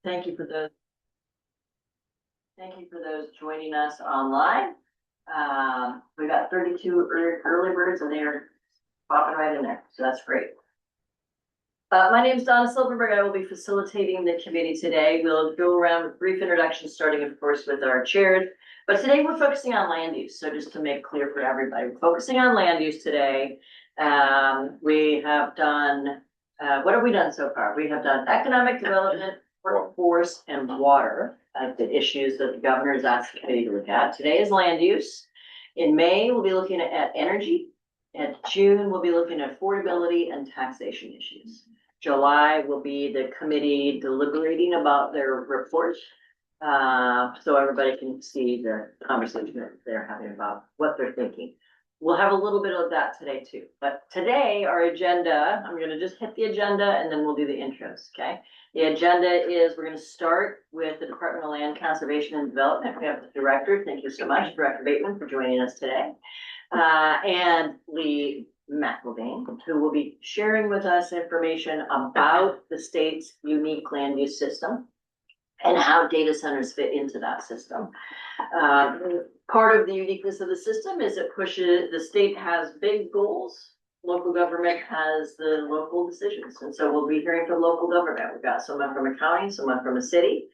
Thank you for those. Thank you for those joining us online. We got 32 early birds and they're popping right in there. So that's great. My name is Donna Silverberg. I will be facilitating the committee today. We'll go around with brief introductions, starting of course with our chairs. But today we're focusing on land use. So just to make clear for everybody, we're focusing on land use today. We have done, what have we done so far? We have done economic development, workforce, and water as the issues that the governor has asked the committee to look at. Today is land use. In May, we'll be looking at energy. In June, we'll be looking at affordability and taxation issues. July will be the committee deliberating about their report. So everybody can see the conversation that they're having about what they're thinking. We'll have a little bit of that today too. But today, our agenda, I'm gonna just hit the agenda and then we'll do the intros, okay? The agenda is, we're gonna start with the Department of Land Conservation and Development. We have the director. Thank you so much, Director Bateman, for joining us today. And Lee McElvain, who will be sharing with us information about the state's unique land use system and how data centers fit into that system. Part of the uniqueness of the system is it pushes, the state has big goals, local government has the local decisions. And so we'll be hearing from local government. We've got someone from a county, someone from a city.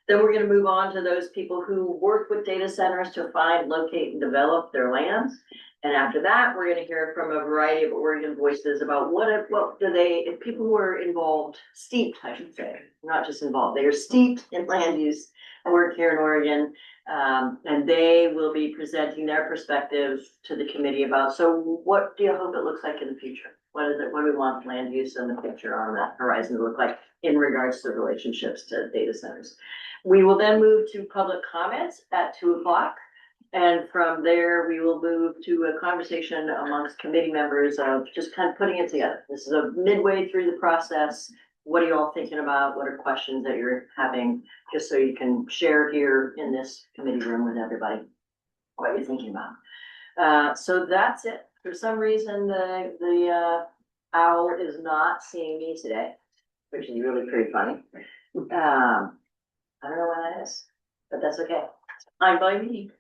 Then we're going to move on to those people who work with data centers to find, locate, and develop their lands. And after that, we're going to hear from a variety of Oregon voices about what do they, if people who are involved, steeped, I should say, not just involved, they are steeped in land use and work here in Oregon. And they will be presenting their perspective to the committee about, so what do you hope it looks like in the future? What is it, what do we want land use in the future on that horizon to look like in regards to relationships to data centers? We will then move to public comments at 2:00. And from there, we will move to a conversation amongst committee members of just kind of putting it together. This is a midway through the process. What are you all thinking about? What are questions that you're having? Just so you can share here in this committee room with everybody what you're thinking about. So that's it. For some reason, the owl is not seeing me today, which is really pretty funny. I don't know why that is, but that's okay. I'm by me.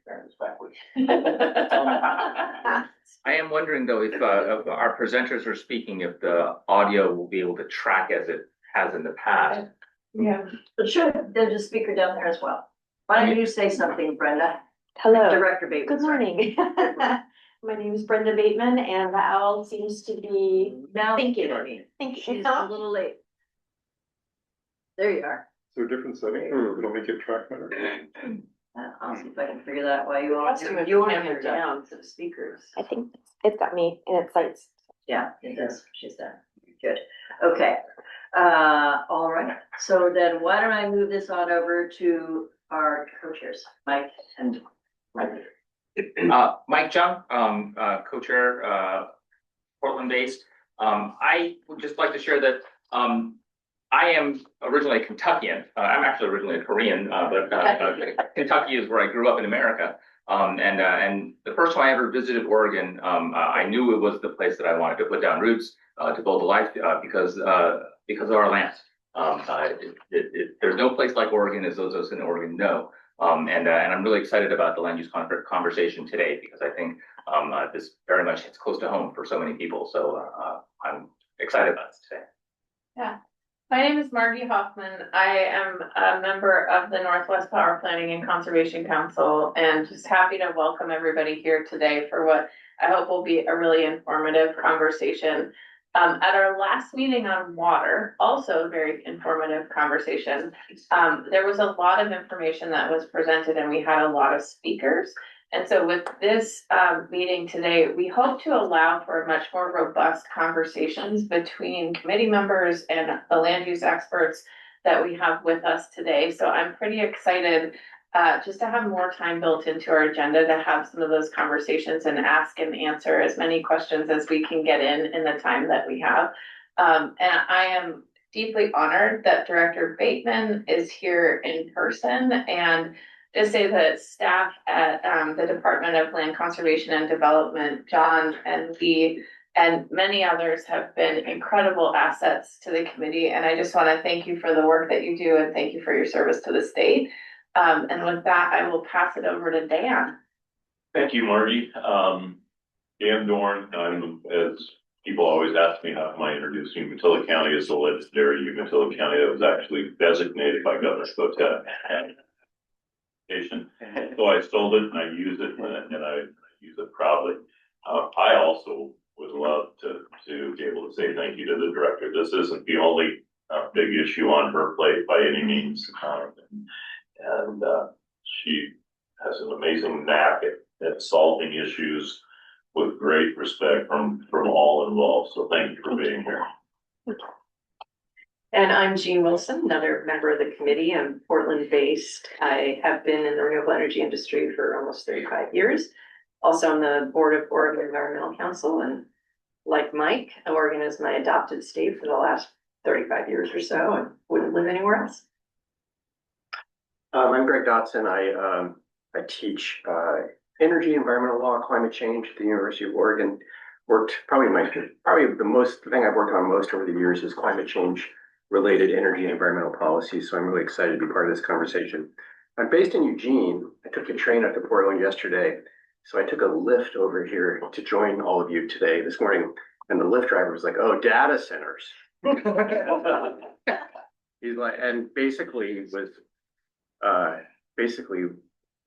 I am wondering though, if our presenters are speaking, if the audio will be able to track as it has in the past. Yeah, but sure, there's a speaker down there as well. Why don't you say something, Brenda? Hello. Director Bateman. Good morning. My name is Brenda Bateman and the owl seems to be Now thinking. she's a little late. There you are. Is there a different setting or it'll make it track better? I'll see if I can figure that out while you all. You want to down to the speakers. I think it's got me and it cites. Yeah, it does. She's there. Good. Okay. All right. So then why don't I move this on over to our co-chairs, Mike and Mike. Mike Jung, co-chair, Portland-based. I would just like to share that I am originally a Kentuckian. I'm actually originally a Korean, but Kentucky is where I grew up in America. And the first time I ever visited Oregon, I knew it was the place that I wanted to put down roots, to build a life, because of our land. There's no place like Oregon, as those of us in Oregon know. And I'm really excited about the land use conversation today, because I think this very much hits close to home for so many people. So I'm excited about this today. Yeah. My name is Margie Hoffman. I am a member of the Northwest Power Planning and Conservation Council, and just happy to welcome everybody here today for what I hope will be a really informative conversation. At our last meeting on water, also a very informative conversation, there was a lot of information that was presented and we had a lot of speakers. And so with this meeting today, we hope to allow for much more robust conversations between committee members and the land use experts that we have with us today. So I'm pretty excited just to have more time built into our agenda to have some of those conversations and ask and answer as many questions as we can get in the time that we have. And I am deeply honored that Director Bateman is here in person, and to say that staff at the Department of Land Conservation and Development, John and Lee, and many others have been incredible assets to the committee. And I just want to thank you for the work that you do and thank you for your service to the state. And with that, I will pass it over to Dan. Thank you, Margie. Dan Dorn, as people always ask me, how am I introducing Umatilla County as the legendary Umatilla County that was actually designated by Governor Skotek. So I stole it and I use it and I use it proudly. I also would love to be able to say thank you to the director. This isn't the only big issue on her plate by any means. And she has an amazing knack at solving issues with great respect from all involved. So thank you for being here. And I'm Jean Wilson, another member of the committee. I'm Portland-based. I have been in the renewable energy industry for almost 35 years. Also on the board of Oregon Environmental Council, and like Mike, Oregon is my adopted state for the last 35 years or so, and wouldn't live anywhere else. I'm Greg Dotson. I teach energy, environmental law, climate change at the University of Oregon. Worked the thing I've worked on most over the years is climate change related energy and environmental policies. So I'm really excited to be part of this conversation. I'm based in Eugene. I took the train up to Portland yesterday. So I took a Lyft over here to join all of you this morning. And the Lyft driver was like, "Oh, data centers." He's like, and basically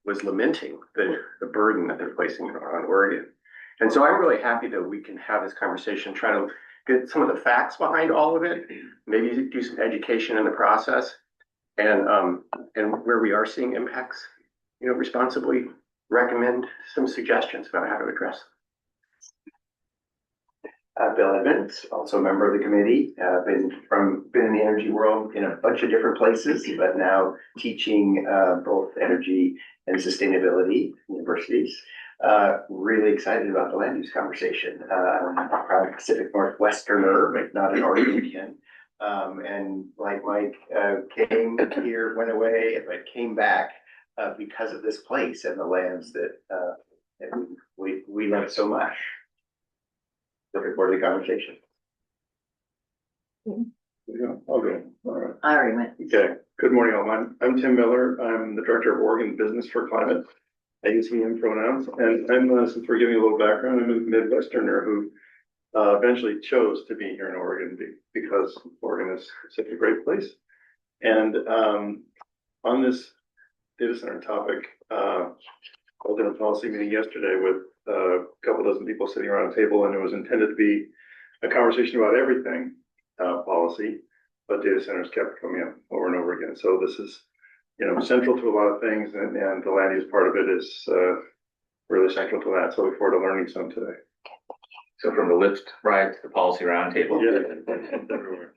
was lamenting the burden that they're placing on Oregon. And so I'm really happy that we can have this conversation, try to get some of the facts behind all of it, maybe do some education in the process, and where we are seeing impacts, responsibly recommend some suggestions about how to address them. Bill Edmonds, also a member of the committee, been in the energy world in a bunch of different places, but now teaching both energy and sustainability universities. Really excited about the land use conversation. I'm a proud Pacific Northwesterner, but not an Oregonian. And like Mike, came here, went away, but came back because of this place and the lands that we love so much. Looking forward to the conversation. Yeah, I'll go. All right. I already went. Okay. Good morning, all. I'm Tim Miller. I'm the director of Oregon Business for Climate. I use he, him pronouns. And since we're giving a little background, I'm a Midwesterner who eventually chose to be here in Oregon because Oregon is such a great place. And on this data center topic, I was in a policy meeting yesterday with a couple dozen people sitting around a table, and it was intended to be a conversation about everything policy, but data centers kept coming up over and over again. So this is, central to a lot of things, and the land use part of it is really central to that. So I look forward to learning some today. So from the Lyft ride to the policy roundtable. Yeah, everywhere.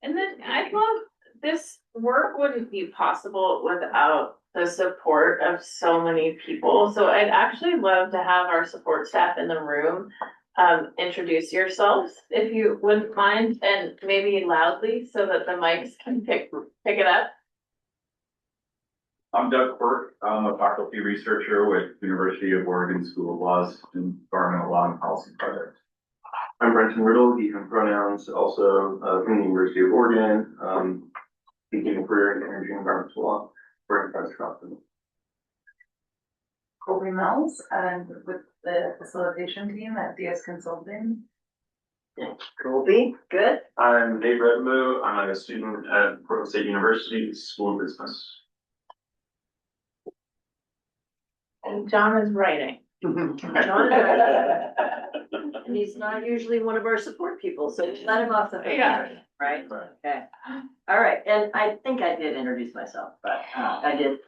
And then I love this work wouldn't be possible without the support of so many people. So I'd actually love to have our support staff in the room introduce yourselves, if you wouldn't mind, and maybe loudly so that the mics can pick it up. I'm Doug Quirk. I'm a faculty researcher with University of Oregon School of Law's Environmental Law and Policy Project. I'm Brenton Riddle, he, him pronouns, also from the University of Oregon, seeking a career in energy and environmental law for enterprise company. Colby Mills, and with the facilitation team at DS Consulting. Colby, good. I'm Dave Redmo. I'm a student at Portland State University School of Business. And John is writing. And he's not usually one of our support people, so let him off the hook. Yeah. Right? Okay. All right, and I think I did introduce myself, but I did.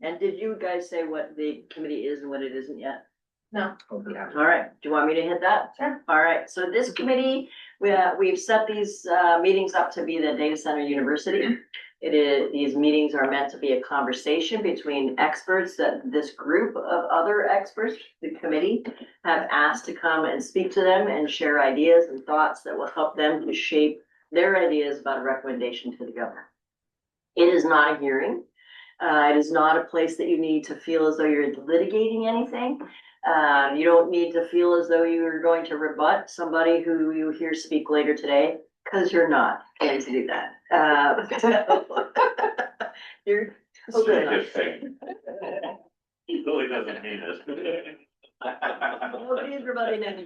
And did you guys say what the committee is and what it isn't yet? No. All right, do you want me to hit that? Sure. All right, so this committee, we've set these meetings up to be the data center university. These meetings are meant to be a conversation between experts that this group of other experts, the committee, have asked to come and speak to them and share ideas and thoughts that will help them to shape their ideas about a recommendation to the governor. It is not a hearing. It is not a place that you need to feel as though you're litigating anything. You don't need to feel as though you're going to rebut somebody who you hear speak later today, because you're not going to do that. You're totally not. Just saying. He really doesn't mean it. Everybody knows,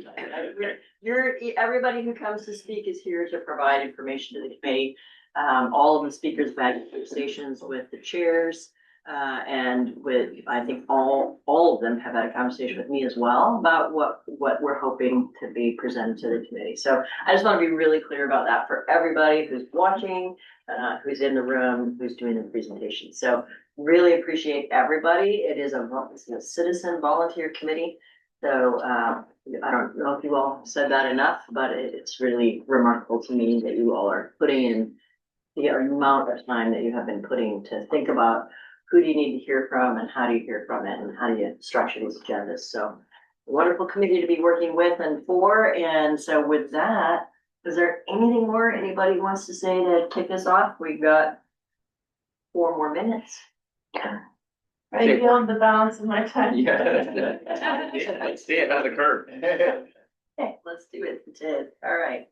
everybody who comes to speak is here to provide information to the committee. All of the speakers have had conversations with the chairs, and with, I think all of them have had a conversation with me as well about what we're hoping to be presented to the committee. So I just want to be really clear about that for everybody who's watching, who's in the room, who's doing the presentation. So really appreciate everybody. It's a citizen volunteer committee. So I don't know if you all said that enough, but it's really remarkable to me that you all are putting in the amount of time that you have been putting to think about who do you need to hear from and how do you hear from it and how do you structure these agendas. So wonderful committee to be working with and for. And so with that, is there anything more anybody wants to say to kick us off? We've got 4 more minutes. I yield the balance of my time. Yeah. Let's see it on the curve. Okay, let's do it, Ted. All right.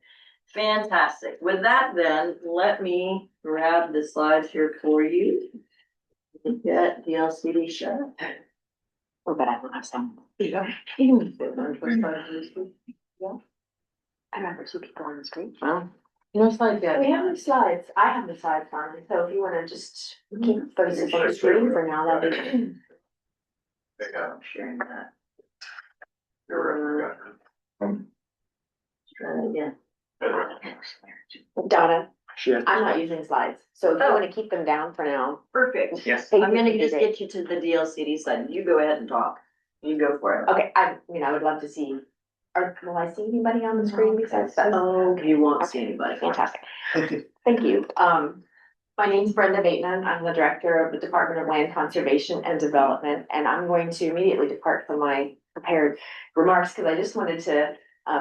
Fantastic. With that then, let me grab the slides here for you. Get the LCD shut. Oh, but I will have some. Yeah. I remember 2 people on the screen. Well, No slides yet. We have the slides. I have the slides on, so if you wanna just keep focusing on the screen for now, that'd be. I'm sharing that. Try that again. Donna, Shit. I'm not using slides, so if you wanna keep them down for now. Perfect. Yes. I'm gonna just get you to the DLCD side. You go ahead and talk. You go for it. Okay, I would love to see, will I see anybody on the screen besides that? Oh, you won't see anybody. Fantastic. Thank you. My name's Brenda Bateman. I'm the director of the Department of Land Conservation and Development, and I'm going to immediately depart from my prepared remarks because I just wanted to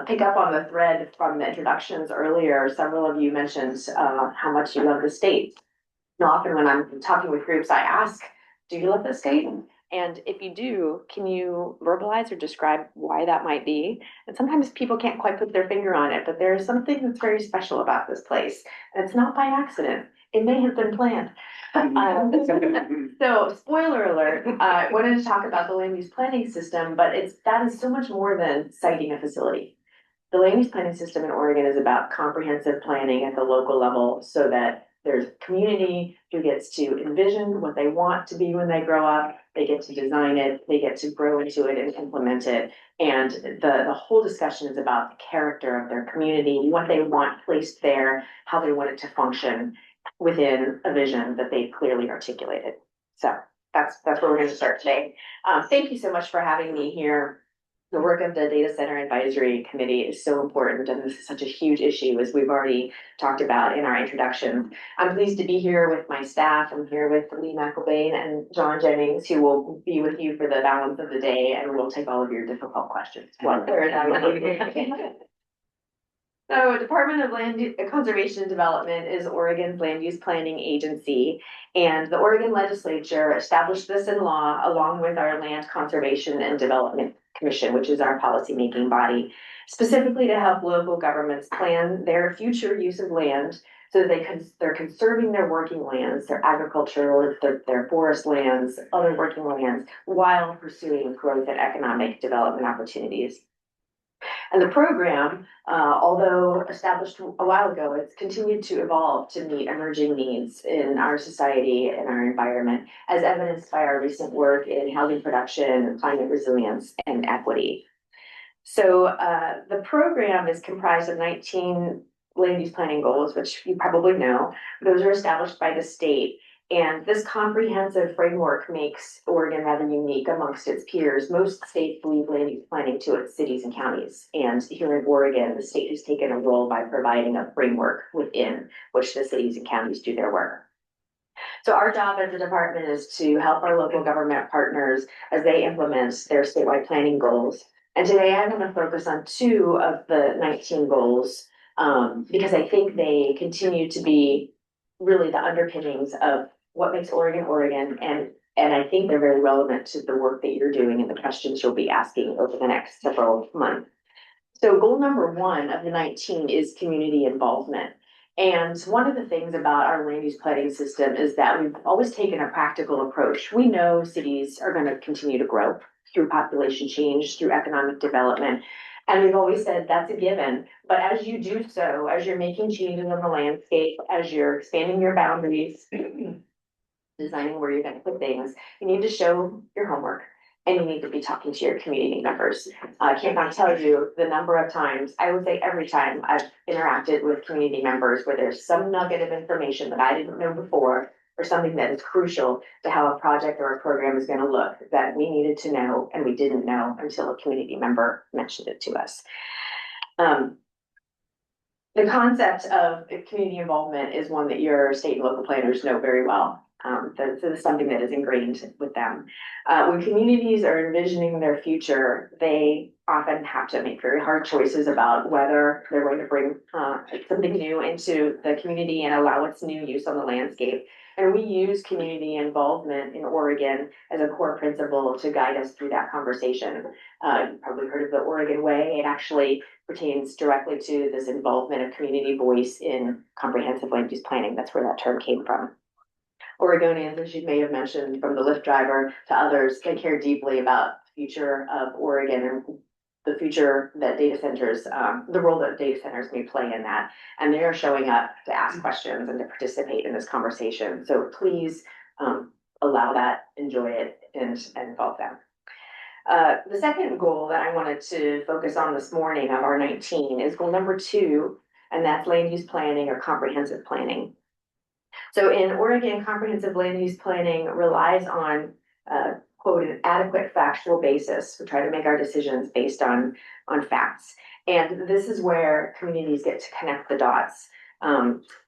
pick up on the thread from the introductions earlier. Several of you mentioned how much you love the state. And often when I'm talking with groups, I ask, do you love the state? And if you do, can you verbalize or describe why that might be? And sometimes people can't quite put their finger on it, but there's something that's very special about this place. And it's not by accident. It may have been planned. So spoiler alert, I wanted to talk about the land use planning system, but that is so much more than siting a facility. The land use planning system in Oregon is about comprehensive planning at the local level so that there's a community who gets to envision what they want to be when they grow up. They get to design it, they get to grow into it and implement it. And the whole discussion is about the character of their community, what they want placed there, how they want it to function within a vision that they've clearly articulated. So that's where we're going to start today. Thank you so much for having me here. The work of the Data Center Advisory Committee is so important, and this is such a huge issue, as we've already talked about in our introduction. I'm pleased to be here with my staff. I'm here with Lee McElvain and John Jennings, who will be with you for the balance of the day, and we'll take all of your difficult questions. So Department of Land Conservation and Development is Oregon's land use planning agency, and the Oregon legislature established this in law along with our Land Conservation and Development Commission, which is our policymaking body, specifically to help local governments plan their future use of land so that they're conserving their working lands, their agricultural, their forest lands, other working lands, while pursuing growth and economic development opportunities. And the program, although established a while ago, it's continued to evolve to meet emerging needs in our society and our environment, as evidenced by our recent work in housing production, climate resilience, and equity. So the program is comprised of 19 land use planning goals, which you probably know. Those are established by the state. And this comprehensive framework makes Oregon rather unique amongst its peers. Most states leave land use planning to its cities and counties. And here in Oregon, the state has taken a role by providing a framework within which the cities and counties do their work. So our job as a department is to help our local government partners as they implement their statewide planning goals. And today I'm going to focus on 2 of the 19 goals because I think they continue to be really the underpinnings of what makes Oregon, Oregon, and I think they're very relevant to the work that you're doing and the questions you'll be asking over the next several months. So goal number 1 of the 19 is community involvement. And one of the things about our land use planning system is that we've always taken a practical approach. We know cities are going to continue to grow through population change, through economic development. And we've always said that's a given. But as you do so, as you're making changes in the landscape, as you're expanding your boundaries, designing where you're going to put things, you need to show your homework. And you need to be talking to your community members. I cannot tell you the number of times, I would say every time I've interacted with community members where there's some nugget of information that I didn't know before, or something that is crucial to how a project or a program is going to look that we needed to know and we didn't know until a community member mentioned it to us. The concept of community involvement is one that your state and local planners know very well. This is something that is ingrained with them. When communities are envisioning their future, they often have to make very hard choices about whether they're going to bring something new into the community and allow its new use on the landscape. And we use community involvement in Oregon as a core principle to guide us through that conversation. You've probably heard of the Oregon Way. It actually pertains directly to this involvement of community voice in comprehensive land use planning. That's where that term came from. Oregonians, as you may have mentioned, from the Lyft driver to others, they care deeply about the future of Oregon and the future that data centers, the role that data centers may play in that. And they are showing up to ask questions and to participate in this conversation. So please allow that, enjoy it, and involve them. The second goal that I wanted to focus on this morning of our 19 is goal number 2, and that's land use planning or comprehensive planning. So in Oregon, comprehensive land use planning relies on, quote, an adequate factual basis. We try to make our decisions based on facts. And this is where communities get to connect the dots.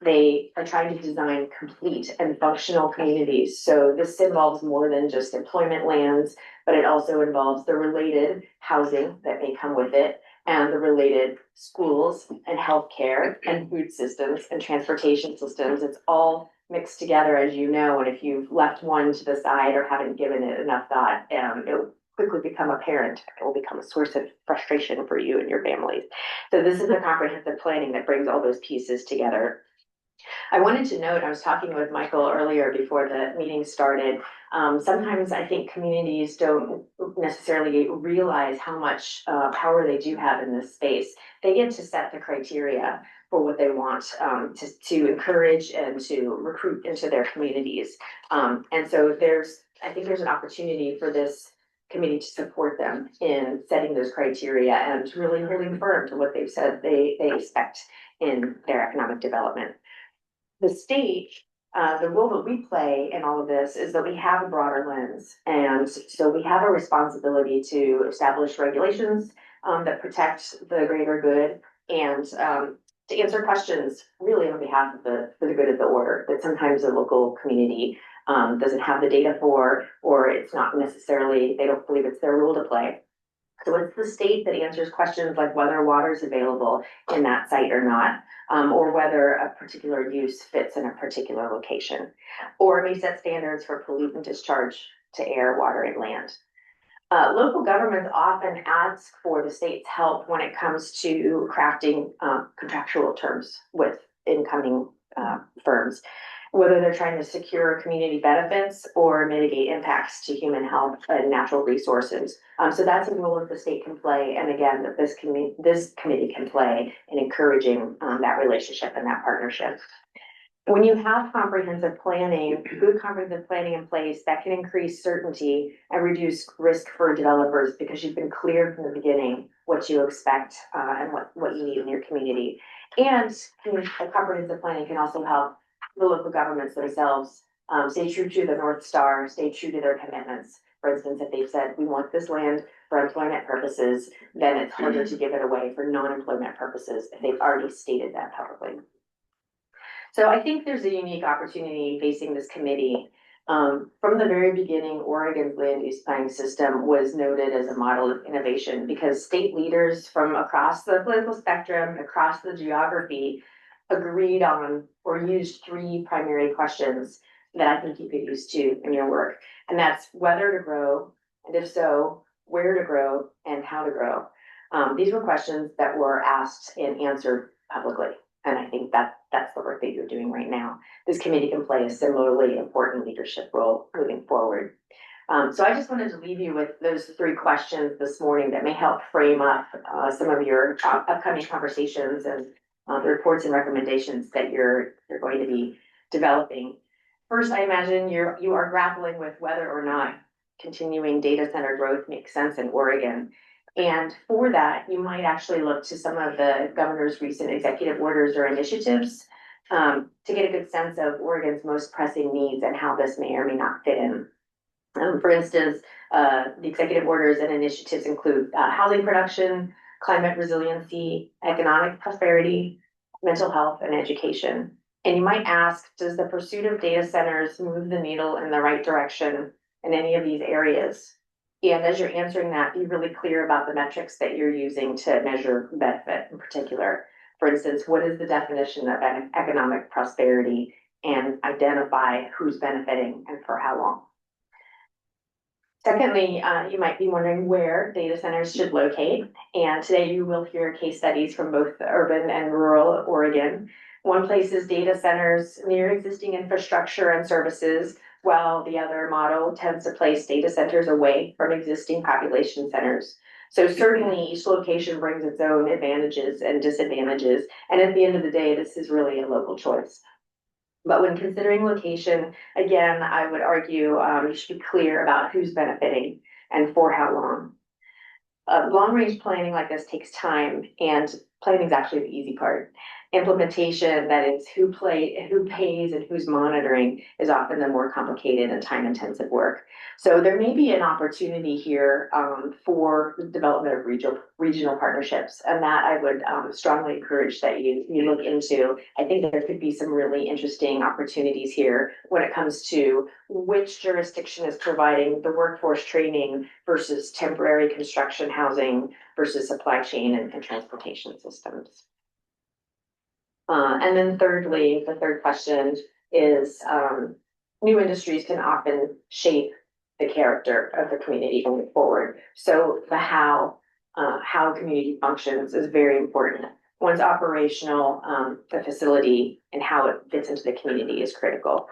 They are trying to design complete and functional communities. So this involves more than just employment lands, but it also involves the related housing that may come with it, and the related schools and healthcare and food systems and transportation systems. It's all mixed together, as you know, and if you've left one to the side or haven't given it enough thought, it will quickly become apparent. It will become a source of frustration for you and your families. So this is a comprehensive planning that brings all those pieces together. I wanted to note, I was talking with Michael earlier before the meeting started. Sometimes I think communities don't necessarily realize how much power they do have in this space. They get to set the criteria for what they want to encourage and to recruit into their communities. And so I think there's an opportunity for this committee to support them in setting those criteria and really firm to what they've said they expect in their economic development. The state, the role that we play in all of this is that we have a broader lens. And so we have a responsibility to establish regulations that protect the greater good and to answer questions really on behalf of for the good of the order that sometimes the local community doesn't have the data for, or it's not necessarily, they don't believe it's their role to play. So it's the state that answers questions like whether water is available in that site or not, or whether a particular use fits in a particular location, or it may set standards for pollutant discharge to air, water, and land. Local governments often ask for the state's help when it comes to crafting contractual terms with incoming firms, whether they're trying to secure community benefits or mitigate impacts to human health and natural resources. So that's a role that the state can play, and again, that this committee can play in encouraging that relationship and that partnership. When you have comprehensive planning, good comprehensive planning in place, that can increase certainty and reduce risk for developers because you've been clear from the beginning what you expect and what you need in your community. And comprehensive planning can also help the local governments themselves stay true to the North Star, stay true to their commitments. For instance, if they've said, we want this land for employment purposes, then it's harder to give it away for non-employment purposes if they've already stated that publicly. So I think there's a unique opportunity facing this committee. From the very beginning, Oregon's land use planning system was noted as a model of innovation because state leaders from across the political spectrum, across the geography, agreed on or used 3 primary questions that I think you could use too in your work. And that's whether to grow, and if so, where to grow and how to grow. These were questions that were asked and answered publicly. And I think that that's the work that you're doing right now. This committee can play a similarly important leadership role moving forward. So I just wanted to leave you with those 3 questions this morning that may help frame up some of your upcoming conversations and the reports and recommendations that you're going to be developing. First, I imagine you are grappling with whether or not continuing data center growth makes sense in Oregon. And for that, you might actually look to some of the governor's recent executive orders or initiatives to get a good sense of Oregon's most pressing needs and how this may or may not fit in. For instance, the executive orders and initiatives include housing production, climate resiliency, economic prosperity, mental health, and education. And you might ask, does the pursuit of data centers move the needle in the right direction in any of these areas? And as you're answering that, be really clear about the metrics that you're using to measure benefit in particular. For instance, what is the definition of economic prosperity, and identify who's benefiting and for how long. Secondly, you might be wondering where data centers should locate. And today you will hear case studies from both urban and rural Oregon. One place is data centers near existing infrastructure and services, while the other model tends to place data centers away from existing population centers. So certainly each location brings its own advantages and disadvantages. And at the end of the day, this is really a local choice. But when considering location, again, I would argue you should be clear about who's benefiting and for how long. Long-range planning like this takes time, and planning is actually the easy part. Implementation, that is who pays and who's monitoring, is often the more complicated and time-intensive work. So there may be an opportunity here for the development of regional partnerships, and that I would strongly encourage that you look into. I think there could be some really interesting opportunities here when it comes to which jurisdiction is providing the workforce training versus temporary construction housing versus supply chain and transportation systems. And then thirdly, the third question is new industries can often shape the character of the community going forward. So the how community functions is very important. Once operational, the facility and how it fits into the community is critical.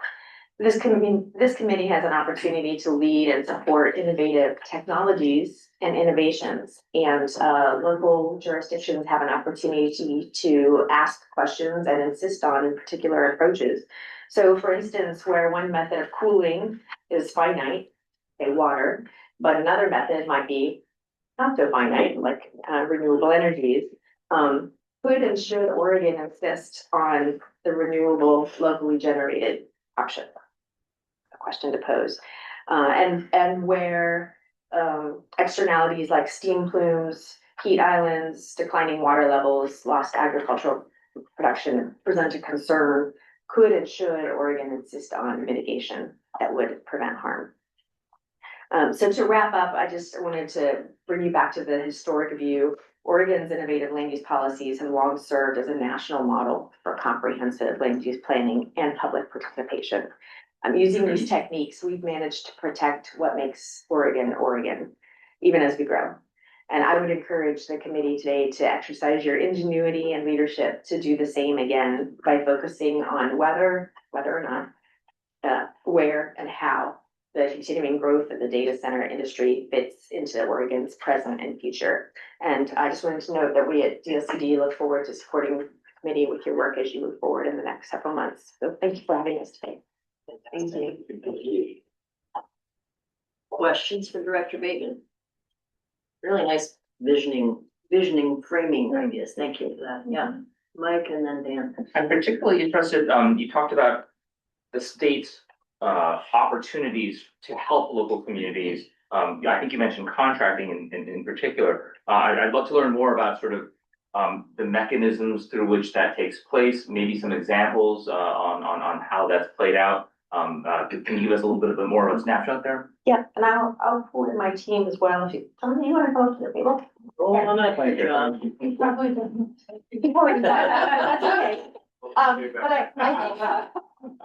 This committee has an opportunity to lead and support innovative technologies and innovations, and local jurisdictions have an opportunity to ask questions and insist on in particular approaches. So for instance, where one method of cooling is finite, say water, but another method might be not so finite, like renewable energies, could and should Oregon insist on the renewable locally generated option? A question to pose. And where externalities like steam plumes, heat islands, declining water levels, lost agricultural production present a concern, could and should Oregon insist on mitigation that would prevent harm? So to wrap up, I just wanted to bring you back to the historic view. Oregon's innovative land use policies have long served as a national model for comprehensive land use planning and public participation. Using these techniques, we've managed to protect what makes Oregon, Oregon, even as we grow. And I would encourage the committee today to exercise your ingenuity and leadership to do the same again by focusing on whether or not, where and how the continuing growth of the data center industry fits into Oregon's present and future. And I just wanted to note that we at DSCD look forward to supporting the committee with your work as you move forward in the next several months. So thank you for having us today. Thank you. Questions for Director Bateman? Really nice visioning framing ideas. Thank you for that. Yeah. Mike and then Dan. I'm particularly interested, you talked about the state's opportunities to help local communities. I think you mentioned contracting in particular. I'd love to learn more about sort of the mechanisms through which that takes place, maybe some examples on how that's played out. Can you give us a little bit more of a snapshot there? Yeah, and I'll pull in my team as well. If you want to go to the table. Roll on up, John. You probably don't. That's okay. But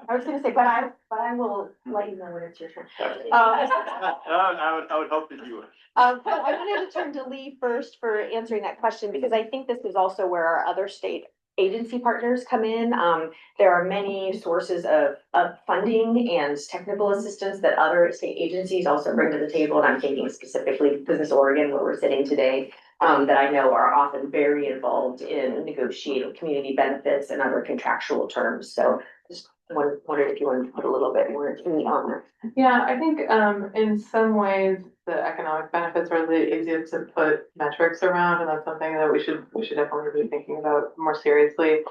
I was gonna say, but I will let you know when it's your turn. I would hope that you would. I wanted to turn to Lee first for answering that question, because I think this is also where our other state agency partners come in. There are many sources of funding and technical assistance that other state agencies also bring to the table, and I'm thinking specifically Business Oregon, where we're sitting today, that I know are often very involved in negotiating community benefits and other contractual terms. So just wondered if you wanted to put a little bit more meat on that. Yeah, I think in some ways, the economic benefits are the easiest to put metrics around, and that's something that we should definitely be thinking about more seriously.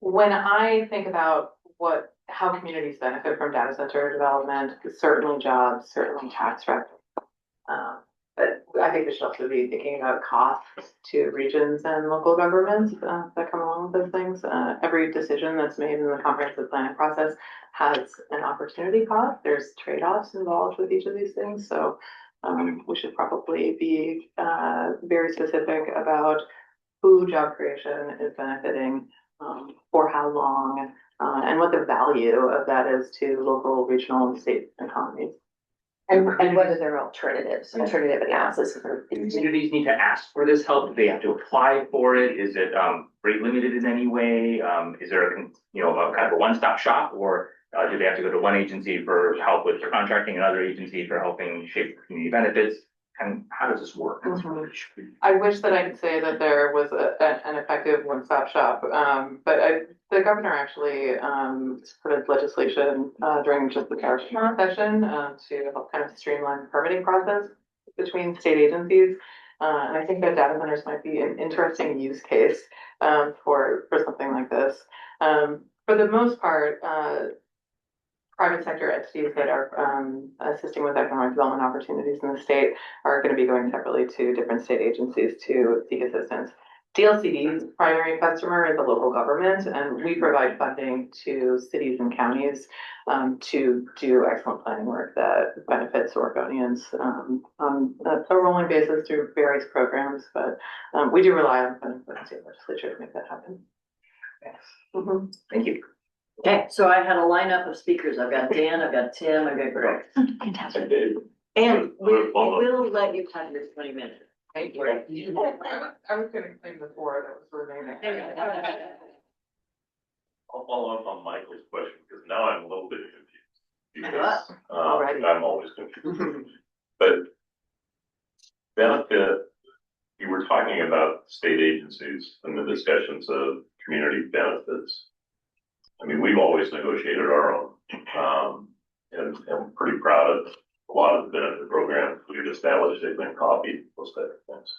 When I think about how communities benefit from data center development, certainly jobs, certainly tax revenue. But I think we should also be thinking about costs to regions and local governments that come along with those things. Every decision that's made in the comprehensive planning process has an opportunity cost. There's trade-offs involved with each of these things. So we should probably be very specific about who job creation is benefiting, for how long, and what the value of that is to local, regional, and state economies. And whether there are alternative analysis. Communities need to ask for this help? Do they have to apply for it? Is it rate limited in any way? Is there a kind of a one-stop shop, or do they have to go to one agency for help with their contracting, another agency for helping shape community benefits? And how does this work? I wish that I could say that there was an effective one-stop shop, but the governor actually supported legislation during just the parish session to help kind of streamline the permitting process between state agencies. And I think that data centers might be an interesting use case for something like this. For the most part, private sector entities that are assisting with economic development opportunities in the state are going to be going separately to different state agencies to seek assistance. DLCD's primary customer is the local government, and we provide funding to cities and counties to do excellent planning work that benefits Oregonians on a rolling basis through various programs. But we do rely on funding from the state legislature to make that happen. Yes. Mm-hmm. Thank you. Okay, so I had a lineup of speakers. I've got Dan, I've got Tim, I've got Greg. Fantastic. And we will let you have your 20 minutes. Thank you. I was going to claim the four that was remaining. I'll follow up on Michael's question, because now I'm a little bit confused. Because Alrighty. I'm always confused. But benefit, you were talking about state agencies and the discussions of community benefits. I mean, we've always negotiated our own, and I'm pretty proud of a lot of the benefit programs we've established. They've been copied, those type of things.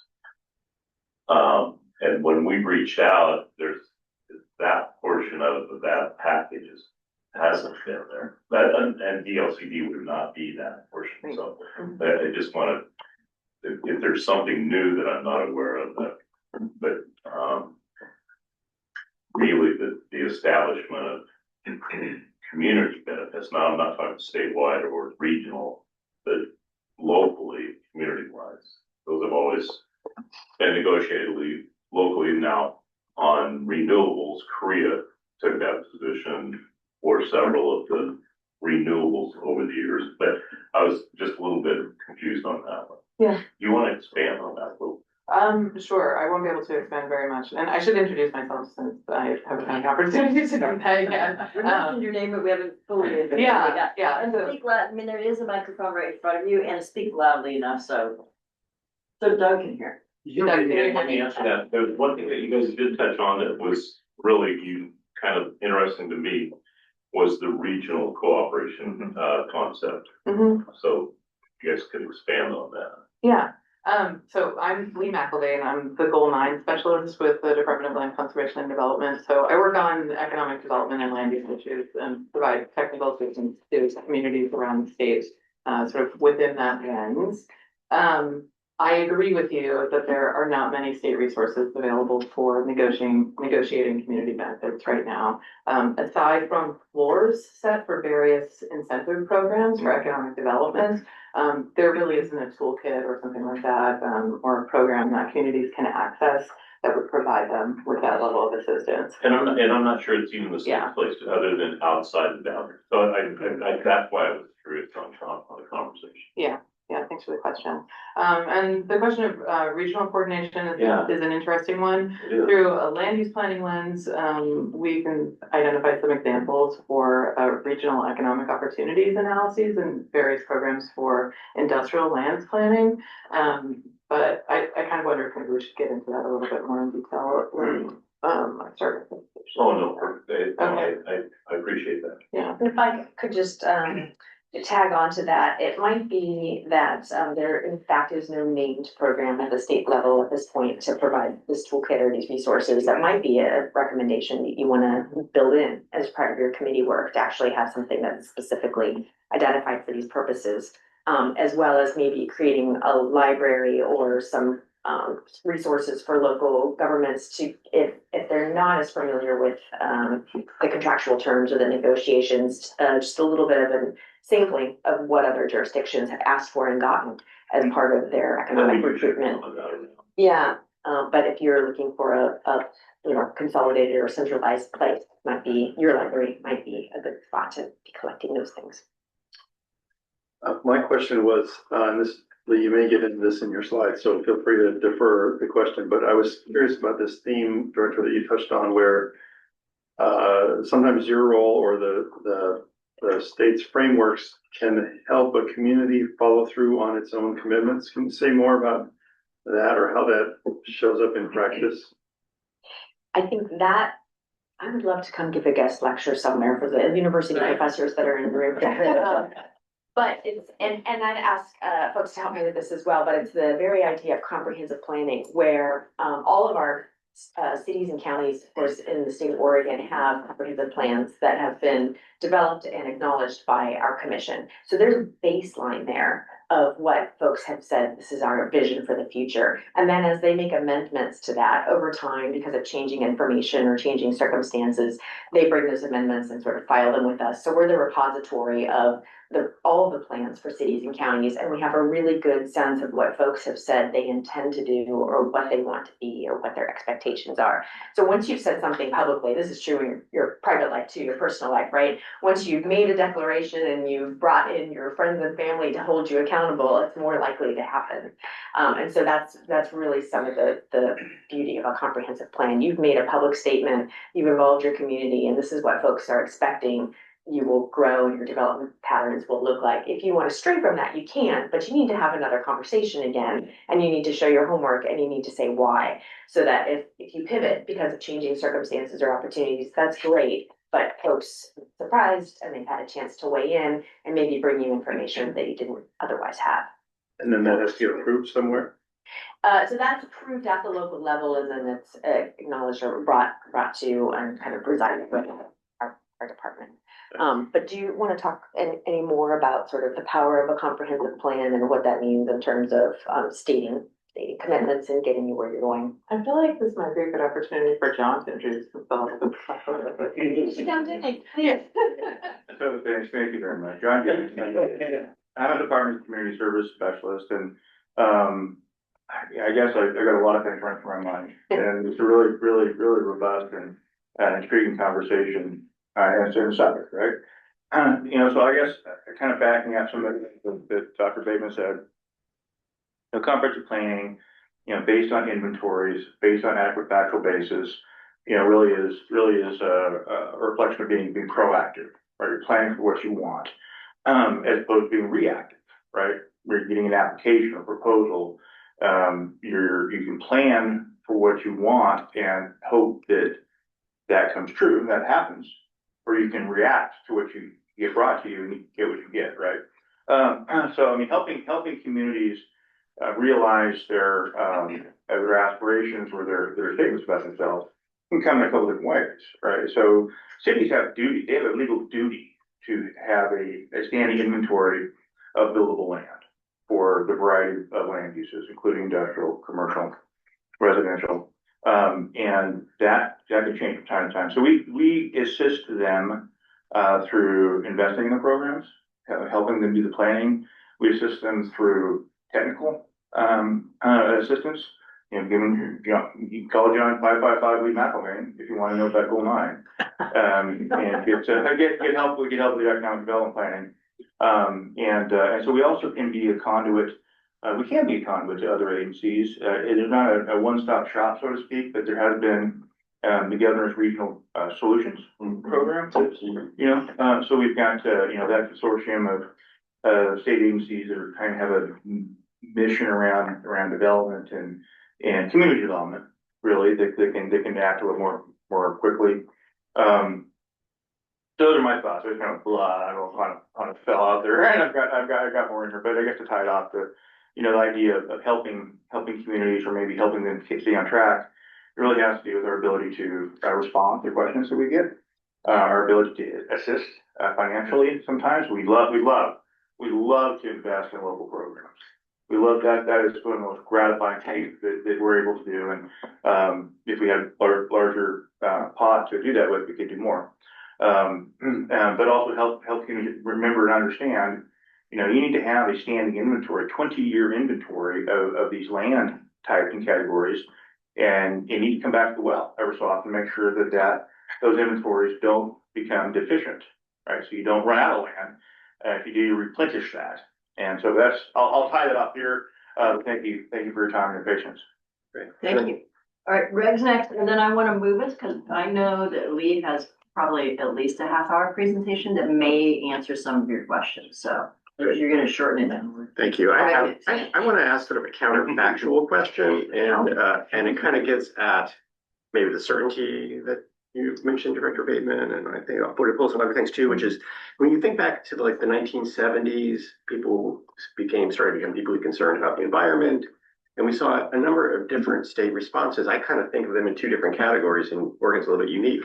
And when we reached out, there's that portion of that package hasn't been there. And DLCD would not be that portion. So I just want to, if there's something new that I'm not aware of, but really the establishment of community benefits. Now, I'm not talking statewide or regional, but locally, community-wise. Those have always been negotiated locally. Now, on renewables, Korea took that position for several of the renewables over the years, but I was just a little bit confused on that one. Yeah. You want to expand on that a little? Sure. I won't be able to expand very much, and I should introduce myself since I haven't had the opportunity to do that yet. We mentioned your name, but we haven't fully. Yeah. And speak loud. I mean, there is a microphone right in front of you, and speak loudly enough so Doug can hear. Let me answer that. There was one thing that you guys did touch on that was really kind of interesting to me, was the regional cooperation concept. So you guys could expand on that. Yeah. So I'm Lee McElvain. I'm the Goal 9 specialist with the Department of Land Conservation and Development. So I work on economic development and land use issues and provide technical assistance to communities around the state, sort of within that lens. I agree with you that there are not many state resources available for negotiating community benefits right now. Aside from floors set for various incentive programs for economic development, there really isn't a toolkit or something like that, or a program that communities can access that would provide them with that level of assistance. And I'm not sure it's even the Yeah. same place other than outside the boundary. So that's why I was curious on the conversation. Yeah, thanks for the question. And the question of regional coordination Yeah. is an interesting one. It is. Through a land use planning lens, we can identify some examples for regional economic opportunities analyses and various programs for industrial lands planning. But I kind of wonder if maybe we should get into that a little bit more in detail when I start with this. Oh, no, perfect. I appreciate that. Yeah. If I could just tag on to that, it might be that there in fact is no named program at the state level at this point to provide this toolkit or these resources. That might be a recommendation that you want to build in as part of your committee work to actually have something that's specifically identified for these purposes, as well as maybe creating a library or some resources for local governments to, if they're not as familiar with the contractual terms or the negotiations, just a little bit of a sampling of what other jurisdictions have asked for and gotten as part of their economic recruitment. Yeah, but if you're looking for a consolidated or centralized place, might be your library might be a good spot to be collecting those things. My question was, and this, Lee, you may get into this in your slides, so feel free to defer the question, but I was curious about this theme, Director, that you touched on where sometimes your role or the state's frameworks can help a community follow through on its own commitments. Can you say more about that or how that shows up in practice? I think that I would love to come give a guest lecture somewhere for the university professors that are in the room. But it's, and I'd ask folks to help me with this as well, but it's the very idea of comprehensive planning where all of our cities and counties, of course, in the state of Oregon have comprehensive plans that have been developed and acknowledged by our commission. So there's a baseline there of what folks have said, this is our vision for the future. And then as they make amendments to that over time, because of changing information or changing circumstances, they bring those amendments and sort of file them with us. So we're the repository of all of the plans for cities and counties, and we have a really good sense of what folks have said they intend to do or what they want to be or what their expectations are. So once you've said something publicly, this is true in your private life too, your personal life, right? Once you've made a declaration and you've brought in your friends and family to hold you accountable, it's more likely to happen. And so that's really some of the beauty of a comprehensive plan. You've made a public statement, you've involved your community, and this is what folks are expecting. You will grow and your development patterns will look like. If you want to stray from that, you can, but you need to have another conversation again, and you need to show your homework and you need to say why, so that if you pivot because of changing circumstances or opportunities, that's great. But folks are surprised and they've had a chance to weigh in and maybe bring you information that you didn't otherwise have. And then that has to get approved somewhere? So that's approved at the local level, and then it's acknowledged or brought to and kind of presided with our department. But do you want to talk any more about sort of the power of a comprehensive plan and what that means in terms of stating commitments and getting you where you're going? I feel like this might be a good opportunity for John to introduce himself. So thank you very much. John Gibbons. I'm a Department of Community Service Specialist, and I guess I got a lot of things running through my mind. And it's a really robust and intriguing conversation. And it's in the subject, right? So I guess kind of backing up some of that Dr. Bateman said, comprehensive planning, based on inventories, based on adequate factual basis, really is a reflection of being proactive, right? You're planning for what you want, as opposed to being reactive, right? You're getting an application or proposal. You can plan for what you want and hope that comes true and that happens. Or you can react to what you get brought to you and you get what you get, right? So I mean, helping communities realize their aspirations or their statements about themselves can come in a couple different ways, right? So cities have they have a legal duty to have a standing inventory of buildable land for the variety of land uses, including industrial, commercial, residential. And that can change from time to time. So we assist them through investing in the programs, helping them do the planning. We assist them through technical assistance you know, you can call John 555 Lee McElvain if you want to know about Goal 9. And get help, we get help with the economic development planning. And so we also can be a conduit, to other agencies. It is not a one-stop shop, so to speak, but there has been the governor's regional solutions program. So we've got, that consortium of state agencies that are kind of have a mission around development and community development, really, that can act a little more quickly. Those are my thoughts. It's kind of blah, I don't know, kind of fell out there, and I've got more in here, but I guess to tie it off, the idea of helping communities or maybe helping them stay on track, it really has to do with our ability to respond to questions that we get, our ability to assist financially. Sometimes we love to invest in local programs. We love that. That is one of the most gratifying things that we're able to do. And if we had larger pot to do that with, we could do more. But also help you remember and understand, you need to have a standing inventory, 20-year inventory of these land types and categories, and you need to come back to the well every so often, make sure that those inventories don't become deficient, right? So you don't run out of land. If you do, you replenish that. And so I'll tie that up here. Thank you for your time and your patience. Great. Thank you. All right, Greg's next, and then I want to move us because I know that Lee has probably at least a half-hour presentation that may answer some of your questions. So you're going to shorten it down. Thank you. I want to ask sort of a counterfactual question, and it kind of gets at maybe the certainty that you mentioned, Director Bateman, and I think I'll pull some other things too, which is when you think back to like the 1970s, people started to become deeply concerned about the environment, and we saw a number of different state responses. I kind of think of them in two different categories, and Oregon's a little bit unique.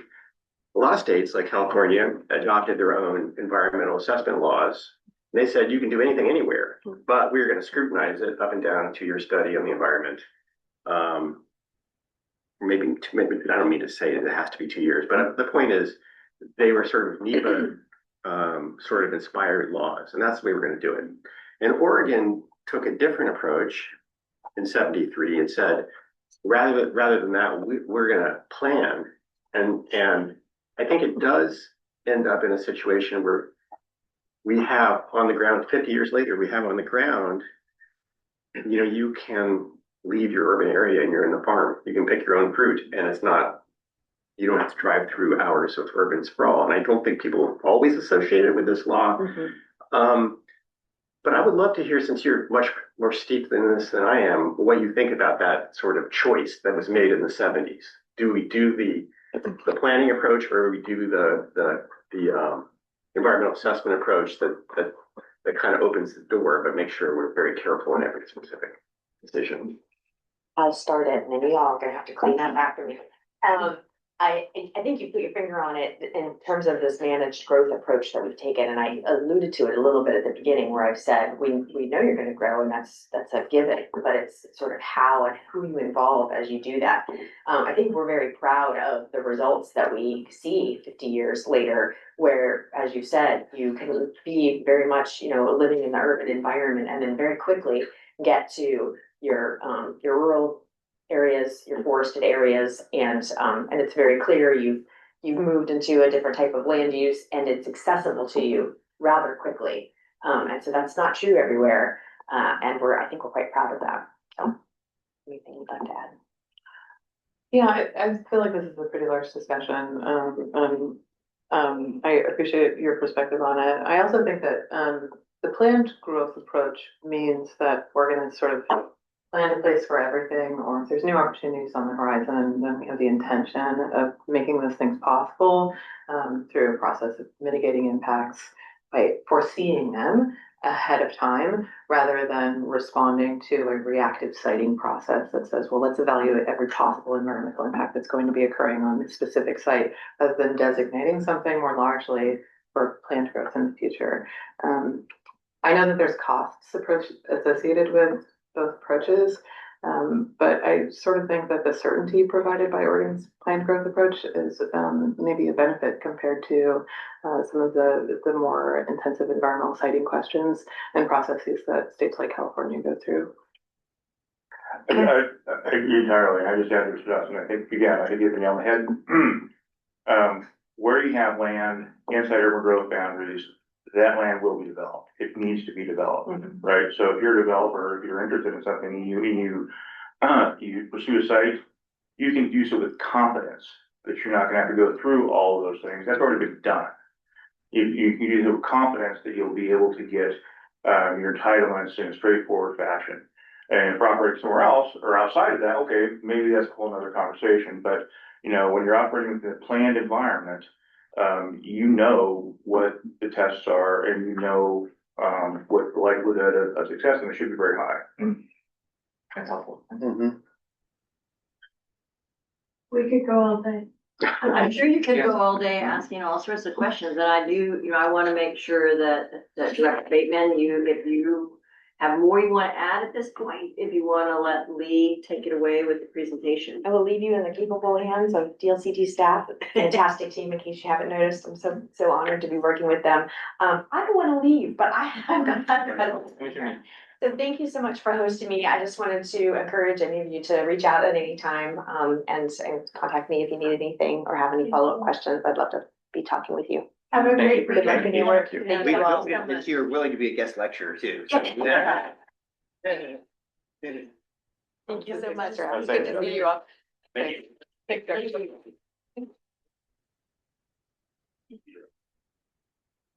A lot of states, like California, adopted their own environmental assessment laws. They said you can do anything anywhere, but we're going to scrutinize it up and down a 2-year study on the environment. Maybe I don't mean to say it has to be 2 years, but the point is they were sort of NEPA sort of inspired laws, and that's the way we're going to do it. And Oregon took a different approach in '73 and said, rather than that, we're going to plan. And I think it does end up in a situation where we have on the ground, 50 years later, we have on the ground, you can leave your urban area and you're in the farm. You can pick your own fruit, and you don't have to drive through hours of urban sprawl. And I don't think people always associate it with this law. Mm-hmm. But I would love to hear, since you're much more steeped in this than I am, what you think about that sort of choice that was made in the '70s. Do we do the planning approach, or we do the environmental assessment approach that kind of opens the door, but make sure we're very careful in every specific decision? I'll start it, and then you all are gonna have to clean up after me. I think you put your finger on it in terms of this managed growth approach that we've taken, and I alluded to it a little bit at the beginning, where I've said we know you're going to grow, and that's a given, but it's sort of how and who you involve as you do that. I think we're very proud of the results that we see 50 years later, where, as you said, you can be very much living in the urban environment, and then very quickly get to your rural areas, your forested areas, and it's very clear you've moved into a different type of land use, and it's accessible to you rather quickly. And so that's not true everywhere, and I think we're quite proud of that. So, anything you'd like to add? Yeah, I feel like this is a pretty large discussion. I appreciate your perspective on it. I also think that the planned growth approach means that we're going to sort of plan in place for everything, or if there's new opportunities on the horizon, then we have the intention of making those things possible through a process of mitigating impacts by foreseeing them ahead of time, rather than responding to a reactive siting process that says, well, let's evaluate every possible environmental impact that's going to be occurring on this specific site, rather than designating something more largely for planned growth in the future. I know that there's costs associated with both approaches, but I sort of think that the certainty provided by Oregon's planned growth approach is maybe a benefit compared to some of the more intensive environmental siting questions and processes that states like California go through. I agree entirely. I just added this, and I think, again, I think you hit the nail on the head. Where you have land inside urban growth boundaries, that land will be developed. It needs to be developed, right? So if you're a developer, if you're interested in something, you pursue a site, you can do so with confidence that you're not gonna have to go through all of those things. That's already been done. You have confidence that you'll be able to get, your entitlements in a straightforward fashion. And if you're operating somewhere else or outside of that, okay, maybe that's a whole nother conversation, but, you know, when you're operating within a planned environment, you know what the tests are and you know, what the likelihood of success, and it should be very high. That's helpful. We could go all day. I'm sure you could go all day asking all sorts of questions, and I do, you know, I wanna make sure that Director Bateman, if you have more you wanna add at this point, if you wanna let Lee take it away with the presentation. I will leave you in the capable hands of DLCT staff, fantastic team, in case you haven't noticed. I'm so honored to be working with them. I don't want to leave, but I've got. So thank you so much for hosting me. I just wanted to encourage any of you to reach out at any time, and contact me if you need anything or have any follow-up questions. I'd love to be talking with you. Have a great Good luck in your work. Thank you all. If you're willing to be a guest lecturer too. Thank you so much, Rob. Good to see you all. Thank you. Take care.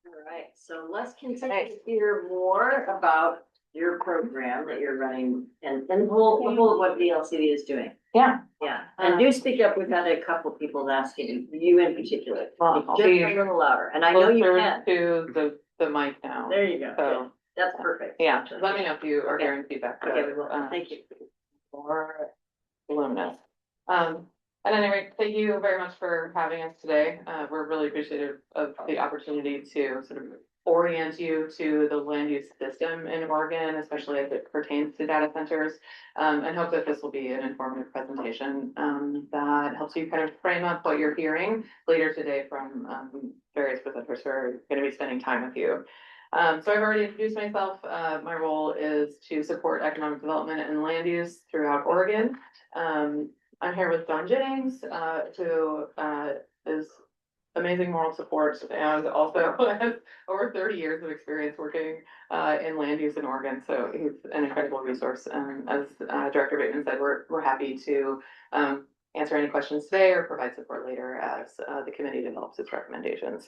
All right, so let's continue to hear more about your program that you're running and the whole of what VLCT is doing. Yeah. Yeah, and do speak up. We've had a couple people asking, you in particular. Well, I'll Just be a little louder, and I know you Closer can. to the mic now. There you go. So, That's perfect. yeah, let me know if you are Okay. hearing feedback. Okay, we will. Uh, Thank you. More voluminous. At any rate, thank you very much for having us today. We're really appreciative of the opportunity to sort of orient you to the land use system in Oregon, especially as it pertains to data centers. And hope that this will be an informative presentation, that helps you kind of frame up what you're hearing later today from, various presenters who are gonna be spending time with you. So I've already introduced myself. My role is to support economic development and land use throughout Oregon. I'm here with Don Jennings, who is amazing moral support and also has over 30 years of experience working in land use in Oregon. So he's an incredible resource. And as Director Bateman said, we're happy to answer any questions today or provide support later as the committee develops its recommendations.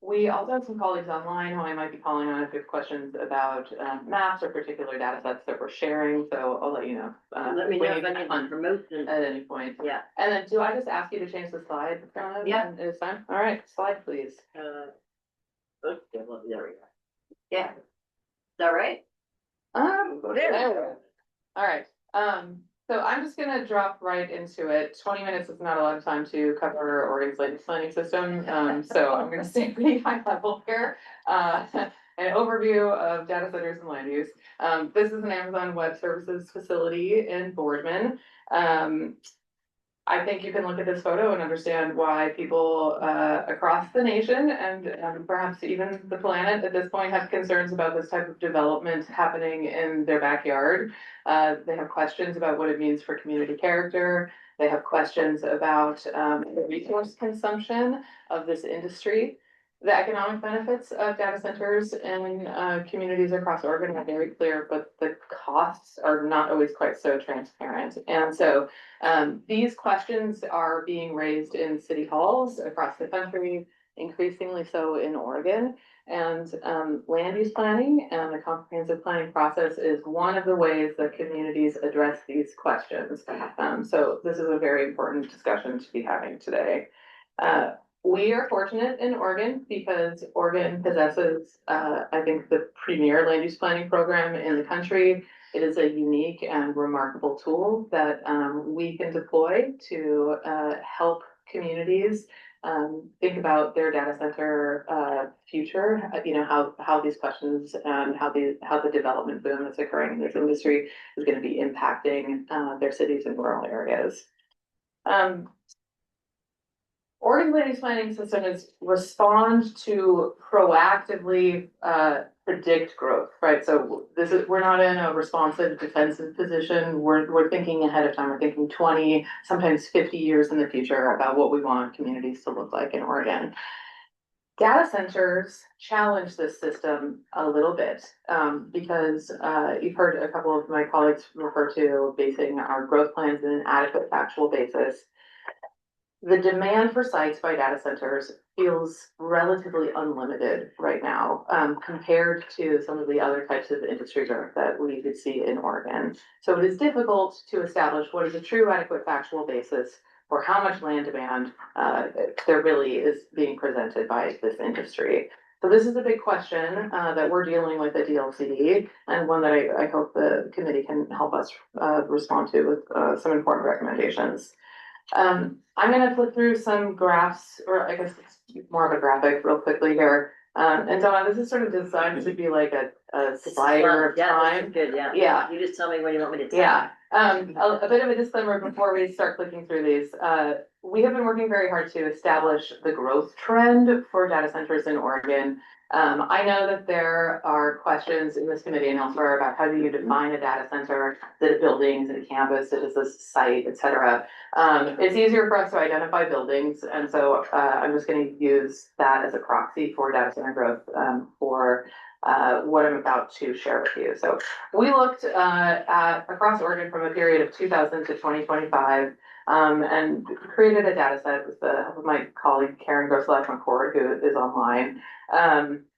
We also have some colleagues online who I might be calling on if you have questions about maps or particular data sets that we're sharing. So I'll let you know. Let me when know you if I need to promote them. at any point. Yeah. And then do I just ask you to change the slide? Donna? Yeah. It's time. All right, slide please. Okay, well, there we go. Yeah. Is that right? There we go. All right. So I'm just gonna drop right into it. 20 minutes is not a lot of time to cover Oregon's latest planning system. So I'm gonna stay pretty high level here. An overview of data centers and land use. This is an Amazon Web Services facility in Boardman. I think you can look at this photo and understand why people across the nation and perhaps even the planet at this point have concerns about this type of development happening in their backyard. They have questions about what it means for community character. They have questions about the resource consumption of this industry. The economic benefits of data centers in communities across Oregon are very clear, but the costs are not always quite so transparent. And so these questions are being raised in city halls across the country, increasingly so in Oregon. And land use planning and the comprehensive planning process is one of the ways that communities address these questions. So this is a very important discussion to be having today. We are fortunate in Oregon because Oregon possesses, I think, the premier land use planning program in the country. It is a unique and remarkable tool that we can deploy to help communities think about their data center future. You know, how these questions and how the development boom that's occurring in this industry is going to be impacting their cities and rural areas. Oregon's land use planning system is respond to proactively predict growth, right? So we're not in a responsive defensive position. We're thinking ahead of time. We're thinking 20, sometimes 50 years in the future about what we want communities to look like in Oregon. Data centers challenge this system a little bit, because, you've heard a couple of my colleagues refer to basing our growth plans in an adequate factual basis. The demand for sites by data centers feels relatively unlimited right now, compared to some of the other types of industry growth that we could see in Oregon. So it is difficult to establish what is a true adequate factual basis for how much land demand there really is being presented by this industry. So this is a big question that we're dealing with at DLCD, and one that I hope the committee can help us respond to with some important recommendations. I'm gonna flip through some graphs, or I guess it's more of a graphic real quickly here. And Donna, this is sort of designed to be like a slider of Yeah, time. this is good, yeah. Yeah. You just tell me when you want me to tell. Yeah, a bit of a disclaimer before we start clicking through these. We have been working very hard to establish the growth trend for data centers in Oregon. I know that there are questions in this committee and elsewhere about how do you define a data center, is it a building, is it a campus, is it a site, et cetera. It's easier for us to identify buildings, and so I'm just gonna use that as a proxy for data center growth for what I'm about to share with you. So we looked at across Oregon from a period of 2000 to 2025, and created a data set with the help of my colleague Karen Grosselak-McCord, who is online.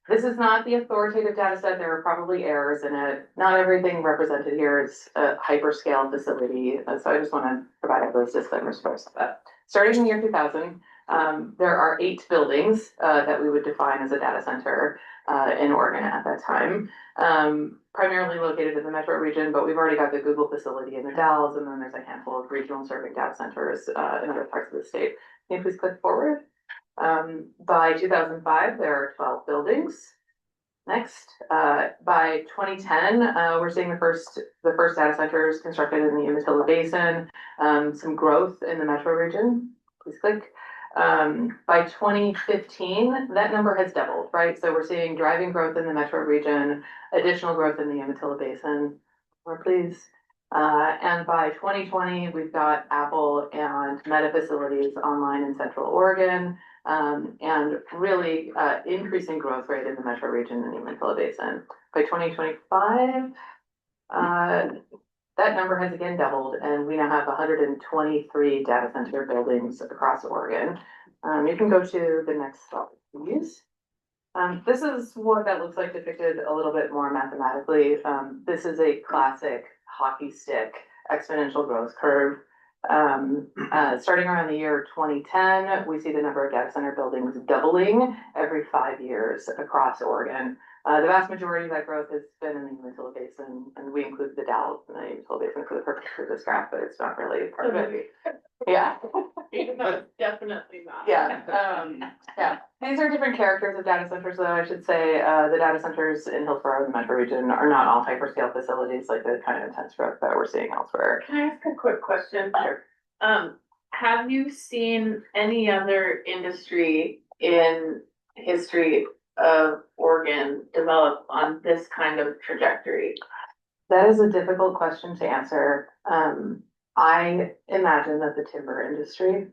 This is not the authoritative data set. There are probably errors in it. Not everything represented here is a hyperscale facility. So I just want to provide those disclaimers first. But starting in the year 2000, there are 8 buildings that we would define as a data center in Oregon at that time, primarily located in the metro region, but we've already got the Google facility in the Dalles, and then there's a handful of regional serving data centers in other parts of the state. Can you please click forward? By 2005, there are 12 buildings. Next, by 2010, we're seeing the first data centers constructed in the Umatilla Basin, some growth in the metro region. Please click. By 2015, that number has doubled, right? So we're seeing driving growth in the metro region, additional growth in the Umatilla Basin. More please. And by 2020, we've got Apple and Meta facilities online in Central Oregon, and really increasing growth rate in the metro region and the Umatilla Basin. By 2025, that number has again doubled, and we now have 123 data center buildings across Oregon. You can go to the next slide, please. This is what that looks like depicted a little bit more mathematically. This is a classic hockey stick exponential growth curve. Starting around the year 2010, we see the number of data center buildings doubling every 5 years across Oregon. The vast majority of that growth has been in the Umatilla Basin, and we include the Dalles in the Umatilla Basin for the purpose of this graph, but it's not really part of it. Yeah. Even though it's definitely not. Yeah, yeah. These are different characters of data centers, though, I should say. The data centers in Hillsborough and the metro region are not all hyperscale facilities like the kind of intense growth that we're seeing elsewhere. Can I ask a quick question? Sure. Have you seen any other industry in history of Oregon develop on this kind of trajectory? That is a difficult question to answer. I imagine that the timber industry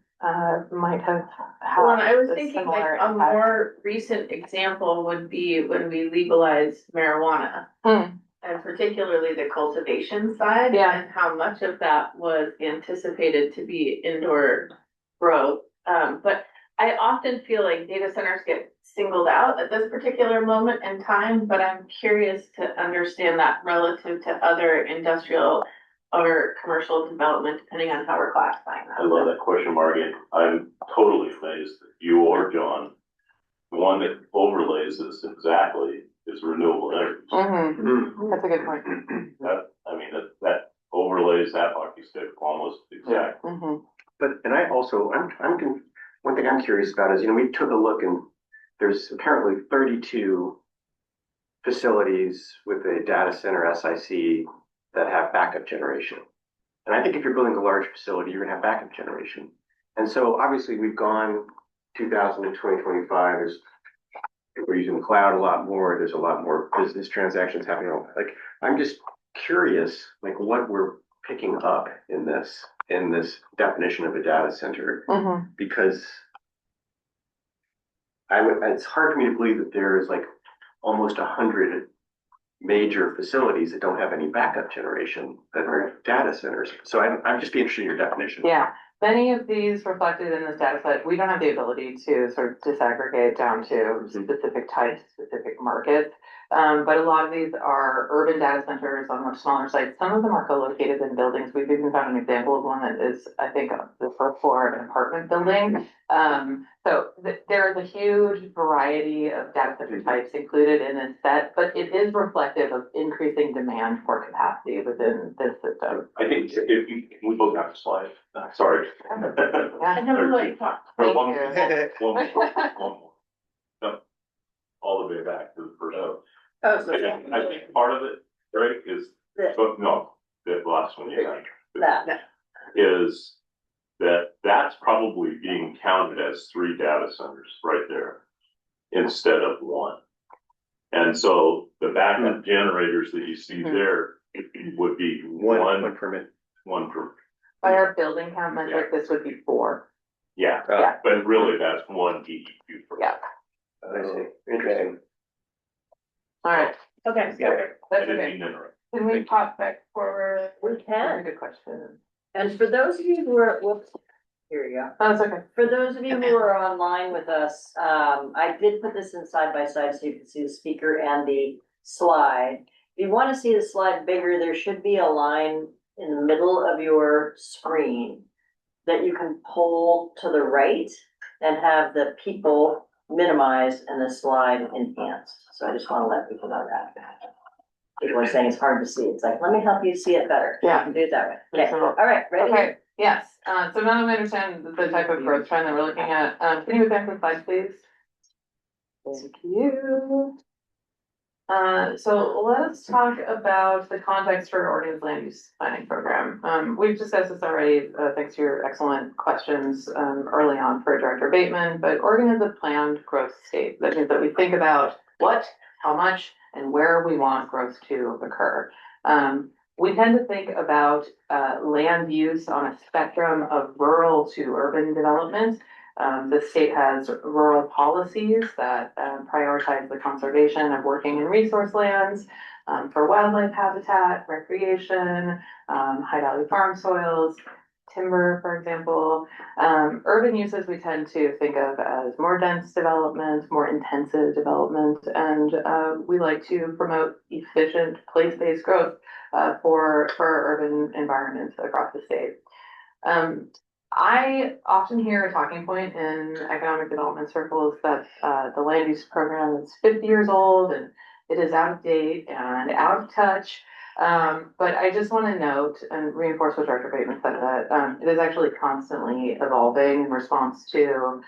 might have had. Well, I was thinking like a more recent example would be when we legalized marijuana. And particularly the cultivation side. Yeah. And how much of that was anticipated to be indoor growth. But I often feel like data centers get singled out at this particular moment in time, but I'm curious to understand that relative to other industrial or commercial development, depending on how we're classifying that. I love that question, Margie. I'm totally amazed that you or John, the one that overlays this exactly is renewable energy. That's a good point. That overlays that hockey stick almost exactly. But, and I also, one thing I'm curious about is, we took a look and there's apparently 32 facilities with a data center SIC that have backup generation. And I think if you're building a large facility, you're gonna have backup generation. And so obviously we've gone 2000 to 2025, there's we're using the cloud a lot more. There's a lot more business transactions happening. Like, I'm just curious, like what we're picking up in this definition of a data center, because it's hard for me to believe that there is like almost 100 major facilities that don't have any backup generation that are data centers. So I'm just be interested in your definition. Yeah, many of these reflected in this data set, we don't have the ability to sort of disaggregate down to specific types, specific markets. But a lot of these are urban data centers on much smaller sites. Some of them are co-located in buildings. We've even found an example of one that is, I think, the first floor of an apartment building. There's a huge variety of data center types included in this set, but it is reflective of increasing demand for capacity within this system. I think if you, we both have a slide, sorry. I never really talked. Thank One you. more. No, all the way back to the first one. Oh, I think part of it, right, is, but no, the last one you had. that. Is that that's probably being counted as 3 data centers right there instead of 1. And so the backup generators that you see there would be one permit. One per, By our building count metric, this would be 4. yeah, Yeah. but really that's 1 DEQ per. Yeah. I see. Interesting. All right. Okay. Yeah. That's I didn't okay. mean to interrupt. Can we pop back forward? We can. Good question. And for those of you who are, whoops, here you go. Oh, that's okay. For those of you who are online with us, I did put this in side by side so you can see the speaker and the slide. If you want to see the slide bigger, there should be a line in the middle of your screen that you can pull to the right and have the people minimized and the slide enhanced. So I just want to let people know that. People are saying it's hard to see. It's like, let me help you see it better. Yeah. You can do it that way. Okay, Excellent. all right, ready? Okay, yes. So now that we understand the type of growth trend that we're looking at, can you advance the slide, please? Thank you. So let's talk about the context for Oregon's land use planning program. We've discussed this already, thanks to your excellent questions early on for Director Bateman, but Oregon is a planned growth state. That means that we think about what, how much, and where we want growth to occur. We tend to think about land use on a spectrum of rural to urban development. The state has rural policies that prioritize the conservation of working and resource lands for wildlife habitat, recreation, high value farm soils, timber, for example. Urban uses we tend to think of as more dense development, more intensive development, and we like to promote efficient place-based growth for urban environments across the state. I often hear a talking point in economic development circles that the land use program is 50 years old and it is out of date and out of touch. But I just want to note and reinforce what Director Bateman said, that it is actually constantly evolving in response to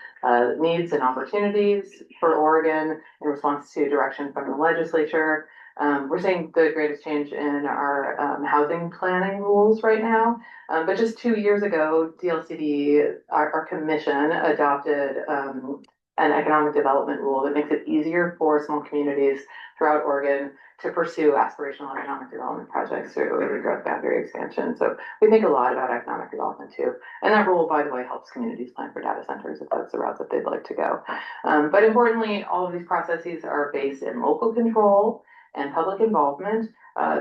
needs and opportunities for Oregon, in response to direction from the legislature. We're seeing the greatest change in our housing planning rules right now. But just 2 years ago, DLCD, our commission, adopted an economic development rule that makes it easier for small communities throughout Oregon to pursue aspirational economic development projects through every growth boundary expansion. So we think a lot about economic development too. And that rule, by the way, helps communities plan for data centers if that's the route that they'd like to go. But importantly, all of these processes are based in local control and public involvement.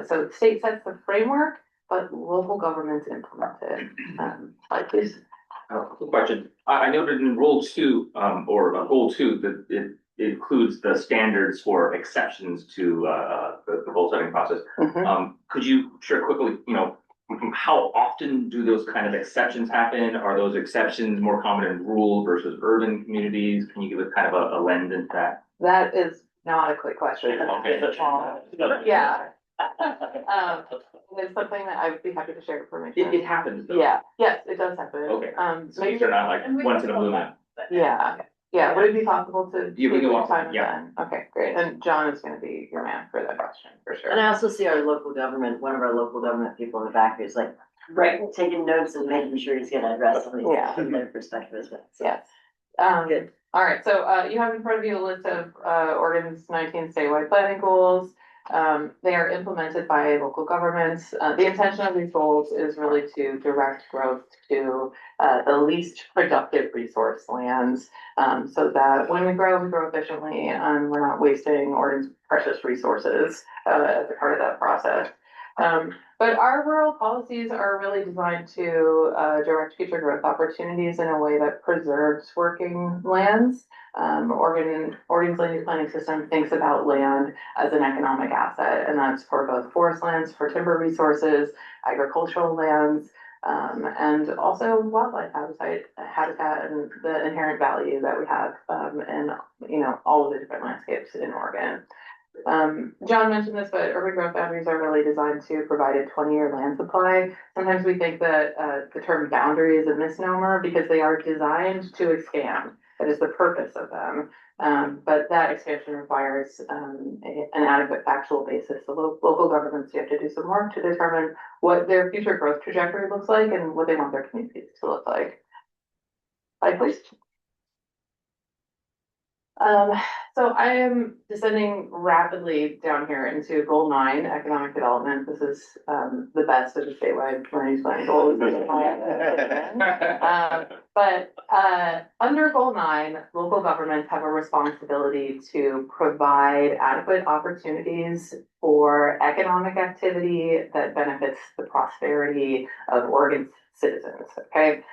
So the state sets the framework, but local governments implement it. Slide, please. Quick question. I noted in Rule 2, or Goal 2, that it includes the standards for exceptions to the goal setting process. Could you share quickly, how often do those kind of exceptions happen? Are those exceptions more common in rural versus urban communities? Can you give us kind of a lens into that? That is not a quick question. Okay. Yeah. It's something that I would be happy to share information. It happens though. Yeah, yes, it does happen. Okay. So These are not like once in a blue moon. Yeah, yeah, would it be possible to? Yeah, we take can the walk time through, yeah. then? Okay, great, and John is gonna be your man for that question, for sure. And I also see our local government, one of our local government people in the back who's like, taking notes and making sure he's gonna address something Yeah. from their perspective as well. So, Yes. Good. All right, so you have in front of you a list of Oregon's 19 statewide planning goals. They are implemented by local governments. The intention of these goals is really to direct growth to the least productive resource lands, so that when we grow efficiently and we're not wasting Oregon's precious resources as a part of that process. But our rural policies are really designed to direct future growth opportunities in a way that preserves working lands. Oregon's land use planning system thinks about land as an economic asset, and that's for both forest lands, for timber resources, agricultural lands, and also wildlife habitat and the inherent value that we have in all of the different landscapes in Oregon. John mentioned this, but urban growth boundaries are really designed to provide a 20-year land supply. Sometimes we think that the term boundary is a misnomer because they are designed to expand. That is the purpose of them. But that expansion requires an adequate factual basis. So local governments have to do some work to determine what their future growth trajectory looks like and what they want their communities to look like. Slide, please. So I am descending rapidly down here into goal 9, economic development. This is the best of the statewide land use planning goals. But under goal 9, local governments have a responsibility to provide adequate opportunities for economic activity that benefits the prosperity of Oregon's citizens. Okay.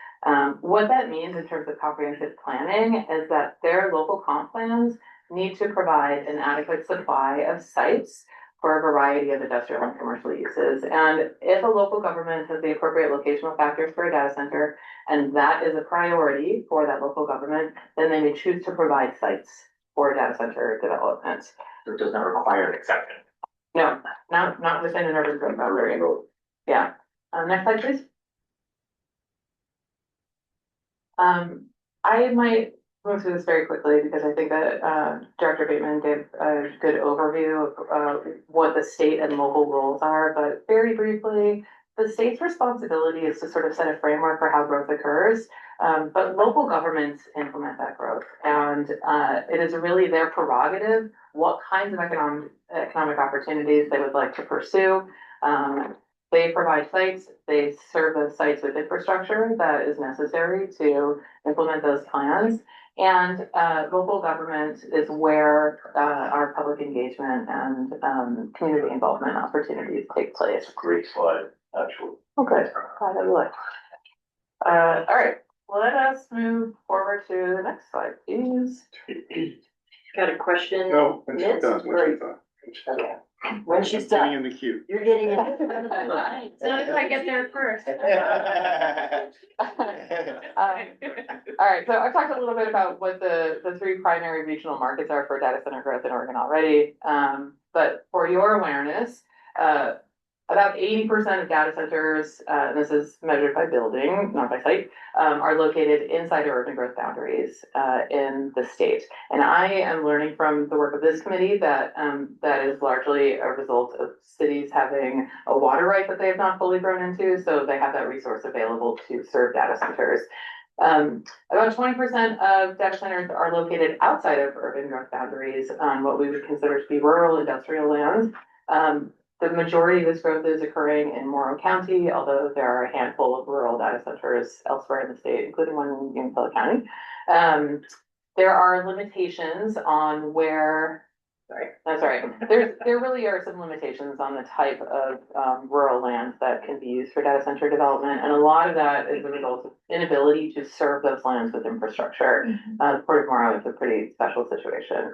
What that means in terms of comprehensive planning is that their local comp plans need to provide an adequate supply of sites for a variety of industrial and commercial uses. And if a local government has the appropriate locational factors for a data center, and that is a priority for that local government, then they may choose to provide sites for data center development. So it does not require an exception. No, not within an urban growth boundary. Yeah. Next slide, please. I might move through this very quickly because I think that Director Bateman gave a good overview of what the state and local roles are, but very briefly, the state's responsibility is to sort of set a framework for how growth occurs, but local governments implement that growth, and it is really their prerogative what kinds of economic opportunities they would like to pursue. They provide sites, they serve those sites with infrastructure that is necessary to implement those plans. And local government is where our public engagement and community involvement opportunities take place. Great slide, actually. Okay, glad I looked. All right, let us move forward to the next slide, please. Got a question? No, when she's Mitz? done, when she's done. Okay. When she's Getting done, in the queue. you're getting in front of the line. So if I get there first. All right, so I've talked a little bit about what the 3 primary regional markets are for data center growth in Oregon already. But for your awareness, about 80% of data centers, and this is measured by building, not by site, are located inside of urban growth boundaries in the state. And I am learning from the work of this committee that that is largely a result of cities having a water right that they have not fully grown into, so they have that resource available to serve data centers. About 20% of data centers are located outside of urban growth boundaries on what we would consider to be rural industrial lands. The majority of this growth is occurring in Morrow County, although there are a handful of rural data centers elsewhere in the state, including one in Umatilla County. There are limitations on where, there really are some limitations on the type of rural lands that can be used for data center development. And a lot of that is a result of inability to serve those lands with infrastructure. Port of Morrow is a pretty special situation.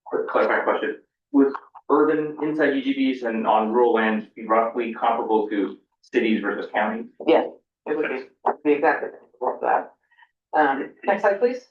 Quick clarifying question. Would urban inside UGBs and on rural lands be roughly comparable to cities versus counties? Yes, it would be exactly that. Next slide, please.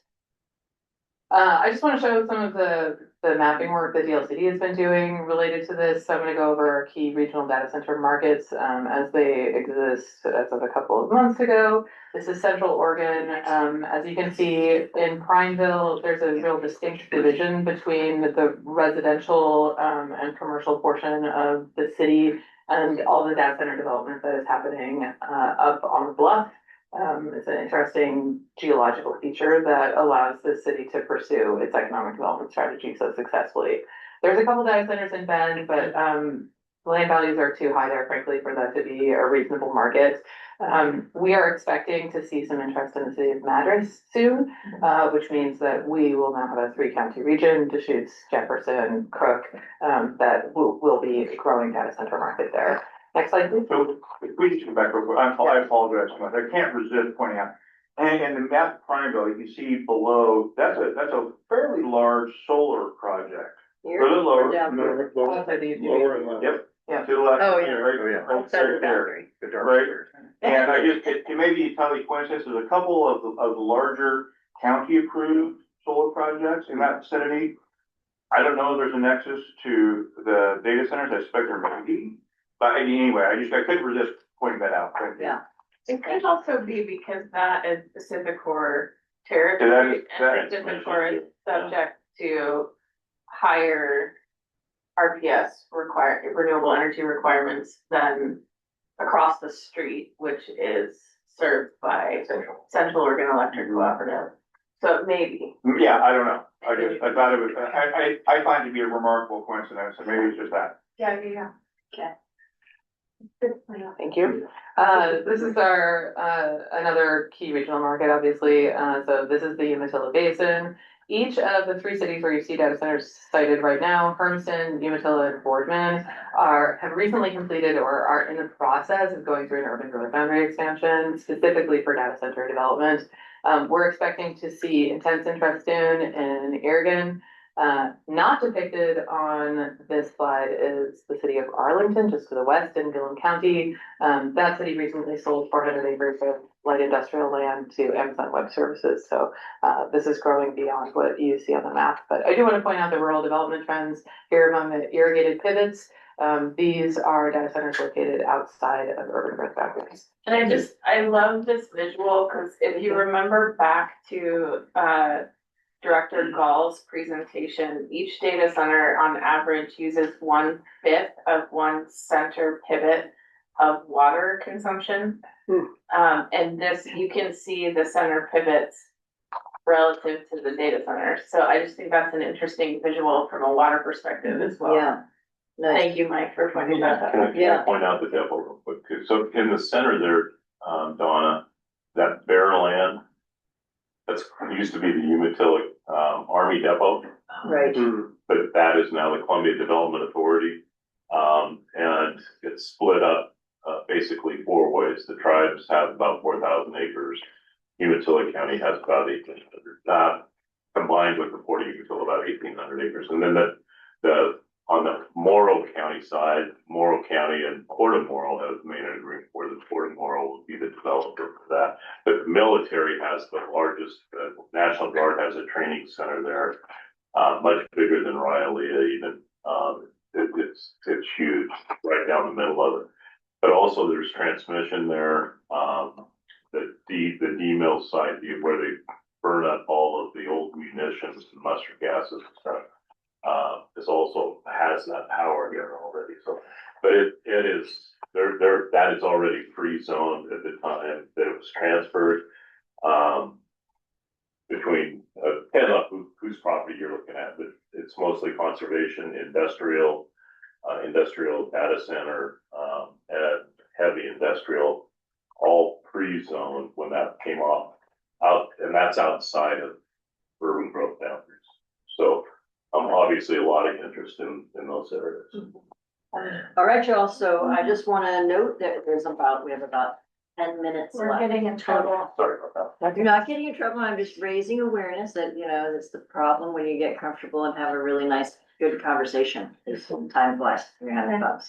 I just want to show some of the mapping work that DLCD has been doing related to this. So I'm going to go over our key regional data center markets as they exist as of a couple of months ago. This is Central Oregon. As you can see in Prineville, there's a real distinct division between the residential and commercial portion of the city and all the data center development that is happening up on the bluff. It's an interesting geological feature that allows the city to pursue its economic development strategy so successfully. There's a couple data centers in Bend, but land values are too high there, frankly, for that to be a reasonable market. We are expecting to see some interest in the city of Madras soon, which means that we will now have a 3-county region, Deschutes, Jefferson, Crook, that will be a growing data center market there. Next slide, please. So if we just go back real quick, I apologize so much. I can't resist pointing out. And in the map triangle, you can see below, that's a fairly large solar project. A little lower. Down Lower, Lower and left. Yep. Yeah. To the left. Oh, yeah. Right, right Center there. The dark Right. squares. And I just, it may be entirely coincidence, there's a couple of the larger county approved solar projects in that vicinity. I don't know if there's a nexus to the data centers, I suspect there may be, but anyway, I couldn't resist pointing that out. Thank you. Yeah. It could also be because that is Pacific Core Yeah, territory, that and is Pacific Core is mentioned, subject to higher RPS renewable energy requirements than across the street, which is served by Central Oregon Electric Cooperative. So maybe. Yeah, I don't know, I thought it was, I find it to be a remarkable coincidence, and maybe it's just that. Yeah. Okay. Thank you. This is our, another key regional market, obviously. So this is the Umatilla Basin. Each of the 3 cities where you see data centers cited right now, Hermiston, Umatilla, and Boardman, have recently completed or are in the process of going through an urban growth boundary expansion, specifically for data center development. We're expecting to see intense interest in Aragon. Not depicted on this slide is the city of Arlington, just to the west in Gillum County. That city recently sold 400 acres of light industrial land to Amazon Web Services. So this is growing beyond what you see on the map. But I do want to point out the rural development trends here among the irrigated pivots. These are data centers located outside of urban growth boundaries. And I love this visual because if you remember back to Director Gall's presentation, each data center on average uses 1/5 of one center pivot of water consumption. And this, you can see the center pivots relative to the data center. So I just think that's an interesting visual from a water perspective as well. Yeah. Nice. Thank you, Mike, for pointing that out. Can Yeah. I point out the depot real quick too? So in the center there, Donna, that bare land, that's used to be the Umatilla, Army Depot, Right. but that is now the Columbia Development Authority. And it's split up, basically 4 ways. The tribes have about 4,000 acres. Umatilla County has about 1,800, combined with the Port of Umatilla, about 1,800 acres. And then on the Morrow County side, Morrow County and Port of Morrow has made an agreement where the Port of Morrow will be the developer for that. But the military has the largest, National Guard has a training center there, much bigger than Rhyolita even. It's huge, right down the middle of it. But also there's transmission there, the D mill site where they burn up all of the old munitions and mustard gases and stuff. This also has that power here already, so, but it is, that is already free zoned at the time that it was transferred. Between, depending on whose property you're looking at, but it's mostly conservation, industrial data center, and heavy industrial, all pre-zoned when that came out, and that's outside of urban growth boundaries. So, obviously a lot of interest in those areas. All right, y'all. So I just want to note that we have about 10 minutes We're left. getting in trouble. Sorry about that. You're not getting in trouble. I'm just raising awareness that, that's the problem when you get comfortable and have a really nice, good conversation. Time flies. You're having fun.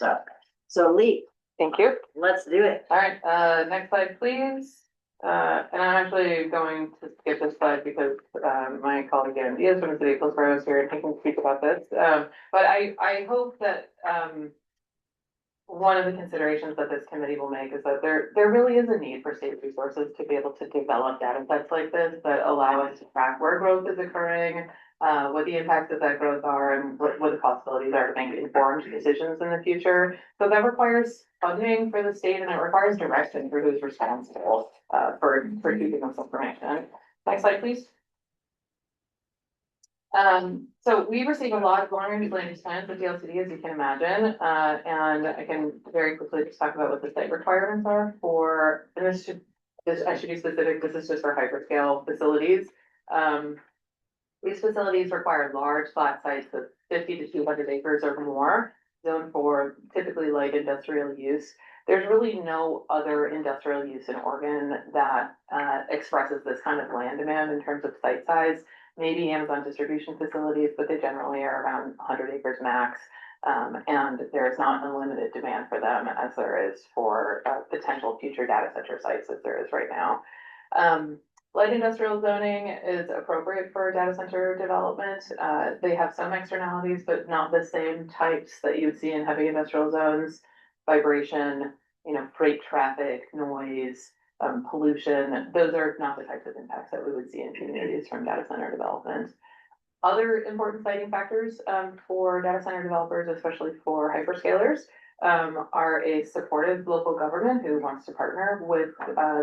So Lee, Thank you. let's do it. All right, next slide, please. And I'm actually going to skip this slide because my colleague Ann Diaz from the city of Hillsborough is here and he can speak about this. But I hope that one of the considerations that this committee will make is that there really is a need for state resources to be able to develop data sets like this that allow us to track where growth is occurring, what the impacts of that growth are and what the possibilities are to make informed decisions in the future. So that requires funding for the state and it requires direction for who's responsible, for keeping this information. Next slide, please. So we receive a lot of long-range land use plans with DLCD, as you can imagine, and I can very quickly just talk about what the site requirements are for, and I should be specific, this is just for hyperscale facilities. These facilities require large flat sites of 50 to 200 acres or more, zoned for typically light industrial use. There's really no other industrial use in Oregon that expresses this kind of land demand in terms of site size. Maybe Amazon distribution facilities, but they generally are around 100 acres max. And there's not unlimited demand for them as there is for potential future data center sites as there is right now. Light industrial zoning is appropriate for data center development. They have some externalities, but not the same types that you would see in heavy industrial zones. Vibration, freight traffic, noise, pollution. Those are not the types of impacts that we would see in communities from data center development. Other important siting factors for data center developers, especially for hyperscalers, are a supportive local government who wants to partner with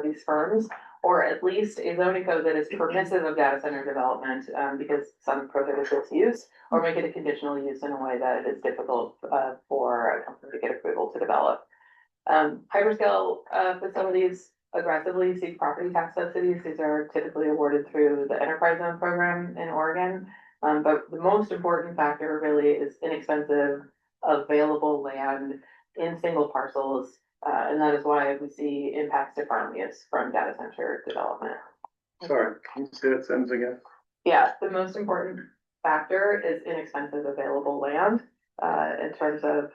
these firms, or at least a zoning code that is permissive of data center development, because some prohibit this use, or make it a conditional use in a way that it is difficult for a company to get approval to develop. Hyperscale facilities aggressively seek property tax subsidies. These are typically awarded through the enterprise zone program in Oregon. But the most important factor really is inexpensive, available land in single parcels. And that is why we see impacts to farm use from data center development. Sorry, can you say that sentence again? Yeah, the most important factor is inexpensive available land in terms of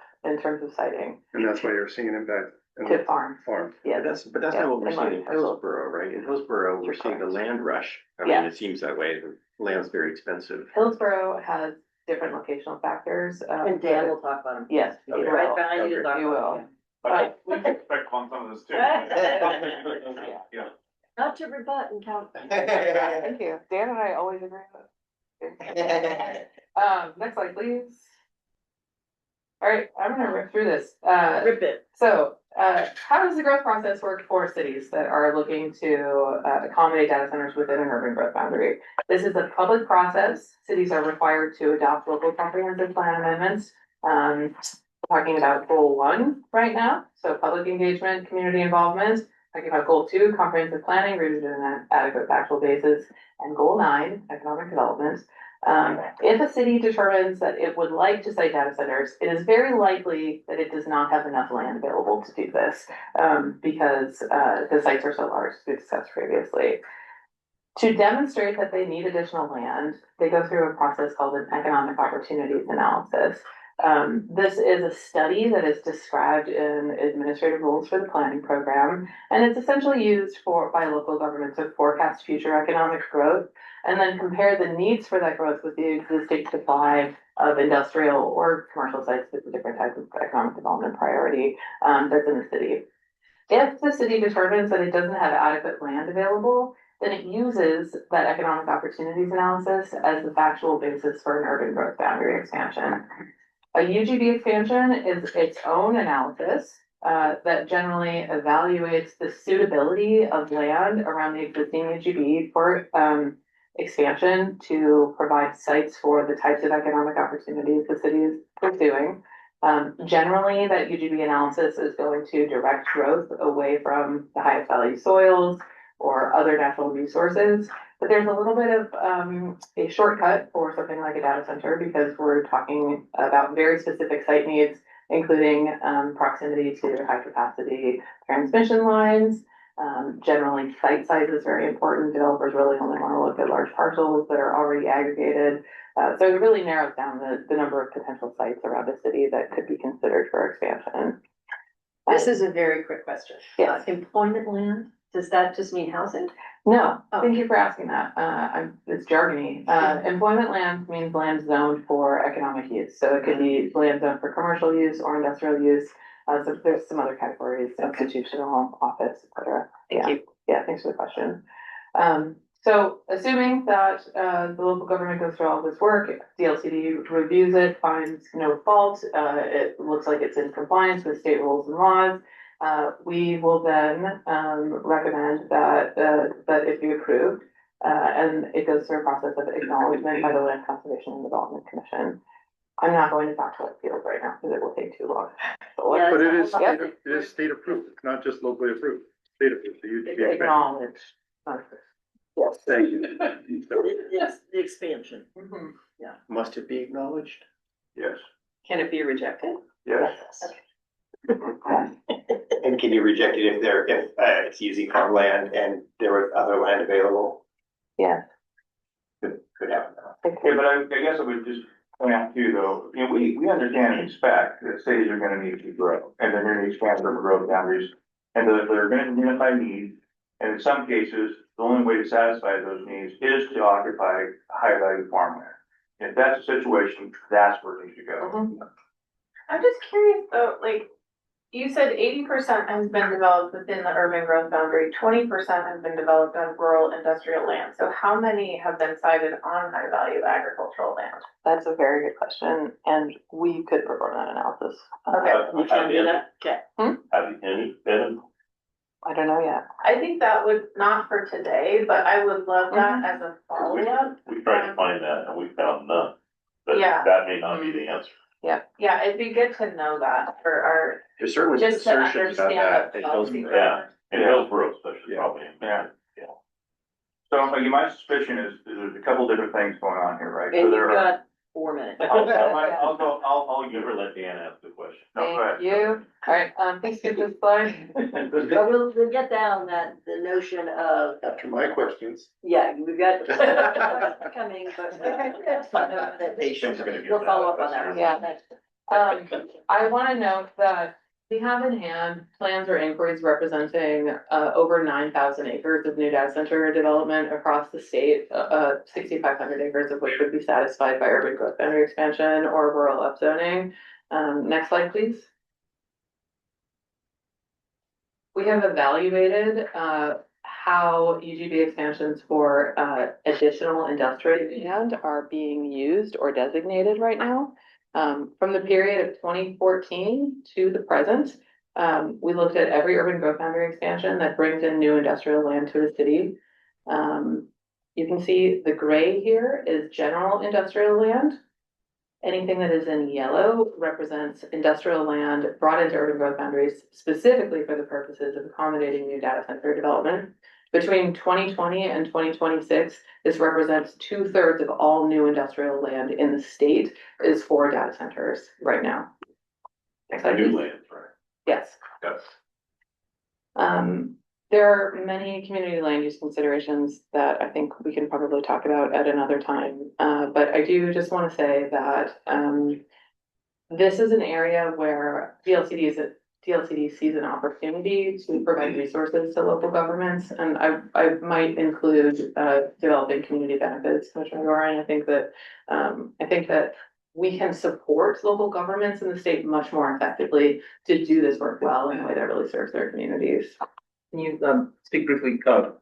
siting. And that's why you're seeing an impact in To farm. Yeah, but that's not what we're seeing in I will. Hillsborough, right? In Hillsborough, we're seeing the land rush. I mean, Yeah. it seems that way. The land's very expensive. Hillsborough has different locational factors. And Dan will talk about them. Yes, he Okay. Right will. behind you to talk You about will. them. But we can expect on some of this too. Yeah. Not to rebut and count. Thank you. Dan and I always agree with it. Next slide, please. All right, I'm gonna rip through this. Rip it. So, how does the growth process work for cities that are looking to accommodate data centers within an urban growth boundary? This is a public process. Cities are required to adopt local comprehensive plan amendments. We're talking about goal 1 right now, so public engagement, community involvement. Talking about goal 2, comprehensive planning rooted in an adequate factual basis, and goal 9, economic development. If a city determines that it would like to site data centers, it is very likely that it does not have enough land available to do this, because the sites are so large, as we discussed previously. To demonstrate that they need additional land, they go through a process called an economic opportunities analysis. This is a study that is described in administrative rules for the planning program, and it's essentially used by local government to forecast future economic growth and then compare the needs for that growth with the existing supply of industrial or commercial sites with a different type of economic development priority that's in the city. If the city determines that it doesn't have adequate land available, then it uses that economic opportunities analysis as the factual basis for an urban growth boundary expansion. A UGB expansion is its own analysis that generally evaluates the suitability of land around the existing UGB for expansion to provide sites for the types of economic opportunities the city is pursuing. Generally, that UGB analysis is going to direct growth away from the highest value soils or other natural resources. But there's a little bit of a shortcut for something like a data center because we're talking about very specific site needs, including proximity to high capacity transmission lines. Generally, site size is very important. Developers really only want to look at large parcels that are already aggregated. So it really narrows down the number of potential sites around a city that could be considered for expansion. This is a very quick question. Yes. Employment land, does that just mean housing? No, Oh. thank you for asking that. It's jargony. Employment land means land zoned for economic use. So it could be land zoned for commercial use or industrial use. So there's some other categories, institutional, office, et cetera. Thank you. Yeah, thanks for the question. So assuming that, the local government goes through all this work, DLCD reviews it, finds no fault, it looks like it's in compliance with state rules and laws. We will then, recommend that it be approved, and it goes through a process of acknowledgement by the Land Conservation and Development Commission. I'm not going to talk to what field right now, because it will take too long. Yeah, But it is, Yep. it is state approved, it's not just locally approved, state approved, so you. Acknowledge. Yes. Thank you. It's the expansion. Mhm. Must it be acknowledged? Yes, Can it be rejected? yes. And can you reject it if it's using farmland and there was other land available? Yeah. Could happen. Okay, but I guess I would just point out too, though, you know, we understand and expect that cities are gonna need to grow, and they're gonna expand urban growth boundaries, and that they're gonna identify needs, and in some cases, the only way to satisfy those needs is to occupy high-value farmland. If that's the situation, that's where it needs to go. I'm just curious though, like, you said 80% has been developed within the urban growth boundary, 20% has been developed on rural industrial land. So how many have been sited on high value agricultural land? That's a very good question, and we could perform that analysis. Okay, You can do that, okay. Have you any been? I don't know yet. I think that would, not for today, but I would love that as a follow-up. We tried to find that and we found none, but Yeah. that may not be the answer. Yeah, it'd be good to know that for our, There's certainly just to assertions about understand that. the It doesn't- policy. Yeah, in Hillsborough especially, Yeah. probably. Yeah. So my suspicion is there's a couple different things going on here, right? So And there you've are. got 4 minutes. I'll Never let Dan ask the question. No, go ahead. thank you. All right, please skip this slide. But we'll get down that, the notion of, After my questions. yeah, we've got coming, but that's fine. Patience is gonna be. We'll follow up on that. Yeah. I wanna note that we have in hand plans or inquiries representing, over 9,000 acres of new data center development across the state, 6,500 acres of which would be satisfied by urban growth boundary expansion or rural upzoning. Next slide, please. We have evaluated, how UGB expansions for, additional industrial land are being used or designated right now. From the period of 2014 to the present, we looked at every urban growth boundary expansion that brings in new industrial land to the city. You can see the gray here is general industrial land. Anything that is in yellow represents industrial land brought into urban growth boundaries specifically for the purposes of accommodating new data center development. Between 2020 and 2026, this represents 2/3 of all new industrial land in the state is for data centers right now. Next slide, New please. land, right? Yes. Yes. There are many community land use considerations that I think we can probably talk about at another time. But I do just want to say that, this is an area where DLCD sees an opportunity to provide resources to local governments, and I might include, developing community benefits, Commissioner Doran. I think that we can support local governments in the state much more effectively to do this work well in a way that really serves their communities. Can you, speak briefly,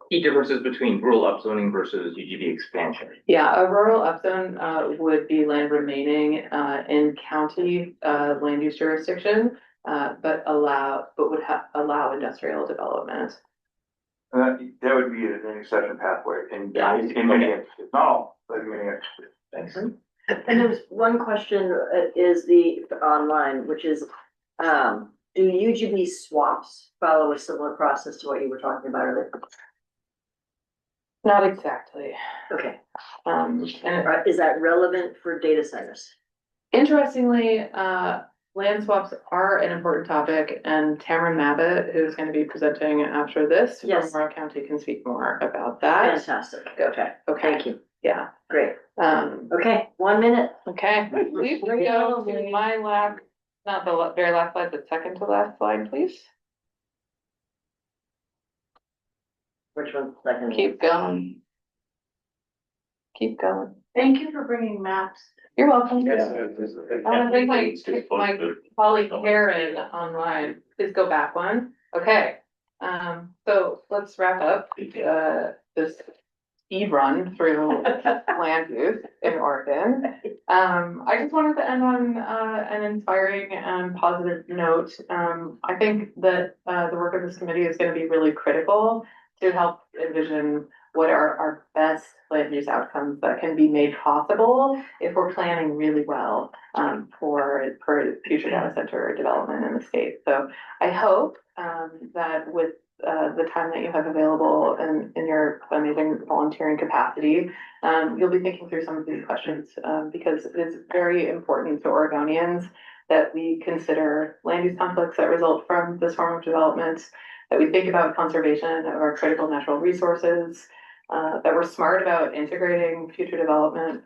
key differences between rural upzoning versus UGB expansion? Yeah, a rural upzone, would be land remaining, in county, land use jurisdiction, but would allow industrial development. That would be an exception pathway in Yeah. many instances, not all, but in many instances. Thanks. And there's one question is the online, which is, do UGB swaps follow a similar process to what you were talking about earlier? Not exactly. Okay, And is that relevant for data centers? interestingly, land swaps are an important topic, and Tamara Mabbitt, who's going to be presenting after this from Yes. Morrow County, can speak more about that. Fantastic, okay, Okay, thank you, yeah. great, okay, 1 minute. Okay, please go to my last, not the very last slide, but second to last slide, please. Which one's second? Keep going. Keep going. Thank you for bringing maps. You're welcome. Yes. I want to thank my colleague Karen online. Please go back one. Okay. So let's wrap up, this run through land use in Oregon. I just wanted to end on an inspiring and positive note. I think that the work of this committee is going to be really critical to help envision what are our best land use outcomes that can be made possible if we're planning really well for future data center development in the state. So I hope that with the time that you have available in your amazing volunteering capacity, you'll be thinking through some of these questions because it is very important to Oregonians that we consider land use conflicts that result from this form of development, that we think about conservation of our critical natural resources, that we're smart about integrating future development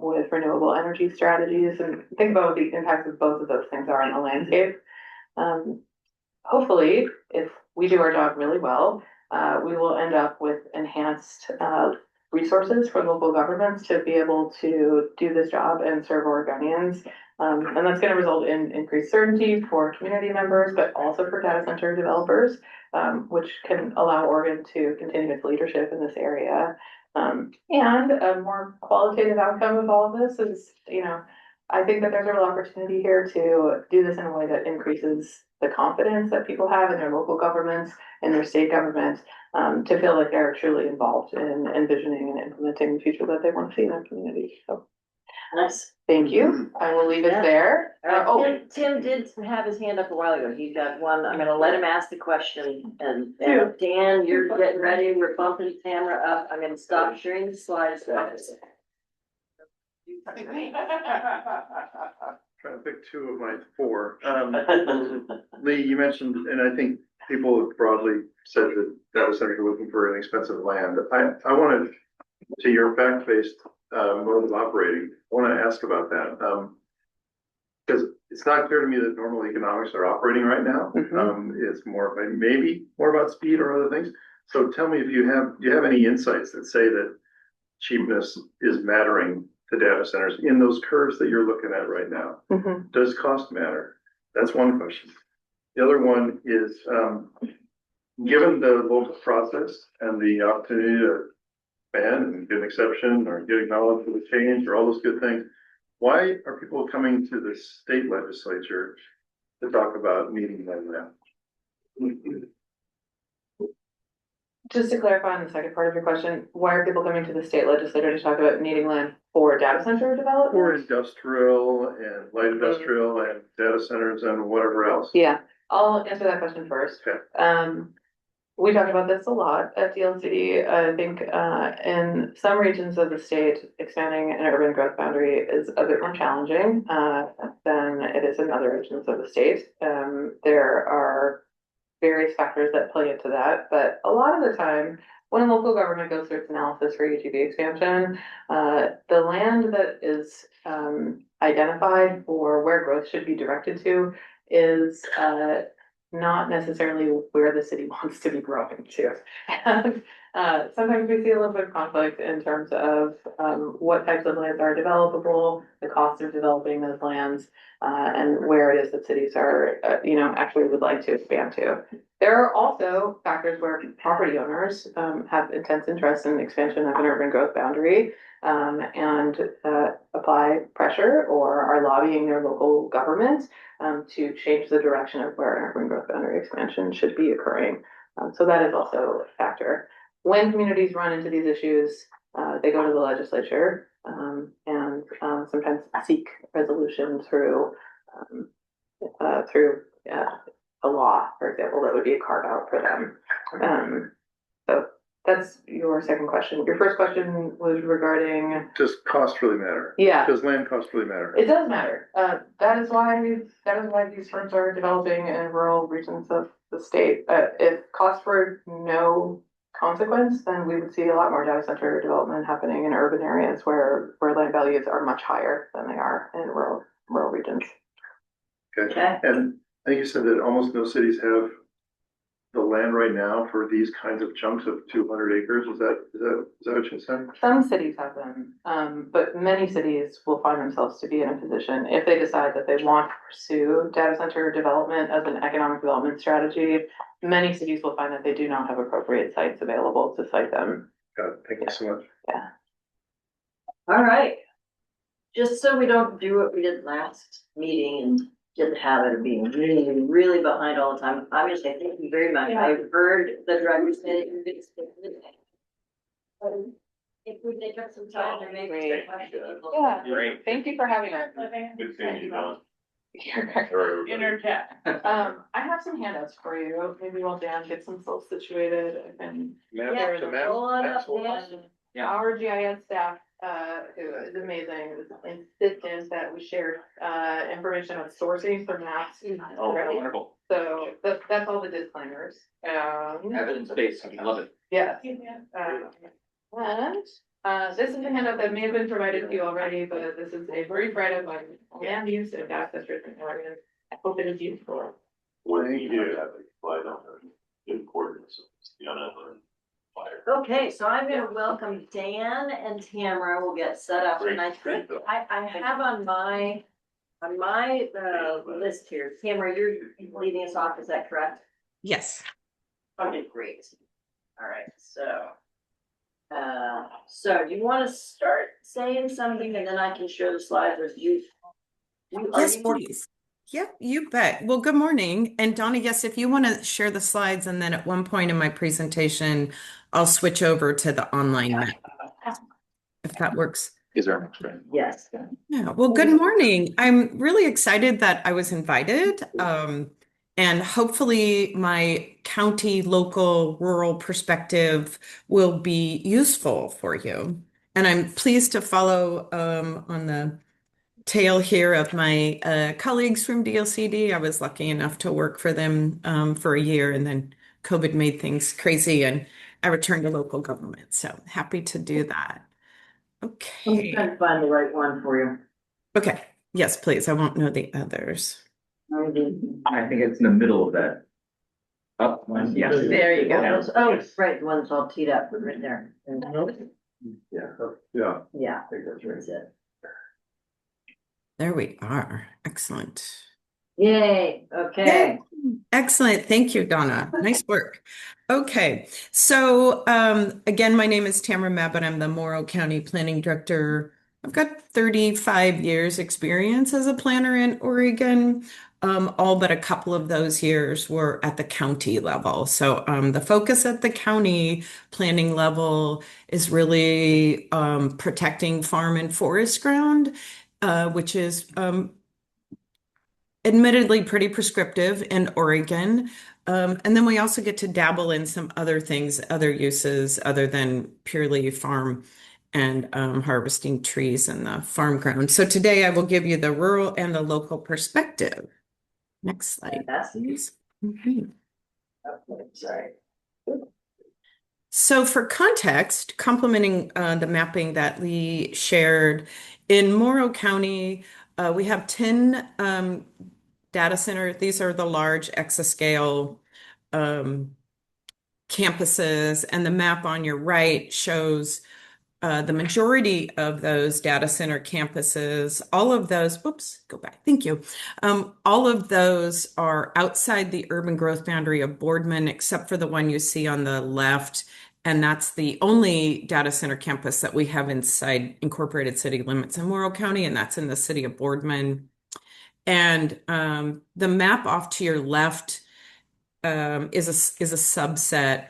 with renewable energy strategies, and think about what the impacts of both of those things are on the landscape. Hopefully, if we do our job really well, we will end up with enhanced resources for local governments to be able to do this job and serve Oregonians. And that's going to result in increased certainty for community members, but also for data center developers, which can allow Oregon to continue its leadership in this area. And a more qualitative outcome of all of this is, I think that there's a real opportunity here to do this in a way that increases the confidence that people have in their local governments and their state government, to feel like they're truly involved in envisioning and implementing the future that they want to see in their community. So, Nice. thank you. I will leave it there. Tim did have his hand up a while ago. He got one. I'm gonna let him ask the question. And Dan, you're getting ready. We're bumping the camera up. I'm gonna stop sharing the slides. Trying to pick two of my four. Lee, you mentioned, and I think people have broadly said that data centers are looking for inexpensive land. I wanted, to your fact-based mode of operating, I want to ask about that. Because it's not clear to me that normal economics are operating right now. It's more, maybe more about speed or other things. So tell me if do you have any insights that say that cheapness is mattering to data centers in those curves that you're looking at right now? Does cost matter? That's one question. The other one is, given the local process and the opportunity to ban and get an exception or get acknowledged for the change or all those good things, why are people coming to the state legislature to talk about needing that? Just to clarify on the second part of your question, why are people coming to the state legislature to talk about needing land for data center development? Or industrial and light industrial and data centers and whatever else. Yeah, I'll answer that question first. Okay. We talked about this a lot at DLCD. I think in some regions of the state, expanding an urban growth boundary is a bit more challenging than it is in other regions of the state. There are various factors that play into that, but a lot of the time, when a local government goes through its analysis for UGB expansion, the land that is identified for where growth should be directed to is not necessarily where the city wants to be growing to. And sometimes we see a little bit of conflict in terms of what types of lands are developable, the cost of developing those lands, and where it is that cities are, actually would like to expand to. There are also factors where property owners have intense interest in expansion of an urban growth boundary and apply pressure or are lobbying their local government to change the direction of where an urban growth boundary expansion should be occurring. So that is also a factor. When communities run into these issues, they go to the legislature and sometimes seek resolution through a law, for example, that would be a carve out for them. So that's your second question. Your first question was regarding. Does cost really matter? Yeah. Does land cost really matter? It does matter. That is why these firms are developing in rural regions of the state. If costs were no consequence, then we would see a lot more data center development happening in urban areas where land values are much higher than they are in rural regions. Okay. And I think you said that almost no cities have the land right now for these kinds of chunks of 200 acres. Is that what you said? Some cities have them, but many cities will find themselves to be in a position, if they decide that they want to pursue data center development as an economic development strategy, many cities will find that they do not have appropriate sites available to site them. Got it. Thank you so much. All right. Just so we don't do what we did last meeting and get the habit of being really, really behind all the time. Obviously, thank you very much. I've heard the director say that you're gonna stick with it. But if we take up some time, there may be Great. some questions. Yeah. Great. Thank you for having us. Good seeing you, Don. Interject. I have some handouts for you. Maybe while Dan gets himself situated, I can. Yeah, share so them. roll on up, Excellent. Dan. Yeah. Our GIS staff, who is amazing, insisted that we share, information on sourcing for maps. Oh, Right? wonderful. So that's all the disclaimers. Evidence-based, I love it. Yes. This is a handout that may have been provided to you already, but this is a brief write-up on land use and access written Oregon. I hope it is useful. What do you do? Slide on the importance of the unemployed fire. Okay, so I'm gonna welcome Dan and Tamara. We'll get set up, and I think I have on my list here, Tamara, you're leading us off, is that correct? Yes. Okay, great. All right, so do you want to start saying something and then I can share the slides with you? Yes, please. Yeah, you bet. Well, good morning. And Donna, yes, if you want to share the slides, and then at one point in my presentation, I'll switch over to the online map, if that works. Is our next friend? Yes. Yeah, well, good morning. I'm really excited that I was invited. And hopefully my county, local, rural perspective will be useful for you. And I'm pleased to follow on the tail here of my colleagues from DLCD. I was lucky enough to work for them for a year, and then COVID made things crazy and I returned to local government. So happy to do that. I'm Okay. trying to find the right one for you. Okay. Yes, please. I won't know the others. I think it's in the middle of that. Up one, yeah. There you go. Oh, right, the one that's all teed up, right there. Yeah, yeah. Yeah, I think that's right. that's it. There we are. Excellent. Yay, okay. Excellent. Thank you, Donna. Nice work. Okay. So again, my name is Tamara Mabott. I'm the Morrow County Planning Director. I've got 35 years experience as a planner in Oregon. All but a couple of those years were at the county level. So the focus at the county planning level is really protecting farm and forest ground, which is admittedly pretty prescriptive in Oregon. And then we also get to dabble in some other things, other uses other than purely farm and harvesting trees in the farm ground. So today I will give you the rural and the local perspective. Next slide, please. Mhm. Okay, sorry. So for context, complementing the mapping that Lee shared, in Morrow County, we have 10 data centers. These are the large exascale campuses, and the map on your right shows the majority of those data center campuses. All of those, whoops, go back. Thank you. All of those are outside the urban growth boundary of Boardman, except for the one you see on the left. And that's the only data center campus that we have inside incorporated city limits in Morrow County, and that's in the city of Boardman. And the map off to your left is a subset,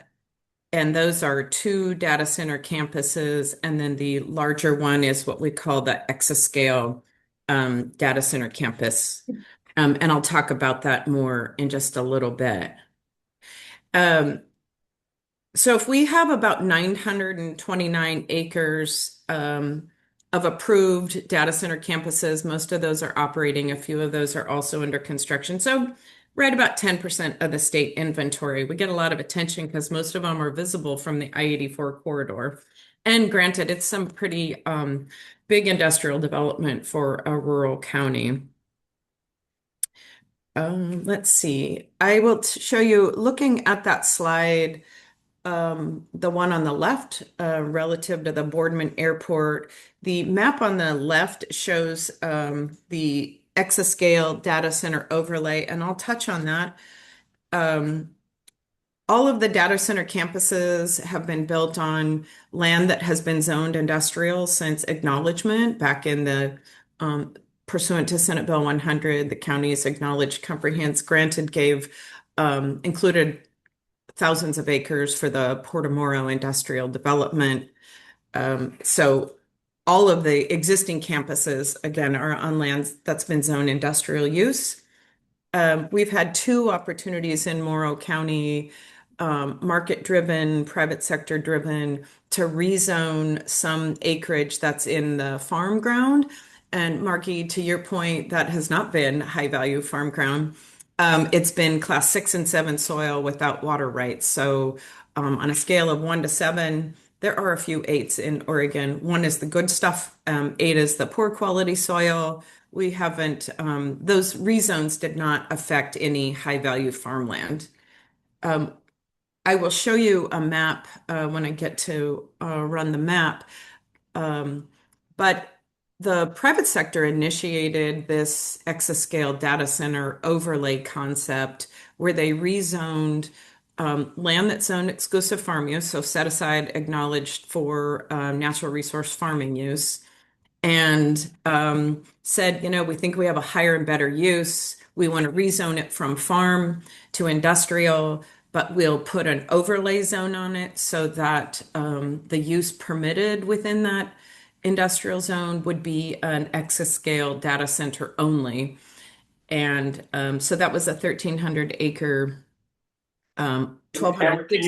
and those are 2 data center campuses, and then the larger one is what we call the exascale data center campus. And I'll talk about that more in just a little bit. So if we have about 929 acres of approved data center campuses, most of those are operating. A few of those are also under construction. So right about 10% of the state inventory. We get a lot of attention because most of them are visible from the I-84 corridor. And granted, it's some pretty big industrial development for a rural county. Let's see. I will show you, looking at that slide, the one on the left, relative to the Boardman Airport. The map on the left shows the exascale data center overlay, and I'll touch on that. all of the data center campuses have been built on land that has been zoned industrial since acknowledgement back in the pursuant to Senate Bill 100. The county's acknowledged comprehensive granted included thousands of acres for the Portomoro industrial development. So all of the existing campuses, again, are on lands that's been zoned industrial use. We've had two opportunities in Morrow County, market-driven, private sector-driven, to rezone some acreage that's in the farm ground. And Marky, to your point, that has not been high-value farm ground. It's been class 6 and 7 soil without water rights. So on a scale of 1 to 7, there are a few 8s in Oregon. 1 is the good stuff. 8 is the poor quality soil. We haven't, those rezones did not affect any high value farmland. I will show you a map when I get to run the map. But the private sector initiated this exascale data center overlay concept where they rezoned land that's zoned exclusive farm use, so set aside acknowledged for natural resource farming use, and said, we think we have a higher and better use. We want to rezone it from farm to industrial, but we'll put an overlay zone on it so that the use permitted within that industrial zone would be an exascale data center only. And so that was a 1,300 acre, 1,200. Cameron, can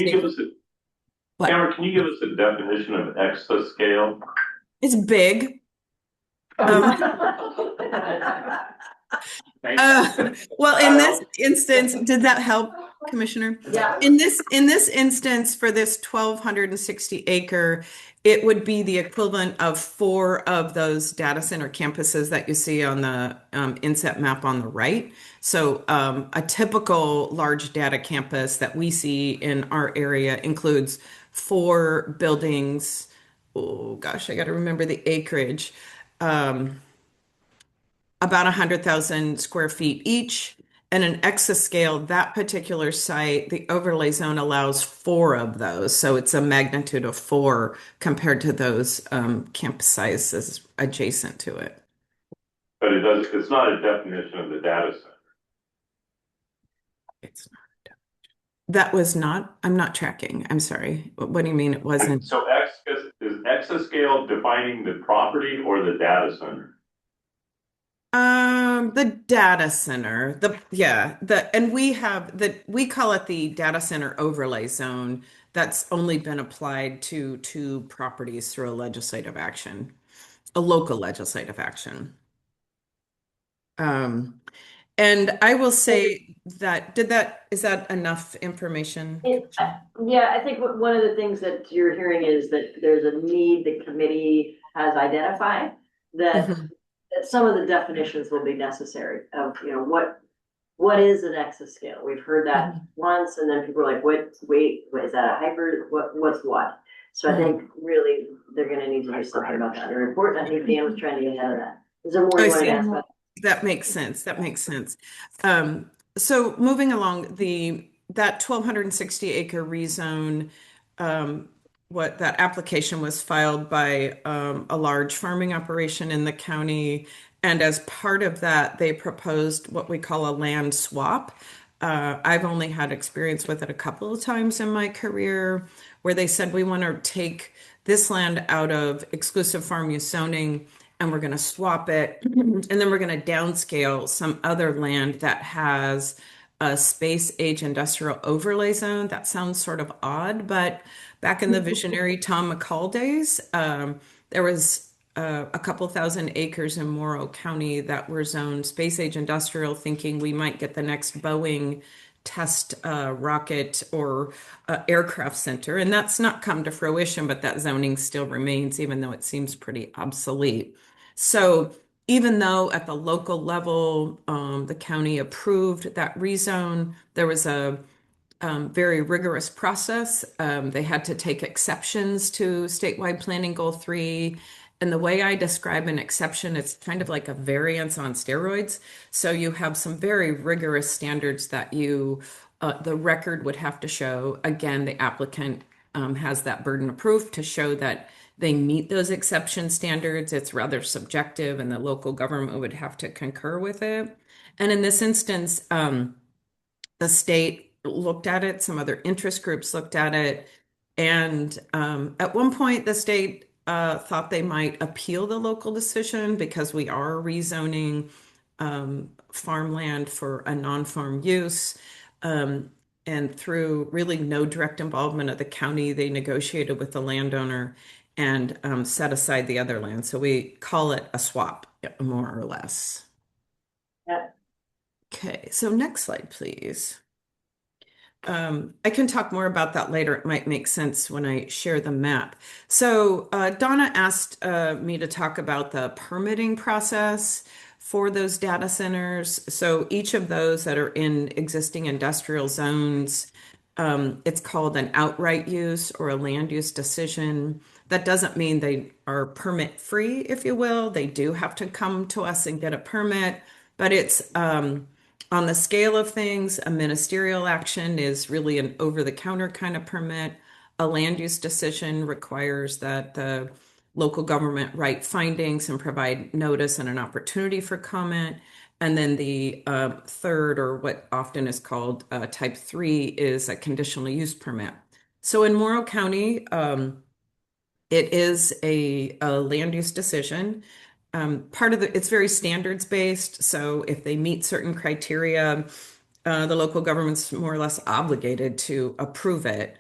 you give us a definition of exascale? It's big. Well, in this instance, did that help, Commissioner? Yeah. In this instance, for this 1,260 acre, it would be the equivalent of 4 of those data center campuses that you see on the inset map on the right. So a typical large data campus that we see in our area includes 4 buildings. Oh gosh, I got to remember the acreage. About 100,000 square feet each. And an exascale, that particular site, the overlay zone allows 4 of those. So it's a magnitude of 4 compared to those campus sizes adjacent to it. But it's not a definition of the data center. It's not. That was not, I'm not tracking. I'm sorry. What do you mean it wasn't? So is exascale defining the property or the data center? The data center, and we call it the data center overlay zone. That's only been applied to 2 properties through a legislative action, a local legislative action. And I will say that, is that enough information? Yeah, I think one of the things that you're hearing is that there's a need the committee has identified that that some of the definitions will be necessary of, what is an exascale? We've heard that once, and then people are like, wait, is that a hyper? What's what? So I think really they're going to need to do something about that. The report, I think Dan was trying to get ahead of that. Is there more you want to ask about? That makes sense. So moving along, that 1,260 acre rezone, that application was filed by a large farming operation in the county. And as part of that, they proposed what we call a land swap. I've only had experience with it a couple of times in my career, where they said, we want to take this land out of exclusive farm use zoning, and we're going to swap it. And then we're going to downscale some other land that has a space age industrial overlay zone. That sounds sort of odd, but back in the visionary Tom McCall days, there was a couple thousand acres in Morrow County that were zoned space age industrial, thinking we might get the next Boeing test rocket or aircraft center. And that's not come to fruition, but that zoning still remains, even though it seems pretty obsolete. So even though at the local level, the county approved that rezone, there was a very rigorous process. They had to take exceptions to statewide planning goal 3. And the way I describe an exception, it's kind of like a variance on steroids. So you have some very rigorous standards that you The record would have to show, again, the applicant has that burden of proof to show that they meet those exception standards. It's rather subjective, and the local government would have to concur with it. And in this instance, the state looked at it, some other interest groups looked at it, and at one point, the state thought they might appeal the local decision because we are rezoning farmland for a non-farm use. And through really no direct involvement of the county, they negotiated with the landowner and set aside the other land. So we call it a swap, more or less. Yeah. Okay, so next slide, please. I can talk more about that later. It might make sense when I share the map. So Donna asked me to talk about the permitting process for those data centers. So each of those that are in existing industrial zones, it's called an outright use or a land use decision. That doesn't mean they are permit free, if you will. They do have to come to us and get a permit, but it's on the scale of things, a ministerial action is really an over-the-counter kind of permit. A land use decision requires that the local government write findings and provide notice and an opportunity for comment. And then the third, or what often is called type 3, is a conditional use permit. So in Morrow County, it is a land use decision. Part of it's very standards based. So if they meet certain criteria, the local government's more or less obligated to approve it.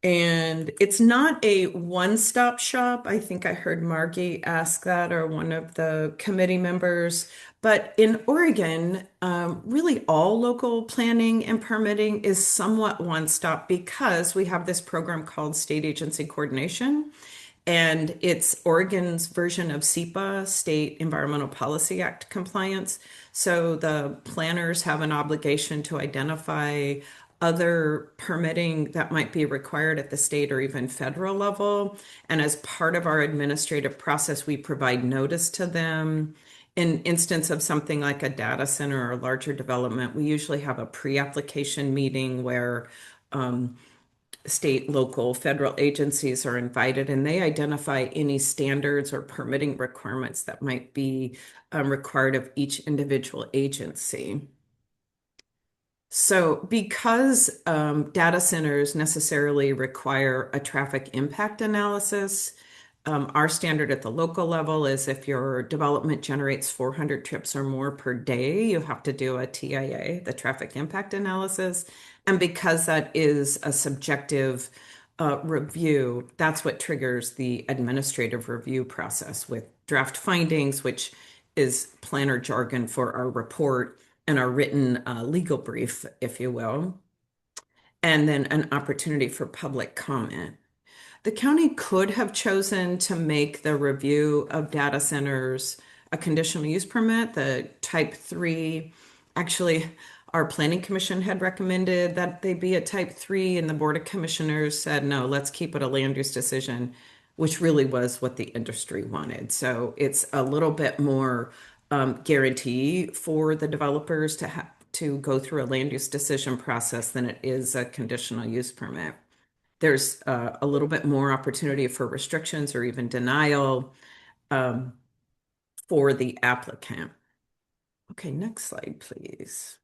And it's not a one-stop shop. I think I heard Margie ask that, or one of the committee members. But in Oregon, really all local planning and permitting is somewhat one-stop because we have this program called State Agency Coordination. And it's Oregon's version of SEPA, State Environmental Policy Act compliance. So the planners have an obligation to identify other permitting that might be required at the state or even federal level. And as part of our administrative process, we provide notice to them. In instance of something like a data center or a larger development, we usually have a pre-application meeting where state, local, federal agencies are invited, and they identify any standards or permitting requirements that might be required of each individual agency. So because data centers necessarily require a traffic impact analysis, our standard at the local level is if your development generates 400 trips or more per day, you have to do a TIA, the traffic impact analysis. And because that is a subjective review, that's what triggers the administrative review process with draft findings, which is planner jargon for our report and our written legal brief, if you will, and then an opportunity for public comment. The county could have chosen to make the review of data centers a conditional use permit, the type 3. Actually, our planning commission had recommended that they be a type 3, and the board of commissioners said, no, let's keep it a land use decision, which really was what the industry wanted. So it's a little bit more guarantee for the developers to have to go through a land use decision process than it is a conditional use permit. There's a little bit more opportunity for restrictions or even denial for the applicant. Okay, next slide, please.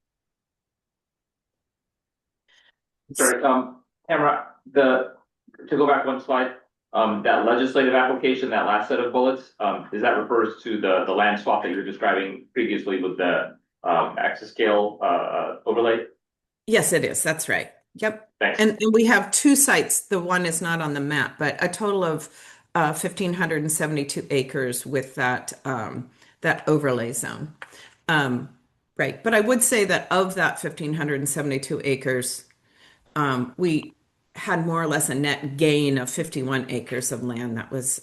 Sorry, Tamara, to go back one slide, that legislative application, that last set of bullets, is that refers to the land swap that you were describing previously with the exascale overlay? Yes, it is. That's right. Yep. Thanks. And we have two sites. The one is not on the map, but a total of 1,572 acres with that that overlay zone. Right. But I would say that of that 1,572 acres, we had more or less a net gain of 51 acres of land that was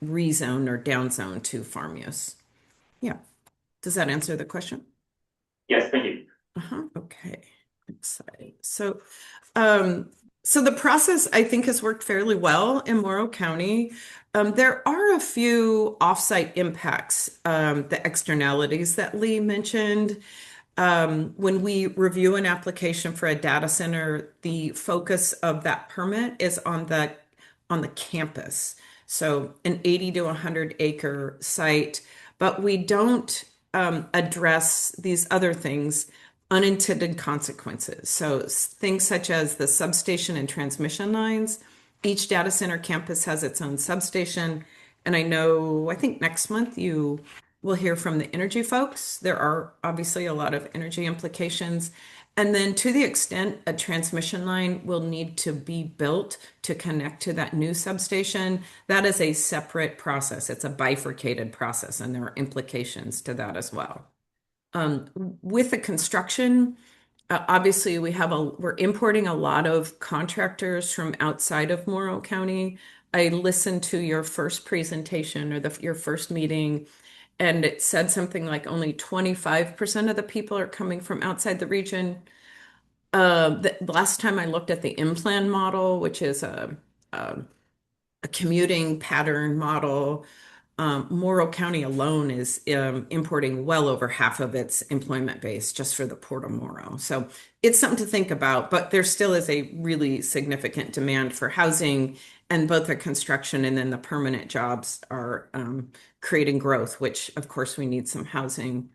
rezoned or downzoned to farm use. Yeah. Does that answer the question? Yes, thank you. Okay. Next slide. So, so the process I think has worked fairly well in Morrow County. There are a few offsite impacts, the externalities that Lee mentioned. when we review an application for a data center, the focus of that permit is on the campus. So an 80 to 100 acre site, but we don't address these other things, unintended consequences. So things such as the substation and transmission lines. Each data center campus has its own substation. And I think next month you will hear from the energy folks. There are obviously a lot of energy implications. And then to the extent a transmission line will need to be built to connect to that new substation, that is a separate process. It's a bifurcated process, and there are implications to that as well. With the construction, obviously we're importing a lot of contractors from outside of Morrow County. I listened to your first presentation or your first meeting, and it said something like only 25% of the people are coming from outside the region. The last time I looked at the M-Plan model, which is a commuting pattern model, Morrow County alone is importing well over half of its employment base just for the Port of Morrow. So it's something to think about, but there still is a really significant demand for housing, and both the construction and then the permanent jobs are creating growth, which of course we need some housing.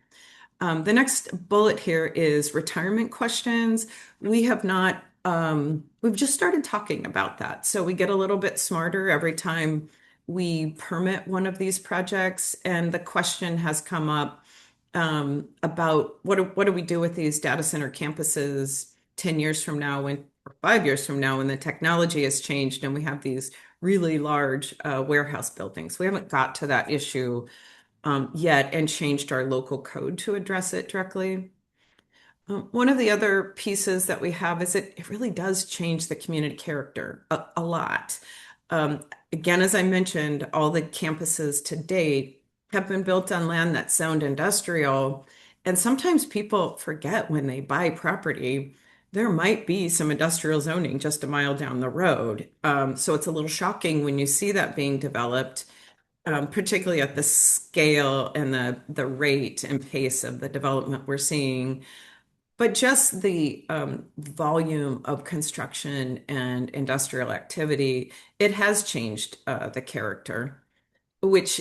The next bullet here is retirement questions. We have not, we've just started talking about that. So we get a little bit smarter every time we permit one of these projects. And the question has come up about what do we do with these data center campuses 10 years from now or 5 years from now when the technology has changed and we have these really large warehouse buildings. We haven't got to that issue yet and changed our local code to address it directly. One of the other pieces that we have is it really does change the community character a lot. Again, as I mentioned, all the campuses to date have been built on land that's zoned industrial. And sometimes people forget when they buy property, there might be some industrial zoning just a mile down the road. So it's a little shocking when you see that being developed, particularly at the scale and the rate and pace of the development we're seeing. But just the volume of construction and industrial activity, it has changed the character, which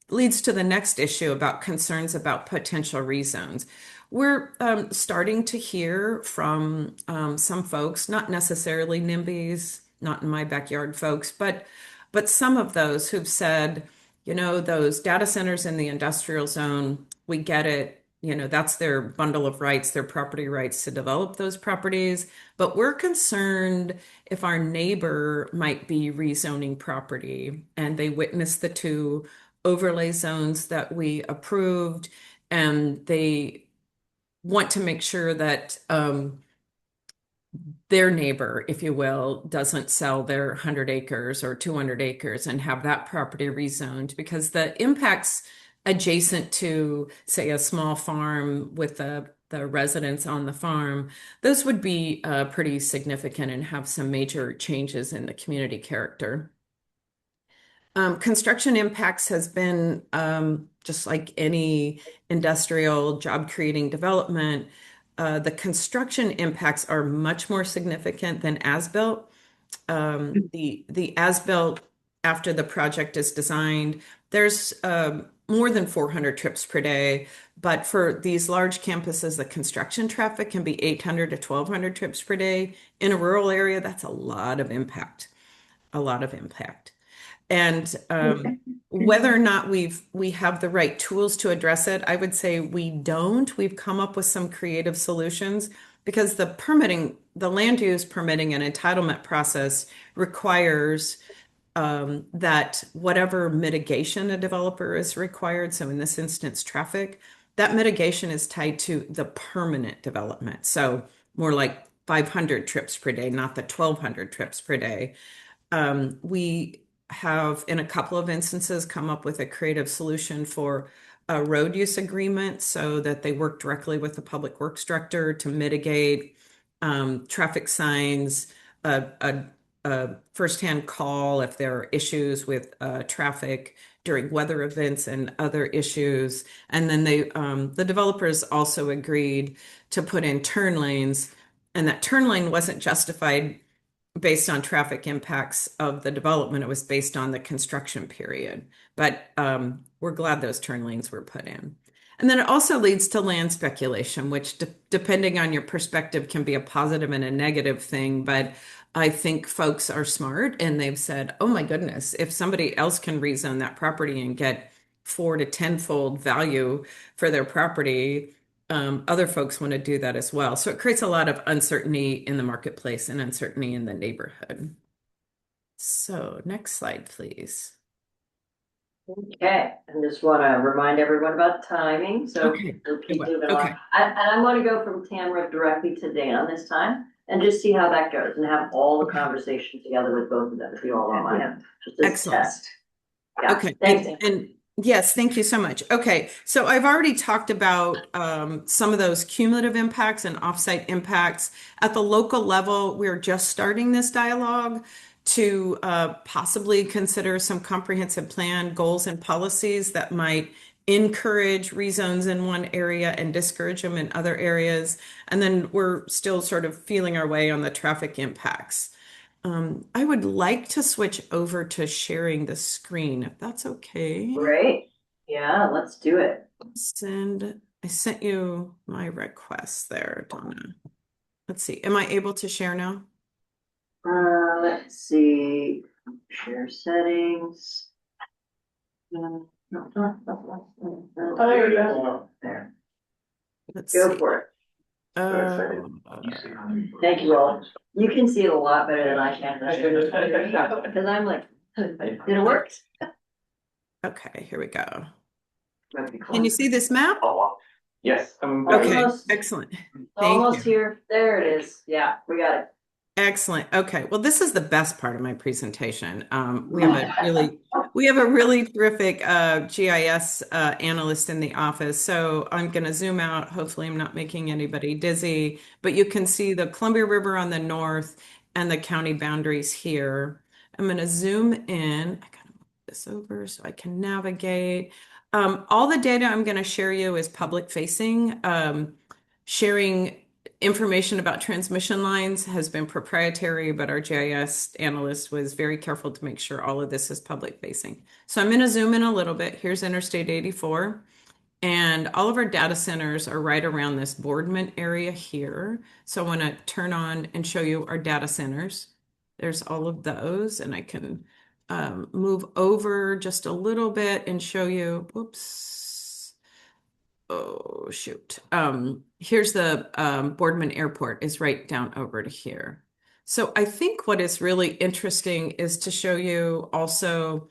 leads to the next issue about concerns about potential rezones. We're starting to hear from some folks, not necessarily NIMBYs, not in my backyard folks, but some of those who've said, those data centers in the industrial zone, we get it. That's their bundle of rights, their property rights to develop those properties. But we're concerned if our neighbor might be rezoning property and they witnessed the 2 overlay zones that we approved, and they want to make sure that their neighbor, if you will, doesn't sell their 100 acres or 200 acres and have that property rezoned, because the impacts adjacent to, say, a small farm with the residents on the farm, those would be pretty significant and have some major changes in the community character. Construction impacts has been just like any industrial job creating development. The construction impacts are much more significant than as-built. The as-built, after the project is designed, there's more than 400 trips per day. But for these large campuses, the construction traffic can be 800 to 1,200 trips per day. In a rural area, that's a lot of impact, And whether or not we have the right tools to address it, I would say we don't. We've come up with some creative solutions because the land use permitting and entitlement process requires that whatever mitigation a developer is required, so in this instance, traffic, that mitigation is tied to the permanent development. So more like 500 trips per day, not the 1,200 trips per day. We have, in a couple of instances, come up with a creative solution for a road use agreement so that they work directly with the public works director to mitigate traffic signs, a a firsthand call if there are issues with traffic during weather events and other issues. And then the developers also agreed to put in turn lanes, and that turn lane wasn't justified based on traffic impacts of the development. It was based on the construction period. But we're glad those turn lanes were put in. And then it also leads to land speculation, which depending on your perspective can be a positive and a negative thing. But I think folks are smart and they've said, oh my goodness, if somebody else can rezone that property and get 4 to 10-fold value for their property, other folks want to do that as well. So it creates a lot of uncertainty in the marketplace and uncertainty in the neighborhood. So next slide, please. Okay, I just want to remind everyone about timing, so Okay. we'll keep Okay. moving on. And I want to go from Tamara directly to Dan this time and just see how that goes and have all the conversation together with both of them, if you all don't mind. Just as a Excellent. test. Yeah, Okay. thanks. And yes, thank you so much. Okay, so I've already talked about some of those cumulative impacts and offsite impacts. At the local level, we're just starting this dialogue to possibly consider some comprehensive plan goals and policies that might encourage rezones in one area and discourage them in other areas. And then we're still sort of feeling our way on the traffic impacts. I would like to switch over to sharing the screen, if that's okay. Great. Yeah, let's do it. I sent you my request there, Donna. Let's see. Am I able to share now? Let's see. Share settings. Oh, there you go. There. Let's Go see. for it. Uh, Thank you all. You can see it a lot better than I can. Because I'm like, it works. Okay, here we go. Can you see this map? Yes. Okay, Almost. excellent. Almost you. here. There it is. Yeah, we got it. Excellent. Okay. Well, this is the best part of my presentation. We have a really terrific GIS analyst in the office. So I'm going to zoom out. Hopefully, I'm not making anybody dizzy, but you can see the Columbia River on the north and the county boundaries here. I'm going to zoom in. I gotta move this over so I can navigate. All the data I'm going to share you is public facing. Sharing information about transmission lines has been proprietary, but our GIS analyst was very careful to make sure all of this is public facing. So I'm going to zoom in a little bit. Here's Interstate 84. And all of our data centers are right around this Boardman area here. So I want to turn on and show you our data centers. There's all of those, and I can move over just a little bit and show you, whoops. Oh, shoot. Here's the Boardman Airport is right down over to here. So I think what is really interesting is to show you also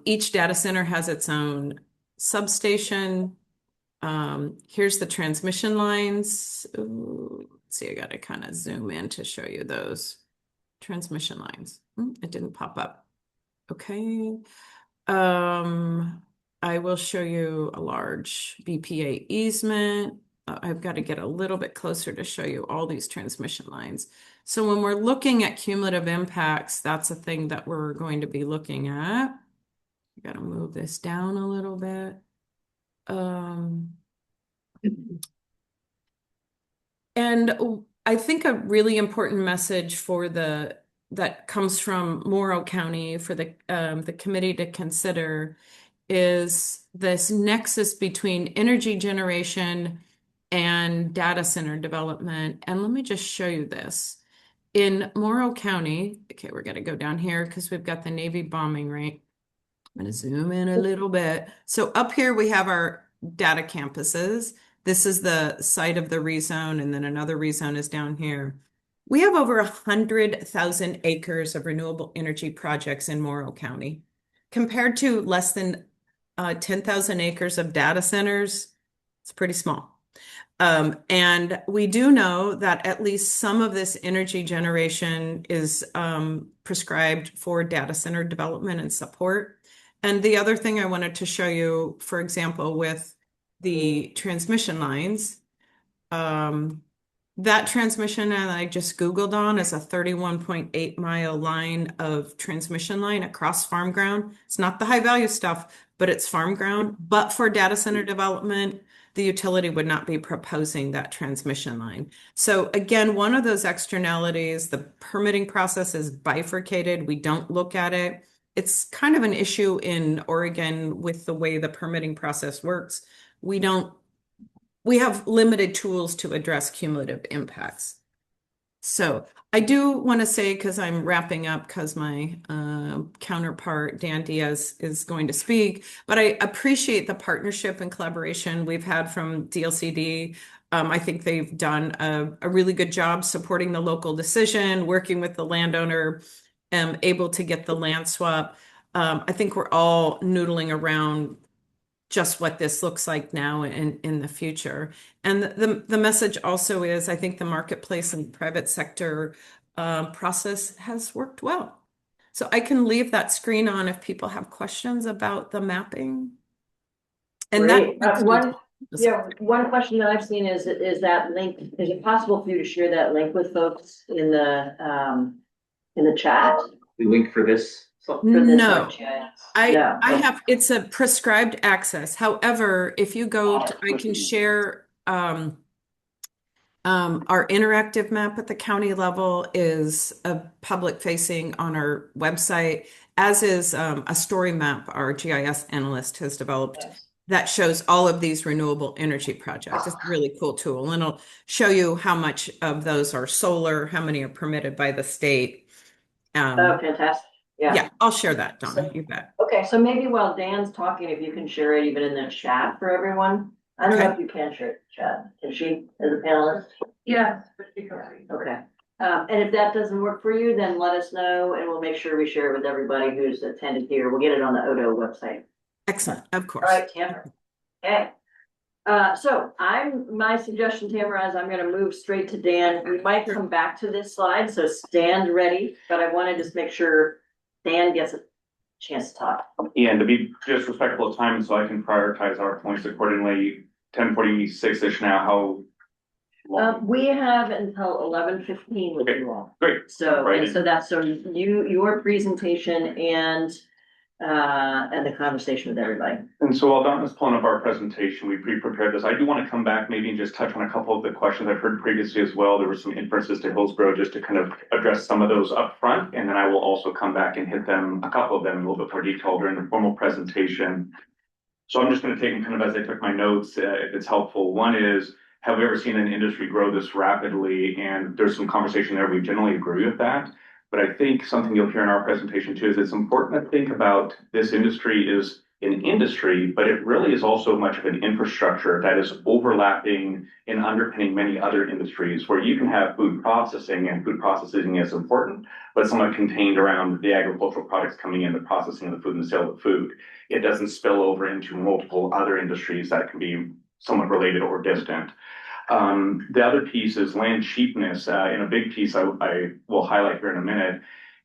each data center has its own substation. Here's the transmission lines. Ooh, let's see, I got to kind of zoom in to show you those transmission lines. It didn't pop up. Okay. I will show you a large BPA easement. I've got to get a little bit closer to show you all these transmission lines. So when we're looking at cumulative impacts, that's a thing that we're going to be looking at. I got to move this down a little bit. And I think a really important message for that comes from Morrow County for the committee to consider is this nexus between energy generation and data center development. And let me just show you this. In Morrow County, okay, we're going to go down here because we've got the Navy bombing, right? I'm going to zoom in a little bit. So up here we have our data campuses. This is the site of the rezone, and then another rezone is down here. We have over 100,000 acres of renewable energy projects in Morrow County, compared to less than 10,000 acres of data centers. It's pretty small. And we do know that at least some of this energy generation is prescribed for data center development and support. And the other thing I wanted to show you, for example, with the transmission lines, that transmission that I just Googled on is a 31.8 mile line of transmission line across farm ground. It's not the high value stuff, but it's farm ground. But for data center development, the utility would not be proposing that transmission line. So again, one of those externalities, the permitting process is bifurcated. We don't look at it. It's kind of an issue in Oregon with the way the permitting process works. We have limited tools to address cumulative impacts. So I do want to say, because I'm wrapping up, because my counterpart, Dan Diaz, is going to speak, but I appreciate the partnership and collaboration we've had from DLCD. I think they've done a really good job supporting the local decision, working with the landowner, able to get the land swap. I think we're all noodling around just what this looks like now and in the future. And the message also is, I think the marketplace and private sector process has worked well. So I can leave that screen on if people have questions about the mapping. And Great. that one question that I've seen is that link, is it possible for you to share that link with folks in the chat? The link for this. No, No. I have, it's a prescribed access. However, if you go to, I can share our interactive map at the county level is a public facing on our website, as is a story map our GIS analyst has developed that shows all of these renewable energy projects. It's a really cool tool, and it'll show you how much of those are solar, how many are permitted by the state. Oh, fantastic. Yeah, I'll share that, Donna, you bet. Okay, so maybe while Dan's talking, if you can share it even in the chat for everyone. I don't know if you can share it, chat. Can she, as a panelist? Yeah. Okay. And if that doesn't work for you, then let us know and we'll make sure we share it with everybody who's attended here. We'll get it on the Odo website. Excellent, of course. All right, Tamara. Okay. So my suggestion, Tamara, is I'm gonna move straight to Dan. We might come back to this slide, so stand ready, but I wanna just make sure Dan gets a chance to talk. Yeah, and to be just respectful of time, so I can prioritize our points accordingly, 10:46-ish now, how long? We have until 11:15 with you all. Great. So, Right. and so that's, so your presentation and the conversation with everybody. And so while Donna's pulling up our presentation, we pre-prepared this. I do want to come back maybe and just touch on a couple of the questions I've heard previously as well. There were some inferences to Hillsborough, just to kind of address some of those up front, and then I will also come back and hit them, a couple of them in a little bit more detail during the formal presentation. So I'm just going to take them kind of as I took my notes, if it's helpful. One is, have we ever seen an industry grow this rapidly? And there's some conversation there. We generally agree with that. But I think something you'll hear in our presentation too is it's important to think about this industry is an industry, but it really is also much of an infrastructure that is overlapping and underpinning many other industries where you can have food processing, and food processing is important, but somewhat contained around the agricultural products coming in, the processing of the food and the sale of the food. It doesn't spill over into multiple other industries that can be somewhat related or distant. The other piece is land cheapness, and a big piece I will highlight here in a minute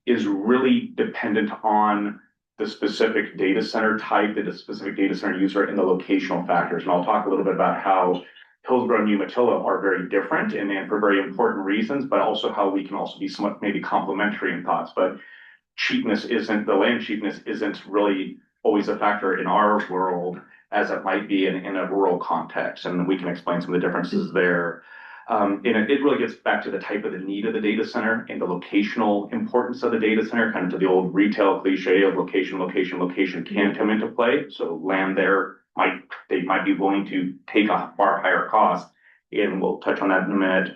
is really dependent on the specific data center type, the specific data center user, and the locational factors. And I'll talk a little bit about how Hillsborough and Umatilla are very different and for very important reasons, but also how we can also be somewhat maybe complementary in thoughts. But the land cheapness isn't really always a factor in our world as it might be in a rural context, and we can explain some of the differences there. And it really gets back to the type of the need of the data center and the locational importance of the data center, kind of to the old retail cliche of location can come into play. So land there they might be willing to take a far higher cost, and we'll touch on that in a minute.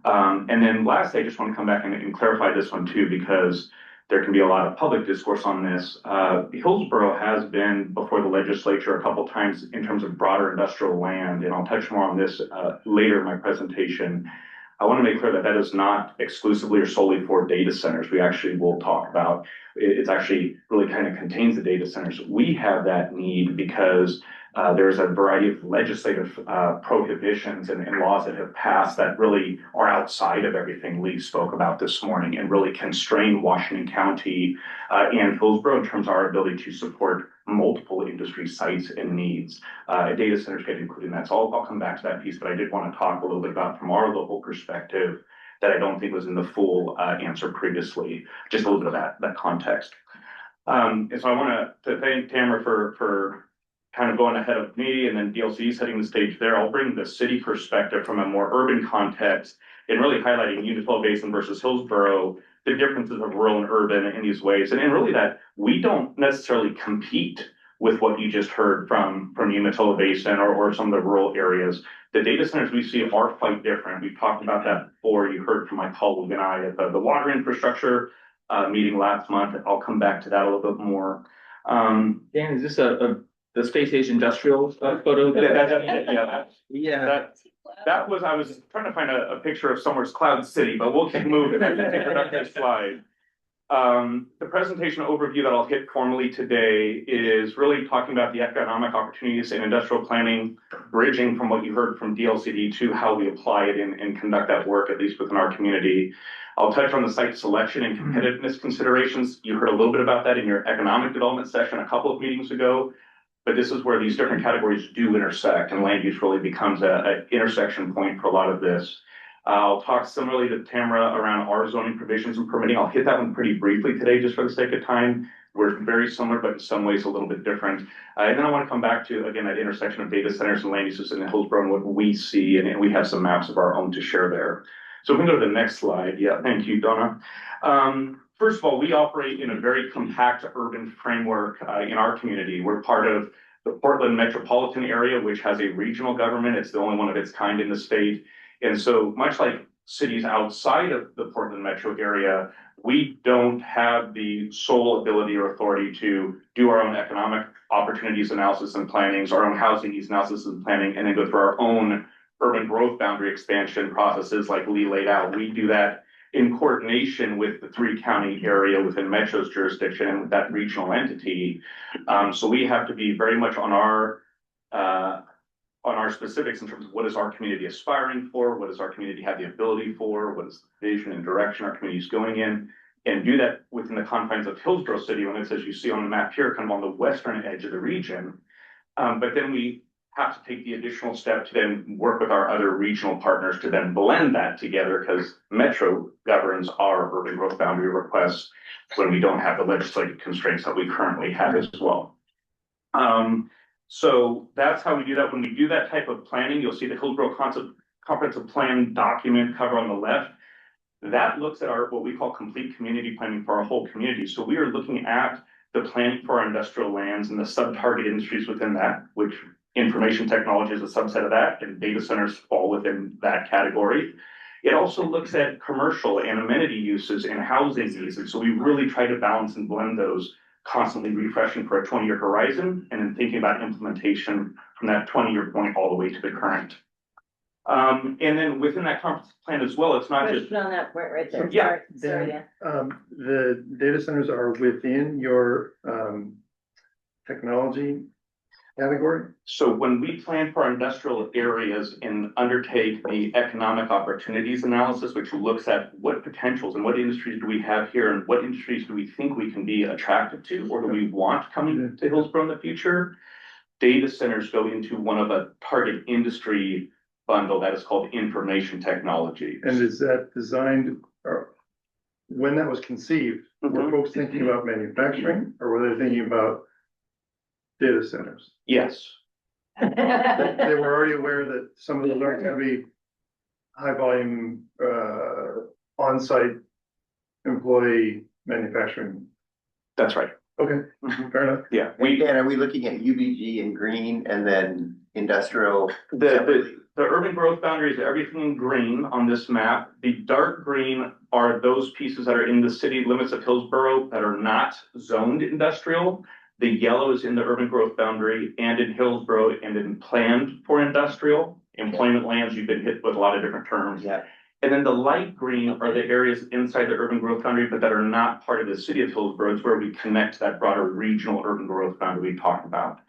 And then lastly, I just want to come back and clarify this one too, because there can be a lot of public discourse on this. Hillsborough has been before the legislature a couple times in terms of broader industrial land, and I'll touch more on this later in my presentation. I want to make clear that that is not exclusively or solely for data centers. We actually will talk about, it's actually really kind of contains the data centers. We have that need because There's a variety of legislative prohibitions and laws that have passed that really are outside of everything Lee spoke about this morning and really constrain Washington County and Hillsborough in terms of our ability to support multiple industry sites and needs. Data centers get included in that. So I'll come back to that piece, but I did want to talk a little bit about from our local perspective that I don't think was in the full answer previously, just a little bit of that context. And so I want to thank Tamara for kind of going ahead of me, and then DLC setting the stage there. I'll bring the city perspective from a more urban context and really highlighting Umatilla Basin versus Hillsborough, the differences of rural and urban in these ways. And really that we don't necessarily compete with what you just heard from Umatilla Basin or some of the rural areas. The data centers we see are quite different. We've talked about that before. You heard from my colleague and I at the water infrastructure meeting last month. I'll come back to that a little bit more. Dan, is this the Space Age Industrial photo? That was, I was trying to find a picture of somewhere's Cloud City, but we'll keep moving. Next slide. The presentation overview that I'll hit formally today is really talking about the economic opportunities in industrial planning, bridging from what you heard from DLCD to how we apply it and conduct that work, at least within our community. I'll touch on the site selection and competitiveness considerations. You heard a little bit about that in your economic development session a couple of meetings ago, but this is where these different categories do intersect, and land use really becomes an intersection point for a lot of this. I'll talk similarly to Tamara around our zoning provisions and permitting. I'll hit that one pretty briefly today, just for the sake of time. We're very similar, but in some ways a little bit different. And then I want to come back to, again, that intersection of data centers and land uses in Hillsborough and what we see, and we have some maps of our own to share there. So if we can go to the next slide. Yeah, thank you, Donna. First of all, we operate in a very compact urban framework in our community. We're part of the Portland metropolitan area, which has a regional government. It's the only one of its kind in the state. And so much like cities outside of the Portland metro area, we don't have the sole ability or authority to do our own economic opportunities analysis and plannings, our own housing needs analysis and planning, and then go through our own urban growth boundary expansion processes like Lee laid out. We do that in coordination with the 3-county area within Metro's jurisdiction and with that regional entity. So we have to be very much on our specifics in terms of what is our community aspiring for, what does our community have the ability for, what is the vision and direction our community is going in, and do that within the confines of Hillsborough City, when it's, as you see on the map here, kind of on the western edge of the region. But then we have to take the additional step to then work with our other regional partners to then blend that together, because Metro governs our urban growth boundary requests when we don't have the legislative constraints that we currently have as well. So that's how we do that. When we do that type of planning, you'll see the Hillsborough Comprehensive Plan document cover on the left. That looks at what we call complete community planning for our whole community. So we are looking at the planning for our industrial lands and the sub-target industries within that, which information technology is a subset of that, and data centers fall within that category. It also looks at commercial and amenity uses and housing needs. And so we really try to balance and blend those, constantly refreshing for a 20-year horizon, and then thinking about implementation from that 20-year point all the way to the current. And then within that comprehensive plan as well, it's not just on that point right there. Yeah. Sorry, yeah. The data centers are within your technology category? So when we plan for our industrial areas and undertake the economic opportunities analysis, which looks at what potentials and what industries do we have here and what industries do we think we can be attracted to or do we want coming to Hillsborough in the future, data centers go into one of a target industry bundle that is called information technology. And is that designed, or when that was conceived, were folks thinking about manufacturing, or were they thinking about data centers? Yes. They were already aware that some of those aren't going to be high volume, on-site employee manufacturing. That's right. Okay, fair enough. Yeah. Dan, are we looking at UBG in green and then industrial? The urban growth boundary is everything in green on this map. The dark green are those pieces that are in the city limits of Hillsborough that are not zoned industrial. The yellow is in the urban growth boundary and in Hillsborough and in planned for industrial. Employment lands, you've been hit with a lot of different terms. Yeah. And then the light green are the areas inside the urban growth boundary, but that are not part of the city of Hillsborough. It's where we connect that broader regional urban growth boundary we talked about.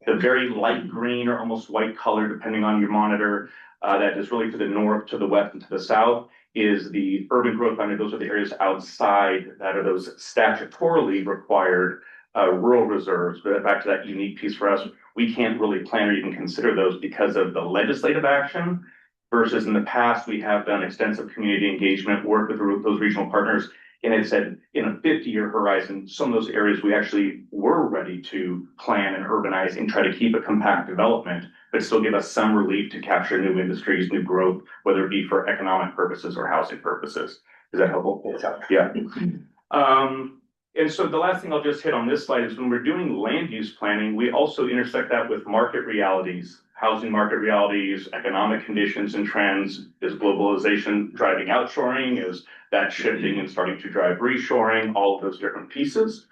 The very light green or almost white color, depending on your monitor, that is really to the north, to the west, and to the south, is the urban growth boundary. Those are the areas outside that are those statutorily required rural reserves. But back to that unique piece for us, we can't really plan or even consider those because of the legislative action. Versus in the past, we have done extensive community engagement, work with those regional partners. And it said in a 50-year horizon, some of those areas we actually were ready to plan and urbanize and try to keep a compact development, but still give us some relief to capture new industries, new growth, whether it be for economic purposes or housing purposes. Is that helpful? Yeah. And so the last thing I'll just hit on this slide is when we're doing land use planning, we also intersect that with market realities, housing market realities, economic conditions and trends. Is globalization driving outshoring? Is that shifting and starting to drive reshoring? All of those different pieces.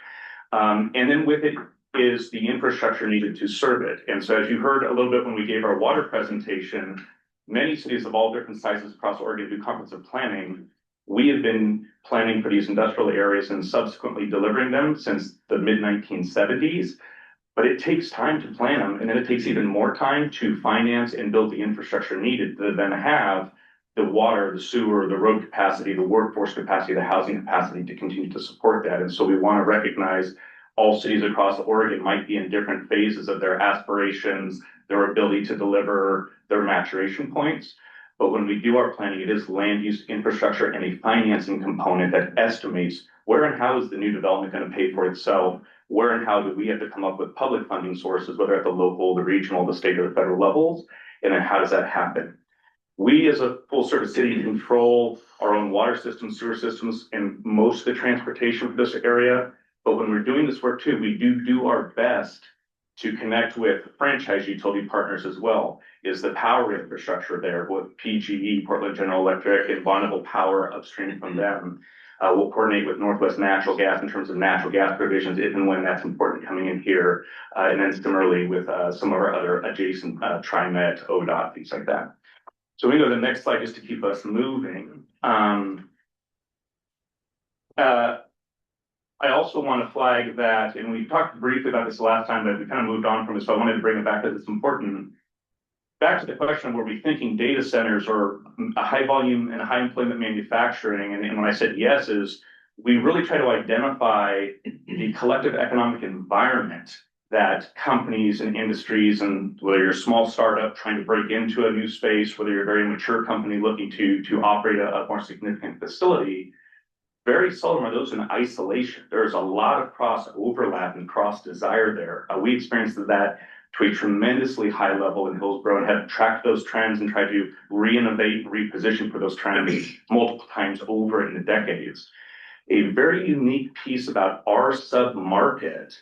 And then with it is the infrastructure needed to serve it. And so as you heard a little bit when we gave our water presentation, many cities of all different sizes across Oregon do comprehensive planning. We have been planning for these industrial areas and subsequently delivering them since the mid-1970s. But it takes time to plan them, and then it takes even more time to finance and build the infrastructure needed to then have the water, the sewer, the road capacity, the workforce capacity, the housing capacity to continue to support that. And so we want to recognize all cities across Oregon might be in different phases of their aspirations, their ability to deliver their maturation points. But when we do our planning, it is land use infrastructure and a financing component that estimates where and how is the new development going to pay for itself, where and how do we have to come up with public funding sources, whether at the local, the regional, the state, or the federal levels, and then how does that happen? We as a full service city control our own water systems, sewer systems, and most of the transportation for this area. But when we're doing this work too, we do our best to connect with franchise utility partners as well. Is the power infrastructure there with PGE, Portland General Electric, and Bonneville Power upstream from them. We'll coordinate with Northwest Natural Gas in terms of natural gas provisions, if and when that's important coming in here. And then similarly with some of our other adjacent TriMet, ODOT, things like that. So we go to the next slide just to keep us moving. I also want to flag that, and we talked briefly about this last time, but we kind of moved on from it, so I wanted to bring it back because it's important. Back to the question, were we thinking data centers or a high volume and high employment manufacturing? And when I said yes, is we really try to identify the collective economic environment that companies and industries, and whether you're a small startup trying to break into a new space, whether you're a very mature company looking to operate a more significant facility, very seldom are those in isolation. There's a lot of cross overlap and cross desire there. We experienced that to a tremendously high level in Hillsborough and have tracked those trends and tried to re-innovate and reposition for those trends multiple times over in the decades. A very unique piece about our sub-market,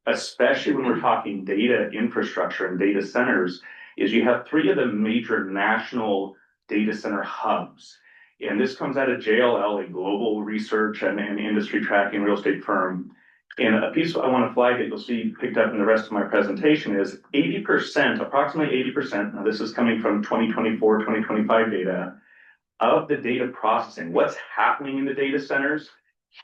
especially when we're talking data infrastructure and data centers, is you have three of the major national data center hubs. And this comes out of JLL, a global research and industry tracking real estate firm. And a piece I want to flag that you'll see picked up in the rest of my presentation is 80%, approximately 80%, now this is coming from 2024, 2025 data, of the data processing. What's happening in the data centers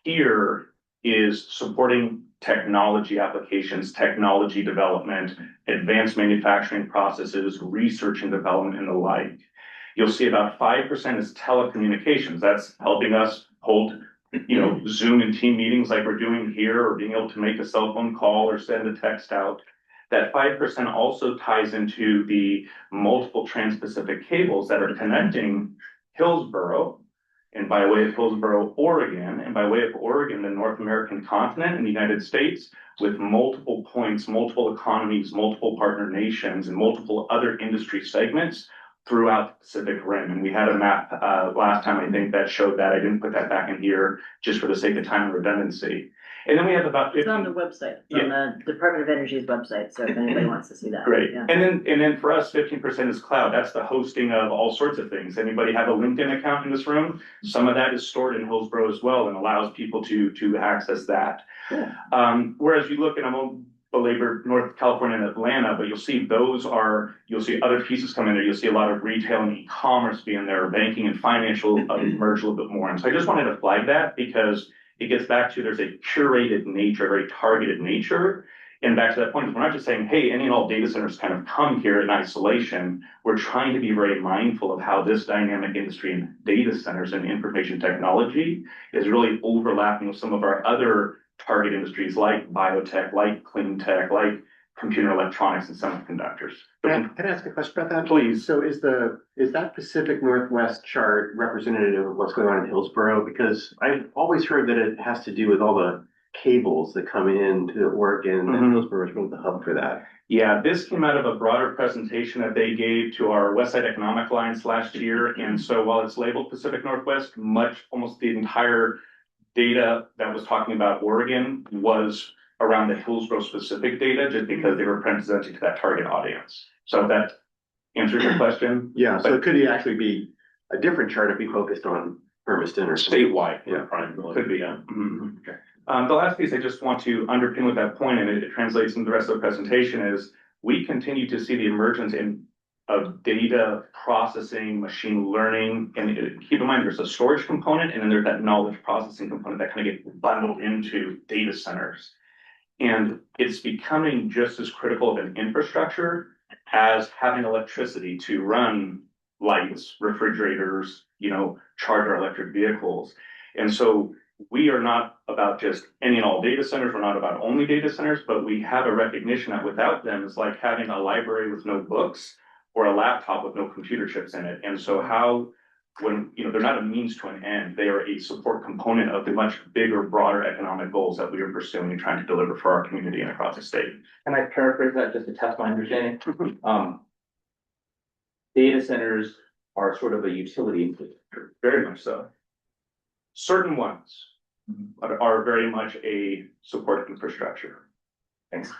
here is supporting technology applications, technology development, advanced manufacturing processes, research and development, and the like. You'll see about 5% is telecommunications. That's helping us hold, Zoom and team meetings like we're doing here, or being able to make a cell phone call or send a text out. That 5% also ties into the multiple trans-Pacific cables that are connecting Hillsborough, and by way of Hillsborough, Oregon, and by way of Oregon, the North American continent in the United States, with multiple points, multiple economies, multiple partner nations, and multiple other industry segments throughout the Pacific Rim. And we had a map last time, I think, that showed that. I didn't put that back in here just for the sake of time and redundancy. And then we have about 15. It's on the website, it's on the Department of Energy's website, so if anybody wants to see that. Great. Yeah. And then for us, 15% is cloud. That's the hosting of all sorts of things. Anybody have a LinkedIn account in this room? Some of that is stored in Hillsborough as well and allows people to access that. Cool. Whereas you look, and I won't belabor North California and Atlanta, but you'll see you'll see other pieces come in there. You'll see a lot of retail and e-commerce being there, banking and financial merge a little bit more. And so I just wanted to flag that because it gets back to there's a curated nature, very targeted nature. And back to that point, we're not just saying, hey, any and all data centers kind of come here in isolation. We're trying to be very mindful of how this dynamic industry in data centers and information technology is really overlapping with some of our other target industries like biotech, like clean tech, like computer electronics and semiconductors. Can I ask a question about that? Please. So is that Pacific Northwest chart representative of what's going on in Hillsborough? Because I've always heard that it has to do with all the cables that come into Oregon, and Hillsborough is really the hub for that. Yeah, this came out of a broader presentation that they gave to our Westside Economic Alliance last year. And so while it's labeled Pacific Northwest, almost the entire data that was talking about Oregon was around the Hillsborough specific data, just because they were presenting to that target audience. So that answers your question. Yeah, so could it actually be a different chart if we focused on Hermiston or statewide? Yeah, could be. Yeah. Okay. The last piece I just want to underpin with that point, and it translates into the rest of the presentation, is we continue to see the emergence of data processing, machine learning, and keep in mind there's a storage component, and then there's that knowledge processing component that kind of get bundled into data centers. And it's becoming just as critical of an infrastructure as having electricity to run lights, refrigerators, charge our electric vehicles. And so we are not about just any and all data centers. We're not about only data centers, but we have a recognition that without them is like having a library with no books or a laptop with no computer chips in it. And so when they're not a means to an end, they are a support component of the much bigger, broader economic goals that we are pursuing and trying to deliver for our community and across the state. Can I paraphrase that just to test my understanding? Data centers are sort of a utility infrastructure. Very much so. Certain ones are very much a support infrastructure. Thanks.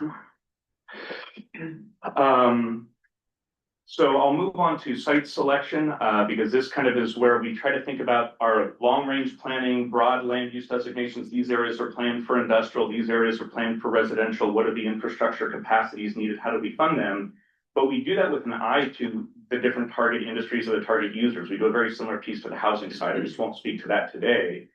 So I'll move on to site selection, because this kind of is where we try to think about our long-range planning, broad land use designations. These areas are planned for industrial, these areas are planned for residential. What are the infrastructure capacities needed? How do we fund them? But we do that with an eye to the different target industries or the target users. We do a very similar piece to the housing side. I just won't speak to that today.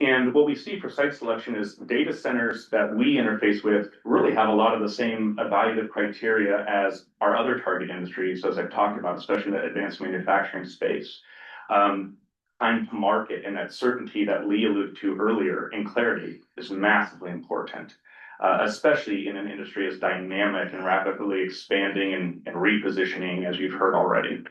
And what we see for site selection is data centers that we interface with really have a lot of the same evaluative criteria as our other target industries, as I've talked about, especially in the advanced manufacturing space. Time to market and that certainty that Lee alluded to earlier and clarity is massively important, especially in an industry as dynamic and rapidly expanding and repositioning, as you've heard already.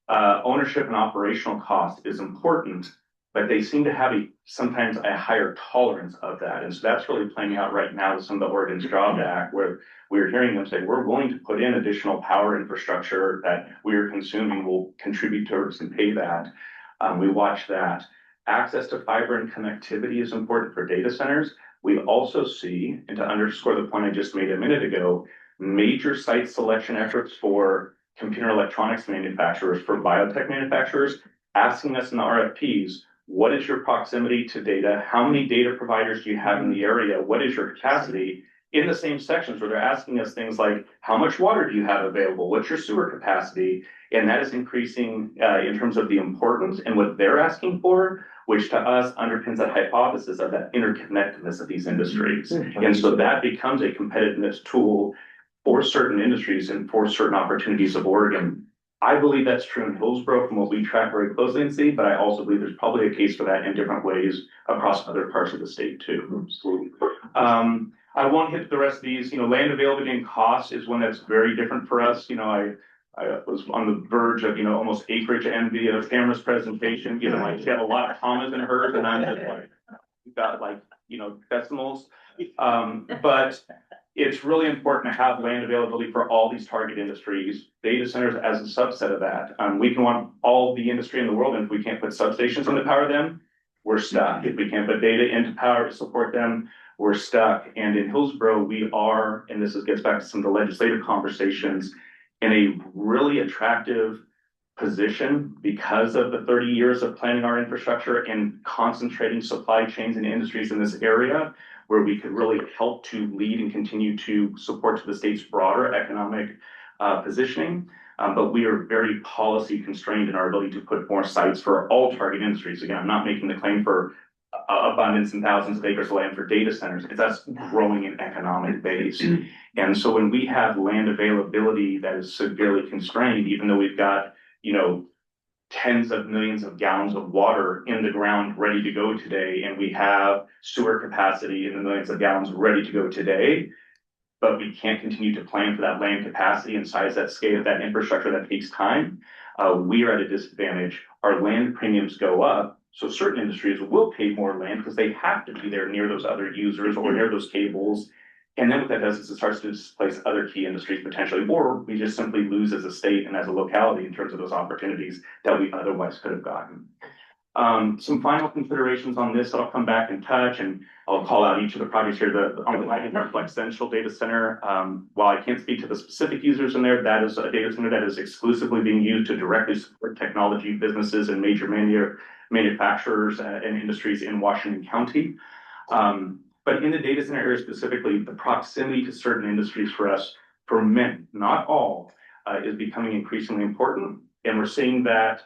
Ownership and operational cost is important, but they seem to have sometimes a higher tolerance of that. And so that's really playing out right now with some of the Oregon's Jobs Act, where we're hearing them say, we're willing to put in additional power infrastructure that we're consuming will contribute towards and pay that. We watch that. Access to fiber and connectivity is important for data centers. We also see, and to underscore the point I just made a minute ago, major site selection efforts for computer electronics manufacturers, for biotech manufacturers, asking us in the RFPs, what is your proximity to data? How many data providers do you have in the area? What is your capacity? In the same sections where they're asking us things like, how much water do you have available? What's your sewer capacity? And that is increasing in terms of the importance and what they're asking for, which to us underpins that hypothesis of that interconnectedness of these industries. And so that becomes a competitiveness tool for certain industries and for certain opportunities of Oregon. I believe that's true in Hillsborough from what we track very closely and see, but I also believe there's probably a case for that in different ways across other parts of the state too. I won't hit the rest of these. Land availability and cost is one that's very different for us. I was on the verge of, almost acreage envy of Tamara's presentation, like she had a lot of commas in hers and I'm just like, you've got decimals. But it's really important to have land availability for all these target industries, data centers as a subset of that. We can want all the industry in the world, and if we can't put substations in to power them, we're stuck. If we can't put data into power to support them, we're stuck. And in Hillsborough, we are, and gets back to some of the legislative conversations, in a really attractive position because of the 30 years of planning our infrastructure and concentrating supply chains and industries in this area, where we could really help to lead and continue to support to the state's broader economic positioning. But we are very policy constrained in our ability to put more sites for all target industries. Again, I'm not making the claim for abundance in thousands of acres of land for data centers, because that's growing an economic base. And so when we have land availability that is severely constrained, even though we've got, you know, tens of millions of gallons of water in the ground ready to go today, and we have sewer capacity in the millions of gallons ready to go today, but we can't continue to plan for that land capacity and size that scale, that infrastructure that takes time, we are at a disadvantage. Our land premiums go up. So certain industries will pay more land because they have to be there near those other users or near those cables. And then what that does is it starts to displace other key industries potentially, or we just simply lose as a state and as a locality in terms of those opportunities that we otherwise could have gotten. Some final considerations on this that I'll come back and touch, and I'll call out each of the projects here. On the right, Flex Central Data Center, while I can't speak to the specific users in there, that is a data center that is exclusively being used to directly support technology businesses and major manufacturers and industries in Washington County. But in the data center area specifically, the proximity to certain industries for us, for many, not all, is becoming increasingly important. And we're seeing that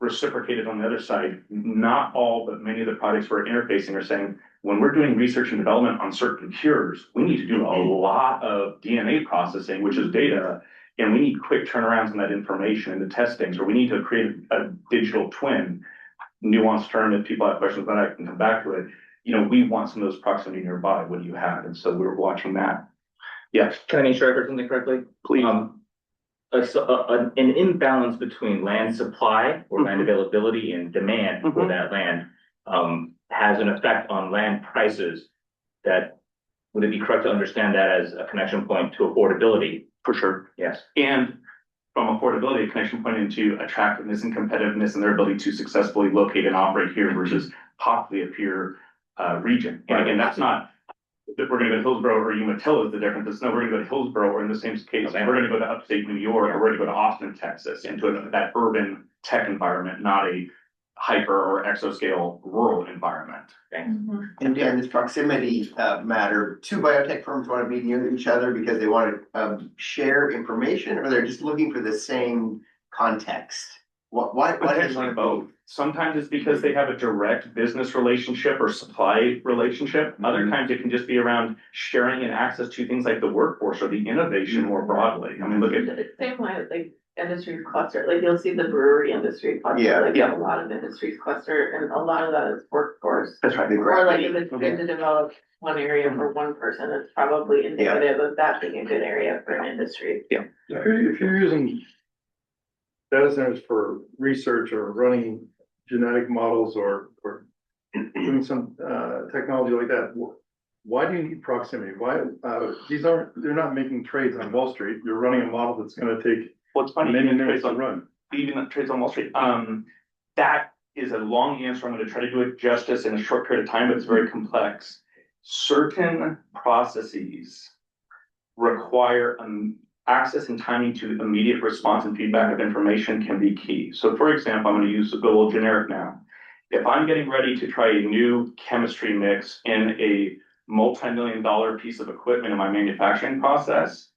reciprocated on the other side. Not all, but many of the projects we're interfacing are saying, when we're doing research and development on certain cures, we need to do a lot of DNA processing, which is data, and we need quick turnarounds on that information and the testings, or we need to create a digital twin. Nuanced term, if people have questions, then I can come back to it. You know, we want some of those proximity nearby. What do you have? And so we're watching that. Yes. Can I make sure I heard something correctly? Please. An imbalance between land supply or land availability and demand for that land has an effect on land prices. That would it be correct to understand that as a connection point to affordability? For sure. Yes. And from affordability, a connection point into attractiveness and competitiveness and their ability to successfully locate and operate here versus possibly a peer region. And again, that's not that we're going to go to Hillsborough or Umatilla is the difference. It's no, we're going to go to Hillsborough, or in the same case, we're going to go to upstate New York, or we're going to go to Austin, Texas, into that urban tech environment, not a hyper or exoscale rural environment. And Dan, this proximity matter, two biotech firms want to be near each other because they want to share information, or they're just looking for the same context? Why do they Potentially want both. Sometimes it's because they have a direct business relationship or supply relationship. Other times it can just be around sharing and access to things like the workforce or the innovation more broadly. I mean, look at It's the same way, like industries cluster, like you'll see the brewery industry cluster, Yeah, like yeah. a lot of industries cluster, and a lot of that is workforce. that's right. Or like if it's good to develop one area for one person, it's probably indicative of that being a good area for an industry. If you're using data centers for research or running genetic models or doing some technology like that, why do you need proximity? Why, they're not making trades on Wall Street. You're running a model that's gonna take What's funny, many even minutes trades to on run. trades on Wall Street. That is a long answer. I'm going to try to do it justice in a short period of time, but it's very complex. Certain processes require access and timing to immediate response and feedback of information can be key. So for example, I'm going to use a global generic now. If I'm getting ready to try a new chemistry mix in a multi-million-dollar piece of equipment in my manufacturing process,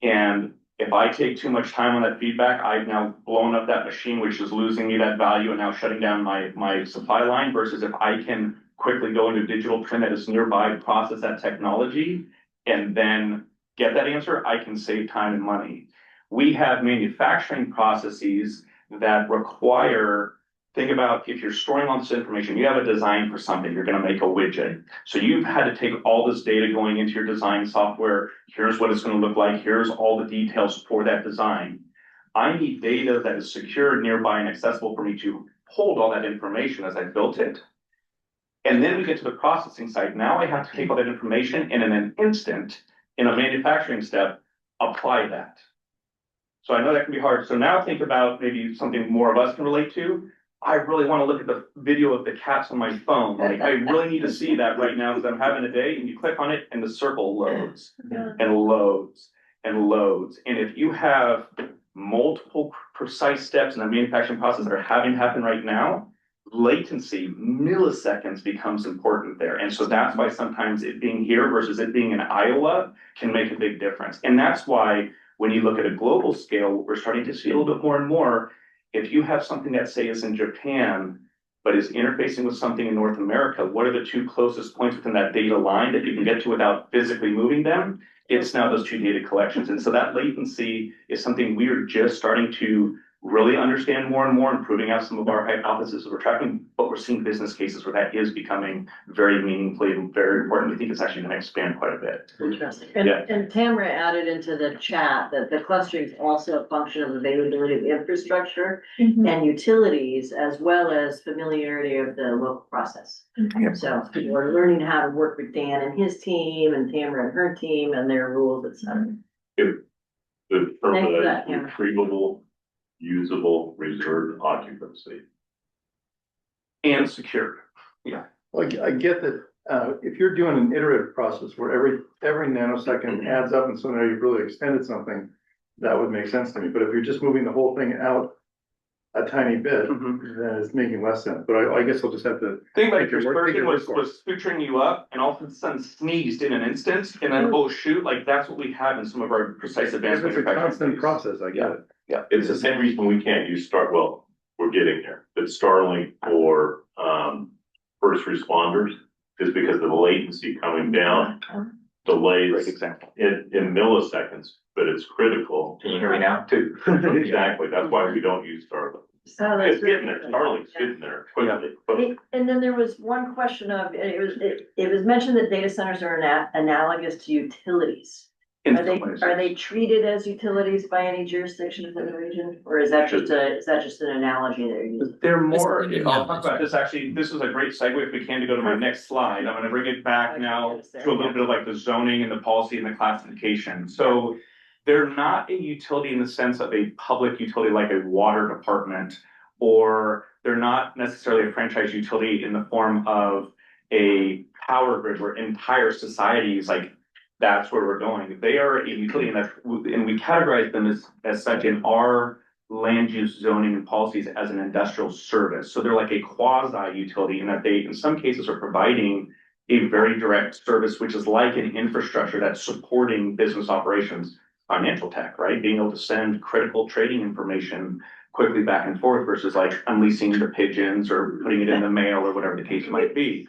and if I take too much time on that feedback, I've now blown up that machine, which is losing me that value and now shutting down my supply line, versus if I can quickly go into a digital twin that is nearby, process that technology, and then get that answer, I can save time and money. We have manufacturing processes that require, think about if you're storing all this information, you have a design for something, you're going to make a widget. So you've had to take all this data going into your design software. Here's what it's going to look like. Here's all the details for that design. I need data that is secure, nearby, and accessible for me to hold all that information as I built it. And then we get to the processing side. Now I have to take all that information and in an instant, in a manufacturing step, apply that. So I know that can be hard. So now think about maybe something more of us can relate to. I really want to look at the video of the cats on my phone. Like I really need to see that right now because I'm having a day, and you click on it and the circle loads and loads and loads. And if you have multiple precise steps in the manufacturing process that are having to happen right now, latency, milliseconds becomes important there. And so that's why sometimes it being here versus it being in Iowa can make a big difference. And that's why when you look at a global scale, we're starting to see a little bit more and more. If you have something that say is in Japan, but is interfacing with something in North America, what are the two closest points within that data line that you can get to without physically moving them? It's now those two data collections. And so that latency is something we are just starting to really understand more and more, and proving out some of our hypotheses we're tracking, but we're seeing business cases where that is becoming very meaningfully and very important. We think it's actually going to expand quite a bit. Interesting. Yeah. And Tamara added into the chat that the clustering is also a function of availability of infrastructure and utilities, as well as familiarity of the local process. So people are learning how to work with Dan and his team, and Tamara and her team, and their rules, et cetera. The term Thanks for of that, that Tamara. retrievable, usable, reserved occupancy. And secure. Well, I get that, if you're doing an iterative process where every nanosecond adds up and so now you've really extended something, that would make sense to me. But if you're just moving the whole thing out a tiny bit, then it's making less sense. But I guess I'll just have to. Think about Make if your it work, make it person work. was featuring you up and all of a sudden sneezed in an instant, and then, oh shoot, like that's what we have in some of our precise advanced If it's a manufacturing. constant space. process, I get it. It's the same reason we can't use well, we're getting there, but Starlink for, first responders is because of the latency coming down, Great delays example. in milliseconds, but it's critical. Can you hear me now? Exactly, that's why we don't use Starlink. So that's It's getting there, Starlink's getting there quickly. Hey, and then there was one question of, it was mentioned that data centers are analogous to utilities. In Are they, some ways. are they treated as utilities by any jurisdictions in the region, or is that just an analogy that you're using? They're more, Just thinking I'll of talk this, about this actually, this is a great segue if we can to go to my next slide. I'm gonna bring it back now to a little bit of like the zoning and the policy and the classification. So they're not a utility in the sense of a public utility like a water department, or they're not necessarily a franchise utility in the form of a power grid where entire societies like that's where we're going. They are a utility and we categorize them as such in our land use zoning and policies as an industrial service. So they're like a quasi utility in that they, in some cases, are providing a very direct service, which is like an infrastructure that's supporting business operations, financial tech, right? Being able to send critical trading information quickly back and forth versus like unleashing the pigeons or putting it in the mail or whatever the case might be.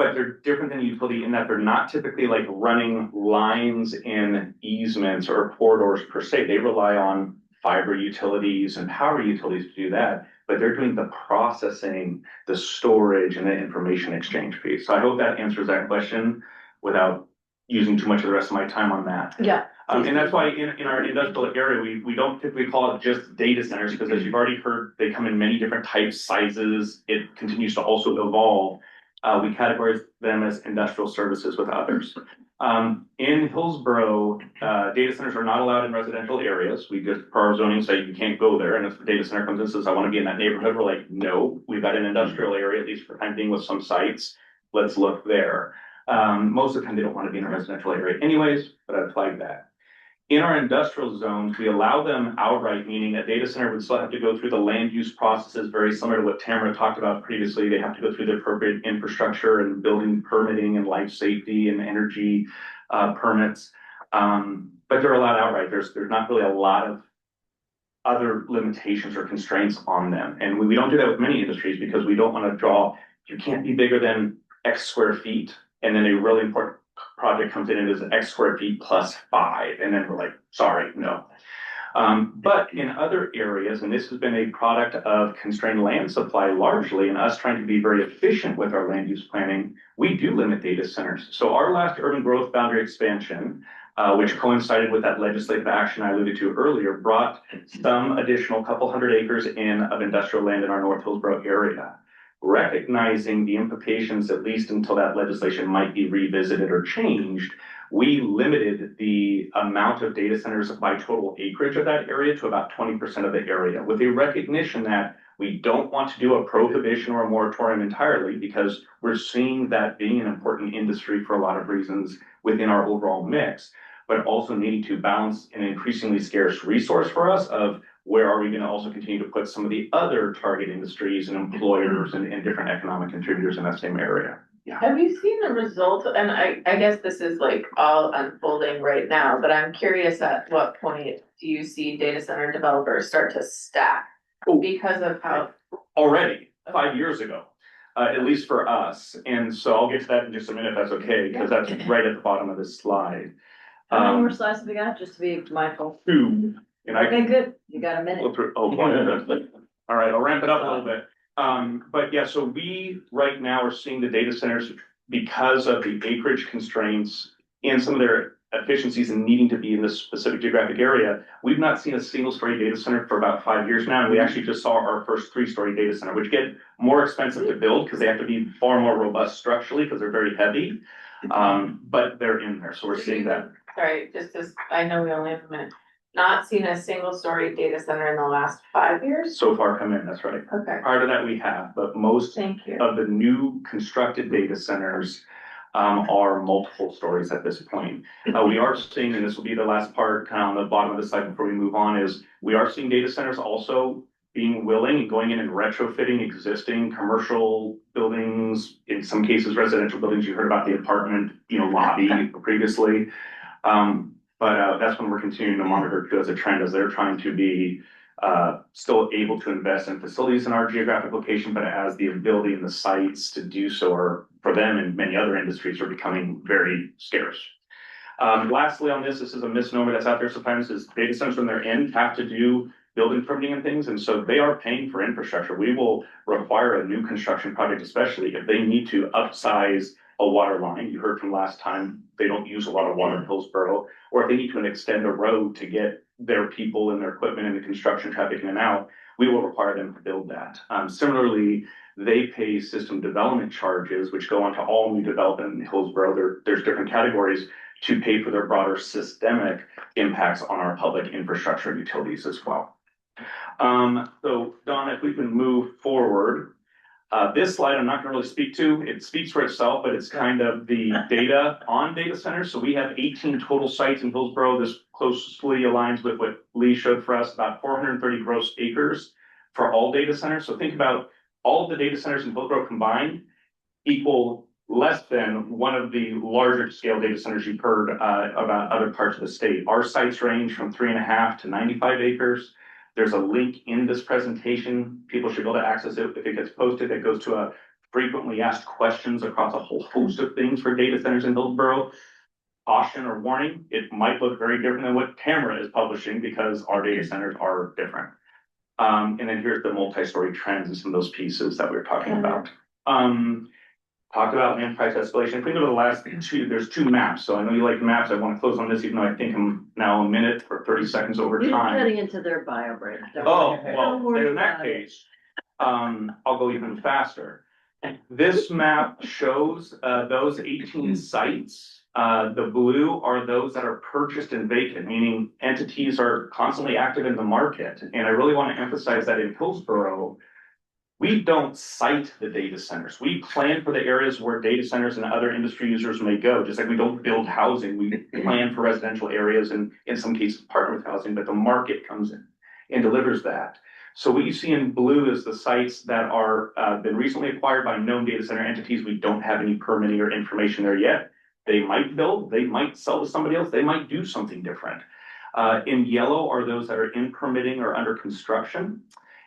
But they're different than utility in that they're not typically like running lines in easements or corridors per se. They rely on fiber utilities and power utilities to do that, but they're doing the processing, the storage, and the information exchange piece. So I hope that answers that question without using too much of the rest of my time on that. Yeah. And that's why in our industrial area, we don't typically call it just data centers, because as you've already heard, they come in many different types, sizes. It continues to also evolve. We categorize them as industrial services with others. In Hillsborough, data centers are not allowed in residential areas. We just, per our zoning, say you can't go there. And if the data center comes in and says, I want to be in that neighborhood, we're like, no, we've got an industrial area, at least for time being with some sites. Let's look there. Most of the time they don't want to be in a residential area anyways, but I'd flag that. In our industrial zones, we allow them outright, meaning a data center would still have to go through the land use processes, very similar to what Tamara talked about previously. They have to go through the appropriate infrastructure and building permitting and life safety and energy permits. But they're allowed outright. There's not really a lot of other limitations or constraints on them. And we don't do that with many industries because we don't want to draw, you can't be bigger than X square feet. And then a really important project comes in and is X square feet plus 5. And then we're like, sorry, no. But in other areas, and this has been a product of constrained land supply largely, and us trying to be very efficient with our land use planning, we do limit data centers. So our last urban growth boundary expansion, which coincided with that legislative action I alluded to earlier, brought some additional couple hundred acres in of industrial land in our North Hillsborough area. Recognizing the implications, at least until that legislation might be revisited or changed, we limited the amount of data centers by total acreage of that area to about 20% of the area, with a recognition that we don't want to do a prohibition or a moratorium entirely, because we're seeing that being an important industry for a lot of reasons within our overall mix, but also needing to balance an increasingly scarce resource for us of where are we going to also continue to put some of the other target industries and employers and different economic contributors in that same area. Yeah. Have you seen the result? And I guess this is like all unfolding right now, but I'm curious at what point do you see data center developers start to stack because of how already 5 years ago, at least for us. And so I'll get to that in just a minute, if that's okay, because that's right at the bottom of this slide. How many more slides have we got, just to be mindful? 2, and Okay, good, you got a minute. Go through, oh, boy. All right, I'll ramp it up a little bit. But yeah, so we right now are seeing the data centers because of the acreage constraints and some of their efficiencies in needing to be in this specific geographic area. We've not seen a single story data center for about 5 years now. And we actually just saw our first 3-story data center, which get more expensive to build because they have to be far more robust structurally because they're very heavy. But they're in there, so we're seeing that. Sorry, just as, I know we only have a minute. Not seen a single story data center in the last 5 years? So far come in, that's right. Okay, Prior to that, we have, but most thank you. of the new constructed data centers are multiple stories at this point. We are seeing, and this will be the last part kind of on the bottom of the slide before we move on, is we are seeing data centers also being willing and going in and retrofitting existing commercial buildings, in some cases residential buildings. You heard about the apartment, lobby previously. But that's when we're continuing to monitor too as a trend, as they're trying to be still able to invest in facilities in our geographic location, but as the ability and the sites to do so are, for them and many other industries, are becoming very scarce. Lastly on this is a misnomer that's out there sometimes, is data centers when they're in have to do building permitting and things, and so they are paying for infrastructure. We will require a new construction project, especially if they need to upsize a water line. You heard from last time, they don't use a lot of water in Hillsborough, or if they need to extend a road to get their people and their equipment and the construction traffic in and out, we will require them to build that. Similarly, they pay system development charges, which go onto all new development in Hillsborough. There's different categories to pay for their broader systemic impacts on our public infrastructure and utilities as well. So Don, if we can move forward. This slide I'm not going to really speak to. It speaks for itself, but it's kind of the data on data centers. So we have 18 total sites in Hillsborough. This closely aligns with what Lee showed for us, about 430 gross acres for all data centers. So think about all of the data centers in Hillsborough combined equal less than one of the larger scale data centers you've heard about other parts of the state. Our sites range from 3.5 to 95 acres. There's a link in this presentation. People should be able to access it if it gets posted. It goes to a frequently asked questions across a whole host of things for data centers in Hillsborough. Caution or warning, it might look very different than what Tamara is publishing because our data centers are different. And then here's the multi-story trends and some of those pieces that we were talking about. Talked about land price escalation. If we go to the last two, there's 2 maps. So I know you like maps. I want to close on this, even though I think I'm now a minute or 30 seconds over You're time. getting into their bio break. Oh, well, in that case, I'll go even faster. This map shows those 18 sites. The blue are those that are purchased and vacant, meaning entities are constantly active in the market. And I really want to emphasize that in Hillsborough, we don't site the data centers. We plan for the areas where data centers and other industry users may go. Just like we don't build housing, we plan for residential areas and in some cases partner with housing, but the market comes in and delivers that. So what you see in blue is the sites that are been recently acquired by known data center entities. We don't have any permitting or information there yet. They might build, they might sell to somebody else, they might do something different. In yellow are those that are in permitting or under construction.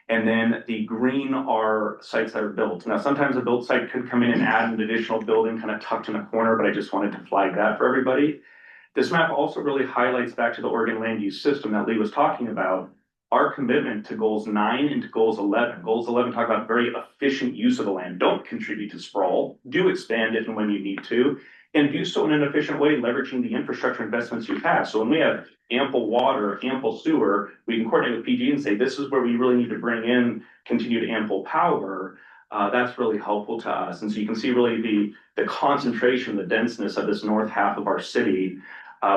And then the green are sites that are built. Now, sometimes a built site could come in and add an additional building kind of tucked in a corner, but I just wanted to flag that for everybody. This map also really highlights back to the Oregon land use system that Lee was talking about, our commitment to goals 9 and to goals 11. Goals 11 talk about very efficient use of the land. Don't contribute to sprawl, do expand it and when you need to, and do so in an efficient way, leveraging the infrastructure investments you have. So when we have ample water, ample sewer, we can coordinate with PG and say, this is where we really need to bring in continued ample power. That's really helpful to us. And so you can see really the concentration, the denseness of this north half of our city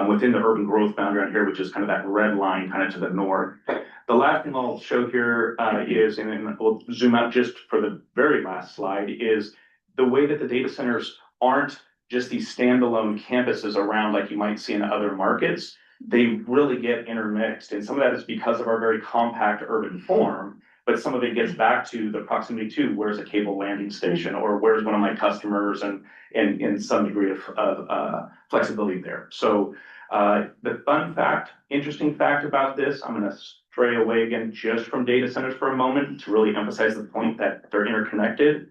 within the urban growth boundary on here, which is kind of that red line kind of to the north. The last thing I'll show here is, and we'll zoom out just for the very last slide, is the way that the data centers aren't just these standalone campuses around like you might see in other markets. They really get intermixed. And some of that is because of our very compact urban form, but some of it gets back to the proximity to where's a cable landing station or where's one of my customers and in some degree of flexibility there. So the fun fact, interesting fact about this, I'm going to stray away again just from data centers for a moment to really emphasize the point that they're interconnected.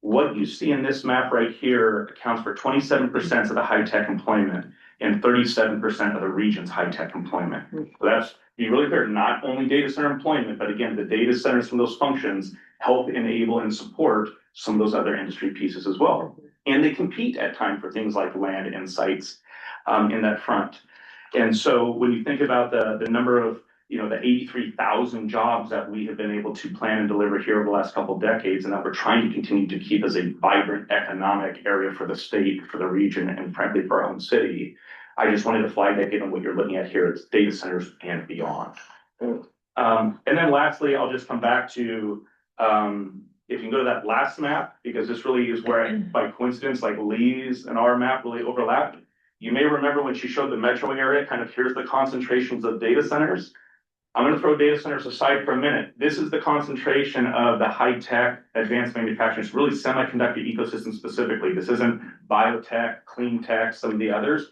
What you see in this map right here accounts for 27% of the high-tech employment and 37% of the region's high-tech employment. So that's, be really clear, not only data center employment, but again, the data centers from those functions help enable and support some of those other industry pieces as well. And they compete at times for things like land and sites in that front. And so when you think about the number of, the 83,000 jobs that we have been able to plan and deliver here over the last couple of decades, and that we're trying to continue to keep as a vibrant economic area for the state, for the region, and frankly, for our own city. I just wanted to flag that given what you're looking at here, it's data centers and beyond. And then lastly, I'll just come back to, if you can go to that last map, because this really is where, by coincidence, like Lee's and our map really overlap. You may remember when she showed the metro area, kind of here's the concentrations of data centers. I'm going to throw data centers aside for a minute. This is the concentration of the high-tech advanced manufacturing, it's really semiconductor ecosystem specifically. This isn't biotech, clean tech, some of the others,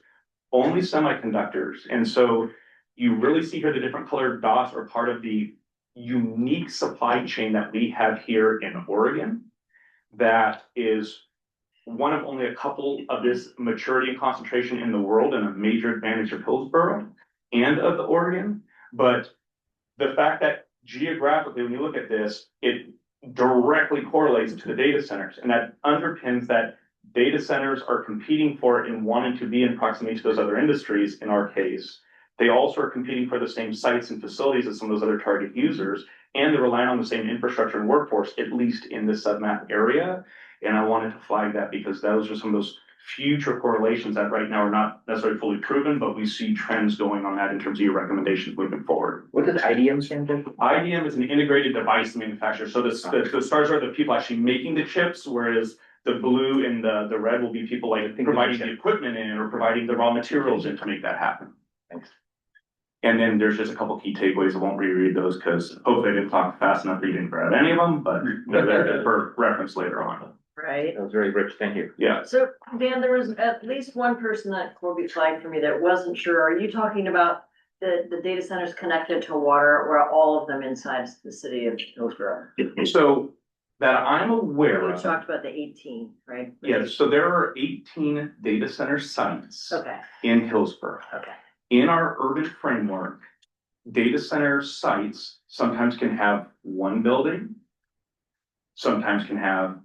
only semiconductors. And so you really see here the different colored dots are part of the unique supply chain that we have here in Oregon that is one of only a couple of this maturity and concentration in the world, and a major advantage of Hillsborough and of the Oregon. But the fact that geographically, when you look at this, it directly correlates to the data centers, and that underpins that data centers are competing for and wanting to be in proximity to those other industries. In our case, they also are competing for the same sites and facilities as some of those other target users, and they're relying on the same infrastructure and workforce, at least in this submap area. And I wanted to flag that because those are some of those future correlations that right now are not necessarily fully proven, but we see trends going on that in terms of your recommendations moving forward. What does IDM stand for? IDM is an integrated device manufacturer. So the stars are the people actually making the chips, whereas the blue and the red will be people like providing the equipment in or providing the raw materials in to make that happen. Thanks. And then there's just a couple key takeaways. I won't reread those because hopefully I didn't talk fast enough that you didn't grab any of them, but they're there for reference later on. Right. That was very rich, thank you. Yeah. So Dan, there was at least one person that Colby flagged for me that wasn't sure. Are you talking about the data centers connected to water, or all of them inside the city of Hillsborough? So that I'm aware We of. talked about the 18, right? Yeah, so there are 18 data center sites Okay, in Hillsborough. okay. In our urban framework, data center sites sometimes can have one building, sometimes can have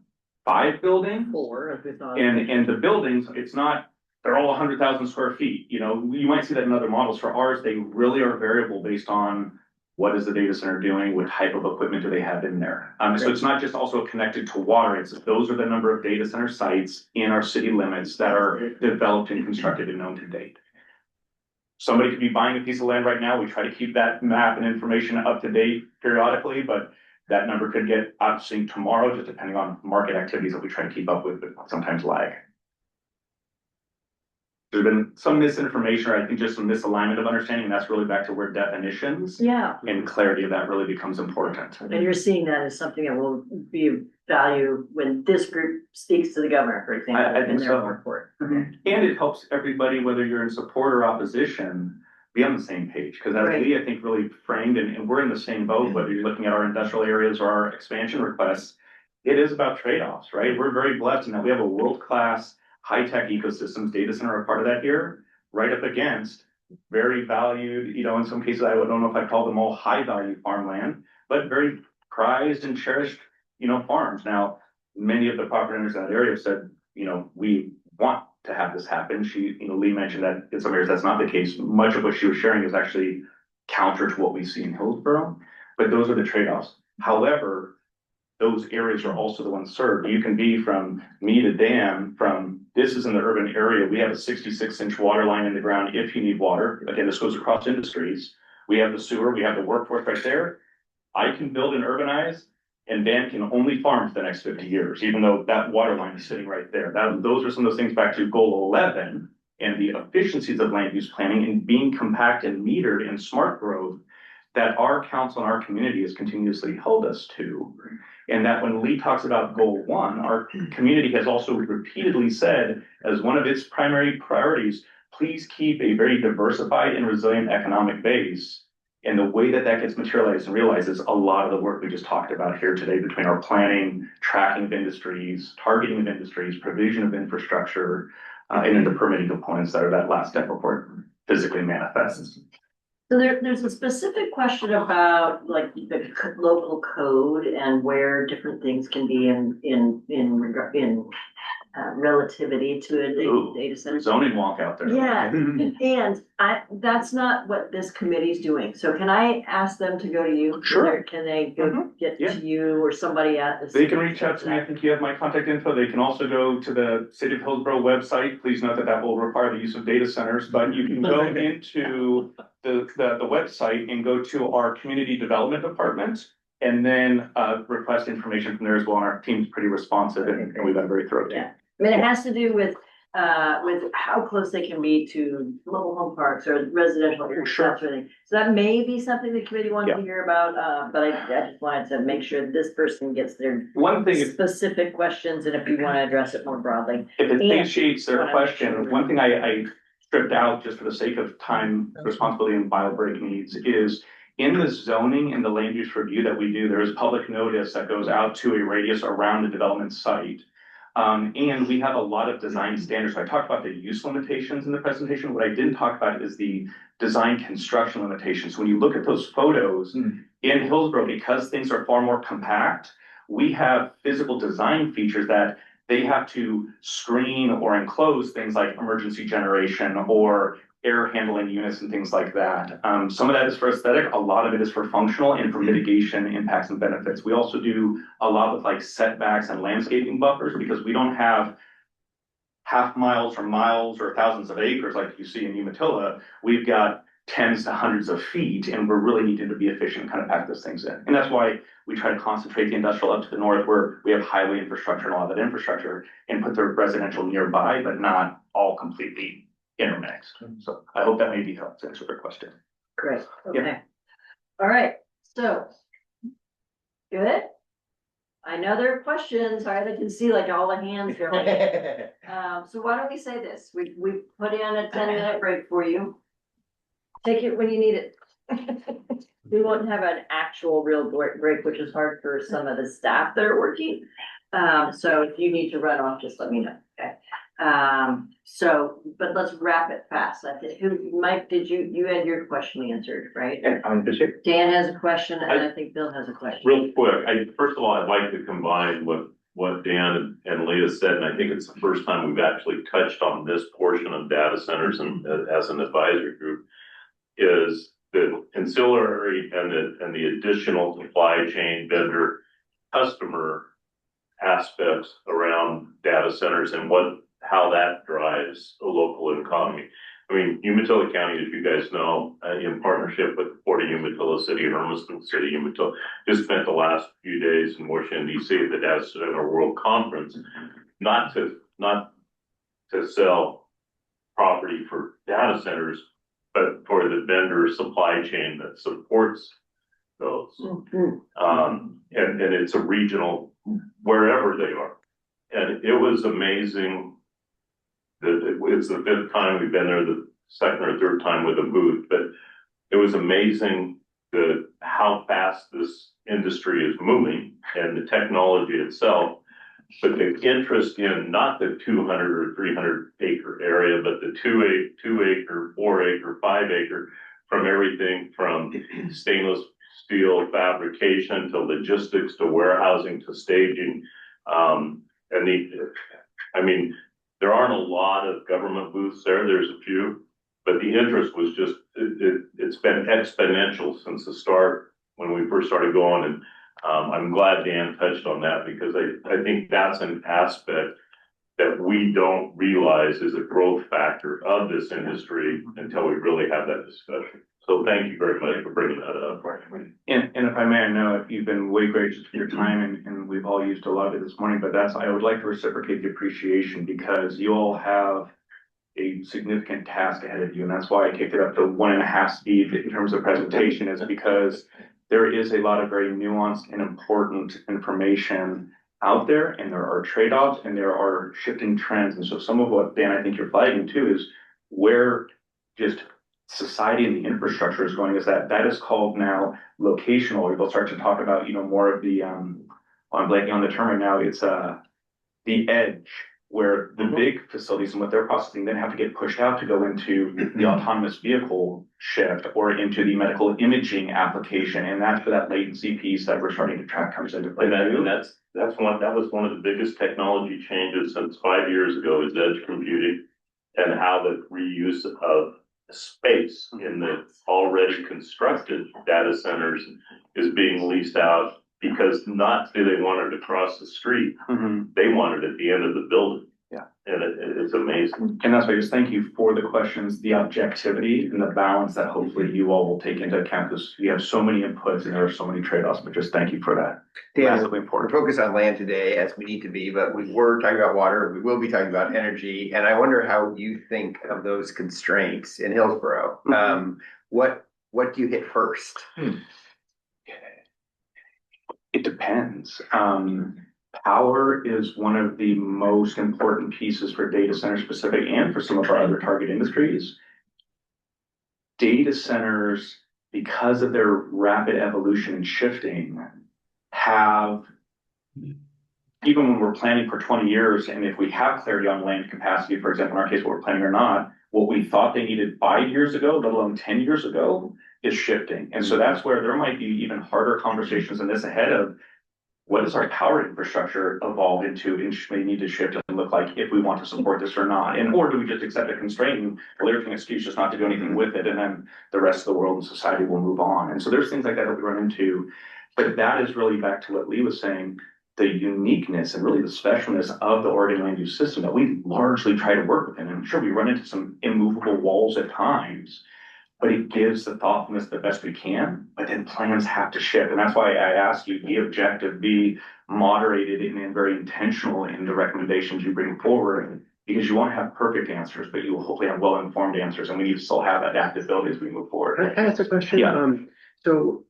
5 buildings. 4, if we thought. And the buildings, it's not, they're all 100,000 square feet. You might see that in other models. For ours, they really are variable based on what is the data center doing, what type of equipment do they have in there. So it's not just also connected to water, it's those are the number of data center sites in our city limits that are developed and constructed and known to date. Somebody could be buying a piece of land right now. We try to keep that map and information up to date periodically, but that number could get out of sync tomorrow, just depending on market activities that we try to keep up with, but sometimes lag. There's been some misinformation, or I think just some misalignment of understanding, and that's really back to where definitions Yeah, and clarity of that really becomes important. and you're seeing that as something that will be of value when this group speaks to the governor, for example, I in think their so. report. And it helps everybody, whether you're in support or opposition, be on the same page. Because as Right. Lee, I think, really framed, and we're in the same boat, whether you're looking at our industrial areas or our expansion requests, it is about trade-offs, right? We're very blessed in that we have a world-class high-tech ecosystems, data center are part of that here, right up against very valued, in some cases, I don't know if I call them all high-value farmland, but very prized and cherished, farms. Now, many of the property owners in that area have said, we want to have this happen. Lee mentioned that in some areas that's not the case. Much of what she was sharing is actually counter to what we see in Hillsborough, but those are the trade-offs. However, those areas are also the ones served. You can be from me to Dan, this is in the urban area. We have a 66-inch water line in the ground if you need water. Again, this goes across industries. We have the sewer, we have the workforce right there. I can build and urbanize, and Dan can only farm for the next 50 years, even though that water line is sitting right there. Those are some of those things back to goal 11 and the efficiencies of land use planning and being compact and metered and smart growth that our council and our community has continuously held us to. And that when Lee talks about goal 1, our community has also repeatedly said as one of its primary priorities, please keep a very diversified and resilient economic base And the way that that gets materialized and realized is a lot of the work we just talked about here today between our planning, tracking of industries, targeting of industries, provision of infrastructure, and then the permitting components that are that last step before it physically manifests. So there's a specific question about like the local code and where different things can be in relativity to a Ooh, data center. Zoning walk out there. Yeah, and that's not what this committee's doing. So can I ask them to go to you? Sure. Or can they go get Yeah. to you or somebody at the? They can reach out to me. I think you have my contact info. They can also go to the City of Hillsborough website. Please note that that will require the use of data centers, but you can go into the website and go to our community development department and then request information from there as well. And our team's pretty responsive and we've been very thorough. Yeah, I mean, it has to do with how close they can be to mobile home parks or residential areas, Sure. that sort of thing. So that may be something the committee wanted Yeah. to hear about, but I just wanted to make sure this person gets their One thing, if specific questions, and if you want to address it more broadly. it And- satiates their wanna make question, sure- one thing I stripped out just for the sake of time, responsibility and bio break needs is in the zoning and the land use review that we do, there is public notice that goes out to a radius around the development site. And we have a lot of design standards. So I talked about the use limitations in the presentation. What I didn't talk about is the design construction limitations. When you look at those photos in Hillsborough, because things are far more compact, we have physical design features that they have to screen or enclose things like emergency generation or air handling units and things like that. Some of that is for aesthetic, a lot of it is for functional and for mitigation impacts and benefits. We also do a lot with like setbacks and landscaping buffers because we don't have half miles or miles or thousands of acres like you see in Umatilla. We've got tens to hundreds of feet and we're really needing to be efficient and kind of pack those things in. And that's why we try to concentrate the industrial up to the north where we have highway infrastructure and all that infrastructure and put the residential nearby, but not all completely intermixed. So I hope that maybe helps answer your question. Great, okay. All right, so. Good. I know there are questions, all right, I can see like all the hands going. So why don't we say this? We put in a 10-minute break for you. Take it when you need it. We won't have an actual real break, which is hard for some of the staff that are working. So if you need to run off, just let me know, okay? So, but let's wrap it fast. I think, Mike, you had your question answered, right? Dan has a question and I think Bill has a question. Real quick, first of all, I'd like to combine what Dan and Leah said, and I think it's the first time we've actually touched on this portion of data centers and as an advisory group, is the ancillary and the additional supply chain vendor customer aspects around data centers and how that drives a local economy. I mean, Umatilla County, as you guys know, in partnership with the Port of Umatilla, City of Hermiston, City of Umatilla, just spent the last few days in Washington DC at the Data Center World Conference, not to sell property for data centers, but for the vendor supply chain that supports those. And it's a regional, wherever they are. And it was amazing that it's the fifth time we've been there, the second or third time with a booth, but it was amazing how fast this industry is moving and the technology itself, but the interest in not the 200 or 300 acre area, but the 2 acre, 4 acre, 5 acre, from everything from stainless steel fabrication to logistics to warehousing to staging. There aren't a lot of government booths there. There's a few, but the interest was just, it's been exponential since the start when we first started going. And I'm glad Dan touched on that because I think that's an aspect that we don't realize is a growth factor of this industry until we really have that discussion. So thank you very much for bringing that up. And if I may, I know you've been way gracious with your time and we've all used a lot of it this morning, but I would like to reciprocate the appreciation because you all have a significant task ahead of you. And that's why I kicked it up to 1.5 speed in terms of presentation is because there is a lot of very nuanced and important information out there and there are trade-offs and there are shifting trends. And so some of what Dan, I think you're flagging too is where just society and the infrastructure is going is that is called now locational, or they'll start to talk about, more of the, I'm blanking on the term right now, it's the edge, where the big facilities and what they're processing then have to get pushed out to go into the autonomous vehicle shift or into the medical imaging application. And that's where that latency piece that we're starting to track comes into play. And that was one of the biggest technology changes since 5 years ago, is edge computing and how the reuse of space in the already constructed data centers is being leased out, because not do they want it across the street, they want it at the end of the building. Yeah. And it's amazing. And that's why I just thank you for the questions, the objectivity and the balance that hopefully you all will take into account, because we have so many inputs and there are so many trade-offs, but just thank you for that. Dan, Massively we're important. focused on land today, as we need to be, but we were talking about water, we will be talking about energy, and I wonder how you think of those constraints in Hillsborough. What do you hit first? It depends. Power is one of the most important pieces for data center specific and for some of our other target industries. Data centers, because of their rapid evolution and shifting, have, even when we're planning for 20 years, and if we have clarity on land capacity, for example, in our case, what we're planning or not, what we thought they needed 5 years ago, let alone 10 years ago, is shifting. And so that's where there might be even harder conversations in this ahead of, what does our power infrastructure evolve into and may need to shift and look like if we want to support this or not? And or do we just accept a constraint and lyric an excuse just not to do anything with it, and then the rest of the world and society will move on? And so there's things like that we run into. But that is really back to what Lee was saying, the uniqueness and really the specialness of the Oregon land use system that we largely try to work within. And I'm sure we run into some immovable walls at times, but it gives the thoughtfulness the best we can, but then plans have to shift. And that's why I ask you, be objective, be moderated and very intentional in the recommendations you bring forward, because you won't have perfect answers, but you will hopefully have well-informed answers, and we need to still have adaptability as we move forward. Can I ask a question? Yeah. So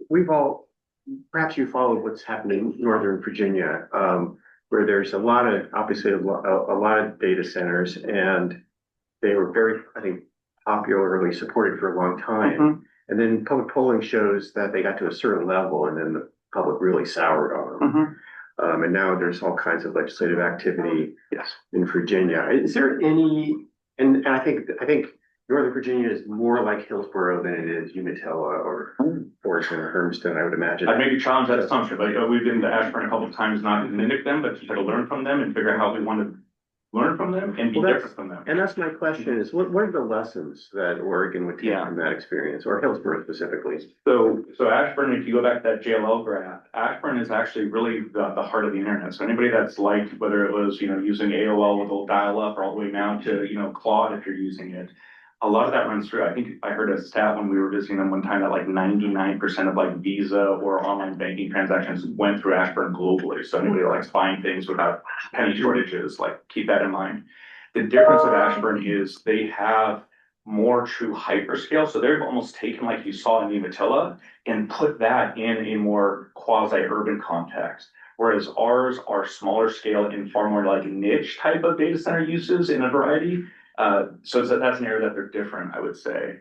perhaps you followed what's happening in Northern Virginia, where there's obviously a lot of data centers, and they were very, I think, popularly supported for a long time. And then public polling shows that they got to a certain level and then the public really soured on them. And now there's all kinds of legislative activity in Virginia. Is there any, and I think Northern Virginia is more like Hillsborough than it is Umatilla or Forreston or Hermiston, I would imagine. I'd maybe challenge that assumption, but we've been to Ashburn a couple of times, not to mimic them, but to try to learn from them and figure out how we want to learn from them and be different from them. And that's my question is, what are the lessons that Oregon would take from that experience, or Hillsborough specifically? So Ashburn, if you go back to that JLL graph, Ashburn is actually really the heart of the internet. So anybody that's liked, whether it was, using AOL with a dial up or all the way now to, Claude, if you're using it, a lot of that runs through. I think I heard a stat when we were visiting them one time that like 99% of like Visa or online banking transactions went through Ashburn globally. So anybody that likes buying things without penny shortages, like keep that in mind. The difference of Ashburn is they have more true hyperscale. So they've almost taken, like you saw in Umatilla, and put that in a more quasi-urban context. Whereas ours are smaller scale and far more like niche type of data center uses in a variety. So that's an area that they're different, I would say.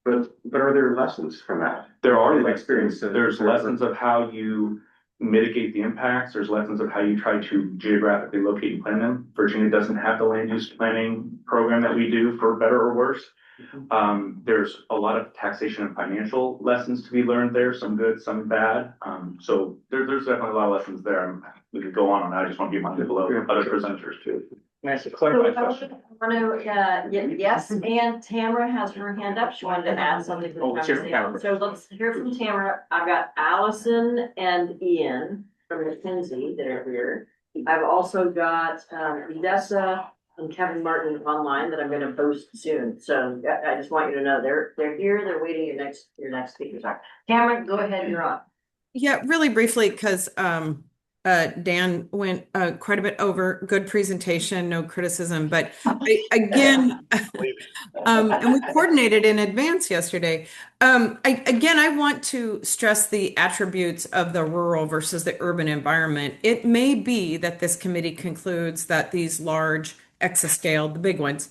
But are there lessons from that? There are experience. There's lessons of how you mitigate the impacts. There's lessons of how you try to geographically locate and plan them. Virginia doesn't have the land use planning program that we do, for better or worse. There's a lot of taxation and financial lessons to be learned there, some good, some bad. So there's definitely a lot of lessons there. We could go on that. I just want to be mindful of other presenters too. Yes, and Tamara has her hand up. She wanted to add something to the conversation. So let's hear from Tamara. I've got Allison and Ian from McKinsey that are here. I've also got Odessa and Kevin Martin online that I'm going to post soon. So I just want you to know they're here. They're waiting. Your next speakers are. Tamara, go ahead. You're on. Yeah, really briefly, because Dan went quite a bit over. Good presentation, no criticism, but and we coordinated in advance yesterday. I want to stress the attributes of the rural versus the urban environment. It may be that this committee concludes that these large exascale, the big ones,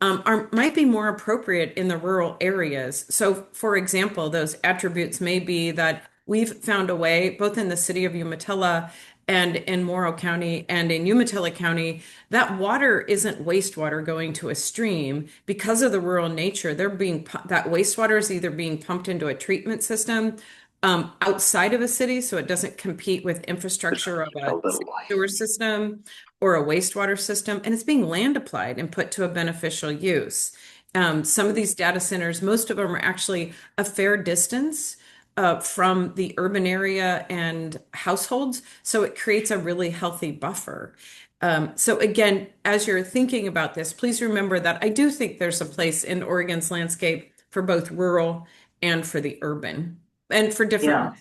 might be more appropriate in the rural areas. So, for example, those attributes may be that we've found a way, both in the city of Umatilla and in Morrow County and in Umatilla County, that water isn't wastewater going to a stream because of the rural nature. That wastewater is either being pumped into a treatment system outside of a city, so it doesn't compete with infrastructure of a sewer system or a wastewater system, and it's being land applied and put to a beneficial use. Some of these data centers, most of them are actually a fair distance from the urban area and households, so it creates a really healthy buffer. So again, as you're thinking about this, please remember that I do think there's a place in Oregon's landscape for both rural and for the urban, and for different.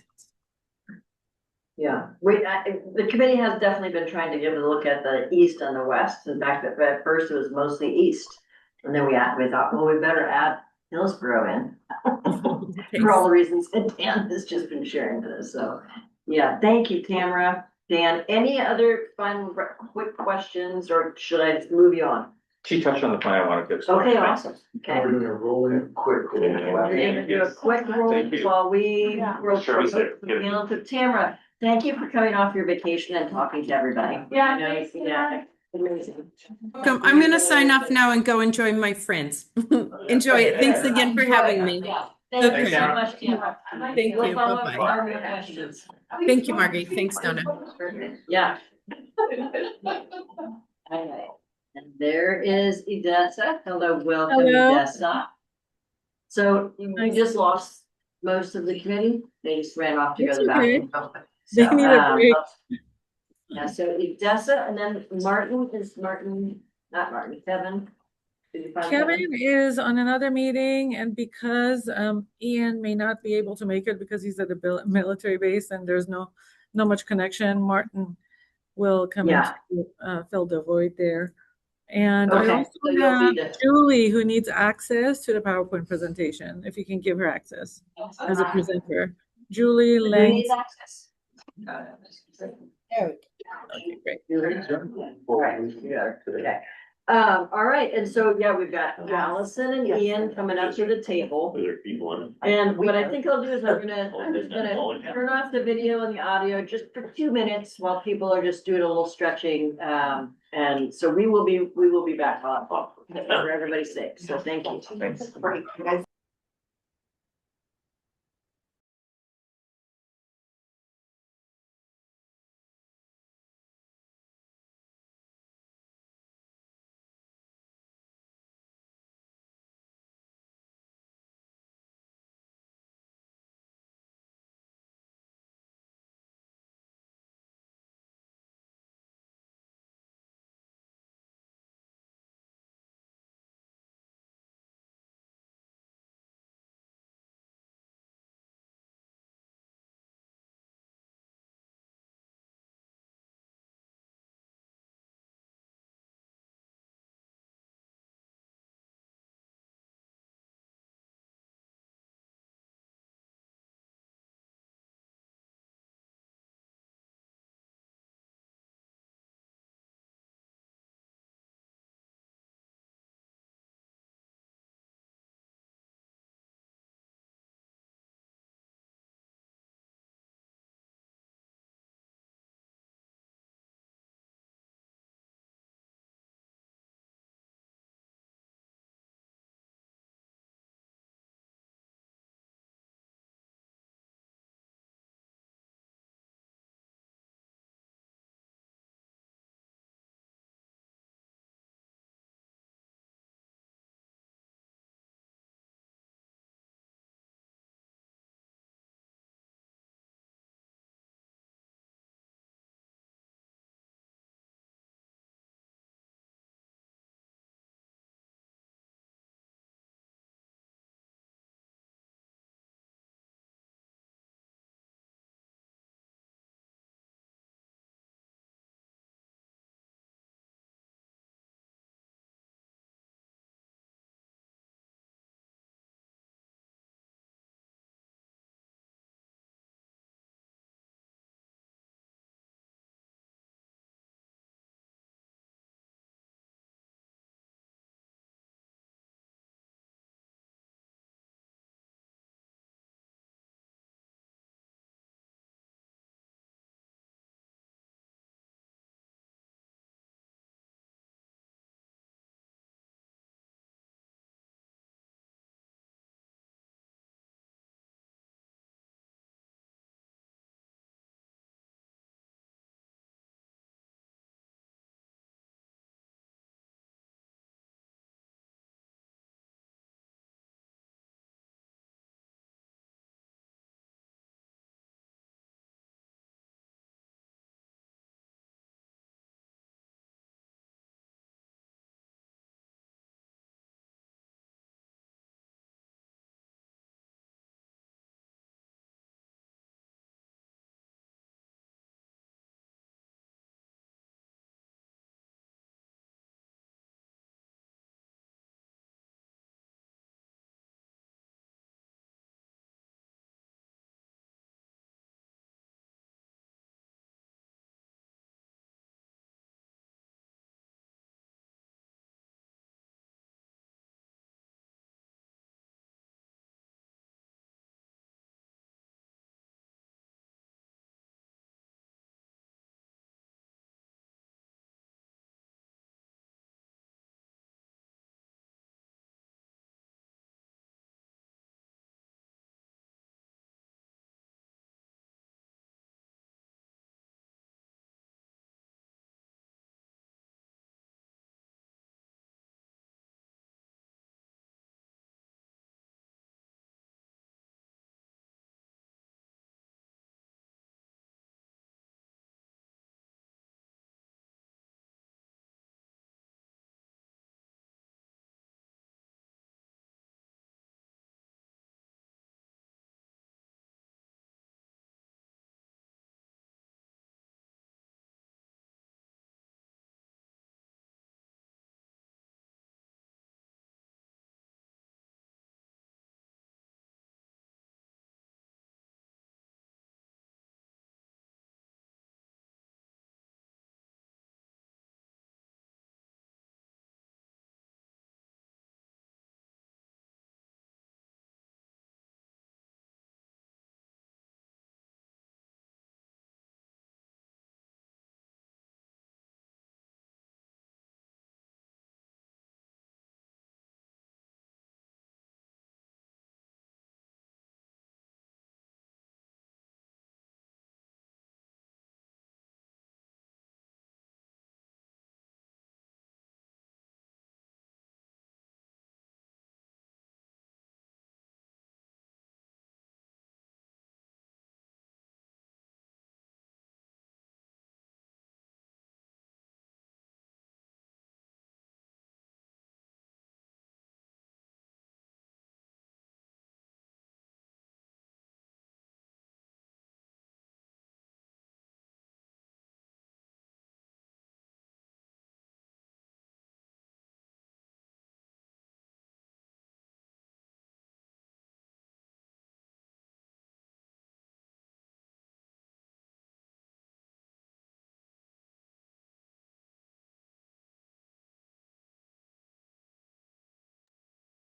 Yeah, the committee has definitely been trying to give a look at the east and the west. In fact, at first it was mostly east. And then we thought, well, we better add Hillsborough in. For all the reasons that Dan has just been sharing with us. So, yeah, thank you, Tamara. Dan, any other final quick questions, or should I just move you on? She touched on the point I wanted to. Okay, awesome. Okay. We're gonna roll in quick. We're gonna do a quick roll Thank you. while we roll. Sure, was there. Tamara, thank you for coming off your vacation and talking to everybody. Yeah, I know, thanks, yeah, amazing. Welcome. I'm going to sign off now and go enjoy my friends. Enjoy it. Thanks again for having me. Yeah. Thank you Okay. so much, Tamara. Thank you. We'll follow up Bye-bye. with our questions. Thank you, Margie. Thanks, Donna. Yeah. Okay. And there is Edessa. Hello, welcome, Hello. Edessa. So we just lost most of the committee. They just ran off to go to the bathroom. They need a break. Yeah, so Edessa, and then Kevin. Did you find Kevin is on another meeting, and because Ian may not be able to make it because he's at the military base and there's no much connection, Martin will come in to fill the void there. And I Okay, also so you'll have be the- Julie, who needs access to the PowerPoint presentation, if you can give her access as a presenter. Julie Who Lang. needs access? Okay, great. Okay. All right, and so, yeah, we've got Allison and Ian coming up to the table. Are there people in it? And what I think I'll do is I'm just gonna turn off the video and the audio just for 2 minutes while people are just doing a little stretching. And so we will be back on for everybody's sake. So thank you. Thanks.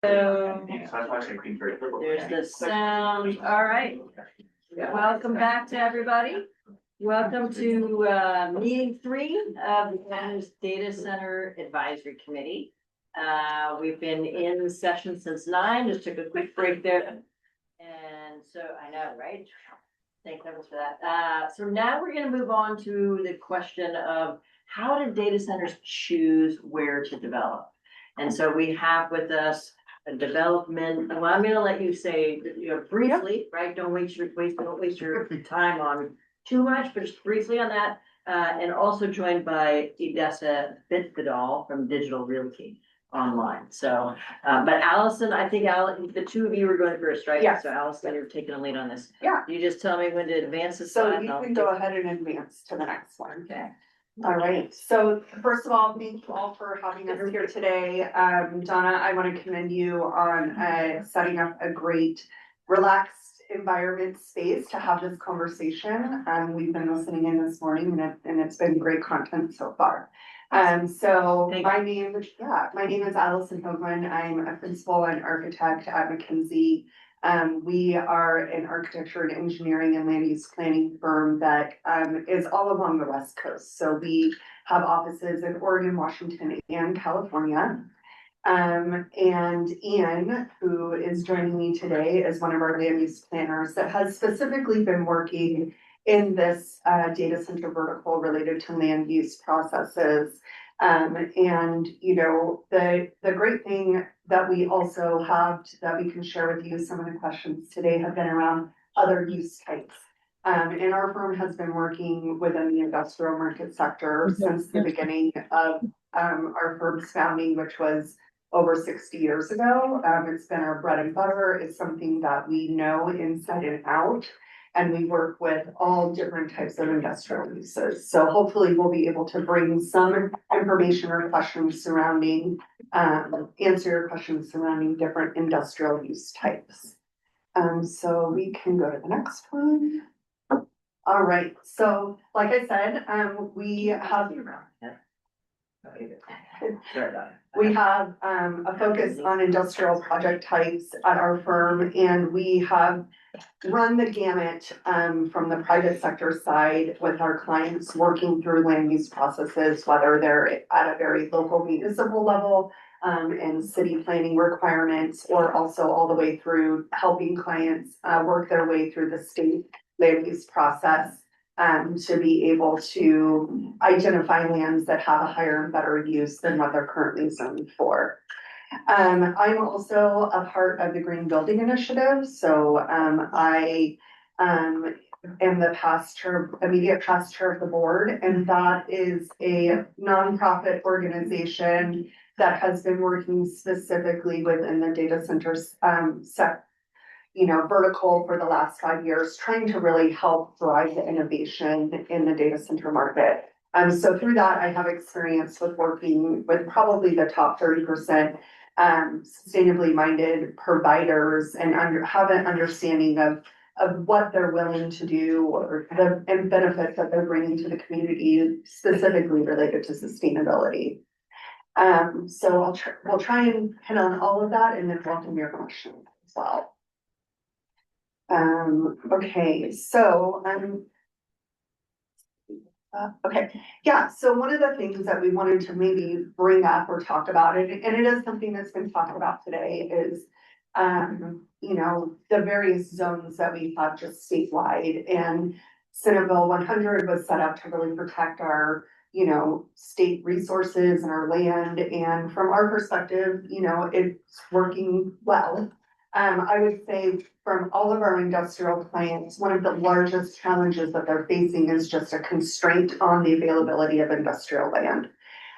So there's the sound. All right. Welcome back to everybody. Welcome to meeting 3 of the Planners Data Center Advisory Committee. We've been in session since 9, just took a quick break there. And so I know, right? Thank goodness for that. So now we're going to move on to the question of how do data centers choose where to develop? And so we have with us a development, well, I'm going to let you say, briefly, right? Don't waste your time on too much, but just briefly on that. And also joined by Edessa Bitfidal from Digital Realty Online. So, but Allison, I think the 2 of you were going first, right? Yes. So Allison, you're taking a lead on this. Yeah. You just tell me when to advance the So slide. you can go ahead and advance to the next one. Okay. All right. So first of all, thank you all for having us here today. Donna, I want to commend you on setting up a great, relaxed environment space to have this conversation. We've been listening in this morning and it's been great content so far. So my name is Allison Hoagland. I'm a principal and architect at McKinsey. We are an architecture and engineering and land use planning firm that is all along the West Coast. So we have offices in Oregon, Washington, and California. And Ian, who is joining me today, is one of our land use planners that has specifically been working in this data center vertical related to land use processes. And you know, the great thing that we also have that we can share with you, some of the questions today have been around other use types. And our firm has been working within the industrial market sector since the beginning of our firm's founding, which was over 60 years ago. It's been our bread and butter. It's something that we know inside and out. And we work with all different types of industrial uses. So hopefully we'll be able to bring some information or questions surrounding, answer your questions surrounding different industrial use types. So we can go to the next one. All right, so like I said, we have a focus on industrial project types at our firm, and we have run the gamut from the private sector side with our clients working through land use processes, whether they're at a very local municipal level and city planning requirements, or also all the way through helping clients work their way through the state land use process to be able to identify lands that have a higher and better use than what they're currently zoned for. I'm also a part of the Green Building Initiative, so I am the immediate past chair of the board, and that is a nonprofit organization that has been working specifically within the data centers vertical for the last 5 years, trying to really help drive the innovation in the data center market. So through that, I have experience with working with probably the top 30% sustainably minded providers and have an understanding of what they're willing to do or the benefits that they're bringing to the community, specifically related to sustainability. So we'll try and hit on all of that and then welcome your questions as well. Okay, so so one of the things that we wanted to maybe bring up or talk about, and it is something that's been talked about today, is the various zones that we have just statewide. And Senate Bill 100 was set up to really protect our state resources and our land. And from our perspective, it's working well. I would say from all of our industrial clients, one of the largest challenges that they're facing is just a constraint on the availability of industrial land.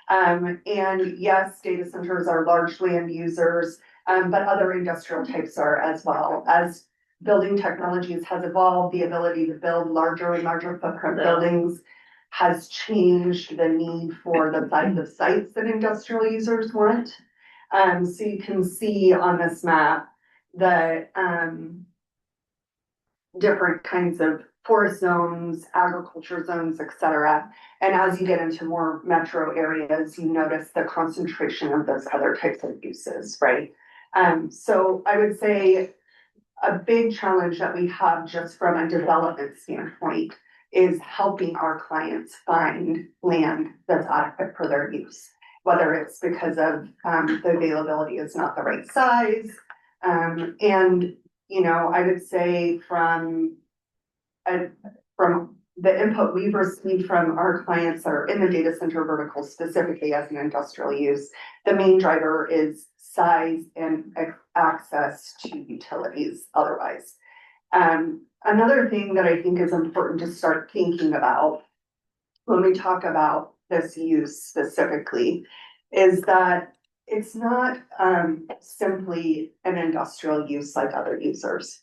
And yes, data centers are large land users, but other industrial types are as well. As building technologies has evolved, the ability to build larger and larger footprint buildings has changed the need for the size of sites that industrial users want. So you can see on this map the different kinds of forest zones, agriculture zones, etc. And as you get into more metro areas, you notice the concentration of those other types of uses, right? So I would say a big challenge that we have just from a development standpoint is helping our clients find land that's adequate for their use. Whether it's because of, the availability is not the right size. And, you know, I would say from the input we've received from our clients that are in the data center vertical specifically as an industrial use, the main driver is size and access to utilities otherwise. Another thing that I think is important to start thinking about when we talk about this use specifically is that it's not simply an industrial use like other users.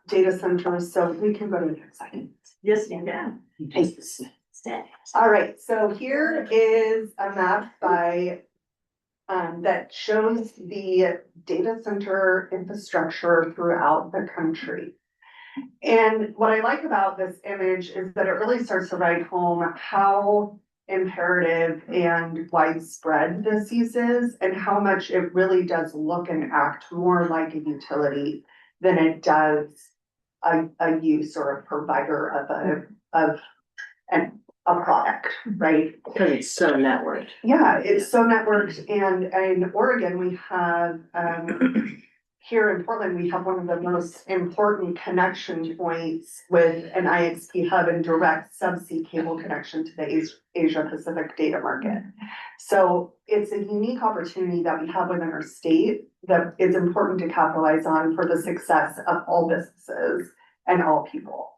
Data centers, so we can go to the next slide. Yes, stand down. Stand. All right, so here is a map by that shows the data center infrastructure throughout the country. And what I like about this image is that it really starts to write home how imperative and widespread this use is and how much it really does look and act more like a utility than it does a use or a provider of a product, right? Because it's so networked. Yeah, it's so networked, and in Oregon, we have, here in Portland, we have one of the most important connection points with an IXP hub and direct subsea cable connection to the Asia Pacific data market. So it's a unique opportunity that we have within our state that is important to capitalize on for the success of all businesses and all people.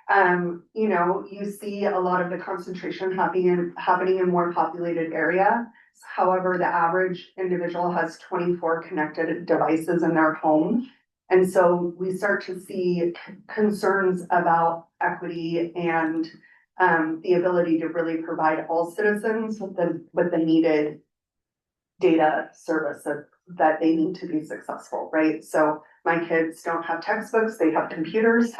You know, you see a lot of the concentration happening in more populated area. However, the average individual has 24 connected devices in their home. And so we start to see concerns about equity and the ability to really provide all citizens with the needed data service that they need to be successful, right? So my kids don't have textbooks, they have computers.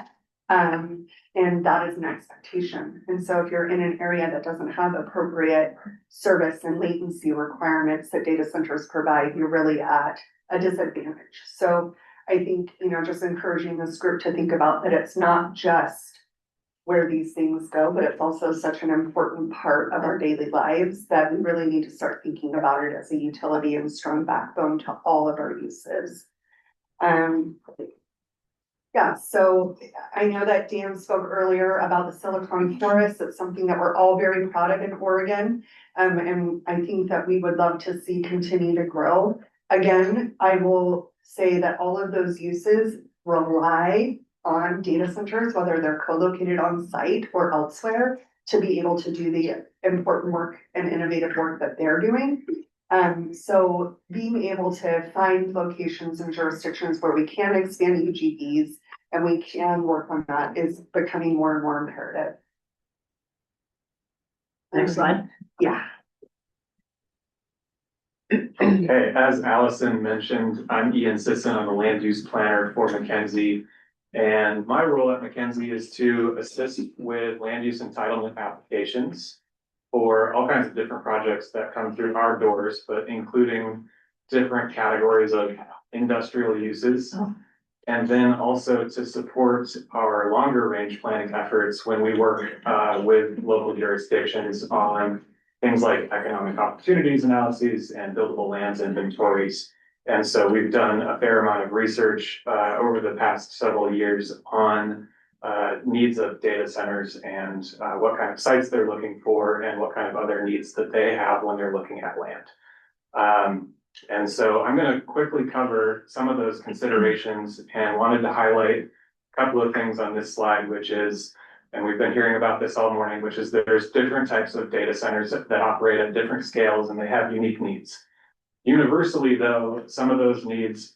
And that is an expectation. And so if you're in an area that doesn't have appropriate service and latency requirements that data centers provide, you're really at a disadvantage. So I think, you know, just encouraging this group to think about that it's not just where these things go, but it's also such an important part of our daily lives that we really need to start thinking about it as a utility and strong backbone to all of our uses. Yeah, so I know that Dan spoke earlier about the Silicon Forest. It's something that we're all very proud of in Oregon. And I think that we would love to see continue to grow. Again, I will say that all of those uses rely on data centers, whether they're co-located on site or elsewhere, to be able to do the important work and innovative work that they're doing. So being able to find locations and jurisdictions where we can expand UGVs and we can work on that is becoming more and more imperative. Next slide. Yeah. Okay, as Allison mentioned, I'm Ian Sisson. I'm a land use planner for Mackenzie. And my role at Mackenzie is to assist with land use entitlement applications for all kinds of different projects that come through our doors, but including different categories of industrial uses. And then also to support our longer range planning efforts when we work with local jurisdictions on things like economic opportunities analyses and buildable lands inventories. And so we've done a fair amount of research over the past several years on needs of data centers and what kind of sites they're looking for and what kind of other needs that they have when they're looking at land. And so I'm going to quickly cover some of those considerations and wanted to highlight a couple of things on this slide, which is, and we've been hearing about this all morning, which is that there's different types of data centers that operate at different scales and they have unique needs. Universally, though, some of those needs,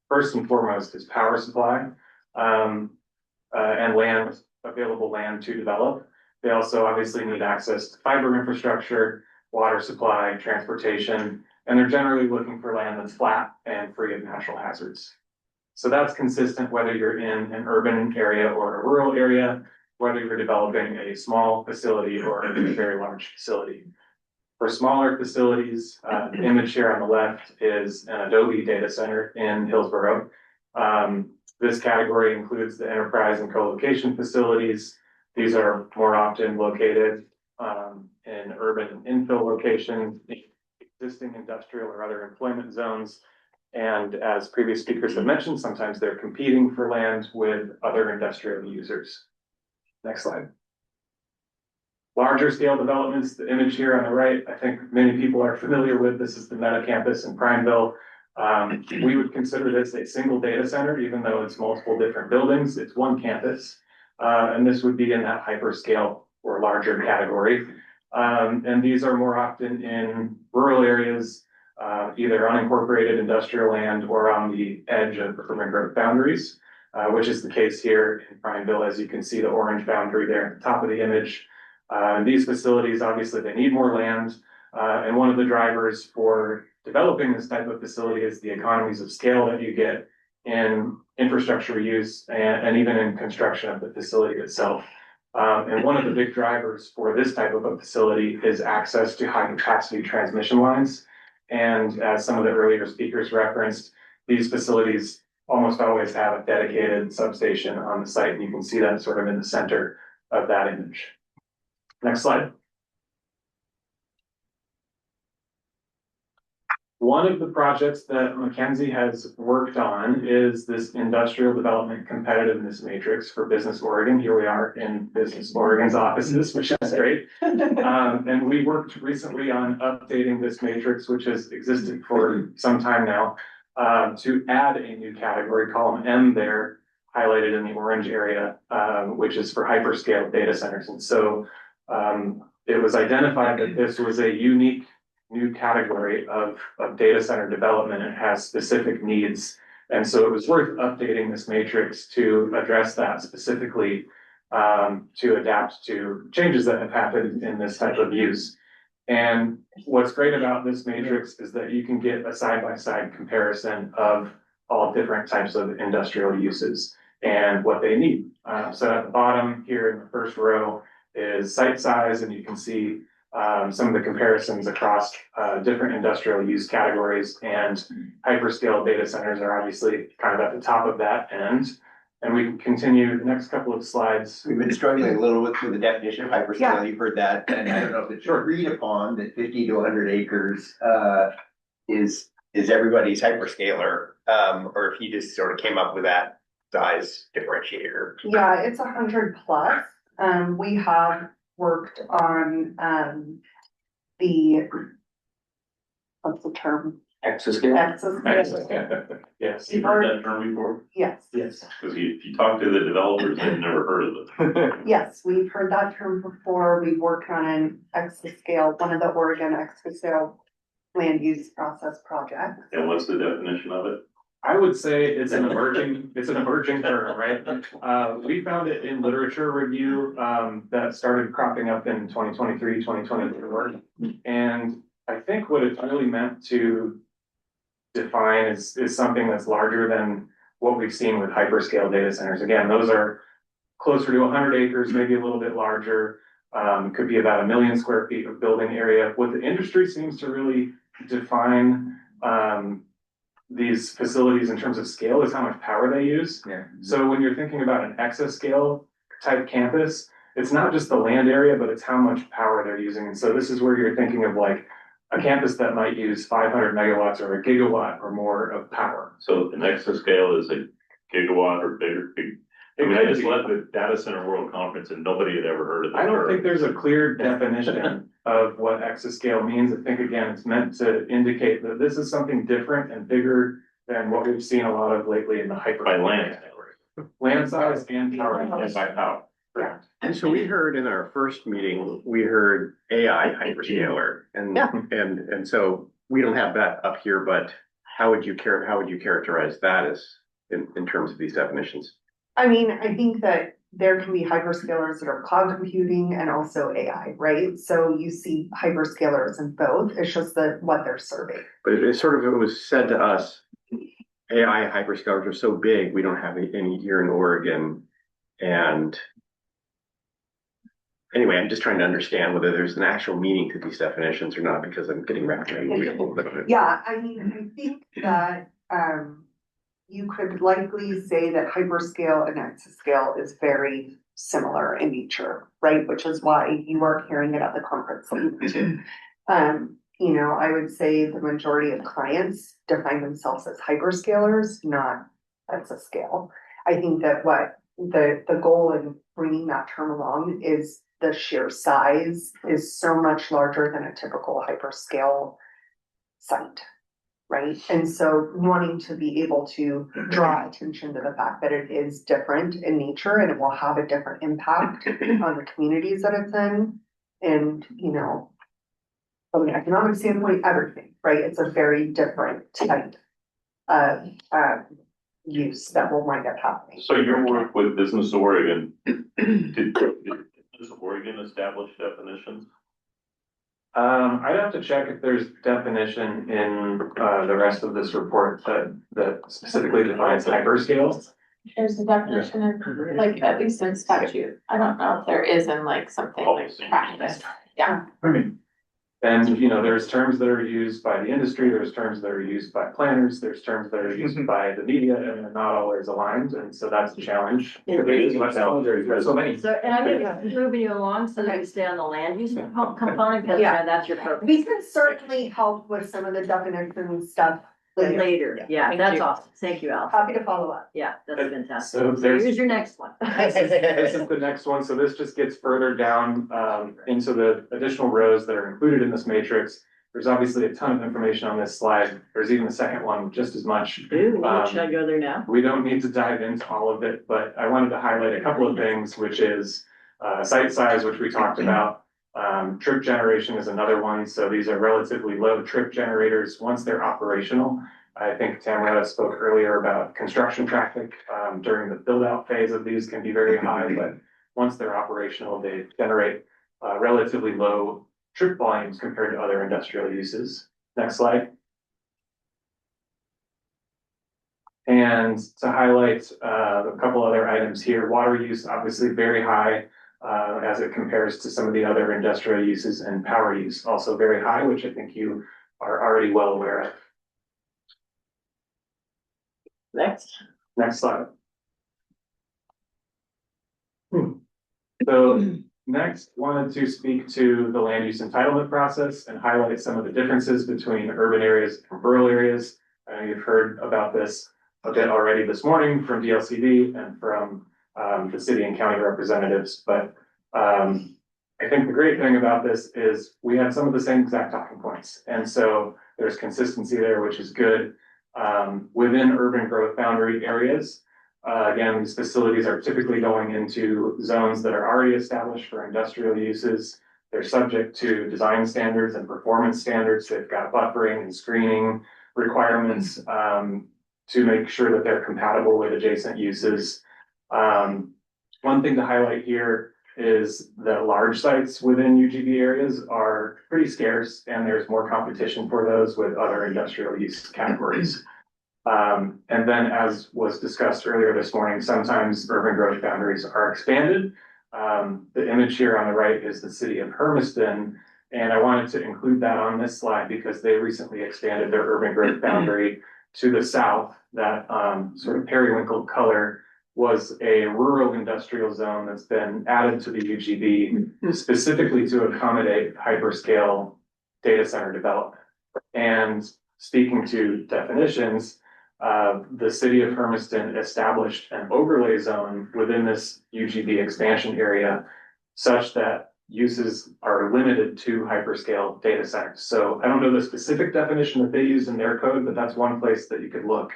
first and foremost, is power supply and land, available land to develop. They also obviously need access to fiber infrastructure, water supply, transportation, and they're generally looking for land that's flat and free of natural hazards. So that's consistent whether you're in an urban area or a rural area, whether you're developing a small facility or a very large facility. For smaller facilities, the image here on the left is an Adobe data center in Hillsborough. This category includes the enterprise and co-location facilities. These are more often located in urban infill locations, existing industrial or other employment zones. And as previous speakers have mentioned, sometimes they're competing for land with other industrial users. Next slide. Larger scale developments, the image here on the right, I think many people are familiar with. This is the Meta campus in Prineville. We would consider this a single data center, even though it's multiple different buildings. It's one campus. And this would be in that hyperscale or larger category. And these are more often in rural areas, either unincorporated industrial land or on the edge of urban growth boundaries, which is the case here in Prineville. As you can see, the orange boundary there at the top of the image. These facilities, obviously, they need more land. And one of the drivers for developing this type of facility is the economies of scale that you get in infrastructure use and even in construction of the facility itself. And one of the big drivers for this type of a facility is access to high capacity transmission lines. And as some of the earlier speakers referenced, these facilities almost always have a dedicated substation on the site. And you can see that sort of in the center of that image. Next slide. One of the projects that Mackenzie has worked on is this industrial development competitiveness matrix for Business Oregon. Here we are in Business Oregon's offices, which is great. And we worked recently on updating this matrix, which has existed for some time now, to add a new category, column M there, highlighted in the orange area, which is for hyperscale data centers. And so it was identified that this was a unique new category of data center development and has specific needs. And so it was worth updating this matrix to address that specifically, to adapt to changes that have happened in this type of use. And what's great about this matrix is that you can get a side-by-side comparison of all different types of industrial uses and what they need. So at the bottom here in the first row is site size, and you can see some of the comparisons across different industrial use categories, and hyperscale data centers are obviously kind of at the top of that end. And we can continue the next couple of slides. We've been struggling a little with the definition of hyperscale. You've heard that, and I don't know if it's agreed upon that 50 to 100 acres is everybody's hyperscaler, or if you just sort of came up with that size differentiator. Yeah, it's 100 plus. We have worked on what's the term? Exascale. Exascale. Yes. You've heard that term before? Yes. Yes. Because if you talk to the developers, they've never heard of it. Yes, we've heard that term before. We've worked on an exascale, one of the Oregon exascale land use process projects. And what's the definition of it? I would say it's an emerging term, right? We found it in literature review that started cropping up in 2023, 2024. And I think what it's really meant to define is something that's larger than what we've seen with hyperscale data centers. Again, those are closer to 100 acres, maybe a little bit larger, could be about 1 million square feet of building area. What the industry seems to really define these facilities in terms of scale is how much power they use. Yeah. So when you're thinking about an exascale type campus, it's not just the land area, but it's how much power they're using. And so this is where you're thinking of like a campus that might use 500 megawatts or a gigawatt or more of power. So an exascale is a gigawatt or bigger. I mean, I just left the Data Center World Conference and nobody had ever heard of it. I don't think there's a clear definition of what exascale means. I think, again, it's meant to indicate that this is something different and bigger than what we've seen a lot of lately in the hyper. By land. Land size and power. And by power. Yeah. And so we heard in our first meeting, we heard AI hyperscaler, and so we don't have that up here, but how would you characterize that as in terms of these definitions? I mean, I think that there can be hyperscalers that are cloud computing and also AI, right? So you see hyperscalers in both. It's just that what they're serving. But it was said to us, AI hyperscalers are so big, we don't have any here in Oregon, and anyway, I'm just trying to understand whether there's an actual meaning to these definitions or not, because I'm getting wrapped around a little bit of it. Yeah, I mean, I think that, you could likely say that hyperscale and exascale is very similar in nature, right? Which is why you are hearing it at the conference. You know, I would say the majority of clients define themselves as hyperscalers, not exascale. I think that what the goal in bringing that term along is the sheer size is so much larger than a typical hyperscale site. Right, and so wanting to be able to draw attention to the fact that it is different in nature and it will have a different impact on the communities that it's in. And, you know, from an economic standpoint, everything, right? It's a very different type of use that will wind up happening. So your work with Business Oregon, did Business Oregon establish definitions? I'd have to check if there's definition in the rest of this report that specifically defines hyperscale. There's a definition in, like, at least in statute. I don't know if there is in like something like practice. Yeah. And, you know, there's terms that are used by the industry, there's terms that are used by planners, there's terms that are used by the media, and they're not always aligned, and so that's a challenge. There's so many. So, and I'm gonna keep moving you along so that you stay on the land use component, because Yeah. that's your focus. We can certainly help with some of the definition stuff Later, yeah, Thank that's you. awesome, thank you, Al. Happy to follow up. Yeah, that's fantastic. So So there's, here's your next one. this is the next one, so this just gets further down, into the additional rows that are included in this matrix. There's obviously a ton of information on this slide, there's even a second one, just as much. Ooh, should I go there now? We don't need to dive into all of it, but I wanted to highlight a couple of things, which is site size, which we talked about. Trip generation is another one, so these are relatively low trip generators once they're operational. I think Tamara spoke earlier about construction traffic during the build out phase of these can be very high, but once they're operational, they generate relatively low trip volumes compared to other industrial uses. Next slide. And to highlight a couple other items here, water use obviously very high as it compares to some of the other industrial uses, and power use also very high, which I think you are already well aware of. Next slide. So next, wanted to speak to the land use entitlement process and highlight some of the differences between urban areas and rural areas. I know you've heard about this a bit already this morning from DLCD and from the city and county representatives, but I think the great thing about this is we have some of the same exact talking points. And so there's consistency there, which is good. Within urban growth boundary areas, again, these facilities are typically going into zones that are already established for industrial uses. They're subject to design standards and performance standards. They've got buffering and screening requirements to make sure that they're compatible with adjacent uses. One thing to highlight here is that large sites within UGB areas are pretty scarce, and there's more competition for those with other industrial use categories. And then, as was discussed earlier this morning, sometimes urban growth boundaries are expanded. The image here on the right is the city of Hermiston, and I wanted to include that on this slide because they recently expanded their urban growth boundary to the south. That sort of periwinkle color was a rural industrial zone that's been added to the UGB specifically to accommodate hyperscale data center development. And speaking to definitions, the city of Hermiston established an overlay zone within this UGB expansion area such that uses are limited to hyperscale data centers. So I don't know the specific definition that they use in their code, but that's one place that you could look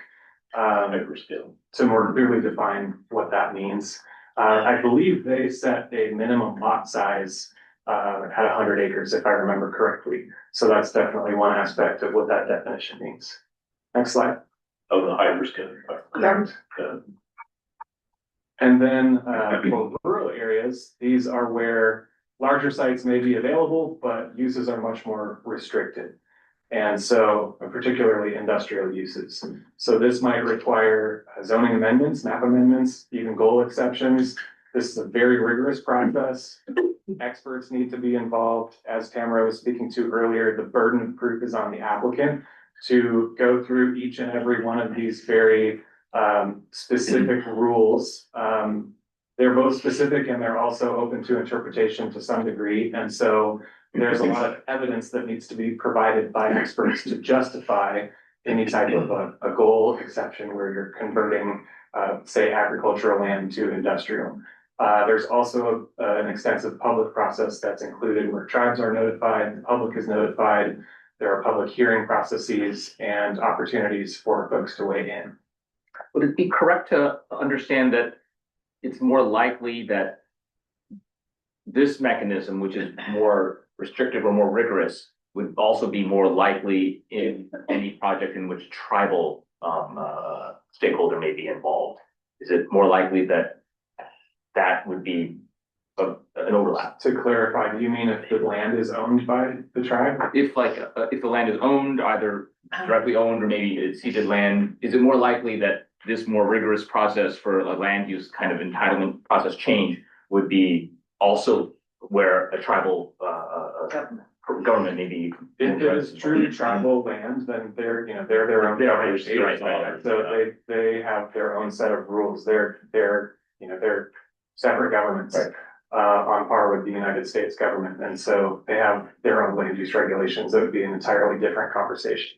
Hyperscale. to more clearly define what that means. I believe they set a minimum lot size at 100 acres, if I remember correctly. So that's definitely one aspect of what that definition means. Next slide. Of the hyperscale. Correct. And then for rural areas, these are where larger sites may be available, but uses are much more restricted. And so particularly industrial uses. So this might require zoning amendments, map amendments, even goal exceptions This is a very rigorous process. Experts need to be involved. As Tamara was speaking to earlier, the burden of proof is on the applicant to go through each and every one of these very specific rules. They're both specific and they're also open to interpretation to some degree. And so there's a lot of evidence that needs to be provided by experts to justify any type of a goal exception where you're converting, say, agricultural land to industrial. There's also an extensive public process that's included where tribes are notified, the public is notified. There are public hearing processes and opportunities for folks to weigh in. Would it be correct to understand that it's more likely that this mechanism, which is more restrictive or more rigorous, would also be more likely in any project in which tribal stakeholder may be involved? Is it more likely that that would be an overlap? To clarify, do you mean if the land is owned by the tribe? If if the land is owned, either directly owned or maybe it's ceded land, is it more likely that this more rigorous process for a land use kind of entitlement process change would be also where a tribal government may be? If it is truly tribal land, then they're their own. Right. So they have their own set of rules. They're separate governments. Right. On par with the United States government. And so they have their own land use regulations. That would be an entirely different conversation.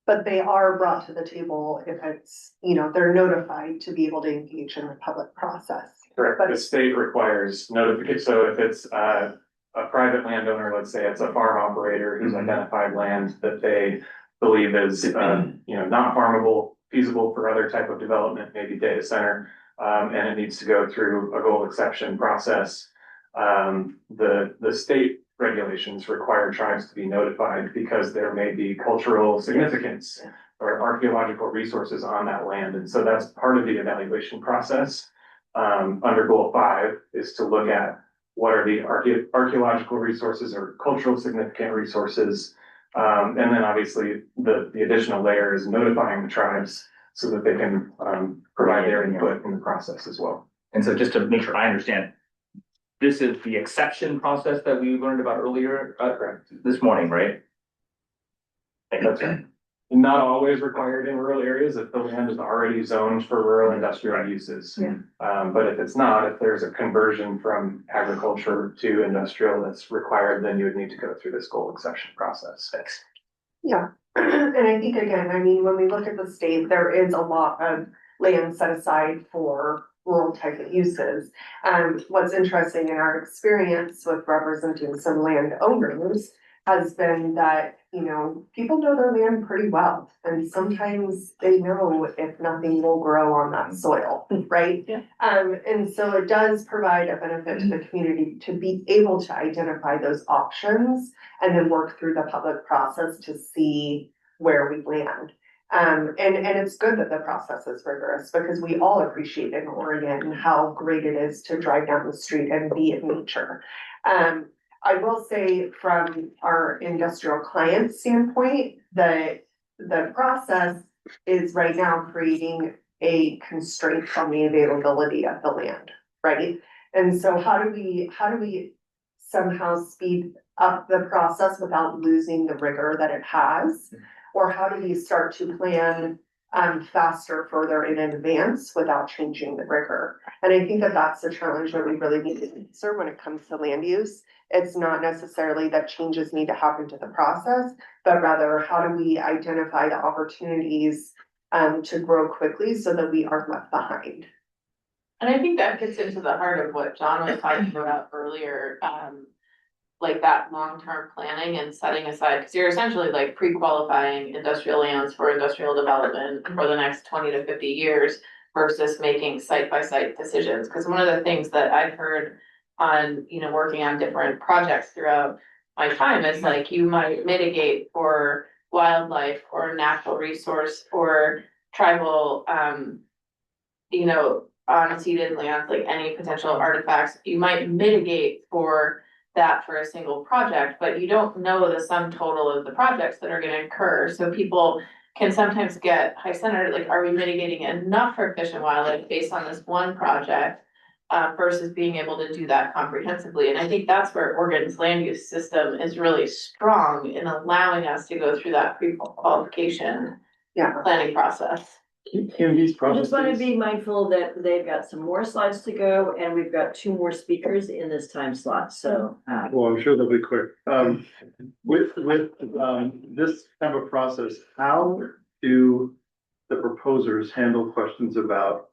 But they are brought to the table if it's, they're notified to be able to engage in the public process. Correct. But The state requires notification. So if it's a private landowner, let's say it's a farm operator who's identified land that they believe is, not farmable, feasible for other type of development, maybe data center, and it needs to go through a goal exception process. The state regulations require tribes to be notified because there may be cultural significance or archaeological resources on that land. And so that's part of the evaluation process. Under goal 5 is to look at what are the archaeological resources or cultural significant resources. And then obviously the additional layer is notifying the tribes so that they can provide their input in the process as well. And so just to make sure I understand, this is the exception process that we learned about earlier, this morning, right? That's right. Not always required in rural areas if the land is already zoned for rural industrial uses. Yeah. But if it's not, if there's a conversion from agriculture to industrial that's required, then you would need to go through this goal exception process. Yeah, and I think again, when we look at the state, there is a lot of land set aside for rural type of uses. What's interesting in our experience with representing some landowners has been that, people know their land pretty well. And sometimes they know if nothing will grow on that soil, right? Yeah. And so it does provide a benefit to the community to be able to identify those options and then work through the public process to see where we land. And it's good that the process is rigorous because we all appreciate in Oregon how great it is to drive down the street and be in nature. I will say from our industrial client standpoint, that the process is right now creating a constraint on the availability of the land, right? And so how do we somehow speed up the process without losing the rigor that it has? Or how do we start to plan faster, further in advance without changing the rigor? And I think that that's the challenge that we really need to answer when it comes to land use. It's not necessarily that changes need to happen to the process, but rather how do we identify the opportunities to grow quickly so that we aren't left behind. And I think that gets into the heart of what John was talking about earlier, like that long-term planning and setting aside, because you're essentially like pre-qualifying industrial lands for industrial development for the next 20 to 50 years versus making site-by-site decisions. Because one of the things that I've heard on, working on different projects throughout my time is like you might mitigate for wildlife or natural resource or tribal, unceded lands, like any potential artifacts, you might mitigate for that for a single project, but you don't know the sum total of the projects that are gonna occur. So people can sometimes get high-centered, like, are we mitigating enough for fish and wildlife based on this one project? Versus being able to do that comprehensively, and I think that's where Oregon's land use system is really strong in allowing us to go through that pre-qualification planning process. Can these I just want to processes, be mindful that they've got some more slides to go, and we've got 2 more speakers in this time slot, so. well, I'm sure they'll be quick. With this type of process, how do the proposers handle questions about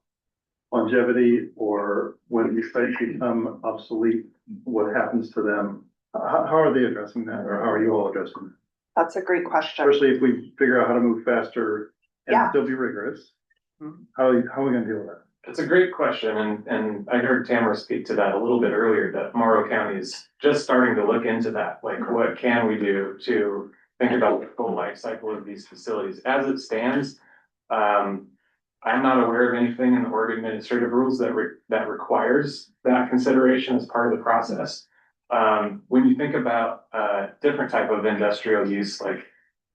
longevity, or when these sites become obsolete, what happens to them? How are they addressing that, or how are you all addressing it? That's a great question. Especially if we figure out how to move faster and Yeah. still be rigorous. How are we gonna deal with that? It's a great question, and I heard Tamara speak to that a little bit earlier, that Morrow County is just starting to look into that. Like, what can we do to think about the full life cycle of these facilities? As it stands, I'm not aware of anything in the Oregon administrative rules that requires that consideration as part of the process. When you think about different type of industrial use, like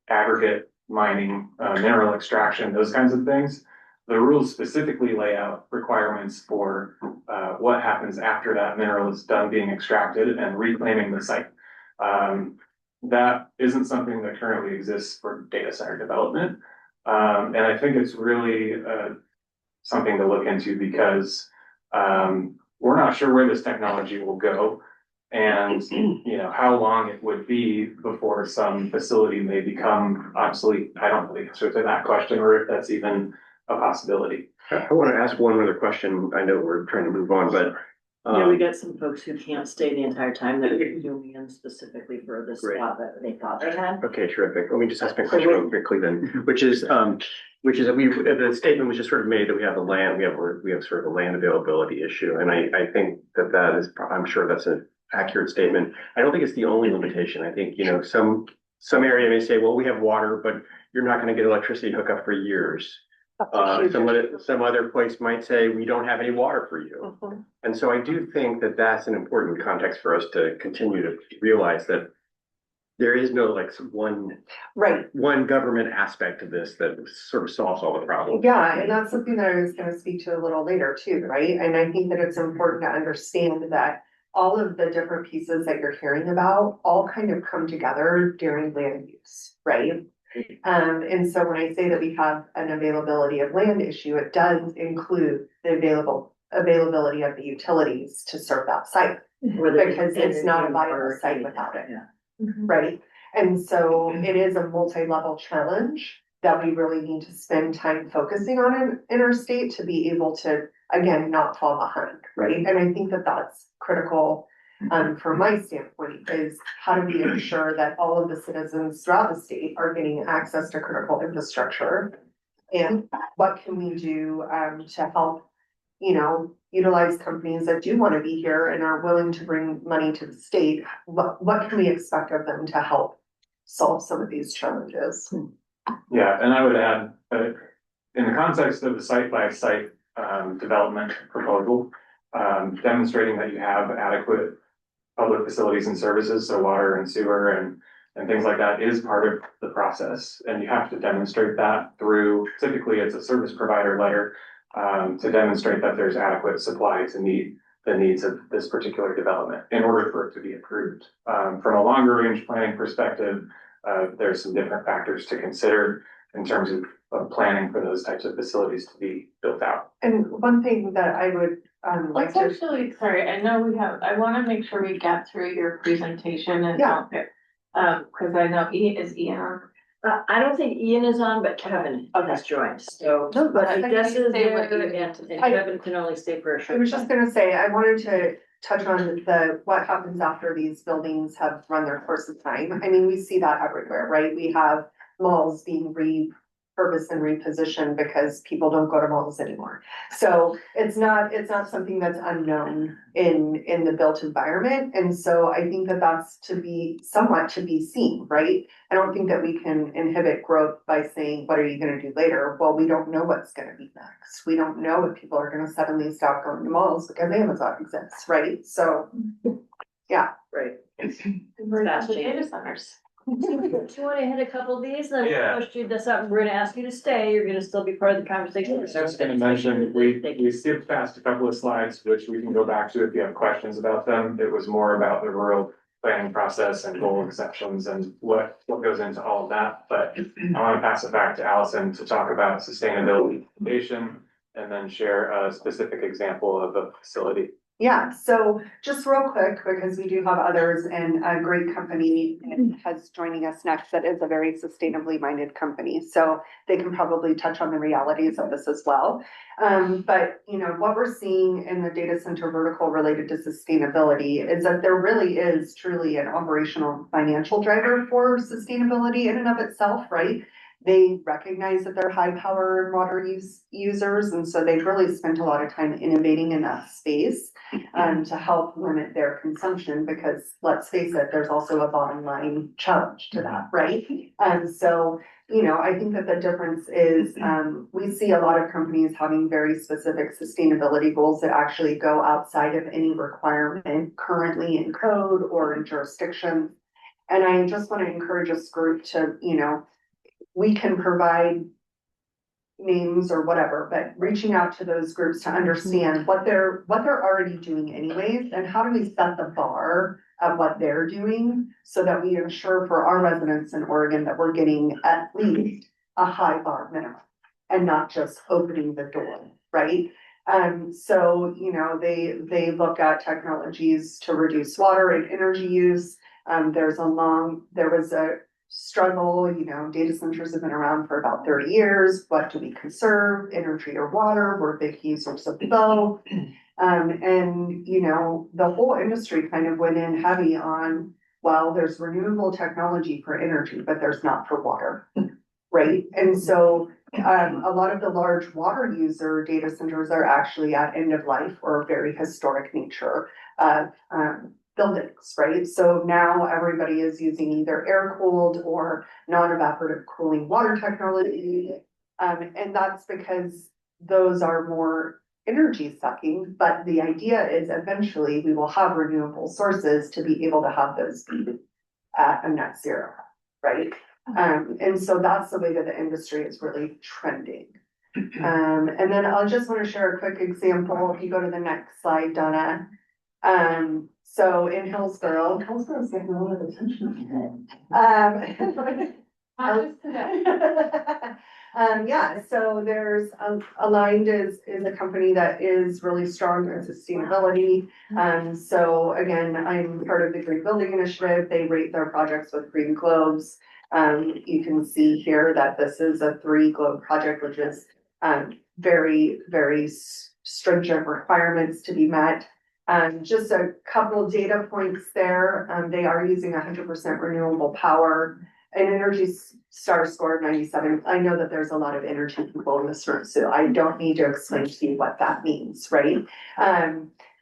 aggregate mining, mineral extraction, those kinds of things, the rules specifically lay out requirements for what happens after that mineral is done being extracted and reclaiming the site. That isn't something that currently exists for data center development. And I think it's really something to look into, because we're not sure where this technology will go, and you know how long it would be before some facility may become obsolete. I don't know the answer to that question, or if that's even a possibility. I want to ask one other question. I know we're trying to move on, but Yeah, we got some folks who can't stay the entire time that are zooming in specifically for this Great. spot that they thought they had. okay, terrific. Let me just ask my question real quickly then, which is that the statement was just sort of made that we have the land, we have sort of a land availability issue. And I think that is, I'm sure that's an accurate statement. I don't think it's the only limitation. I think, you know, some area may say, well, we have water, but you're not going to get electricity hookup for years. Some other place might say, we don't have any water for you. And so I do think that that's an important context for us to continue to realize that there is no like one government aspect of this that sort of solves all the problems. Yeah, and that's something that I was gonna speak to a little later too, right? And I think that it's important to understand that all of the different pieces that you're hearing about all kind of come together during land use, right? And so when I say that we have an availability of land issue, it does include the availability of the utilities to serve that site. Because it's not a viable site without it. Right? And so it is a multi-level challenge that we really need to spend time focusing on in our state to be able to, again, not fall behind, right? And I think that that's critical. From my standpoint, is how do we ensure that all of the citizens throughout the state are getting access to critical infrastructure? And what can we do to help, you know, utilize companies that do want to be here and are willing to bring money to the state? What can we expect of them to help solve some of these challenges? Yeah, and I would add, in the context of the site by site development proposal, demonstrating that you have adequate public facilities and services, so water and sewer and things like that, is part of the process. And you have to demonstrate that through, typically it's a service provider letter, to demonstrate that there's adequate supply to meet the needs of this particular development in order for it to be approved. From a longer range planning perspective, there's some different factors to consider in terms of planning for those types of facilities to be built out. And one thing that I would like Let's to. actually, sorry, I know we have, I wanna make sure we get through your presentation and Yeah. cause I know is Ian on? I don't think Ian is on, but Kevin has joined, so. No, but I I guess can is stay there, with you. and Kevin can only stay for a I short was time. just gonna say, I wanted to touch on what happens after these buildings have run their course of time. I mean, we see that everywhere, right? We have malls being repurposed and repositioned because people don't go to malls anymore. So it's not something that's unknown in the built environment. And so I think that that's somewhat to be seen, right? I don't think that we can inhibit growth by saying, what are you gonna do later? Well, we don't know what's gonna be next. We don't know if people are gonna suddenly stop going to malls because Amazon exists, right? So, yeah. Right. We're Fast the change. data centers. Do you want to hit a couple of these? Then Yeah. we'll push you this up. We're gonna ask you to stay. You're gonna still be part of the conversation. I was just gonna mention, we skipped past a couple of slides, which we can go back to if you have questions about them. It was more about the rural planning process and goal exceptions and what goes into all of that. But I want to pass it back to Allison to talk about sustainability foundation and then share a specific example of a facility. Yeah, so just real quick, because we do have others and a great company has joining us next that is a very sustainably minded company. So they can probably touch on the realities of this as well. But you know, what we're seeing in the data center vertical related to sustainability is that there really is truly an operational financial driver for sustainability in and of itself, right? They recognize that they're high power and water users, and so they've really spent a lot of time innovating in that space to help limit their consumption, because let's face it, there's also a bottom line challenge to that, right? And so, you know, I think that the difference is we see a lot of companies having very specific sustainability goals that actually go outside of any requirement currently in code or in jurisdiction. And I just want to encourage this group to, you know, we can provide names or whatever, but reaching out to those groups to understand what they're already doing anyways, and how do we set the bar of what they're doing so that we ensure for our residents in Oregon that we're getting at least a high bar minimum and not just opening the door, right? So, you know, they look at technologies to reduce water and energy use. There was a struggle, you know, data centers have been around for about 30 years. What do we conserve, energy or water? We're big users of both. And, you know, the whole industry kind of went in heavy on, well, there's renewable technology for energy, but there's not for water, right? And so a lot of the large water user data centers are actually at end of life or very historic nature of buildings, right? So now everybody is using either air cooled or non-evaporative cooling water technology. And that's because those are more energy sucking, but the idea is eventually we will have renewable sources to be able to have those be at a net zero, right? And so that's the way that the industry is really trending. And then I'll just want to share a quick example. If you go to the next slide, Donna. So in Hillsborough is getting a lot of attention. Yeah, so there's Aligned is a company that is really strong in sustainability. So again, I'm part of the Green Building Initiative. They rate their projects with Green Globes. You can see here that this is a 3 globe project, which is very, very stringent requirements to be met. Just a couple data points there. They are using 100% renewable power, an Energy Star score of 97. I know that there's a lot of energy people in this room, so I don't need to explain to you what that means, right?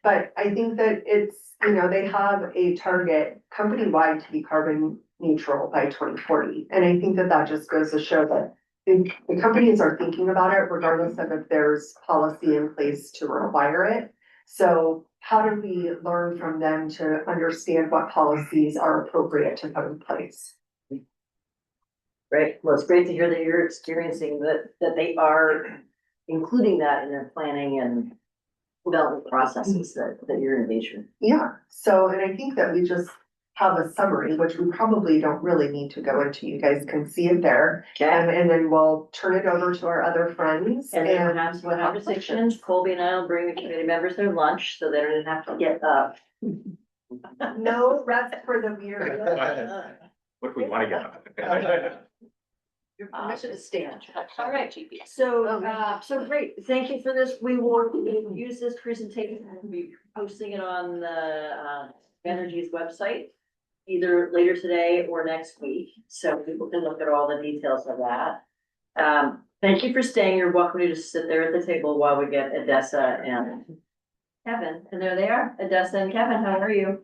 But I think that it's, you know, they have a target company-wide to be carbon neutral by 2040. And I think that that just goes to show that the companies are thinking about it regardless of if there's policy in place to require it. So how do we learn from them to understand what policies are appropriate to put in place? Great. Well, it's great to hear that you're experiencing that they are including that in their planning and development processes that you're engaged in. Yeah, so, and I think that we just have a summary, which we probably don't really need to go into. You guys can see it there. Okay. And then we'll turn it over to our other friends. And then we'll have some conversations. Colby and I will bring the committee members their lunch so they don't have to get up. No rest for the weary. What if we want to get up? Your permission to stand. All right, so great. Thank you for this. We will use this presentation and be posting it on the Energy's website either later today or next week. So people can look at all the details of that. Thank you for staying. You're welcome to just sit there at the table while we get Odessa and Kevin. And there they are, Odessa and Kevin. How are you?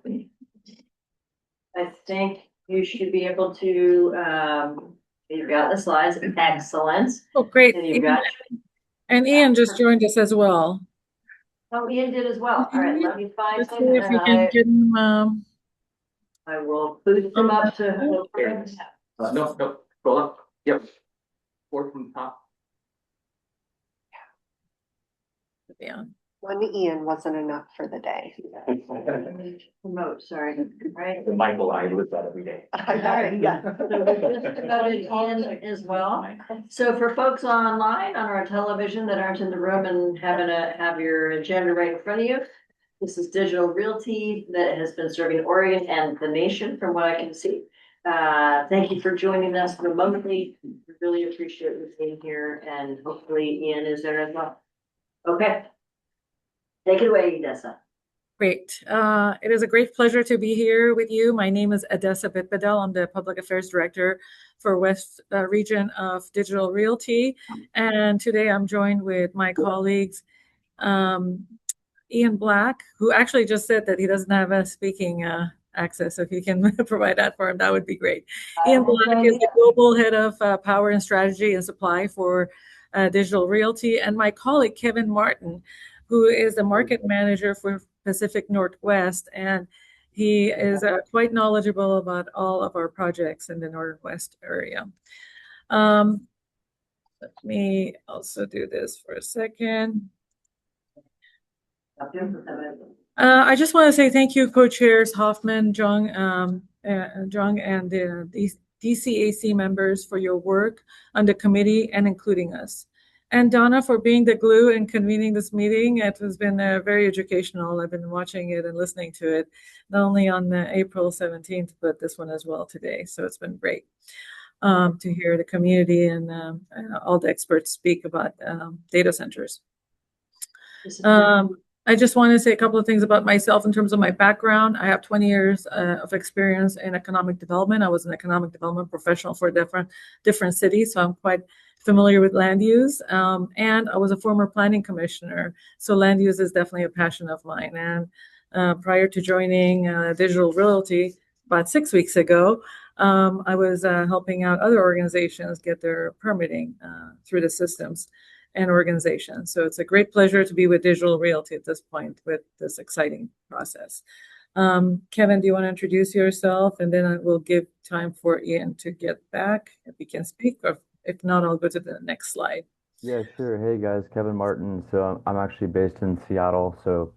I think you should be able to, you've got the slides. Excellent. Oh, great. And you've got. And Ian just joined us as well. Oh, Ian did as well. All right, let me find Let's see him. if we can get him. I will boost them up to. No, roll up. Yep. Four from the top. Yeah. One Ian wasn't enough for the day. Promote, sorry, right? Michael, I live that every day. Alright, yeah. So we just promoted Ian as well. So for folks online on our television that aren't in the room and have your agenda right in front of you, this is Digital Realty that has been serving Oregon and the nation from what I can see. Thank you for joining us remotely. We really appreciate you being here, and hopefully Ian is there as well. Okay. Take it away, Edessa. Great. It is a great pleasure to be here with you. My name is Edessa Bitbedel. I'm the Public Affairs Director for West Region of Digital Realty. And today I'm joined with my colleagues, Ian Black, who actually just said that he doesn't have a speaking access. So if you can provide that for him, that would be great. Ian Black is the Global Head of Power and Strategy and Supply for Digital Realty. And my colleague, Kevin Martin, who is the Market Manager for Pacific Northwest. And he is quite knowledgeable about all of our projects in the Northwest area. Let me also do this for a second. I just want to say thank you, co-chairs Hoffman, Jung, and the DCAC members for your work on the committee and including us. And Donna for being the glue and convening this meeting. It has been very educational. I've been watching it and listening to it, not only on April 17th, but this one as well today. So it's been great to hear the community and all the experts speak about data centers. I just want to say a couple of things about myself in terms of my background. I have 20 years of experience in economic development. I was an economic development professional for different cities, so I'm quite familiar with land use. And I was a former planning commissioner, so land use is definitely a passion of mine. And prior to joining Digital Realty about 6 weeks ago, I was helping out other organizations get their permitting through the systems and organizations. So it's a great pleasure to be with Digital Realty at this point with this exciting process. Kevin, do you want to introduce yourself? And then I will give time for Ian to get back if he can speak, or if not, I'll go to the next slide. Yeah, sure. Hey guys, Kevin Martin. So I'm actually based in Seattle. So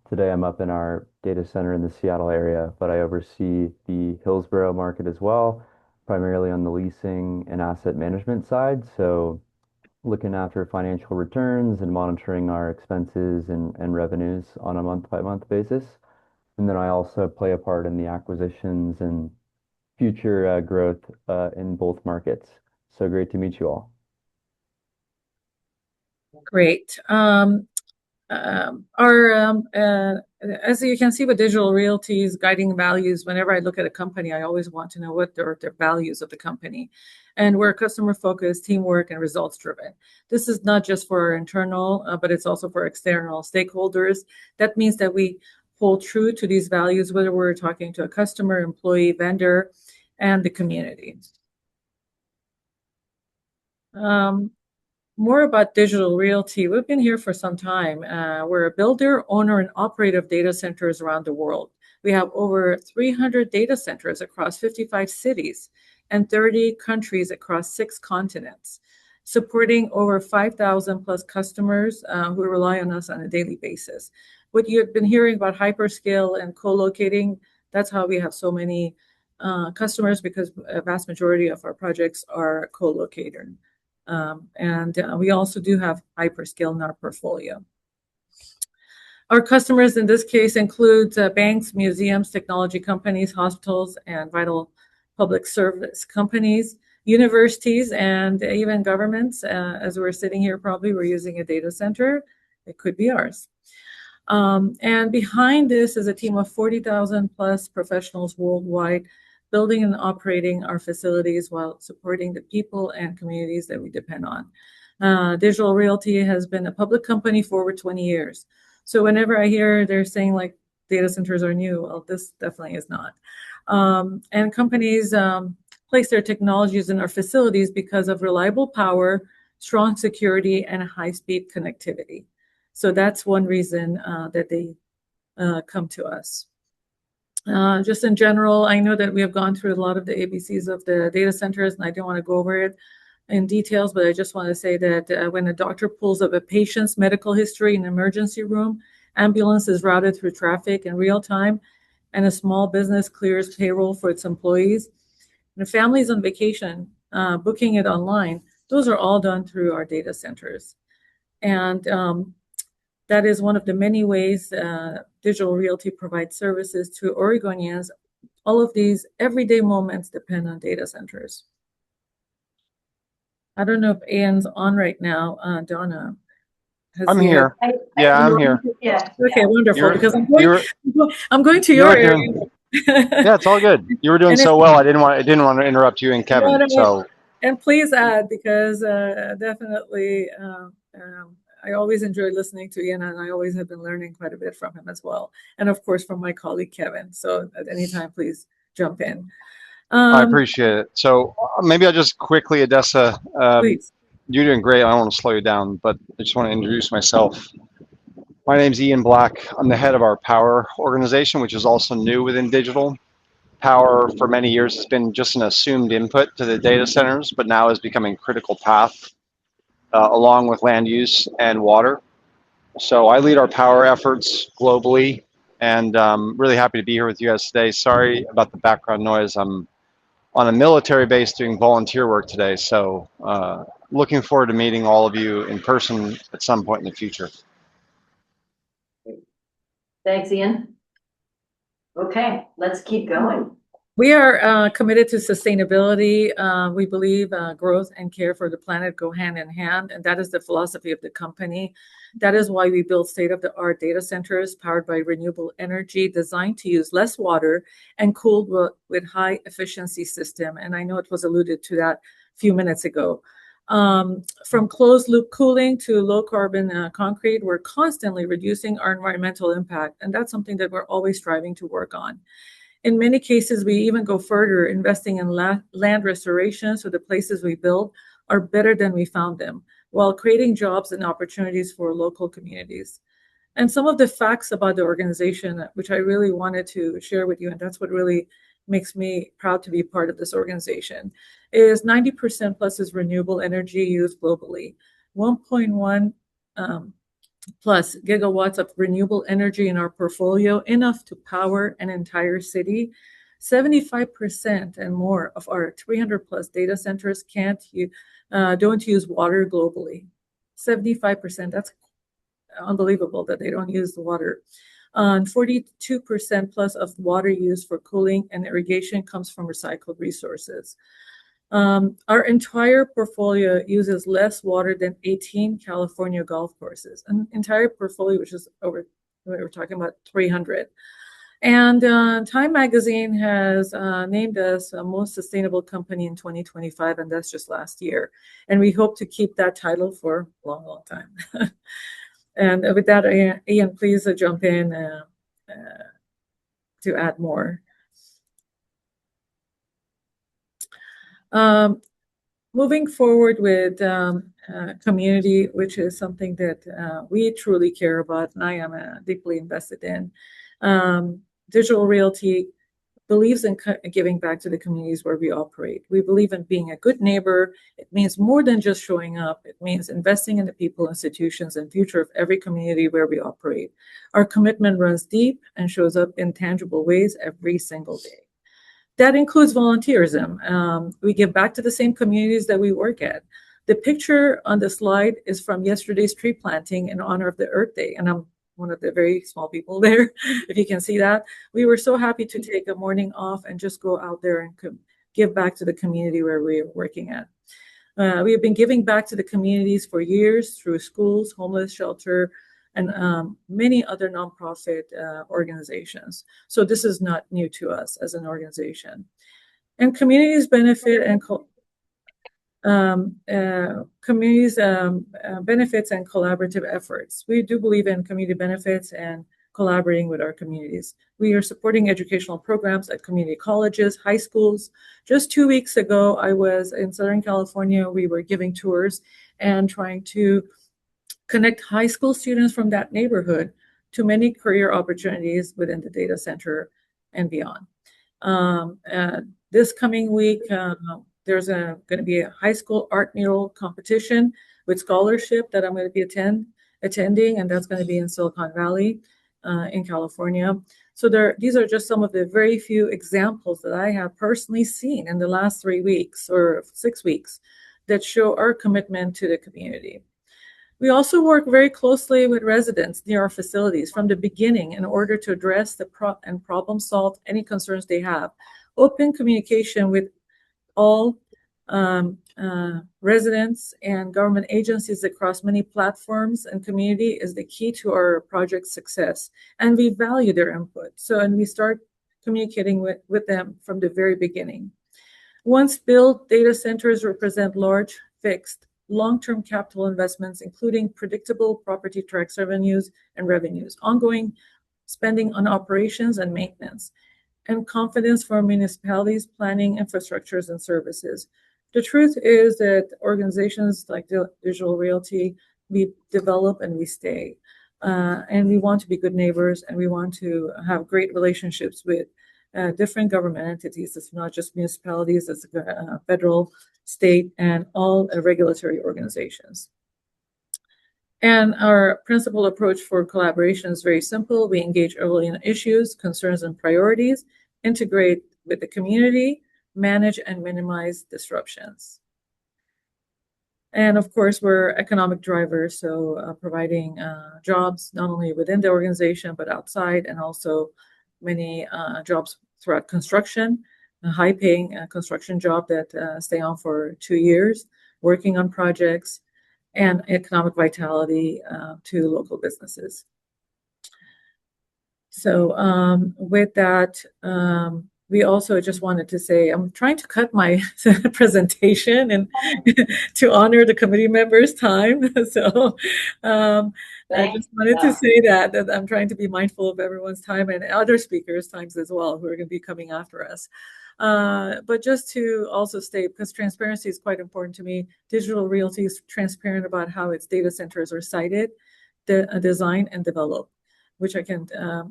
today I'm up in our data center in the Seattle area, but I oversee the Hillsborough market as well, primarily on the leasing and asset management side. So looking after financial returns and monitoring our expenses and revenues on a month-by-month basis. And then I also play a part in the acquisitions and future growth in both markets. So great to meet you all. Great. As you can see with Digital Realty's guiding values, whenever I look at a company, I always want to know what their values of the company. And we're customer focused, teamwork, and results driven. This is not just for our internal, but it's also for external stakeholders. That means that we hold true to these values, whether we're talking to a customer, employee, vendor, and the community. More about Digital Realty. We've been here for some time. We're a builder, owner, and operator of data centers around the world. We have over 300 data centers across 55 cities and 30 countries across 6 continents, supporting over 5,000 plus customers who rely on us on a daily basis. What you've been hearing about hyperscale and co-locating, that's how we have so many customers, because a vast majority of our projects are co-located. And we also do have hyperscale in our portfolio. Our customers in this case include banks, museums, technology companies, hospitals, and vital public service companies, universities, and even governments. As we're sitting here, probably we're using a data center. It could be ours. And behind this is a team of 40,000 plus professionals worldwide, building and operating our facilities while supporting the people and communities that we depend on. Digital Realty has been a public company for over 20 years. So whenever I hear they're saying like data centers are new, well, this definitely is not. And companies place their technologies in our facilities because of reliable power, strong security, and high-speed connectivity. So that's one reason that they come to us. Just in general, I know that we have gone through a lot of the ABCs of the data centers, and I don't want to go over it in details, but I just want to say that when a doctor pulls up a patient's medical history in an emergency room, ambulance is routed through traffic in real time, and a small business clears payroll for its employees, and a family's on vacation, booking it online, those are all done through our data centers. And that is one of the many ways Digital Realty provides services to Oregonians. All of these everyday moments depend on data centers. I don't know if Ian's on right now. Donna. I'm here. Yeah, I'm here. Yeah. Okay, wonderful. You're- Because you're- I'm going to you your were area. doing- Yeah, it's all good. You were doing And so it's- well. I didn't want to interrupt you and Kevin. No, So and please add, because definitely I always enjoy listening to Ian, and I always have been learning quite a bit from him as well, and of course from my colleague Kevin. So at any time, please jump in. I appreciate it. So maybe I'll just quickly, Odessa, Please. you're doing great. I don't want to slow you down, but I just want to introduce myself. My name's Ian Black. I'm the head of our Power organization, which is also new within digital. Power for many years has been just an assumed input to the data centers, but now is becoming critical path along with land use and water. So I lead our power efforts globally, and really happy to be here with you guys today. Sorry about the background noise. I'm on a military base doing volunteer work today. So looking forward to meeting all of you in person at some point in the future. Thanks, Ian. Okay, let's keep going. We are committed to sustainability. We believe growth and care for the planet go hand in hand, and that is the philosophy of the company. That is why we build state-of-the-art data centers powered by renewable energy, designed to use less water and cooled with high efficiency system. And I know it was alluded to that a few minutes ago. From closed loop cooling to low carbon concrete, we're constantly reducing our environmental impact, and that's something that we're always striving to work on. In many cases, we even go further, investing in land restoration, so the places we build are better than we found them, while creating jobs and opportunities for local communities. And some of the facts about the organization, which I really wanted to share with you, and that's what really makes me proud to be part of this organization, is 90% plus is renewable energy used globally. 1.1 plus gigawatts of renewable energy in our portfolio, enough to power an entire city. 75% and more of our 300 plus data centers don't use water globally. 75%, that's unbelievable that they don't use the water. 42% plus of water used for cooling and irrigation comes from recycled resources. Our entire portfolio uses less water than 18 California golf courses, an entire portfolio, which is over, we're talking about 300. And Time Magazine has named us a most sustainable company in 2025, and that's just last year. And we hope to keep that title for a long, long time. And with that, Ian, please jump in to add more. Moving forward with community, which is something that we truly care about, and I am deeply invested in. Digital Realty believes in giving back to the communities where we operate. We believe in being a good neighbor. It means more than just showing up. It means investing in the people, institutions, and future of every community where we operate. Our commitment runs deep and shows up in tangible ways every single day. That includes volunteerism. We give back to the same communities that we work at. The picture on the slide is from yesterday's tree planting in honor of the Earth Day, and I'm one of the very small people there, if you can see that. We were so happy to take a morning off and just go out there and give back to the community where we're working at. We have been giving back to the communities for years through schools, homeless shelter, and many other nonprofit organizations. So this is not new to us as an organization. And communities benefit and benefits and collaborative efforts. We do believe in community benefits and collaborating with our communities. We are supporting educational programs at community colleges, high schools. Just 2 weeks ago, I was in Southern California. We were giving tours and trying to connect high school students from that neighborhood to many career opportunities within the data center and beyond. This coming week, there's going to be a high school art mural competition with scholarship that I'm going to be attending, and that's going to be in Silicon Valley, in California. So these are just some of the very few examples that I have personally seen in the last 3 weeks or 6 weeks that show our commitment to the community. We also work very closely with residents near our facilities from the beginning in order to address and problem solve any concerns they have. Open communication with all residents and government agencies across many platforms and community is the key to our project success. And we value their input. And we start communicating with them from the very beginning. Once built, data centers represent large, fixed, long-term capital investments, including predictable property tax revenues and revenues, ongoing spending on operations and maintenance, and confidence for municipalities planning infrastructures and services. The truth is that organizations like Digital Realty, we develop and we stay. And we want to be good neighbors, and we want to have great relationships with different government entities. It's not just municipalities, it's federal, state, and all regulatory organizations. And our principal approach for collaboration is very simple. We engage early in issues, concerns, and priorities, integrate with the community, manage and minimize disruptions. And of course, we're economic drivers, so providing jobs not only within the organization, but outside, and also many jobs throughout construction, a high-paying construction job that stay on for 2 years, working on projects, and economic vitality to local businesses. So with that, we also just wanted to say, I'm trying to cut my presentation and to honor the committee members' time. So I just wanted to say that I'm trying to be mindful of everyone's time and other speakers' times as well, who are going to be coming after us. But just to also state, because transparency is quite important to me, Digital Realty is transparent about how its data centers are sited, designed, and developed, which I can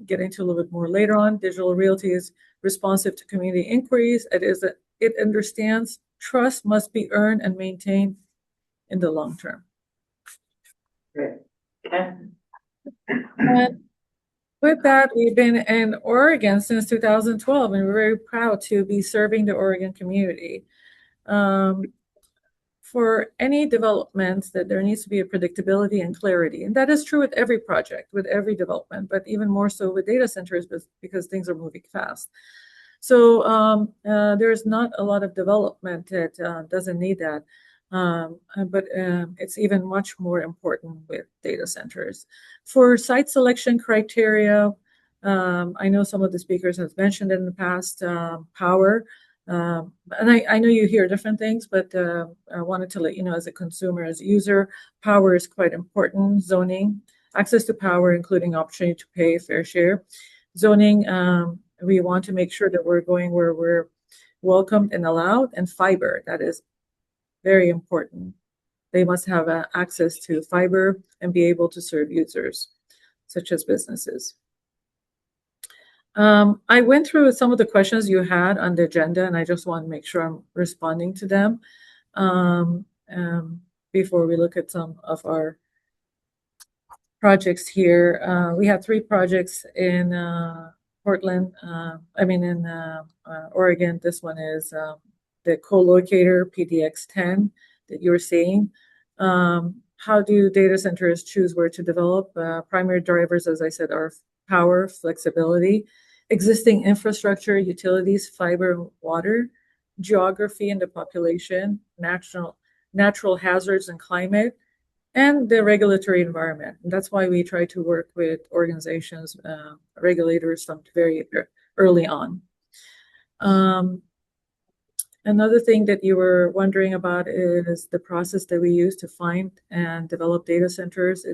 get into a little bit more later on. Digital Realty is responsive to community inquiries. It understands trust must be earned and maintained in the long term. Great. And with that, we've been in Oregon since 2012, and we're very proud to be serving the Oregon community. For any developments, that there needs to be a predictability and clarity. And that is true with every project, with every development, but even more so with data centers because things are moving fast. So there's not a lot of development that doesn't need that. But it's even much more important with data centers. For site selection criteria, I know some of the speakers have mentioned in the past power. And I know you hear different things, but I wanted to let you know, as a consumer, as a user, power is quite important. Zoning, access to power, including opportunity to pay a fair share. Zoning, we want to make sure that we're going where we're welcomed and allowed. And fiber, that is very important. They must have access to fiber and be able to serve users, such as businesses. I went through some of the questions you had on the agenda, and I just want to make sure I'm responding to them before we look at some of our projects here. We have 3 projects in Portland, in Oregon. This one is the co-locator PDX-10 that you're seeing. How do data centers choose where to develop? Primary drivers, as I said, are power, flexibility, existing infrastructure, utilities, fiber, water, geography and the population, natural hazards and climate, and the regulatory environment. And that's why we try to work with organizations, regulators from very early on. Another thing that you were wondering about is the process that we use to find and develop data centers.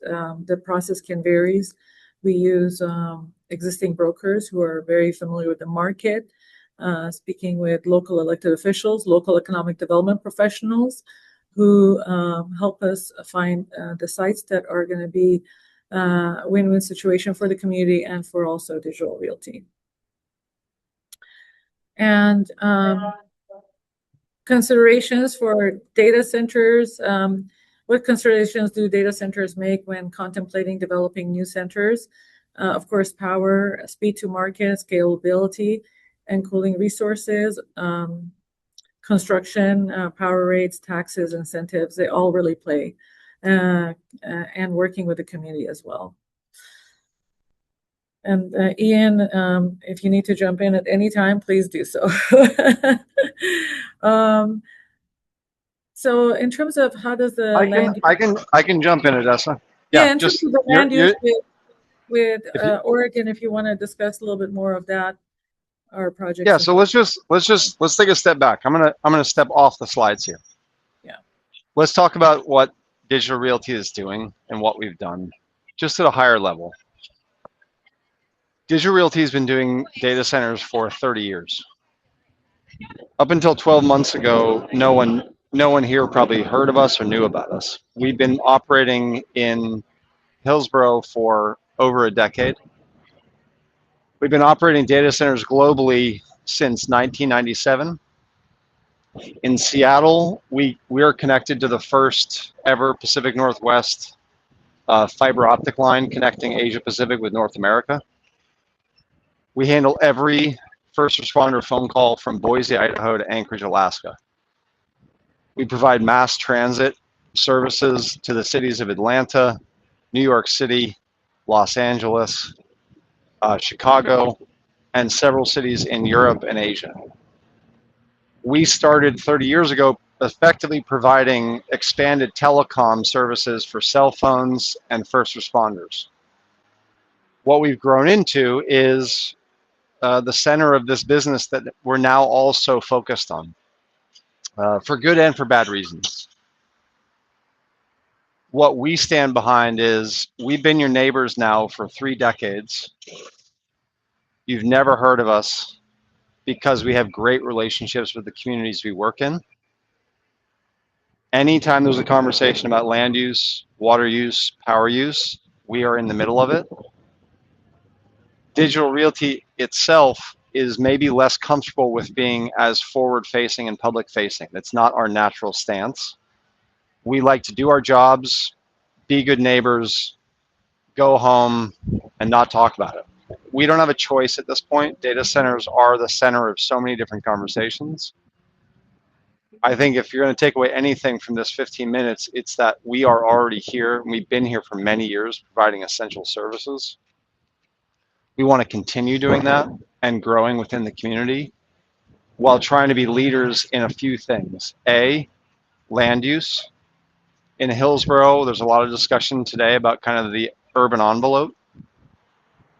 The process can vary. We use existing brokers who are very familiar with the market, speaking with local elected officials, local economic development professionals who help us find the sites that are going to be a win-win situation for the community and for also Digital Realty. And considerations for data centers. What considerations do data centers make when contemplating developing new centers? Of course, power, speed to market, scalability, and cooling resources, construction, power rates, taxes, incentives, they all really play, and working with the community as well. And Ian, if you need to jump in at any time, please do so. So in terms of how does the I can jump in, Odessa. Yeah, in terms of the land use with Oregon, if you want to discuss a little bit more of that, our project. Yeah, so let's take a step back. I'm gonna step off the slides here. Yeah. Let's talk about what Digital Realty is doing and what we've done, just at a higher level. Digital Realty has been doing data centers for 30 years. Up until 12 months ago, no one here probably heard of us or knew about us. We've been operating in Hillsborough for over a decade. We've been operating data centers globally since 1997. In Seattle, we are connected to the first ever Pacific Northwest fiber optic line connecting Asia Pacific with North America. We handle every first responder phone call from Boise, Idaho to Anchorage, Alaska. We provide mass transit services to the cities of Atlanta, New York City, Los Angeles, Chicago, and several cities in Europe and Asia. We started 30 years ago effectively providing expanded telecom services for cell phones and first responders. What we've grown into is the center of this business that we're now also focused on, for good and for bad reasons. What we stand behind is we've been your neighbors now for 3 decades. You've never heard of us because we have great relationships with the communities we work in. Anytime there's a conversation about land use, water use, power use, we are in the middle of it. Digital Realty itself is maybe less comfortable with being as forward-facing and public-facing. That's not our natural stance. We like to do our jobs, be good neighbors, go home, and not talk about it. We don't have a choice at this point. Data centers are the center of so many different conversations. I think if you're going to take away anything from this 15 minutes, it's that we are already here. We've been here for many years providing essential services. We want to continue doing that and growing within the community while trying to be leaders in a few things. A, land use. In Hillsborough, there's a lot of discussion today about kind of the urban envelope.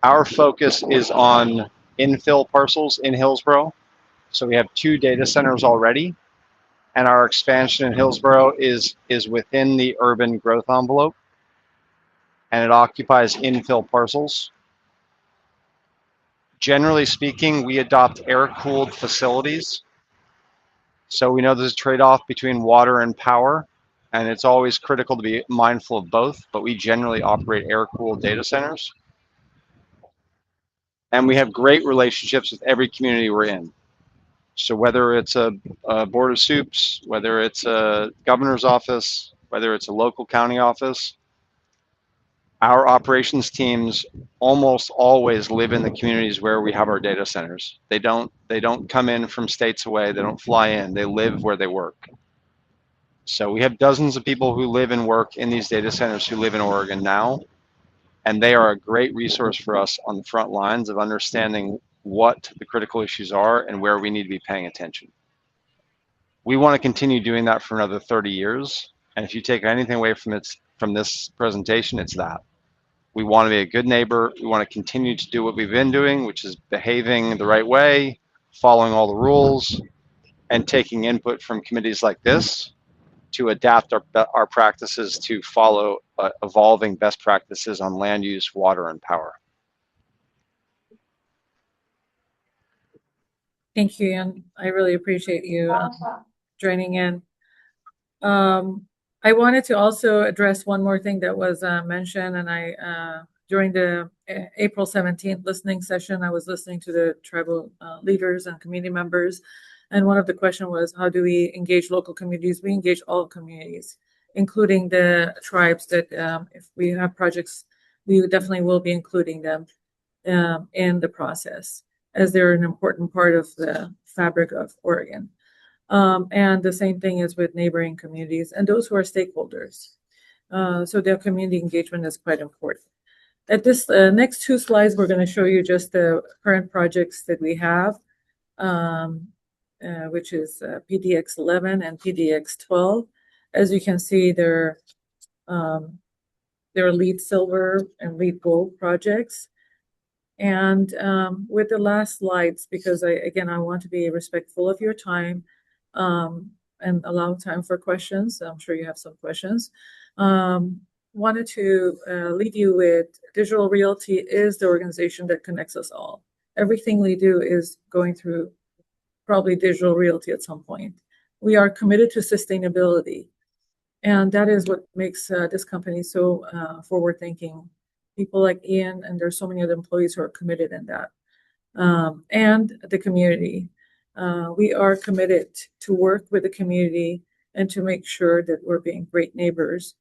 Our focus is on infill parcels in Hillsborough. So we have 2 data centers already, and our expansion in Hillsborough is within the urban growth envelope, and it occupies infill parcels. Generally speaking, we adopt air-cooled facilities. So we know there's a trade-off between water and power, and it's always critical to be mindful of both, but we generally operate air-cooled data centers. And we have great relationships with every community we're in. So whether it's a Board of Soups, whether it's a governor's office, whether it's a local county office, our operations teams almost always live in the communities where we have our data centers. They don't come in from states away. They don't fly in. They live where they work. So we have dozens of people who live and work in these data centers who live in Oregon now, and they are a great resource for us on the front lines of understanding what the critical issues are and where we need to be paying attention. We want to continue doing that for another 30 years. And if you take anything away from this presentation, it's that. We want to be a good neighbor. We want to continue to do what we've been doing, which is behaving the right way, following all the rules, and taking input from committees like this to adapt our practices to follow evolving best practices on land use, water, and power. Thank you, Ian. I really appreciate you joining in. I wanted to also address one more thing that was mentioned, and I during the April 17th listening session, I was listening to the tribal leaders and community members. And one of the questions was, how do we engage local communities? We engage all communities, including the tribes that if we have projects, we definitely will be including them in the process, as they're an important part of the fabric of Oregon. And the same thing is with neighboring communities and those who are stakeholders. So their community engagement is quite important. At this next two slides, we're going to show you just the current projects that we have, which is PDX 11 and PDX 12. As you can see, they're LEED Silver and LEED Gold projects. And with the last slides, because I want to be respectful of your time and allow time for questions. I'm sure you have some questions. Wanted to leave you with Digital Realty is the organization that connects us all. Everything we do is going through probably Digital Realty at some point. We are committed to sustainability, and that is what makes this company so forward-thinking. People like Ian, and there's so many other employees who are committed in that, and the community. We are committed to work with the community and to make sure that we're being great neighbors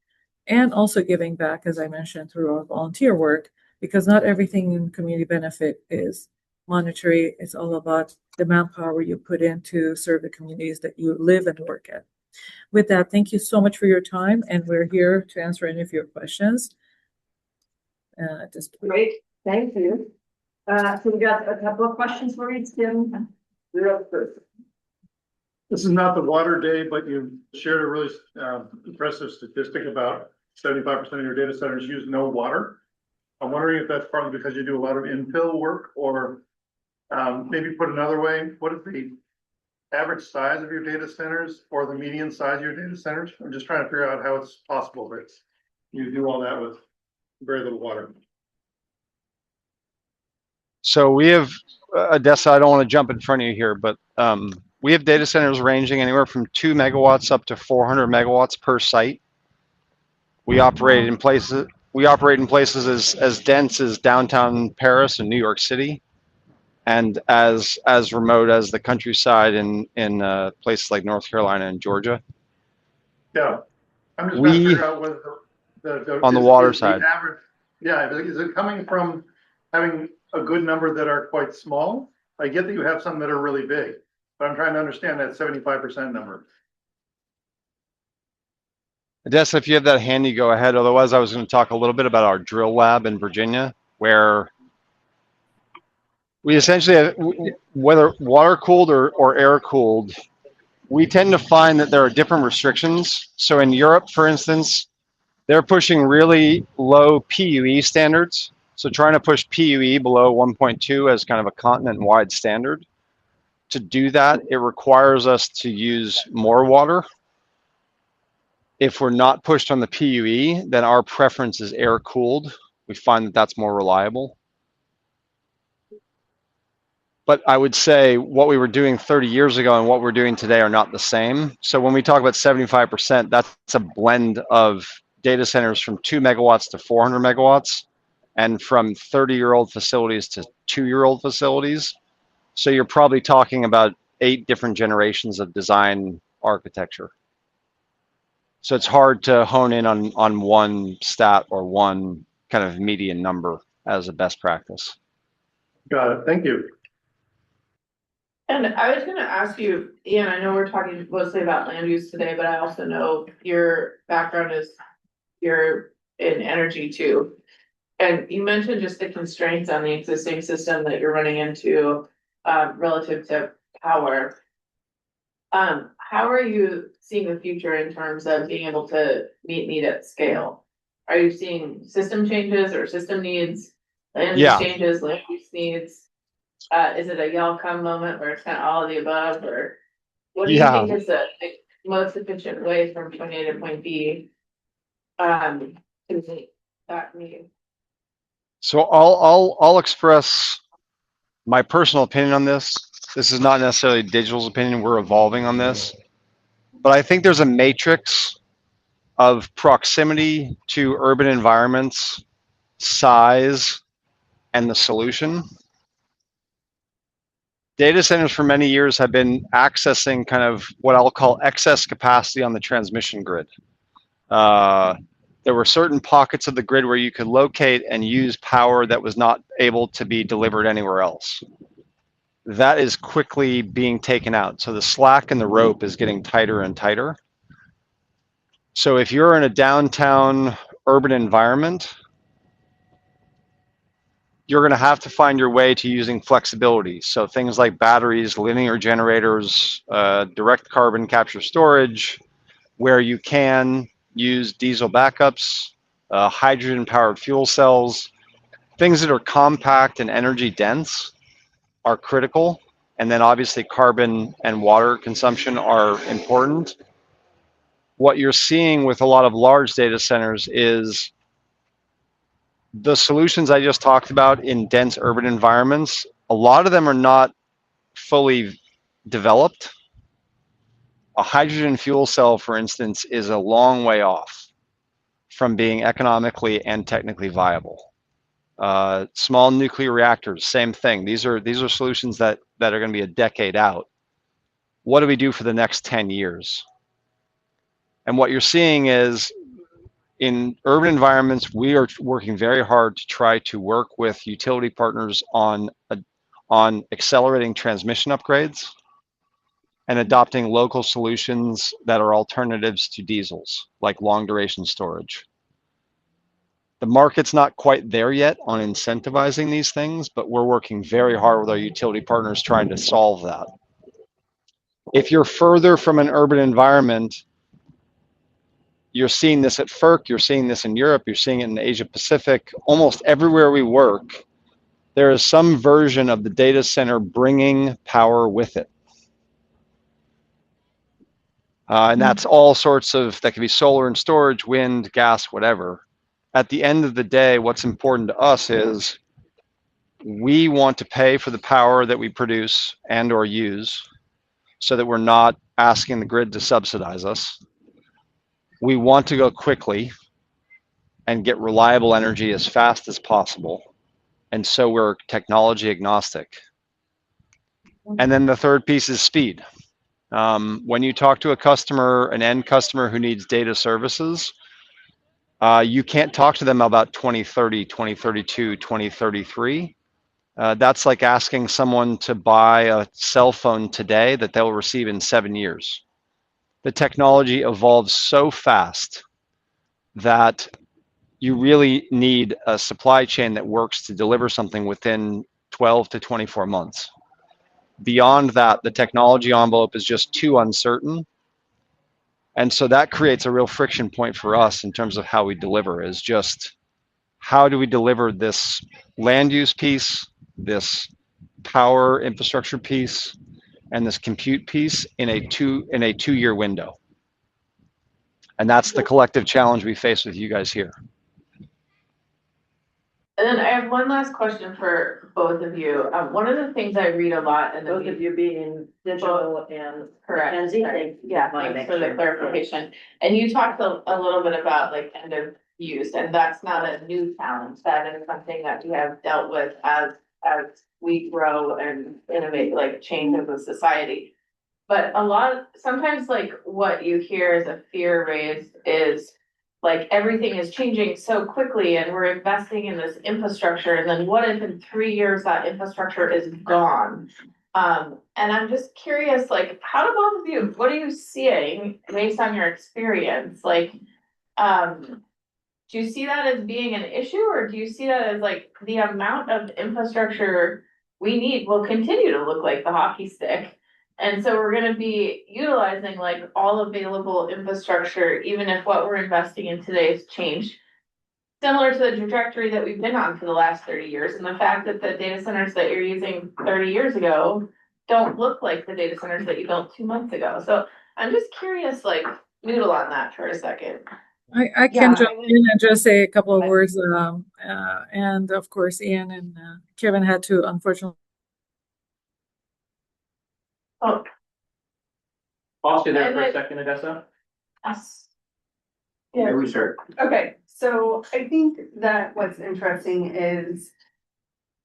and also giving back, as I mentioned, through our volunteer work, because not everything in community benefit is monetary. It's all about the manpower you put in to serve the communities that you live and work at. With that, thank you so much for your time, and we're here to answer any of your questions. Great, thank you. So we got a couple of questions for you, Tim. You're up first. This is not the water day, but you shared a really impressive statistic about 75% of your data centers use no water. I'm wondering if that's partly because you do a lot of infill work, or maybe put another way, what is the average size of your data centers or the median size of your data centers? I'm just trying to figure out how it's possible that you do all that with very little water. So we have, Odessa, I don't want to jump in front of you here, but we have data centers ranging anywhere from 2 megawatts up to 400 megawatts per site. We operate in places as dense as downtown Paris and New York City, and as remote as the countryside in places like North Carolina and Georgia. Yeah, I'm just trying to figure out whether the on the water side. Average, yeah, is it coming from having a good number that are quite small? I get that you have some that are really big, but I'm trying to understand that 75% number. Odessa, if you have that handy, go ahead. Otherwise, I was going to talk a little bit about our drill lab in Virginia, where we essentially have, whether water cooled or air cooled, we tend to find that there are different restrictions. So in Europe, for instance, they're pushing really low PUE standards. So trying to push PUE below 1.2 as kind of a continent-wide standard. To do that, it requires us to use more water. If we're not pushed on the PUE, then our preference is air-cooled. We find that that's more reliable. But I would say what we were doing 30 years ago and what we're doing today are not the same. So when we talk about 75%, that's a blend of data centers from 2 megawatts to 400 megawatts and from 30-year-old facilities to 2-year-old facilities. So you're probably talking about 8 different generations of design architecture. So it's hard to hone in on one stat or one kind of median number as a best practice. Got it, thank you. And I was gonna ask you, Ian, I know we're talking mostly about land use today, but I also know your background is you're in energy too. And you mentioned just the constraints on the existing system that you're running into relative to power. How are you seeing the future in terms of being able to meet need at scale? Are you seeing system changes or system needs, land use changes, land use needs? Is it a y'all come moment where it's kind of all of the above, or what do you think is the most efficient way from point A to point B to meet that need? So I'll express my personal opinion on this. This is not necessarily Digital's opinion. We're evolving on this, but I think there's a matrix of proximity to urban environments size, and the solution. Data centers for many years have been accessing kind of what I'll call excess capacity on the transmission grid. There were certain pockets of the grid where you could locate and use power that was not able to be delivered anywhere else. That is quickly being taken out. So the slack in the rope is getting tighter and tighter. So if you're in a downtown urban environment, you're going to have to find your way to using flexibility. So things like batteries, linear generators, direct carbon capture storage, where you can use diesel backups, hydrogen powered fuel cells, things that are compact and energy dense are critical. And then obviously carbon and water consumption are important. What you're seeing with a lot of large data centers is the solutions I just talked about in dense urban environments, a lot of them are not fully developed. A hydrogen fuel cell, for instance, is a long way off from being economically and technically viable. Small nuclear reactors, same thing. These are solutions that are going to be a decade out. What do we do for the next 10 years? And what you're seeing is in urban environments, we are working very hard to try to work with utility partners on accelerating transmission upgrades and adopting local solutions that are alternatives to diesels, like long duration storage. The market's not quite there yet on incentivizing these things, but we're working very hard with our utility partners trying to solve that. If you're further from an urban environment, you're seeing this at FERC, you're seeing this in Europe, you're seeing it in Asia Pacific. Almost everywhere we work, there is some version of the data center bringing power with it. And that's all sorts of, that can be solar and storage, wind, gas, whatever. At the end of the day, what's important to us is we want to pay for the power that we produce and or use so that we're not asking the grid to subsidize us. We want to go quickly and get reliable energy as fast as possible. And so we're technology agnostic. And then the third piece is speed. When you talk to a customer, an end customer who needs data services, you can't talk to them about 2030, 2032, 2033. That's like asking someone to buy a cell phone today that they'll receive in 7 years. The technology evolves so fast that you really need a supply chain that works to deliver something within 12 to 24 months. Beyond that, the technology envelope is just too uncertain. And so that creates a real friction point for us in terms of how we deliver, is just how do we deliver this land use piece, this power infrastructure piece, and this compute piece in a two-year window. And that's the collective challenge we face with you guys here. And then I have one last question for both of you. One of the things I read a lot, and Both of you being digital and correct, Mackenzie, sorry. yeah, Thanks for the clarification. And you talked a little bit about like end of use, and that's not a new challenge. That is something that we have dealt with as we grow and innovate, like change as a society. But sometimes like what you hear as a fear raised is like everything is changing so quickly and we're investing in this infrastructure, and then what if in 3 years that infrastructure is gone? And I'm just curious, like, how do both of you, what are you seeing based on your experience? Like, do you see that as being an issue, or do you see that as like the amount of infrastructure we need will continue to look like the hockey stick? And so we're gonna be utilizing like all available infrastructure, even if what we're investing in today has changed. Similar to the trajectory that we've been on for the last 30 years, and the fact that the data centers that you're using 30 years ago don't look like the data centers that you built 2 months ago. So I'm just curious, like, noodle on that for a second. I can jump in and just say a couple of words. And of course, Ian and Kevin had to unfortunately. Oh. Pause you there for a second, Odessa. Yes. Yeah, we start. Okay, So I think that what's interesting is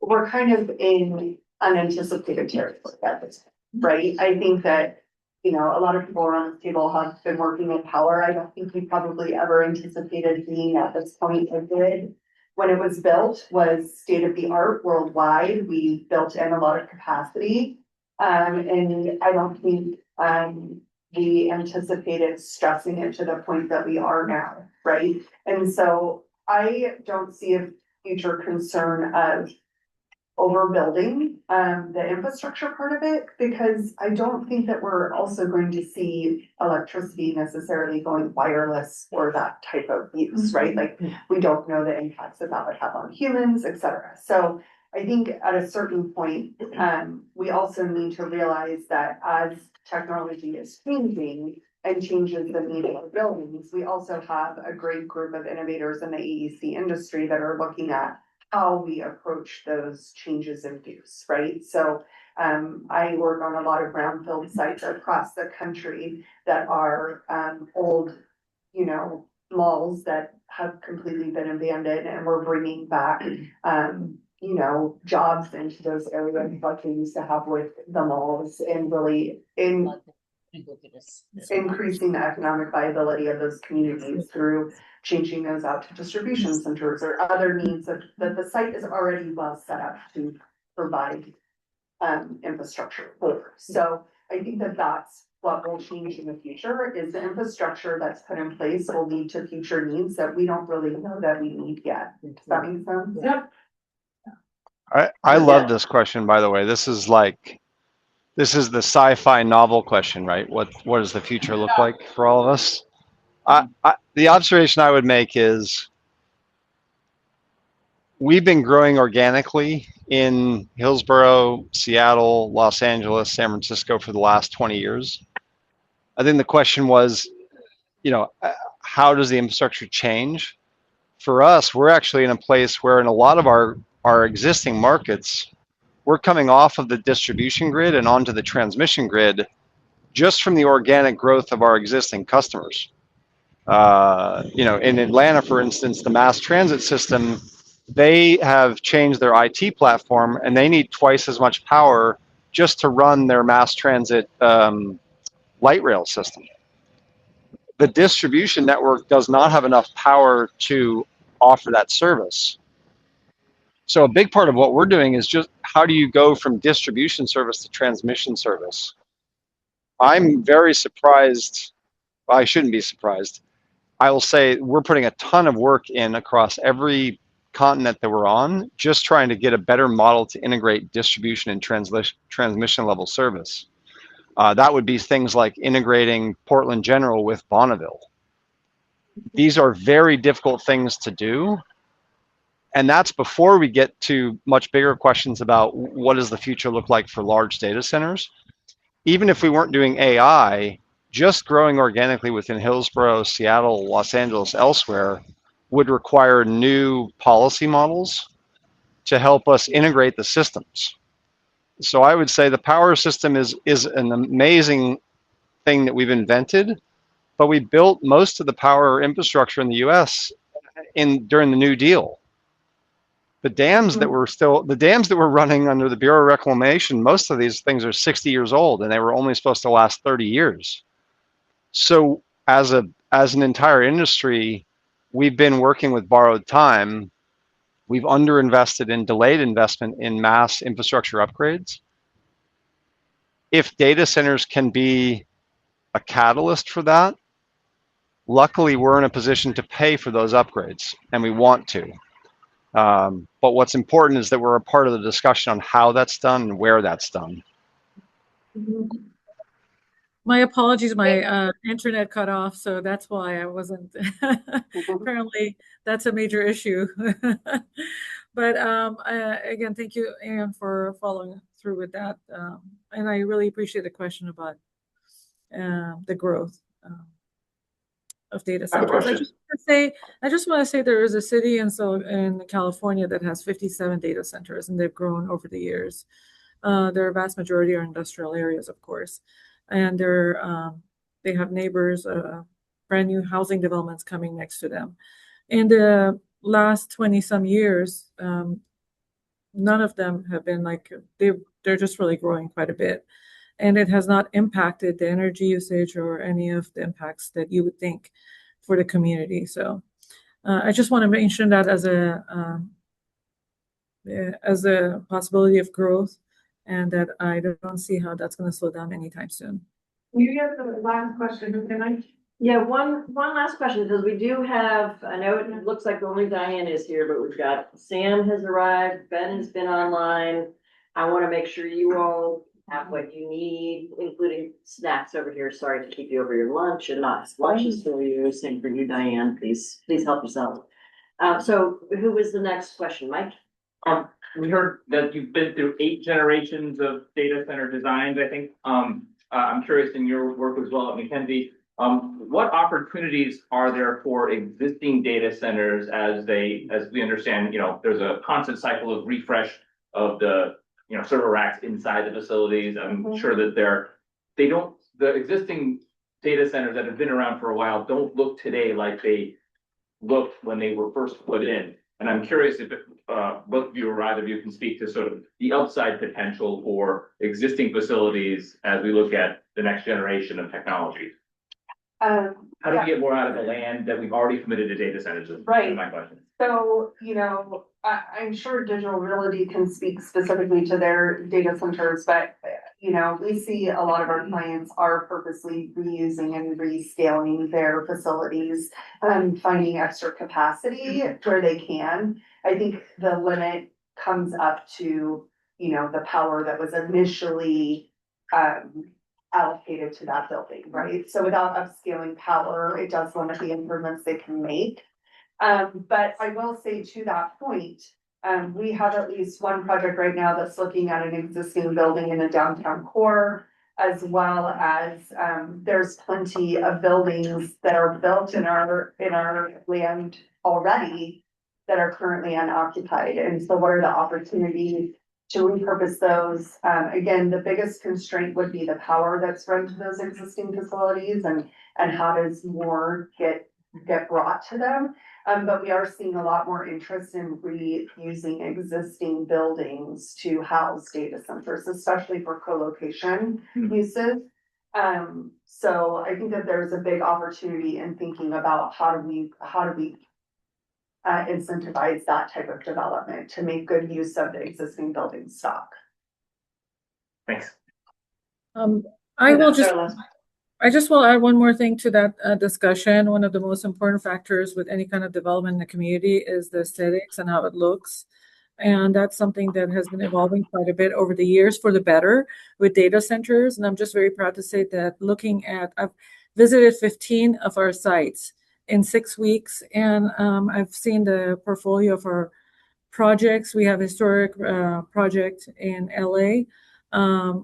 we're kind of in unanticipated territory at this point, right? I think that, you know, a lot of people around this table have been working in power. I don't think we probably ever anticipated being at this point. A grid, when it was built, was state of the art worldwide. We built in a lot of capacity. And I don't think, we anticipated stressing it to the point that we are now, right? And so I don't see a future concern of overbuilding the infrastructure part of it, because I don't think that we're also going to see electricity necessarily going wireless for that type of use, right? Like, we don't know the impacts that that would have on humans, et cetera. So I think at a certain point, we also need to realize that as technology is changing and changes the need of buildings, we also have a great group of innovators in the AEC industry that are looking at how we approach those changes in use, right? So I work on a lot of brownfield sites across the country that are old, you know, malls that have completely been abandoned, and we're bringing back, you know, jobs into those areas like we used to have with the malls, and really increasing the economic viability of those communities through changing those out to distribution centers or other needs that the site is already well set up to provide infrastructure for. So I think that that's what will change in the future, is the infrastructure that's put in place will lead to future needs that we don't really know that we need yet. Does that make sense? Yep. I love this question, by the way. This is the sci-fi novel question, right? What does the future look like for all of us? The observation I would make is we've been growing organically in Hillsborough, Seattle, Los Angeles, San Francisco for the last 20 years. I think the question was, you know, how does the infrastructure change? For us, we're actually in a place where in a lot of our existing markets, we're coming off of the distribution grid and onto the transmission grid just from the organic growth of our existing customers. You know, in Atlanta, for instance, the mass transit system, they have changed their IT platform and they need twice as much power just to run their mass transit light rail system. The distribution network does not have enough power to offer that service. So a big part of what we're doing is just how do you go from distribution service to transmission service? I'm very surprised. Well, I shouldn't be surprised. I will say we're putting a ton of work in across every continent that we're on, just trying to get a better model to integrate distribution and transmission level service. That would be things like integrating Portland General with Bonneville. These are very difficult things to do. And that's before we get to much bigger questions about what does the future look like for large data centers. Even if we weren't doing AI, just growing organically within Hillsborough, Seattle, Los Angeles, elsewhere would require new policy models to help us integrate the systems. So I would say the power system is an amazing thing that we've invented, but we built most of the power infrastructure in the US during the New Deal. The dams that were running under the Bureau of Reclamation, most of these things are 60 years old and they were only supposed to last 30 years. So as an entire industry, we've been working with borrowed time. We've underinvested in delayed investment in mass infrastructure upgrades. If data centers can be a catalyst for that, luckily we're in a position to pay for those upgrades and we want to. But what's important is that we're a part of the discussion on how that's done and where that's done. My apologies, my internet cut off, so that's why I wasn't. Apparently, that's a major issue. But again, thank you, Anne, for following through with that. And I really appreciate the question about the growth of data centers. I just want to say there is a city in California that has 57 data centers, and they've grown over the years. Their vast majority are industrial areas, of course, and they have neighbors, brand new housing developments coming next to them. in the last 20 some years, none of them have been like, they're just really growing quite a bit. And it has not impacted the energy usage or any of the impacts that you would think for the community. So I just want to mention that as a possibility of growth, and that I don't see how that's going to slow down anytime soon. You get the last question, can I? Yeah, one last question, because we do have, I know it looks like only Diane is here, but we've got Sam has arrived, Ben has been online. I want to make sure you all have what you need, including snacks over here. Sorry to keep you over your lunch and not lunches for you. Same for you, Diane. Please help yourself. So who was the next question, Mike? We heard that you've been through 8 generations of data center designs, I think. I'm curious in your work as well at McKinsey, what opportunities are there for existing data centers as we understand, there's a constant cycle of refresh of the, server racks inside the facilities. I'm sure that the existing data centers that have been around for a while don't look today like they looked when they were first put in. And I'm curious if both of you or either of you can speak to sort of the upside potential for existing facilities as we look at the next generation of technology. How do we get more out of the land that we've already committed to data centers? Right. My question. So, I'm sure Digital Realty can speak specifically to their data centers, but, we see a lot of our clients are purposely reusing and rescaling their facilities, finding extra capacity where they can. I think the limit comes up to, the power that was initially, allocated to that building, right? So without upscaling power, it does limit the improvements they can make. But I will say to that point, we have at least one project right now that's looking at an existing building in a downtown core, as well as, there's plenty of buildings that are built in our land already that are currently unoccupied. And so what are the opportunities to repurpose those? Again, the biggest constraint would be the power that's run to those existing facilities and how does more get brought to them. But we are seeing a lot more interest in reusing existing buildings to house data centers, especially for co-location uses. So I think that there's a big opportunity in thinking about how do we incentivize that type of development to make good use of the existing building stock. Thanks. I just will add one more thing to that discussion. One of the most important factors with any kind of development in the community is the aesthetics and how it looks. And that's something that has been evolving quite a bit over the years for the better with data centers. And I'm just very proud to say that I've visited 15 of our sites in 6 weeks, and I've seen the portfolio of our projects. We have a historic project in LA.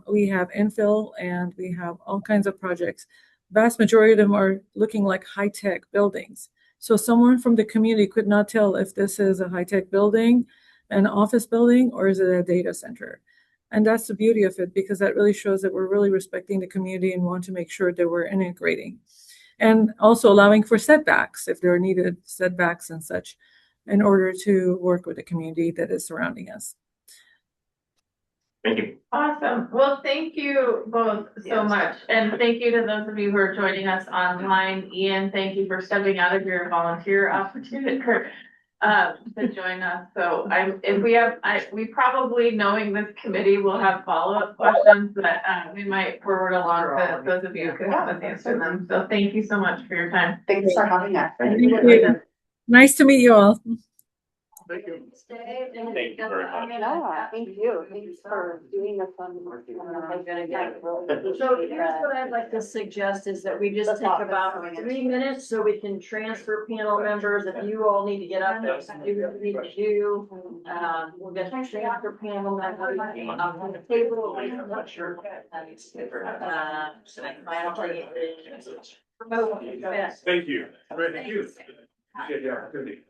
We have infill and we have all kinds of projects. Vast majority of them are looking like high-tech buildings. So someone from the community could not tell if this is a high-tech building, an office building, or is it a data center. And that's the beauty of it, because that really shows that we're really respecting the community and want to make sure that we're integrating. And also allowing for setbacks if there are needed setbacks and such in order to work with the community that is surrounding us. Thank you. Awesome. Well, thank you both so much. And thank you to those of you who are joining us online. Ian, thank you for stepping out of your volunteer opportunity to join us. So we probably, knowing this committee, will have follow-up questions that we might forward along to those of you who could help us answer them. So thank you so much for your time. Thanks for having us. Thank you. Nice to meet you all. Thank you. Thank you very much. Yeah, thank you. Thanks for doing this on. So here's what I'd like to suggest is that we just take about 3 minutes so we can transfer panel members. If you all need to get up, there's something you need to do. We'll get transfer panel members on the table. I'm not sure. Thank you. Thank you. Appreciate the opportunity.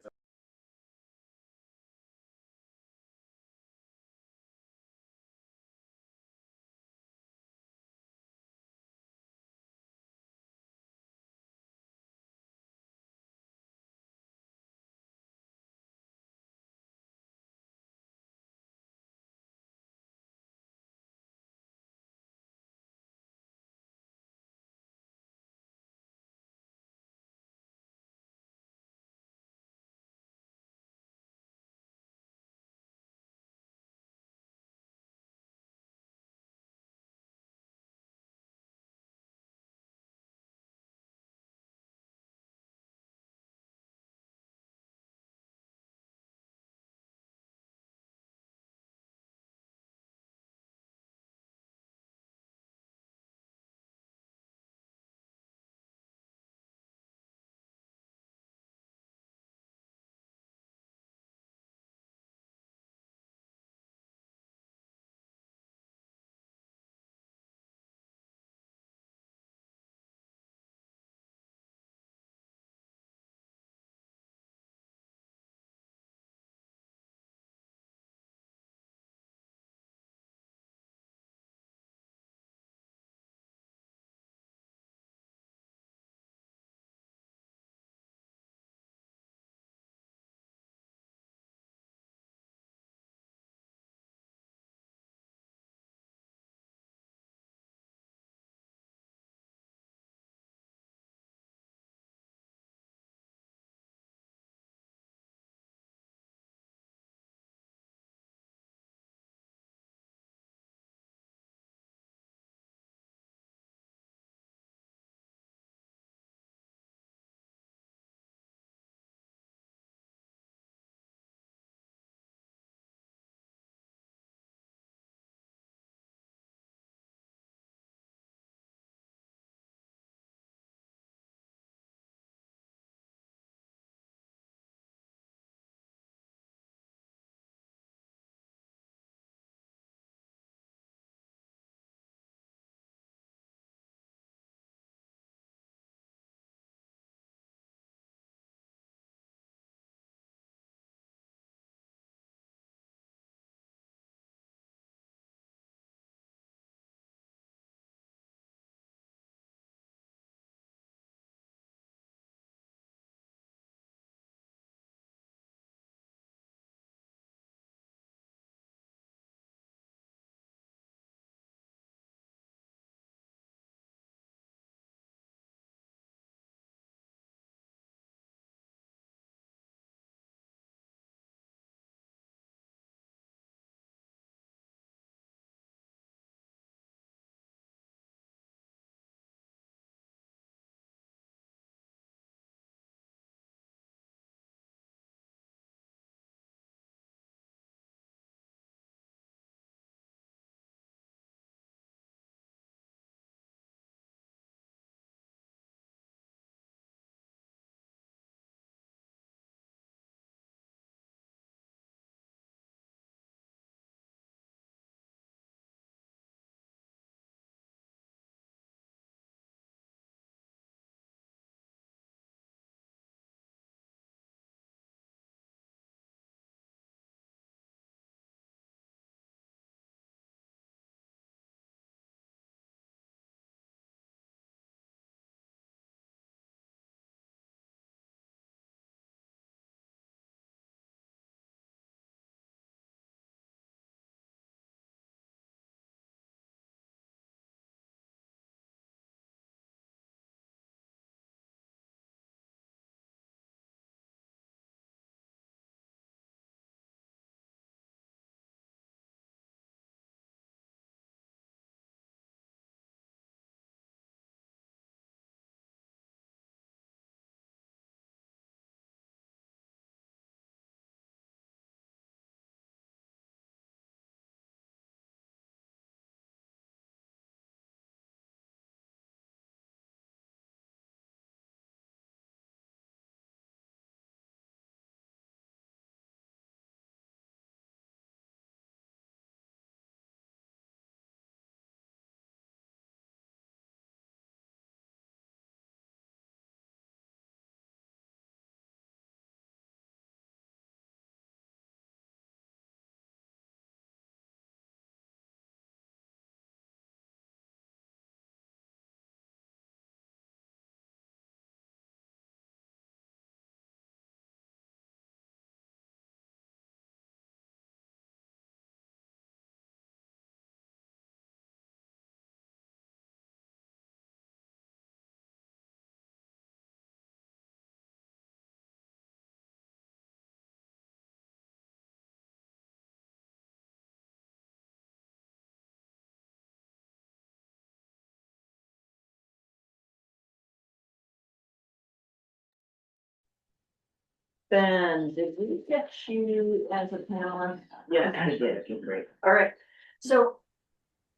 Ben, did we get you as a panelist? Yeah, I did. Okay, great. All right. So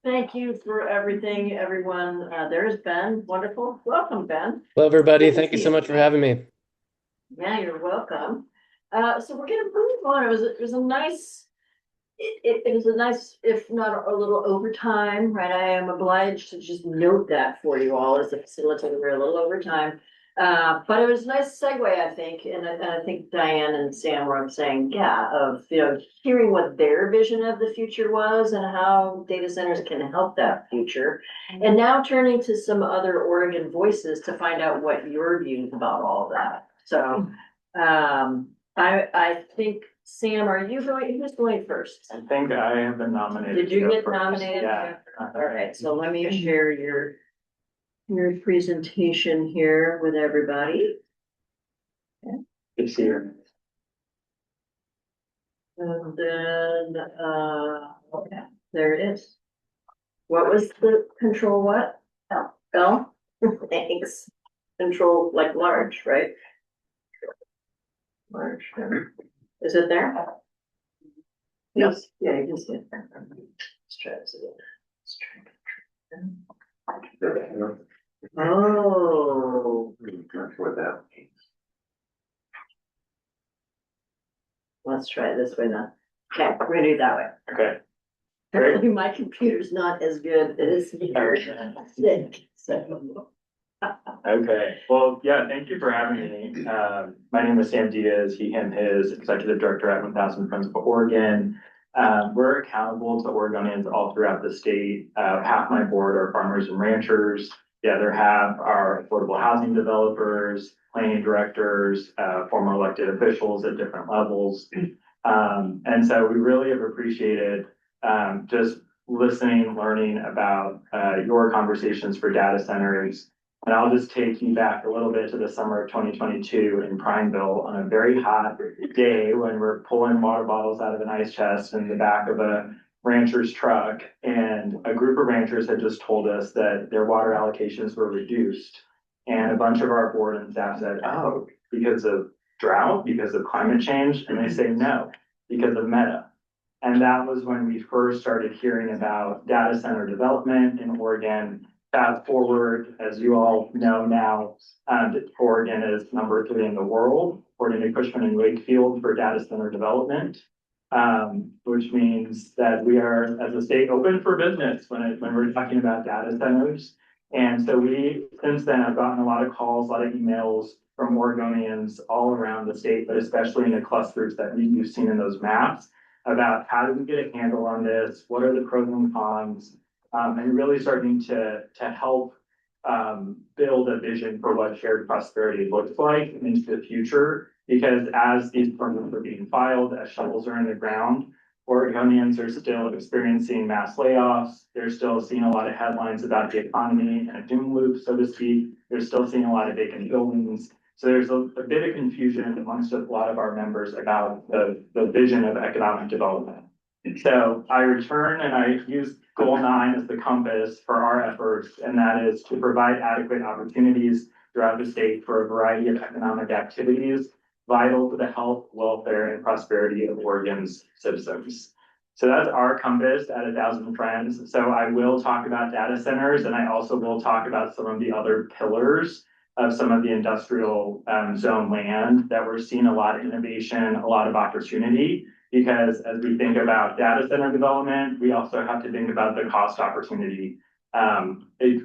thank you for everything, everyone. There's Ben. Wonderful. Welcome, Ben. Hello, everybody. Good to Thank you see so you. much for having me. Yeah, you're welcome. So we're gonna move on. It was a nice, it was a nice, if not a little overtime, right? I am obliged to just note that for you all as a facilitator, we're a little overtime. But it was a nice segue, I think, and I think Diane and Sam were saying, yeah, of, hearing what their vision of the future was and how data centers can help that future. And now turning to some other Oregon voices to find out what your views about all of that. So, I think, Sam, are you going, who's going first? I think I have been nominated. Did you to go get first. nominated? Yeah. All right, so let me share your presentation here with everybody. Good to see you. And then, okay, there it is. What was the control what? L? Thanks. Control like large, right? Large. Is it there? Yes, yeah, you can see it. Let's try this again. Let's try it. Oh. Not sure what that means. Let's try it this way now. Okay, we're gonna do it that way. Okay. Apparently my computer's not as good as yours. So. Okay, well, yeah, thank you for having me. My name is Sam Diaz, he, him, his, Executive Director at 1000 Friends of Oregon. We're accountable to Oregonians all throughout the state. Half my board are farmers and ranchers. The other half are affordable housing developers, planning directors, former elected officials at different levels. And so we really have appreciated just listening, learning about your conversations for data centers. And I'll just take you back a little bit to the summer of 2022 in Prineville on a very hot day when we're pulling water bottles out of an ice chest in the back of a rancher's truck. And a group of ranchers had just told us that their water allocations were reduced. And a bunch of our board and staff said, oh, because of drought, because of climate change? And they say no, because of Meta. And that was when we first started hearing about data center development in Oregon. Fast forward, as you all know now, Oregon is number 3 in the world, according to Cushman and Wakefield for data center development. Which means that we are, as a state, open for business when we're talking about data centers. And so we, since then, have gotten a lot of calls, a lot of emails from Oregonians all around the state, but especially in the clusters that you've seen in those maps about how do we get a handle on this? What are the pros and cons? And really starting to help build a vision for what shared prosperity looks like into the future. Because as these permits are being filed, as shovels are in the ground, Oregonians are still experiencing mass layoffs. They're still seeing a lot of headlines about the economy and a doom loop, so to speak. They're still seeing a lot of vacant buildings. So there's a bit of confusion amongst a lot of our members about the vision of economic development. So I return and I use goal 9 as the compass for our efforts, and that is to provide adequate opportunities throughout the state for a variety of economic activities vital to the health, welfare, and prosperity of Oregon's citizens. So that's our compass at 1000 Friends. So I will talk about data centers, and I also will talk about some of the other pillars of some of the industrial zone land that we're seeing a lot of innovation, a lot of opportunity. Because as we think about data center development, we also have to think about the cost opportunity of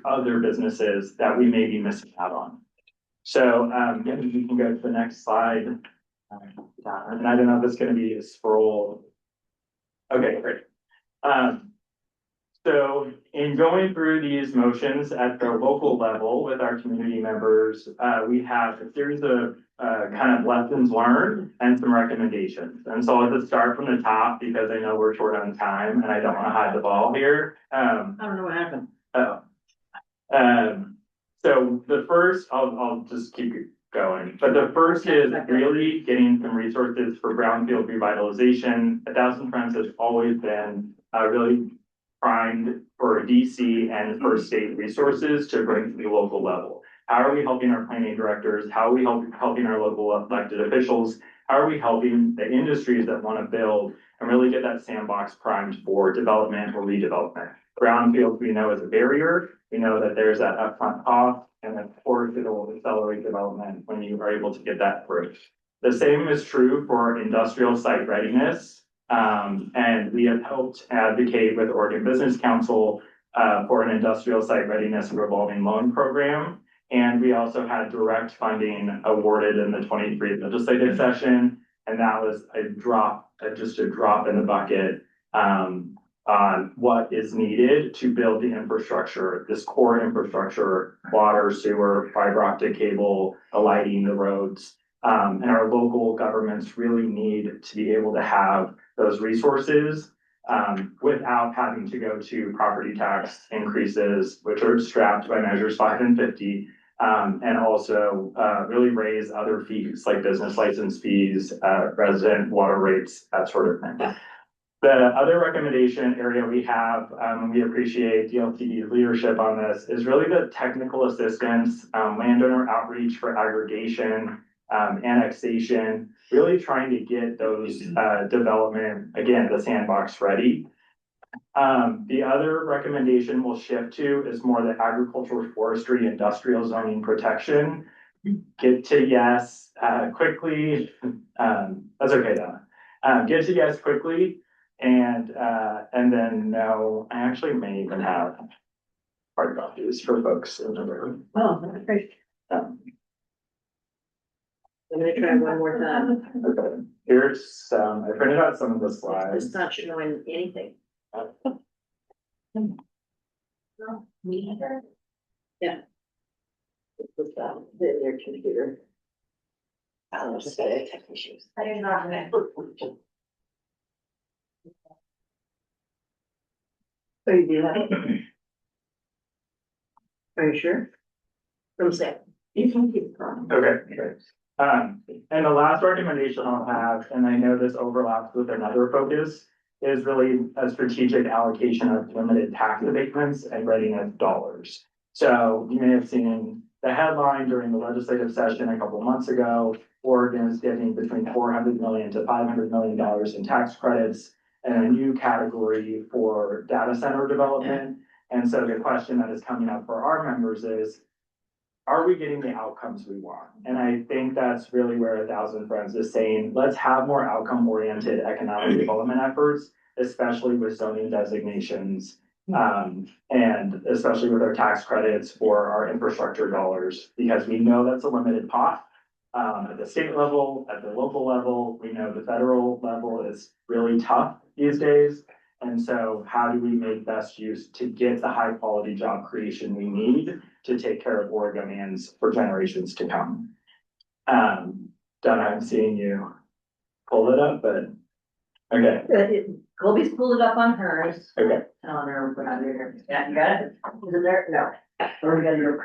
other businesses that we may be missing out on. So yeah, we can go to the next slide. And I don't know if it's going to be a scroll. Okay, great. So in going through these motions at the local level with our community members, we have a series of kind of lessons learned and some recommendations. And so I'll just start from the top because I know we're short on time and I don't want to hide the ball here. I don't know what happened. So the first, I'll just keep going. But the first is really getting some resources for brownfield revitalization. 1000 Friends has always been really primed for DC and for state resources to bring to the local level. How are we helping our planning directors? How are we helping our local elected officials how are we helping the industries that want to build and really get that sandbox primed for development or redevelopment? Brownfields we know is a barrier. We know that there's that upfront cost, and then of course it'll accelerate development when you are able to get that through. The same is true for industrial site readiness. And we have helped advocate with Oregon Business Council for an industrial site readiness revolving loan program. And we also had direct funding awarded in the 23 legislative session. And that was just a drop in the bucket on what is needed to build the infrastructure, this core infrastructure, water, sewer, fiber optic cable, lighting the roads. And our local governments really need to be able to have those resources without having to go to property tax increases, which are strapped by measures 5 and 50, and also really raise other fees like business license fees, resident water rates, that sort of thing. The other recommendation area we have, we appreciate DLCD's leadership on this, is really the technical assistance, landowner outreach for aggregation, annexation, really trying to get those development, again, the sandbox ready. The other recommendation we'll shift to is more the agricultural, forestry, industrial zoning protection. Get to yes quickly. That's okay, Donna. Get to yes quickly, and then no. I actually may even have hard copies for folks in the room. Oh, that's great. I'm gonna try one more time. Okay. Here's I printed out some of the slides. It's not showing anything. Me either. Yeah. It's their computer. Oh, just got tech issues. I didn't know that. So you do that? Are you sure? From Sam. You can keep it going. Okay. And the last recommendation I'll have, and I know this overlaps with another focus, is really a strategic allocation of limited tax abatements and readiness dollars. So you may have seen the headline during the legislative session a couple months ago. Oregon is getting between $400 million to $500 million in tax credits and a new category for data center development. And so the question that is coming up for our members is, are we getting the outcomes we want? And I think that's really where 1,000 Friends is saying, let's have more outcome-oriented economic development efforts, especially with zoning designations, and especially with our tax credits or our infrastructure dollars, because we know that's a limited pot. At the state level, at the local level, we know the federal level is really tough these days. And so how do we make best use to get the high quality job creation we need to take care of Oregonians for generations to come? Donna, I'm seeing you pull it up, but okay. Colby's pulled it up on hers. Okay. On her, yeah, you got it? Is it there? No. Or we got your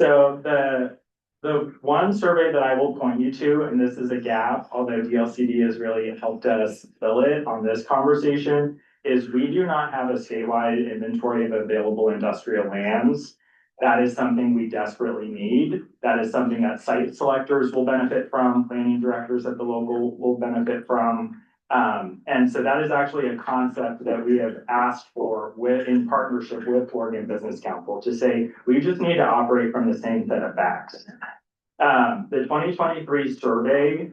So the one survey that I will point you to, and this is a gap, although DLCD has really helped us fill it on this conversation, is we do not have a statewide inventory of available industrial lands. That is something we desperately need. That is something that site selectors will benefit from, planning directors at the local will benefit from. And so that is actually a concept that we have asked for in partnership with Oregon Business Council to say, we just need to operate from the same set of facts. The 2023 survey,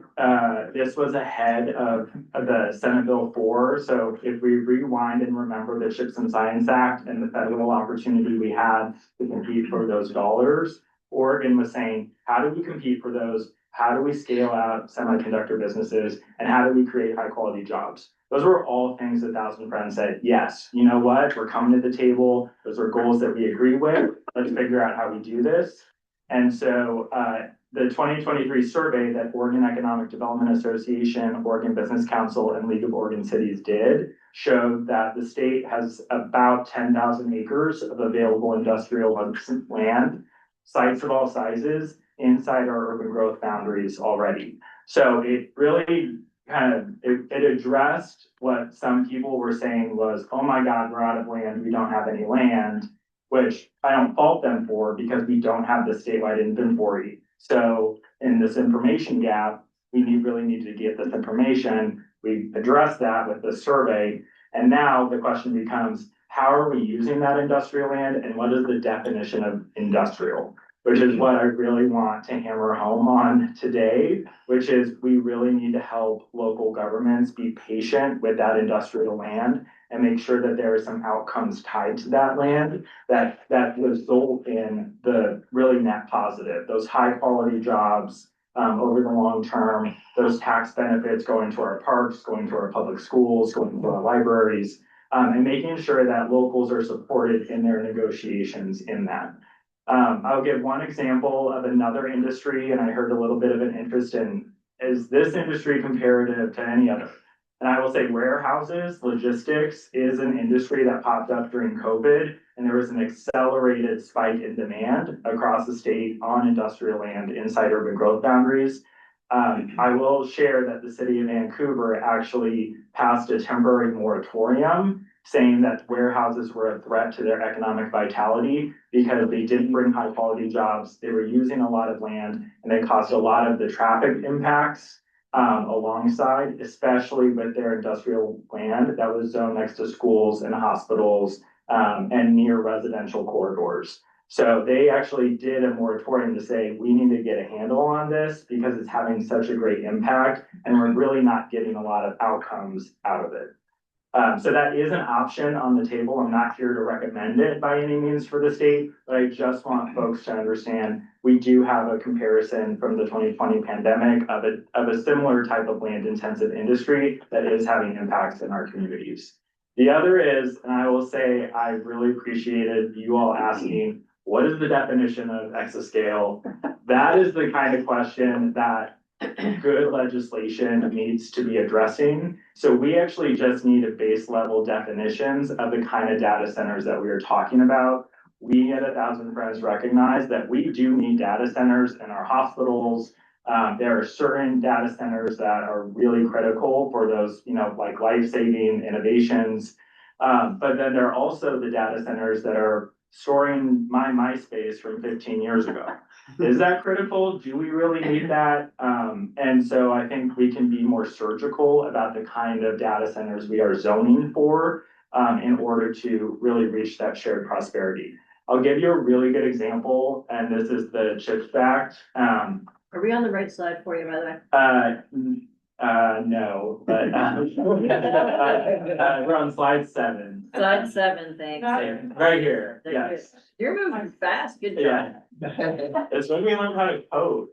this was ahead of the Senate Bill 4. So if we rewind and remember the CHIPS and Science Act and the federal opportunity we had to compete for those dollars, Oregon was saying, how do we compete for those? How do we scale out semiconductor businesses? And how do we create high quality jobs? Those were all things that 1,000 Friends said, yes, you know what? We're coming to the table. Those are goals that we agree with. Let's figure out how we do this. And so the 2023 survey that Oregon Economic Development Association, Oregon Business Council, and League of Oregon Cities did showed that the state has about 10,000 acres of available industrial land, sites of all sizes, inside our urban growth boundaries already. So it really it addressed what some people were saying was, oh my God, we're out of land, we don't have any land, which I don't fault them for because we don't have the statewide inventory. So in this information gap, really need to get this information. We addressed that with the survey. And now the question becomes, how are we using that industrial land and what is the definition of industrial? Which is what I really want to hammer home on today, which is we really need to help local governments be patient with that industrial land and make sure that there are some outcomes tied to that land that result in the really net positive, those high quality jobs over the long term, those tax benefits going to our parks, going to our public schools, going to our libraries, and making sure that locals are supported in their negotiations in that. I'll give one example of another industry, and I heard a little bit of an interest in, is this industry comparative to any other? And I will say warehouses, logistics is an industry that popped up during COVID, and there was an accelerated spike in demand across the state on industrial land inside urban growth boundaries. I will share that the city of Vancouver actually passed a temporary moratorium saying that warehouses were a threat to their economic vitality because they didn't bring high quality jobs. They were using a lot of land and they caused a lot of the traffic impacts alongside, especially with their industrial land that was zoned next to schools and hospitals and near residential corridors. So they actually did a moratorium to say, we need to get a handle on this because it's having such a great impact and we're really not getting a lot of outcomes out of it. So that is an option on the table. I'm not here to recommend it by any means for the state, but I just want folks to understand we do have a comparison from the 2020 pandemic of a similar type of land intensive industry that is having impacts in our communities. The other is, and I will say, I really appreciated you all asking, what is the definition of exascale? That is the kind of question that good legislation needs to be addressing. So we actually just need a base level definitions of the kind of data centers that we are talking about. We at 1000 Friends recognize that we do need data centers in our hospitals. There are certain data centers that are really critical for those, like life-saving innovations. But then there are also the data centers that are storing my MySpace from 15 years ago. Is that critical? Do we really need that? And so I think we can be more surgical about the kind of data centers we are zoning for in order to really reach that shared prosperity. I'll give you a really good example, and this is the CHIPS Act. Are we on the right slide for you, by the way? No, but we're on slide 7. Slide 7, thanks. Right here, There yes. You're moving fast, good job. Yeah. It's when we learn how to code.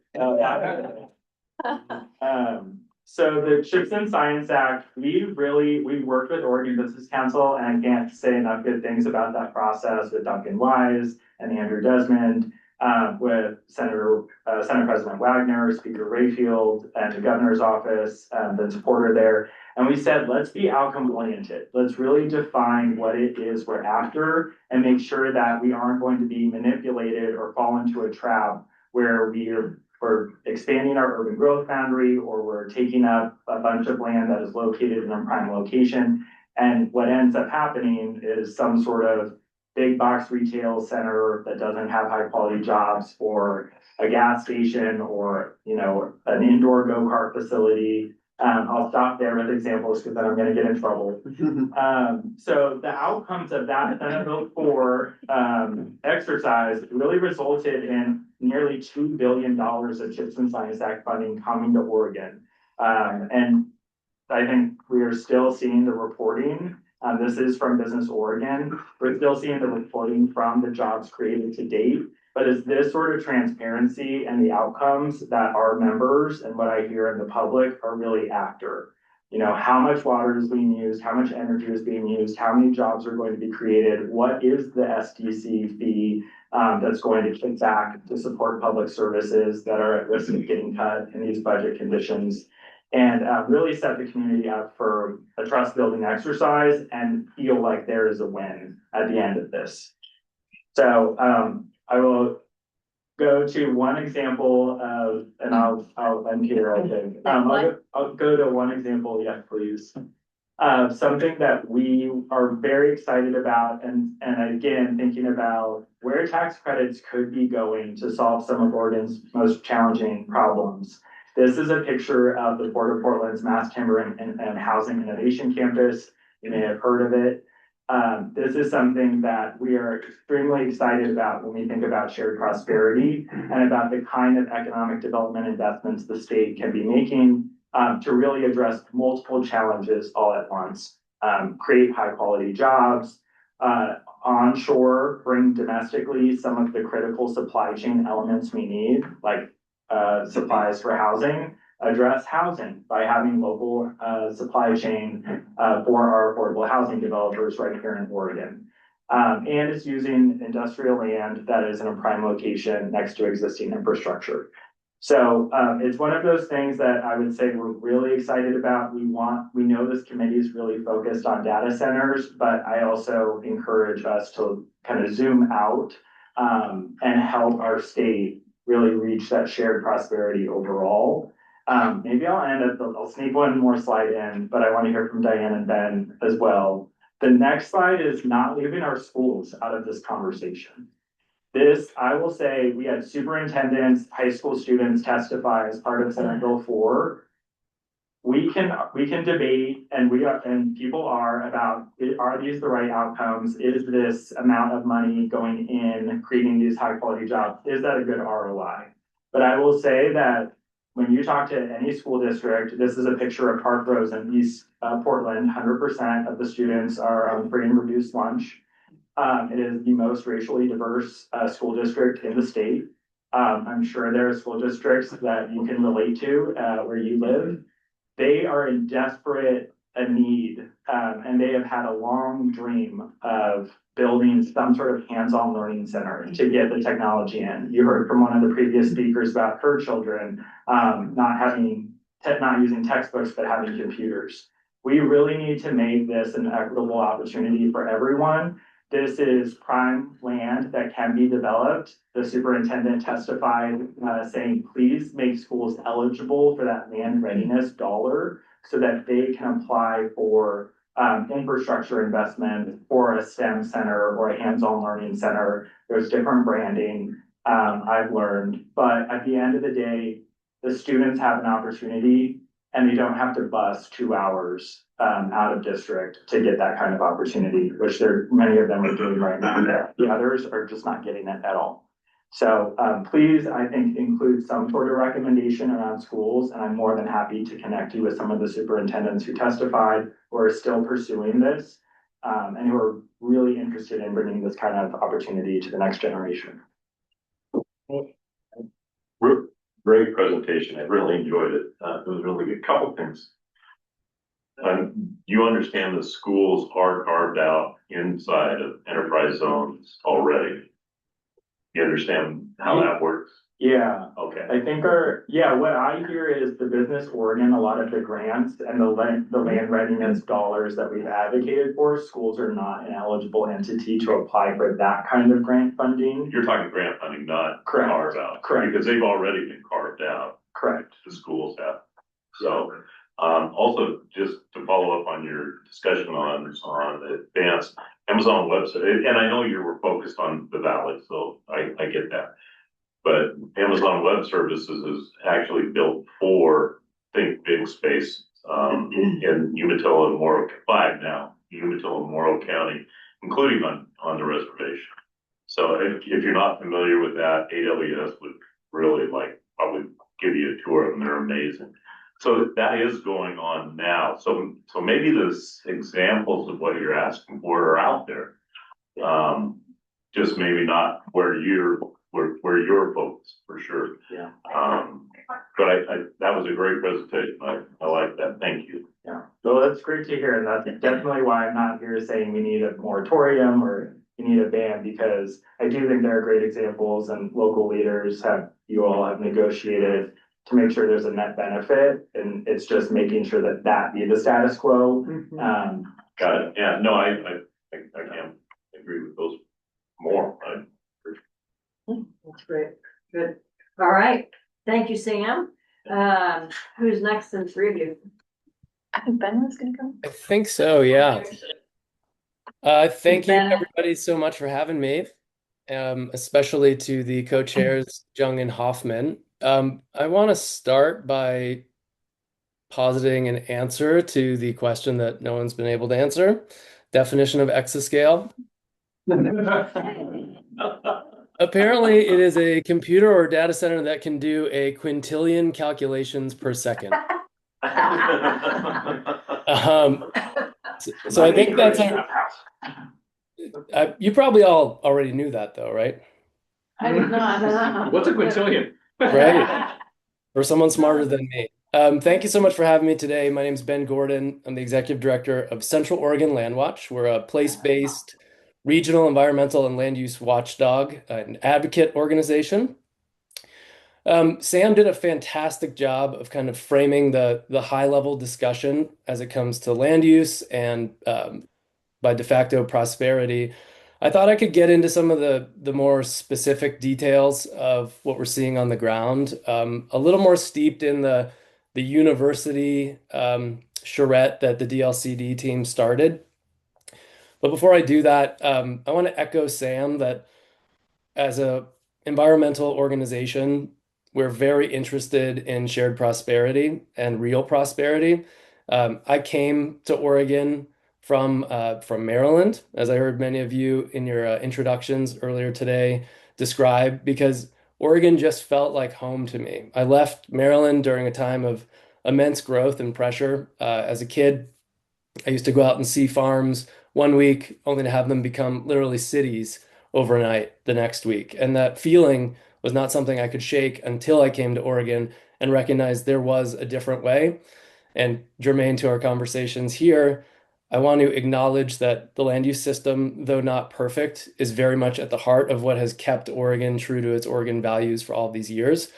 So the CHIPS and Science Act, we worked with Oregon Business Council, and I can't say enough good things about that process with Duncan Wise and Andrew Desmond, with Senate President Wagner, Speaker Rayfield, and the governor's office, the supporter there. And we said, let's be outcome oriented. Let's really define what it is we're after and make sure that we aren't going to be manipulated or fall into a trap where we're expanding our urban growth boundary or we're taking up a bunch of land that is located in a prime location. And what ends up happening is some sort of big box retail center that doesn't have high quality jobs, or a gas station, or an indoor go-kart facility. I'll stop there with examples because then I'm going to get in trouble. So the outcomes of that Senate Vote 4 exercise really resulted in nearly $2 billion of CHIPS and Science Act funding coming to Oregon. And I think we are still seeing the reporting. This is from Business Oregon. We're still seeing the reporting from the jobs created to date. But it's this sort of transparency and the outcomes that our members and what I hear in the public are really after. How much water is being used, how much energy is being used, how many jobs are going to be created, what is the SDC fee that's going to kick back to support public services that are at risk of getting cut in these budget conditions, and really set the community up for a trust building exercise and feel like there is a win at the end of this. So I will go to one example of, and I'll end here, I think. I'll go to one example, yeah, please. Something that we are very excited about, and again, thinking about where tax credits could be going to solve some of Oregon's most challenging problems. This is a picture of the Port of Portland's Mass Timber and Housing Innovation Campus. You may have heard of it. This is something that we are extremely excited about when we think about shared prosperity and about the kind of economic development investments the state can be making to really address multiple challenges all at once. Create high quality jobs, onshore, bring domestically some of the critical supply chain elements we need, like supplies for housing, address housing by having local supply chain for our affordable housing developers right here in Oregon. And it's using industrial land that is in a prime location next to existing infrastructure. So it's one of those things that I would say we're really excited about. We know this committee is really focused on data centers, but I also encourage us to kind of zoom out and help our state really reach that shared prosperity overall. Maybe I'll sneak one more slide in, but I want to hear from Diane and Ben as well. The next slide is not leaving our schools out of this conversation. This, I will say, we had superintendents, high school students testify as part of Senate Bill 4. We can debate, and people are about, are these the right outcomes? Is this amount of money going in, creating these high quality jobs? Is that a good ROI? But I will say that when you talk to any school district, this is a picture of Park Rose in East Portland. 100% of the students are on free and reduced lunch. It is the most racially diverse school district in the state. I'm sure there are school districts that you can relate to where you live. They are in desperate need, and they have had a long dream of building some sort of hands-on learning center to get the technology in. You heard from one of the previous speakers about her children not using textbooks, but having computers. We really need to make this an equitable opportunity for everyone. This is prime land that can be developed. The superintendent testified saying, please make schools eligible for that land readiness dollar so that they can apply for infrastructure investment for a STEM center or a hands-on learning center. There's different branding I've learned, but at the end of the day, the students have an opportunity and they don't have to bus 2 hours out of district to get that kind of opportunity, which many of them are doing right now. The others are just not getting it at all. So please, I think, include some sort of recommendation around schools, and I'm more than happy to connect you with some of the superintendents who testified who are still pursuing this and who are really interested in bringing this kind of opportunity to the next generation. Great presentation. I really enjoyed it. It was really good. Couple things. You understand the schools are carved out inside of enterprise zones already. You understand how that works? Yeah. Okay. I think what I hear is the Business Oregon, a lot of the grants and the land readiness dollars that we've advocated for, schools are not an eligible entity to apply for that kind of grant funding. You're talking grant funding, not Correct. carve out. Correct. Because they've already been carved out. Correct. The schools have. So, also just to follow up on your discussion on advanced Amazon Web Services, and I know you were focused on the Valley, so I get that. But Amazon Web Services is actually built for Think Big Space in Umatilla and Morrow, 5 now, Umatilla and Morrow County, including on the reservation. So if you're not familiar with that, AWS would really probably give you a tour of them. They're amazing. So that is going on now. So maybe those examples of what you're asking for are out there. Just maybe not where you're focused for sure. Yeah. But that was a great presentation. I like that. Thank you. Yeah. So that's great to hear. And that's definitely why I'm not here saying we need a moratorium or you need a ban, because I do think there are great examples and local leaders you all have negotiated to make sure there's a net benefit, and it's just making sure that be the status quo. Got it. Yeah, no, I can agree with those more. That's great. Good. All right. Thank you, Sam. Who's next in 3 of you? Ben was gonna come? I think so, yeah. Thank you Ben. everybody so much for having me, especially to the co-chairs, Jung and Hoffman. I want to start by positing an answer to the question that no one's been able to answer. Definition of exascale. Apparently, it is a computer or data center that can do a quintillion calculations per second. So I think that's you probably all already knew that though, right? I did not. What's a quintillion? Right. Or someone smarter than me. Thank you so much for having me today. My name is Ben Gordon. I'm the executive director of Central Oregon Land Watch. We're a place-based regional environmental and land use watchdog, an advocate organization. Sam did a fantastic job of kind of framing the high-level discussion as it comes to land use and by de facto prosperity. I thought I could get into some of the more specific details of what we're seeing on the ground, a little more steeped in the university charrette that the DLCD team started. But before I do that, I want to echo Sam that as a environmental organization, we're very interested in shared prosperity and real prosperity. I came to Oregon from Maryland, as I heard many of you in your introductions earlier today describe, because Oregon just felt like home to me. I left Maryland during a time of immense growth and pressure. As a kid, I used to go out and see farms one week, only to have them become literally cities overnight the next week. And that feeling was not something I could shake until I came to Oregon and recognized there was a different way. And germane to our conversations here, I want to acknowledge that the land use system, though not perfect, is very much at the heart of what has kept Oregon true to its Oregon values for all these years.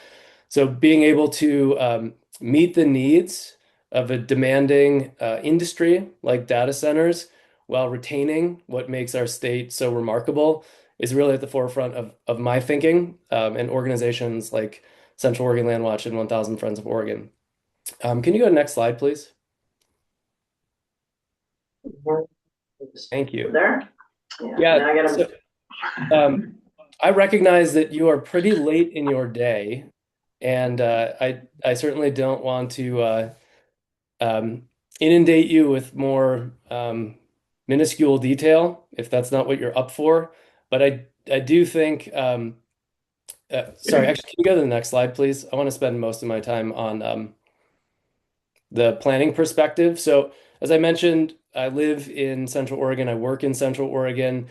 So being able to meet the needs of a demanding industry like data centers while retaining what makes our state so remarkable is really at the forefront of my thinking, and organizations like Central Oregon Land Watch and 1000 Friends of Oregon. Can you go to the next slide, please? Thank you. There? Yeah. Now I gotta- So, I recognize that you are pretty late in your day, and I certainly don't want to inundate you with more minuscule detail if that's not what you're up for. But I do think, sorry, actually, can you go to the next slide, please? I want to spend most of my time on the planning perspective. So as I mentioned, I live in Central Oregon. I work in Central Oregon.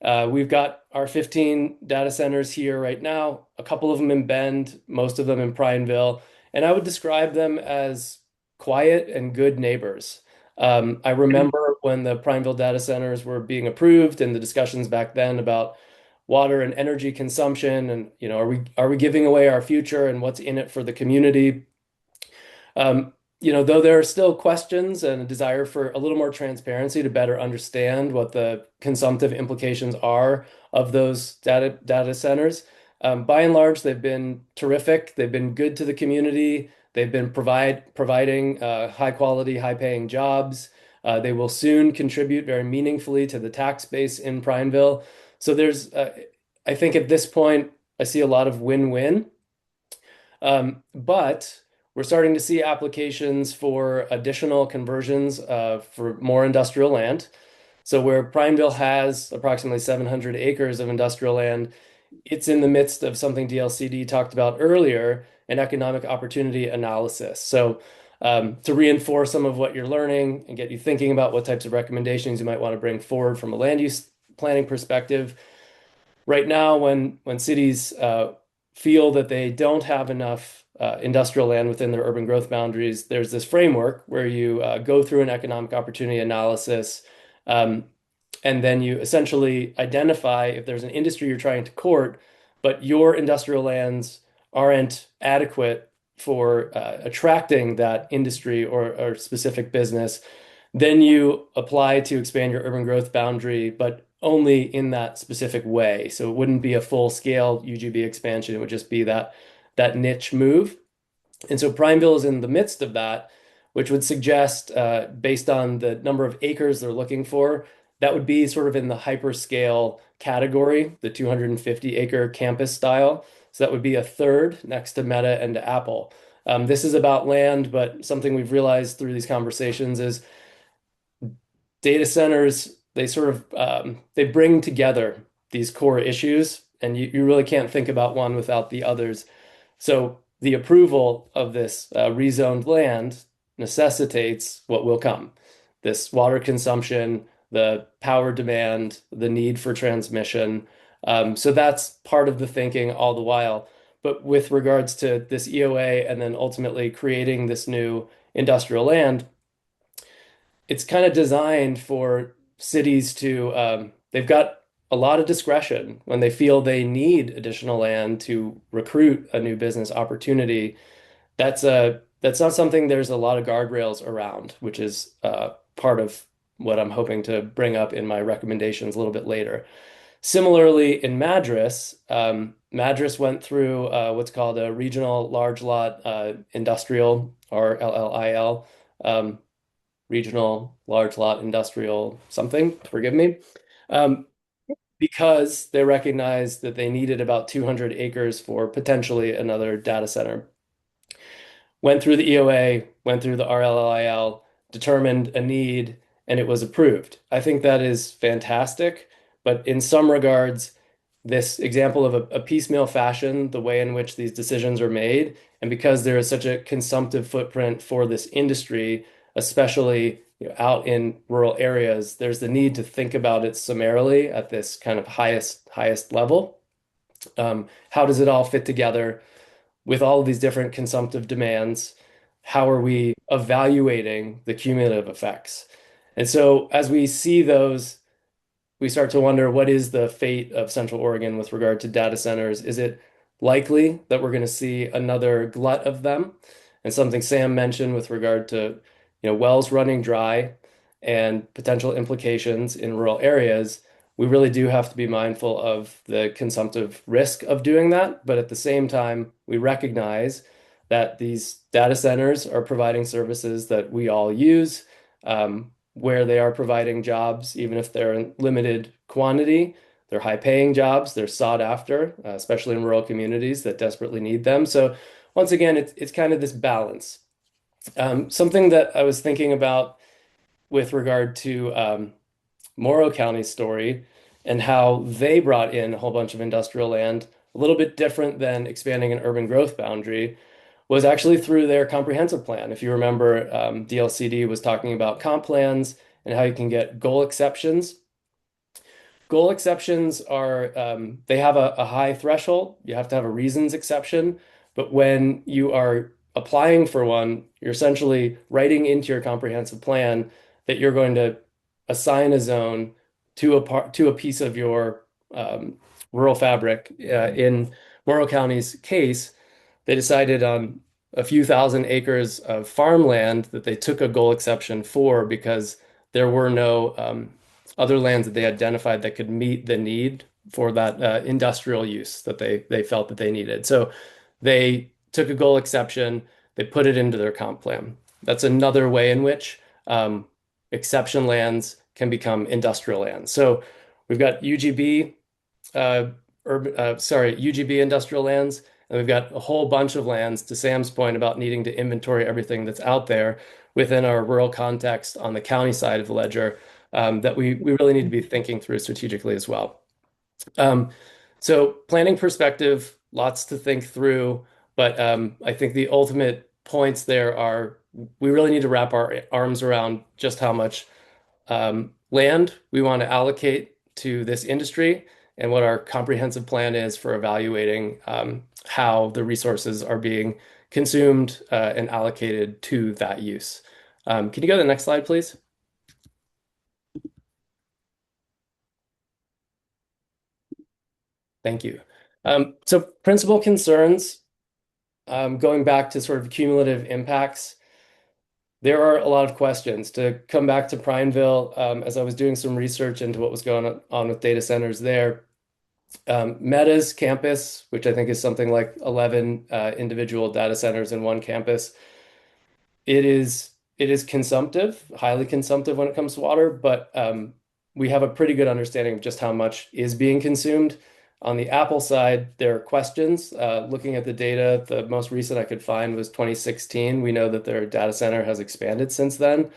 We've got our 15 data centers here right now, a couple of them in Bend, most of them in Prineville. And I would describe them as quiet and good neighbors. I remember when the Prineville data centers were being approved and the discussions back then about water and energy consumption and, you know, are we giving away our future and what's in it for the community? You know, though there are still questions and a desire for a little more transparency to better understand what the consumptive implications are of those data centers, by and large, they've been terrific. They've been good to the community. They've been providing high quality, high paying jobs. They will soon contribute very meaningfully to the tax base in Prineville. So there's, I think at this point, I see a lot of win-win. But we're starting to see applications for additional conversions for more industrial land. So where Prineville has approximately 700 acres of industrial land, it's in the midst of something DLCD talked about earlier, an economic opportunity analysis. So to reinforce some of what you're learning and get you thinking about what types of recommendations you might want to bring forward from a land use planning perspective. Right now, when cities feel that they don't have enough industrial land within their urban growth boundaries, there's this framework where you go through an economic opportunity analysis, and then you essentially identify if there's an industry you're trying to court, but your industrial lands aren't adequate for attracting that industry or specific business, then you apply to expand your urban growth boundary, but only in that specific way. So it wouldn't be a full-scale UGB expansion. It would just be that niche move. And so Prineville is in the midst of that, which would suggest, based on the number of acres they're looking for, that would be sort of in the hyperscale category, the 250 acre campus style. So that would be a third next to Meta and to Apple. This is about land, but something we've realized through these conversations is data centers, they sort of they bring together these core issues, and you really can't think about one without the others. So the approval of this rezoned land necessitates what will come. This water consumption, the power demand, the need for transmission. So that's part of the thinking all the while. But with regards to this EOA and then ultimately creating this new industrial land, it's kind of designed for cities to, they've got a lot of discretion when they feel they need additional land to recruit a new business opportunity. That's not something there's a lot of guardrails around, which is part of what I'm hoping to bring up in my recommendations a little bit later. Similarly, in Madras, Madras went through what's called a regional large lot industrial, or RLLIL, regional large lot industrial something, forgive me, because they recognized that they needed about 200 acres for potentially another data center. Went through the EOA, went through the RLLIL, determined a need, and it was approved. I think that is fantastic, but in some regards, this example of a piecemeal fashion, the way in which these decisions are made, and because there is such a consumptive footprint for this industry, especially out in rural areas, there's the need to think about it summarily at this kind of highest level. How does it all fit together with all of these different consumptive demands? How are we evaluating the cumulative effects? And so as we see those, we start to wonder, what is the fate of Central Oregon with regard to data centers? Is it likely that we're going to see another glut of them? And something Sam mentioned with regard to wells running dry and potential implications in rural areas, we really do have to be mindful of the consumptive risk of doing that. But at the same time, we recognize that these data centers are providing services that we all use, where they are providing jobs, even if they're in limited quantity. They're high-paying jobs. They're sought after, especially in rural communities that desperately need them. So once again, it's kind of this balance. Something that I was thinking about with regard to Morrow County's story and how they brought in a whole bunch of industrial land, a little bit different than expanding an urban growth boundary, was actually through their comprehensive plan. If you remember, DLCD was talking about comp plans and how you can get goal exceptions. Goal exceptions are, they have a high threshold. You have to have a reasons exception. But when you are applying for one, you're essentially writing into your comprehensive plan that you're going to assign a zone to a piece of your rural fabric. In Morrow County's case, they decided on a few thousand acres of farmland that they took a goal exception for because there were no other lands that they identified that could meet the need for that industrial use that they felt that they needed. So they took a goal exception, they put it into their comp plan. That's another way in which exception lands can become industrial lands. So we've got UGB, UGB industrial lands, and we've got a whole bunch of lands, to Sam's point about needing to inventory everything that's out there within our rural context on the county side of the ledger, that we really need to be thinking through strategically as well. So planning perspective, lots to think through, but I think the ultimate points there are we really need to wrap our arms around just how much land we want to allocate to this industry and what our comprehensive plan is for evaluating how the resources are being consumed and allocated to that use. Can you go to the next slide, please? Thank you. So principal concerns, going back to sort of cumulative impacts, there are a lot of questions. To come back to Prineville, as I was doing some research into what was going on with data centers there, Meta's campus, which I think is something like 11 individual data centers in one campus, it is it is consumptive, highly consumptive when it comes to water, but we have a pretty good understanding of just how much is being consumed. On the Apple side, there are questions. Looking at the data, the most recent I could find was 2016. We know that their data center has expanded since then,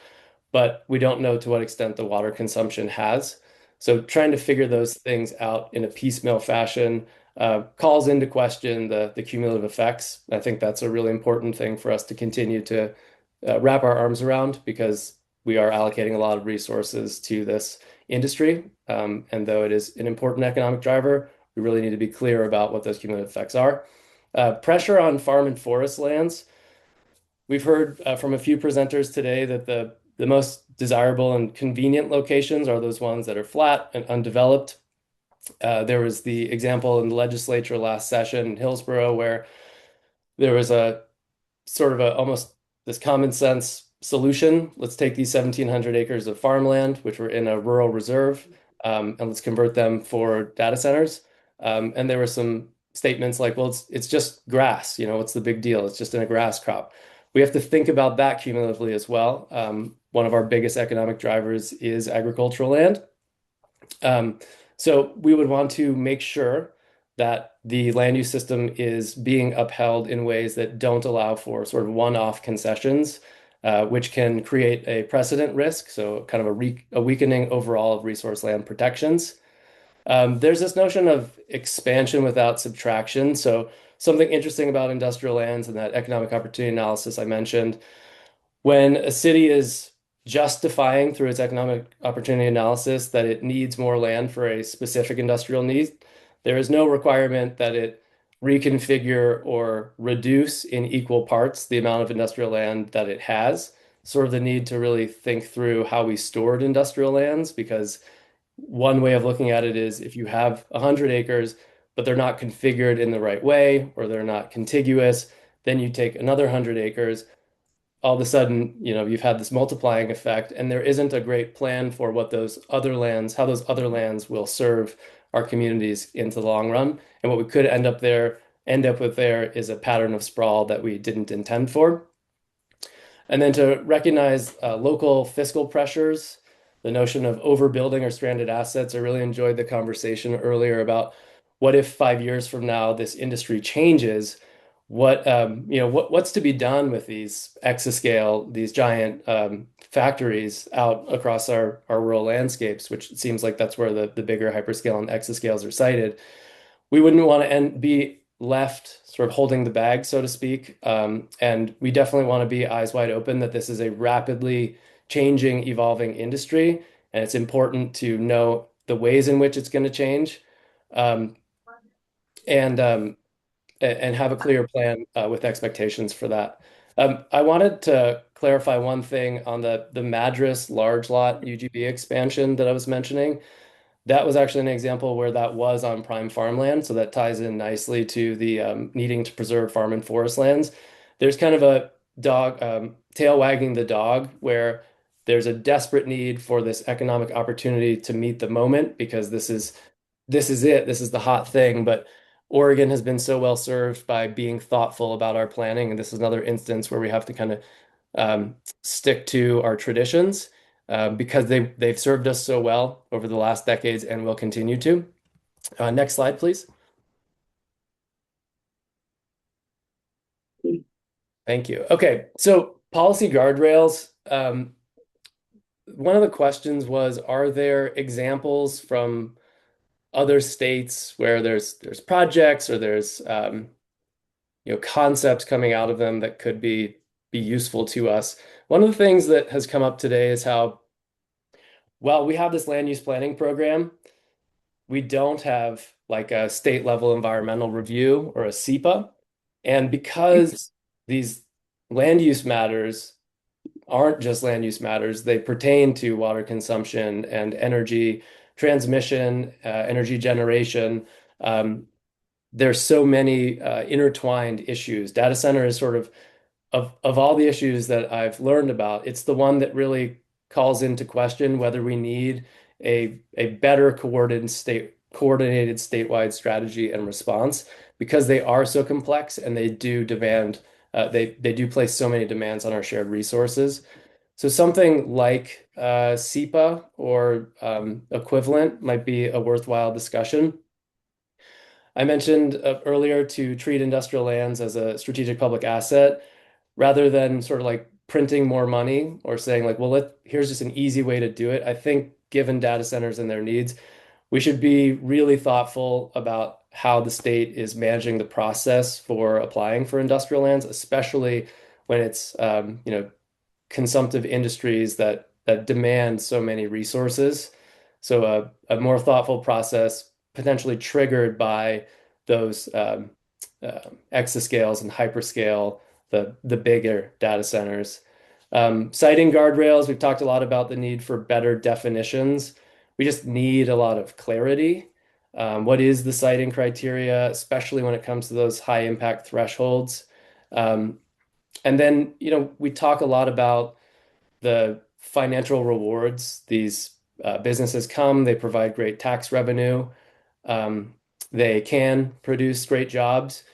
but we don't know to what extent the water consumption has. So trying to figure those things out in a piecemeal fashion calls into question the cumulative effects. I think that's a really important thing for us to continue to wrap our arms around, because we are allocating a lot of resources to this industry. And though it is an important economic driver, we really need to be clear about what those cumulative effects are. Pressure on farm and forest lands. We've heard from a few presenters today that the most desirable and convenient locations are those ones that are flat and undeveloped. There was the example in the legislature last session in Hillsborough where there was a sort of almost this common sense solution. Let's take these 1,700 acres of farmland, which were in a rural reserve, and let's convert them for data centers. And there were some statements like, well, it's just grass, what's the big deal? It's just in a grass crop. We have to think about that cumulatively as well. One of our biggest economic drivers is agricultural land. So we would want to make sure that the land use system is being upheld in ways that don't allow for sort of one-off concessions, which can create a precedent risk, so kind of a weakening overall of resource land protections. There's this notion of expansion without subtraction. So something interesting about industrial lands and that economic opportunity analysis I mentioned, when a city is justifying through its economic opportunity analysis that it needs more land for a specific industrial need, there is no requirement that it reconfigure or reduce in equal parts the amount of industrial land that it has. Sort of the need to really think through how we stored industrial lands, because one way of looking at it is if you have 100 acres, but they're not configured in the right way, or they're not contiguous, then you take another 100 acres, all of a sudden, you've had this multiplying effect, and there isn't a great plan for what those other lands, how those other lands will serve our communities into the long run. And what we could end up with there is a pattern of sprawl that we didn't intend for. And then to recognize local fiscal pressures, the notion of overbuilding or stranded assets. I really enjoyed the conversation earlier about what if 5 years from now this industry changes? What's to be done with these exascale, these giant factories out across our rural landscapes, which it seems like that's where the bigger hyperscale and exascales are sited. We wouldn't want to be left sort of holding the bag, so to speak. And we definitely want to be eyes wide open that this is a rapidly changing, evolving industry, and it's important to know the ways in which it's going to change, and have a clear plan with expectations for that. I wanted to clarify one thing on the Madras large lot UGB expansion that I was mentioning. That was actually an example where that was on prime farmland, so that ties in nicely to the needing to preserve farm and forest lands. There's kind of a tail wagging the dog, where there's a desperate need for this economic opportunity to meet the moment, because this is it. This is the hot thing. But Oregon has been so well served by being thoughtful about our planning, and this is another instance where we have to kind of stick to our traditions, because they've served us so well over the last decades and will continue to. Next slide, please. Thank you. Okay, so policy guardrails. One of the questions was, are there examples from other states where there's projects or there's concepts coming out of them that could be useful to us? One of the things that has come up today is how, well, we have this land use planning program. We don't have like a state level environmental review or a SEPA. And because these land use matters aren't just land use matters, they pertain to water consumption and energy transmission, energy generation. There's so many intertwined issues. Data center is sort of all the issues that I've learned about, it's the one that really calls into question whether we need a better coordinated statewide strategy and response, because they are so complex and they do demand, they do place so many demands on our shared resources. So something like SEPA or equivalent might be a worthwhile discussion. I mentioned earlier to treat industrial lands as a strategic public asset rather than sort of like printing more money or saying like, well, here's just an easy way to do it. I think given data centers and their needs, we should be really thoughtful about how the state is managing the process for applying for industrial lands, especially when it's consumptive industries that demand so many resources. So a more thoughtful process potentially triggered by those exascales and hyperscale, the bigger data centers. Siting guardrails, we've talked a lot about the need for better definitions. We just need a lot of clarity. What is the siting criteria, especially when it comes to those high impact thresholds? And then, we talk a lot about the financial rewards. These businesses come, they provide great tax revenue. They can produce great jobs,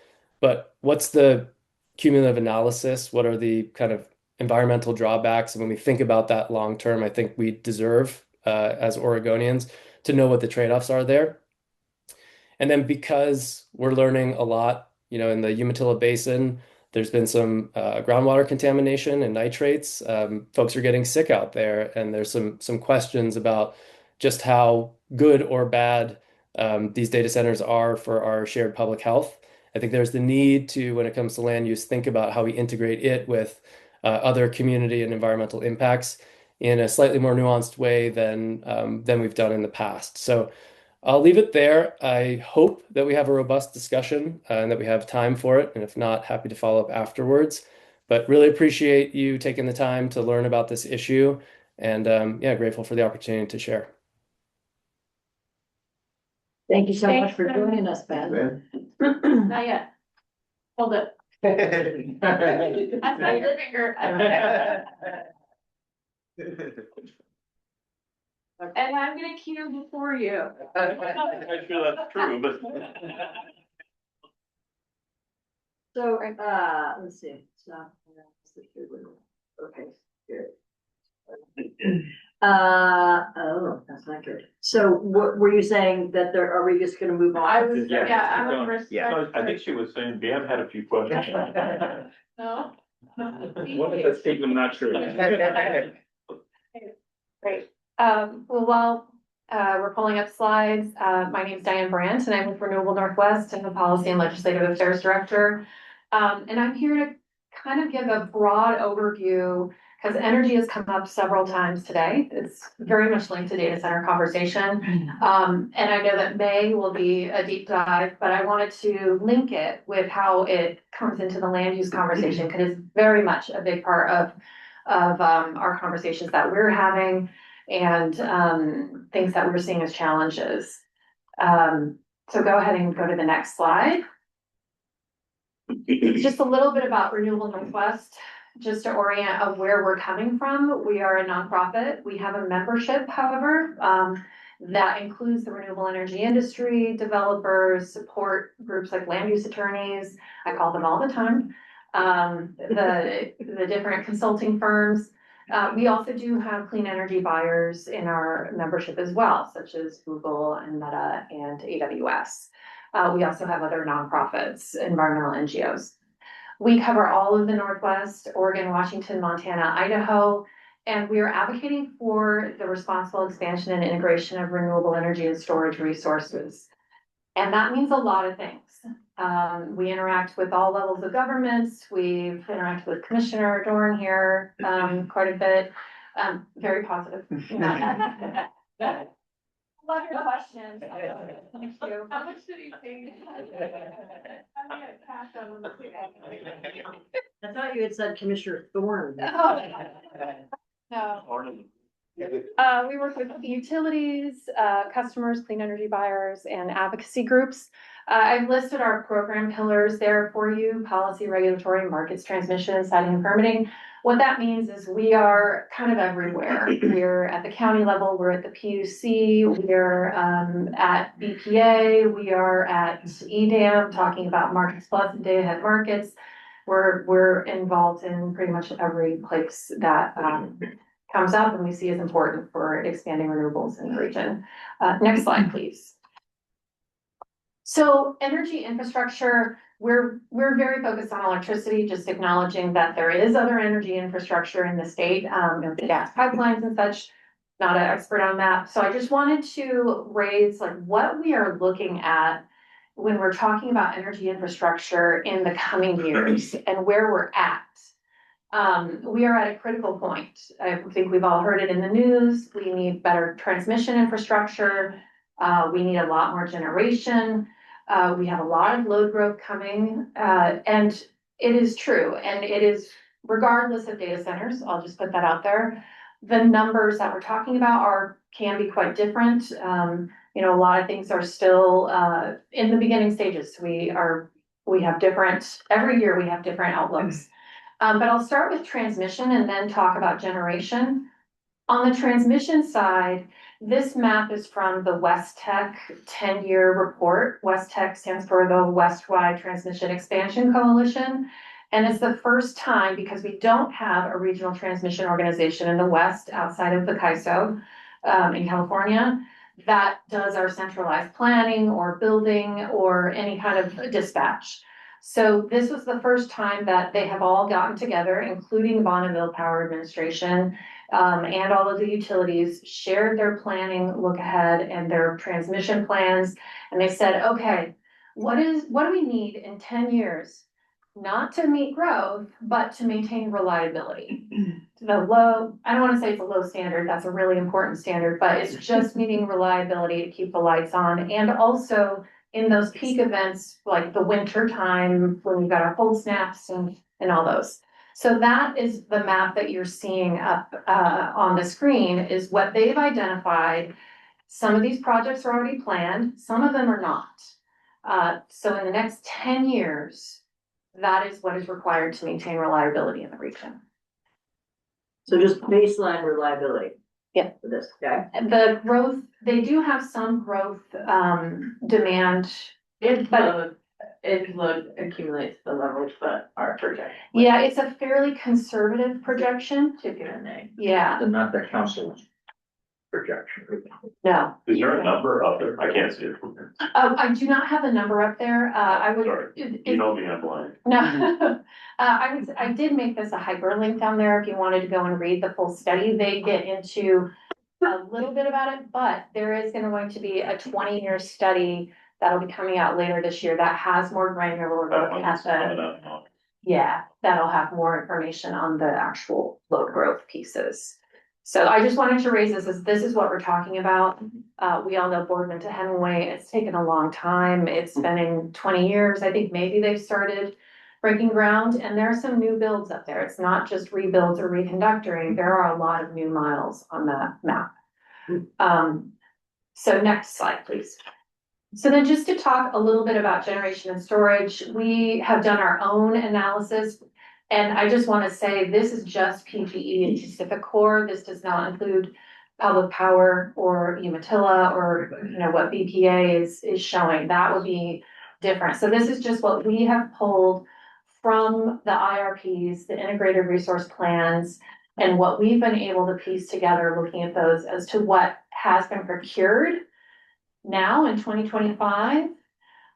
but what's the cumulative analysis? What are the kind of environmental drawbacks? And when we think about that long term, I think we deserve, as Oregonians, to know what the trade-offs are there. And then because we're learning a lot, in the Umatilla Basin, there's been some groundwater contamination and nitrates. Folks are getting sick out there, and there's some questions about just how good or bad these data centers are for our shared public health. I think there's the need to, when it comes to land use, think about how we integrate it with other community and environmental impacts in a slightly more nuanced way than we've done in the past. So I'll leave it there. I hope that we have a robust discussion and that we have time for it. And if not, happy to follow up afterwards. But really appreciate you taking the time to learn about this issue. And grateful for the opportunity to share. Thank you so much for joining us, Ben. Not yet. Hold it. I saw your finger. And I'm gonna cue before you. I'm sure that's true, but. So, let's see, so, okay, good. Oh, that's not good. So what were you saying that are we just gonna move on? I was, Yeah, I'm keep a going. respect. I think she was saying, we have had a few questions. No. What is that statement not true? Great. While we're pulling up slides, my name is Diane Brandt and I'm with Renewable Northwest and the Policy and Legislative Affairs Director. And I'm here to kind of give a broad overview because energy has come up several times today. It's very much linked to data center conversation. And I know that May will be a deep dive, but I wanted to link it with how it comes into the land use conversation because it's very much a big part of our conversations that we're having and things that we're seeing as challenges. So go ahead and go to the next slide. Just a little bit about Renewable Northwest, just to orient of where we're coming from. We are a nonprofit. We have a membership, however, that includes the renewable energy industry, developers, support groups like land use attorneys. I call them all the time. The different consulting firms. We also do have clean energy buyers in our membership as well, such as Google and Meta and AWS. We also have other nonprofits, environmental NGOs. We cover all of the Northwest, Oregon, Washington, Montana, Idaho, and we are advocating for the responsible expansion and integration of renewable energy and storage resources. And that means a lot of things. We interact with all levels of governments. We've interacted with Commissioner Dorn here quite a bit. Very positive. Love your questions. Thank you. How much did he pay? I thought you had said Commissioner Thorne. No. We work with utilities, customers, clean energy buyers, and advocacy groups. I've listed our program pillars there for you: policy, regulatory, markets, transmission, siting, and permitting. What that means is we are kind of everywhere. We're at the county level, we're at the PUC, we're at BPA, we are at EDAM talking about Markets Plus and day ahead markets. we're involved in pretty much every place that, comes up and we see is important for expanding renewables in the region. Next slide, please. So energy infrastructure, we're very focused on electricity, just acknowledging that there is other energy infrastructure in the state, the gas pipelines and such. Not an expert on that. So I just wanted to raise like what we are looking at when we're talking about energy infrastructure in the coming years and where we're at. We are at a critical point. I think we've all heard it in the news. We need better transmission infrastructure. We need a lot more generation. We have a lot of load growth coming, and it is true. And it is regardless of data centers, I'll just put that out there. The numbers that we're talking about can be quite different. You know, a lot of things are still in the beginning stages. We have different, every year we have different outlooks. But I'll start with transmission and then talk about generation. On the transmission side, this map is from the WestTech 10-year report. WestTech stands for the Westwide Transmission Expansion Coalition. And it's the first time, because we don't have a regional transmission organization in the West outside of the CAISO in California, that does our centralized planning or building or any kind of dispatch. So this was the first time that they have all gotten together, including Bonneville Power Administration, and all of the utilities, shared their planning, look ahead, and their transmission plans. And they said, okay, what do we need in 10 years? Not to meet growth, but to maintain reliability. I don't want to say it's a low standard, that's a really important standard, but it's just meeting reliability to keep the lights on. And also in those peak events, like the winter time, when we've got our cold snaps and all those. So that is the map that you're seeing up on the screen, is what they've identified. Some of these projects are already planned, some of them are not. So in the next 10 years, that is what is required to maintain reliability in the region. So just baseline reliability. Yeah. For this, okay? The growth, they do have some growth demand. If load accumulates the levels that are projected. Yeah, it's a fairly conservative projection. Yeah. Not the council's projection. No. Is there a number up there? I can't see it from here. I do not have the number up there. I would. Sorry. You know me, I'm blind. No. I did make this a hyperlink down there if you wanted to go and read the full study. They get into a little bit about it, but there is going to be a 20-year study that'll be coming out later this year that has more granular look at the. Yeah, that'll have more information on the actual load growth pieces. So I just wanted to raise this is what we're talking about. We all know Boardman to Hemingway. It's taken a long time. It's been in 20 years. I think maybe they've started breaking ground, and there are some new builds up there. It's not just rebuilds or reconductoring. There are a lot of new miles on that map. So next slide, please. So then just to talk a little bit about generation and storage, we have done our own analysis. And I just want to say this is just PGE and PacifiCorp. This does not include Public Power or Umatilla or what BPA is showing. That would be different. So this is just what we have pulled from the IRPs, the integrated resource plans, and what we've been able to piece together looking at those as to what has been procured now in 2025.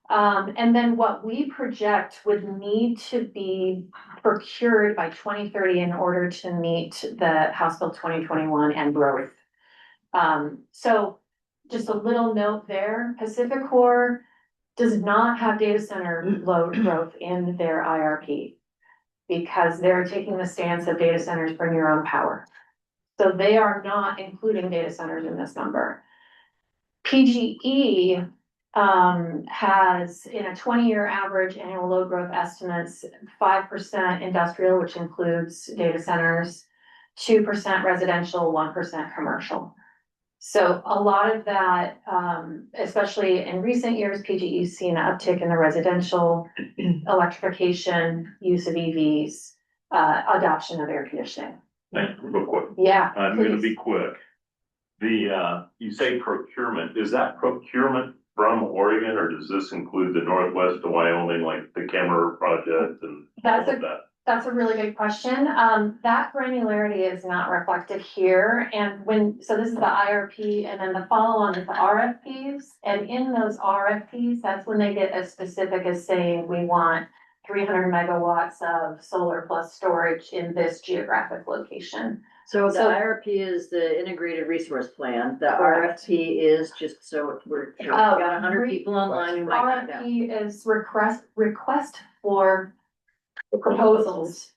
And then what we project would need to be procured by 2030 in order to meet the House Bill 2021 and growth. So just a little note there, PacifiCorp does not have data center load growth in their IRP because they're taking the stance of data centers bring your own power. So they are not including data centers in this number. PGE has in a 20-year average annual load growth estimates 5% industrial, which includes data centers, 2% residential, 1% commercial. So a lot of that, especially in recent years, PGE's seen an uptick in the residential electrification, use of EVs, adoption of air conditioning. Thank you, real quick. Yeah, I'm gonna be quick. You say procurement, is that procurement from Oregon, or does this include the Northwest of Wyoming, like the Camera project and all That's of that? That's a really good question. That granularity is not reflected here. And so this is the IRP and then the follow-on is the RFPs. And in those RFPs, that's when they get as specific as saying, we want 300 megawatts of solar plus storage in this geographic location. So the So- IRP is the integrated resource plan. The Correct. RFP is just so we're, we Oh, got 100 people online who might not know. RFP is request for proposals.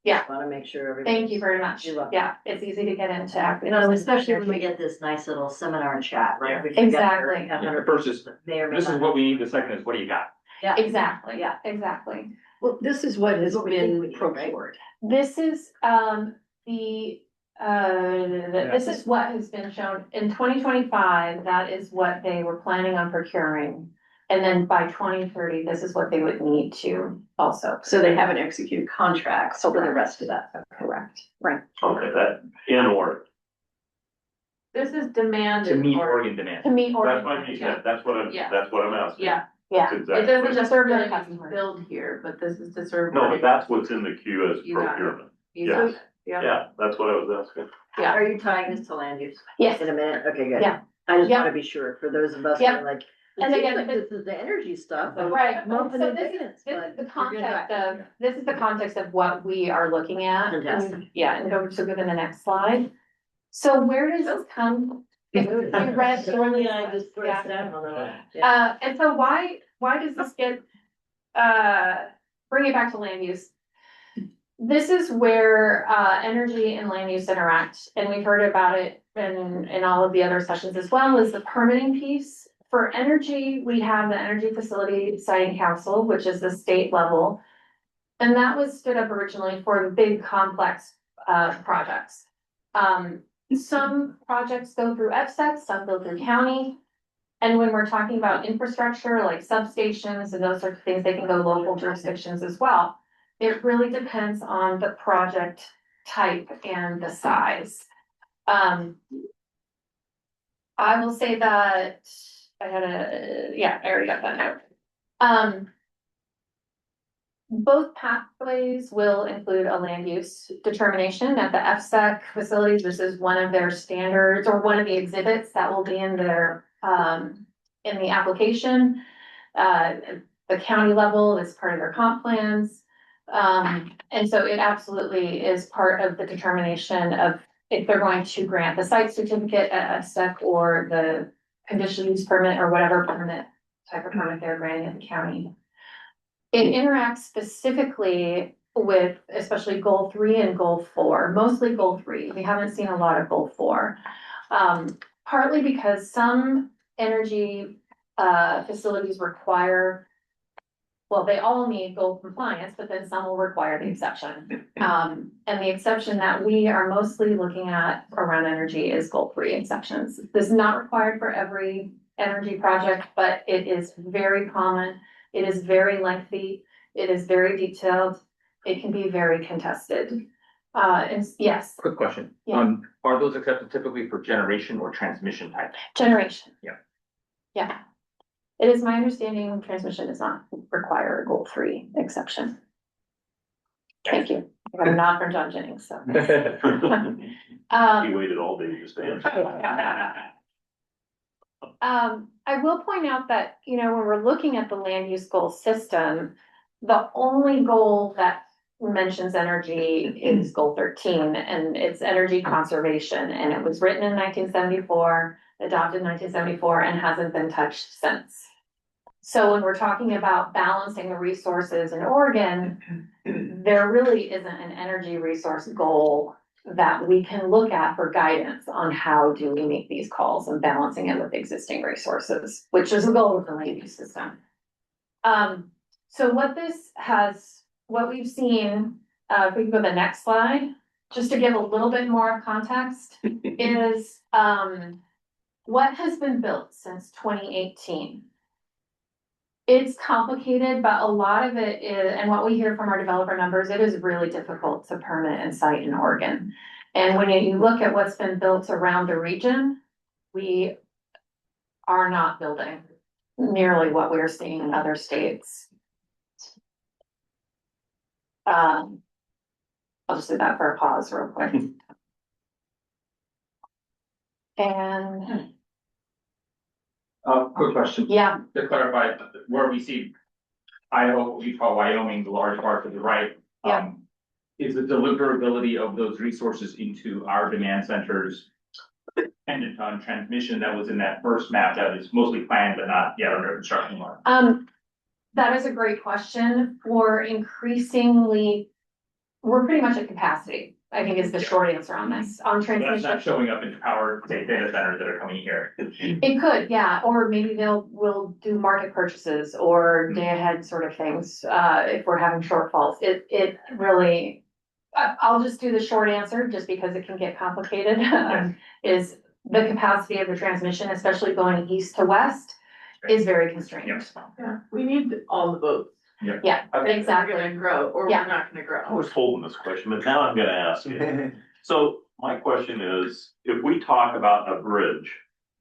Yeah. Want to make sure everybody. Thank you very much. You're welcome. Yeah, it's easy to get into. You know, especially when we get this nice little seminar chat, right? We forget Exactly. we're 100 The first is, may or may this is not. what we need, the second is, what do you got? Yeah. Exactly, Yeah. exactly. Well, this is what has What we think we been need, right? procured. This is, this is what has been shown in 2025. That is what they were planning on procuring. And then by 2030, this is what they would need to also. So they haven't executed contracts for the rest of that. Correct. Right. Okay, that, in Oregon. This is demand. To meet Oregon demand. To meet That's Oregon. what I mean, yeah, that's what I'm, Yeah. that's what I'm asking. Yeah, Yeah. That's it exactly doesn't what- just serve serve their the customers. build here, but this is to serve. No, but that's what's in the queue as You got it. procurement. You got Yes. it. Yeah. Yeah, that's what I was asking. Yeah. Are you tying this to land use? Yes. In a minute? Okay, good. Yeah. I just Yeah. want to be sure for those of us who Yeah. are like, And it seems again, like this- this is the energy stuff. and Right, we're moping so in this advance, is the but you're good context at it. of, this is the context of what we are looking at. Fantastic. Yeah, and go to go to the next slide. So where does this come? You read Surely I just threw Yeah. it down on that. Yeah. And so why does this get, bring it back to land use? This is where, energy and land use interact, and we've heard about it in all of the other sessions as well, is the permitting piece. For energy, we have the Energy Facility Siting Council, which is the state level. And that was stood up originally for the big complex, projects. Some projects go through FSEC, some go through county. And when we're talking about infrastructure like substations and those sorts of things, they can go local jurisdictions as well. It really depends on the project type and the size. I will say that I already got that note. Both pathways will include a land use determination at the FSEC facilities. This is one of their standards or one of the exhibits that will be in their, in the application. The county level is part of their comp plans. And so it absolutely is part of the determination of if they're going to grant the site certificate at FSEC or the conditional use permit or whatever permit, type of permit they're granting at the county. It interacts specifically with especially goal 3 and goal 4, mostly goal 3. We haven't seen a lot of goal 4. Partly because some energy facilities require, well, they all need goal compliance, but then some will require the exception. And the exception that we are mostly looking at around energy is goal 3 exceptions. This is not required for every energy project, but it is very common. It is very lengthy. It is very detailed. It can be very contested. And yes, Quick question. Yeah. Are those exceptions typically for generation or transmission type? generation. Yeah. Yeah. It is my understanding transmission does not require a goal 3 exception. Thank you. I got a nod from John Jennings, so. He waited all day to stand. I will point out that, you know, when we're looking at the land use goal system, the only goal that mentions energy is goal 13, and it's energy conservation, and it was written in 1974, adopted in 1974, and hasn't been touched since. So when we're talking about balancing the resources in Oregon, there really isn't an energy resource goal that we can look at for guidance on how do we make these calls and balancing it with existing resources, which is the goal of the land use system. So what we've seen, if we can go to the next slide, just to give a little bit more context, is what has been built since 2018. It's complicated, but a lot of it is, and what we hear from our developer members, it is really difficult to permit and site in Oregon. And when you look at what's been built around the region, we are not building. nearly what we're seeing in other states. I'll just do that for a pause real quick. And Quick question. yeah, To clarify, where we see Idaho, what we call Wyoming, the large part to the right. Yeah. Is the deliverability of those resources into our demand centers dependent on transmission that was in that first map that is mostly planned but not yet under construction? that is a great question. For increasingly, we're pretty much at capacity, I think is the short answer on this. On So that's not transmission, showing up in power, say, data centers that are coming here. it could, yeah, or maybe we'll do market purchases or day ahead sort of things, if we're having shortfalls. It really, I'll just do the short answer, just because it can get complicated, is the capacity of the transmission, especially going east to west, is very constrained. Yeah, we need all the votes. Yeah, exactly. We're gonna grow, or Yeah. we're not gonna I grow. was holding this question, but now I'm gonna ask it. So my question is, if we talk about a bridge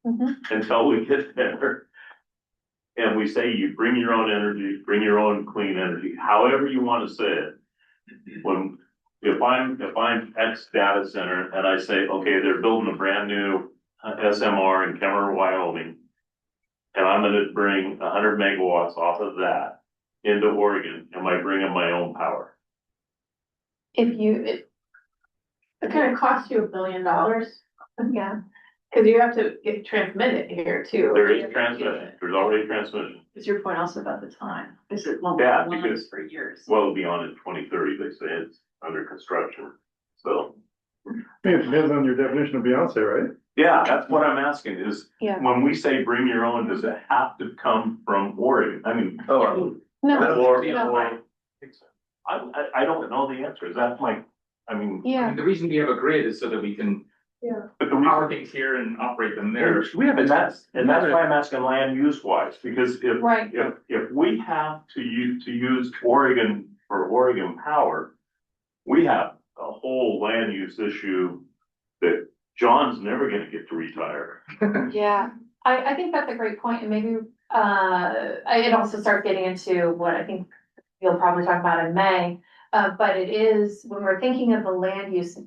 Mhm. until we get there, and we say you bring your own energy, bring your own clean energy, however you want to say it. If I'm X data center and I say, okay, they're building a brand new SMR in Kemmerer, Wyoming, and I'm gonna bring 100 megawatts off of that into Oregon, am I bringing my own power? If It's gonna cost you $1 billion, yeah, cause you have to transmit it here too. There is transmission, there's already transmission. Is your point also about the time? Is it won't Yeah, be because- for years? Well, it'll be on in 2030, they say it's under construction, so. I think it depends on your definition of Beyonce, right? Yeah, that's what I'm asking is, Yeah. when we say bring your own, does it have to come from Oregon? I mean. No. I don't know the answer, is that my, I mean. Yeah. I mean, the reason we have a grid is so that we can But the power things here and operate them there. And that's why I'm asking land use wise, because Right. if we have to use Oregon for Oregon power, we have a whole land use issue that John's never gonna get to retire. Yeah, I think that's a great point, and maybe, it also starts getting into what I think you'll probably talk about in May. But it is, when we're thinking of the land use,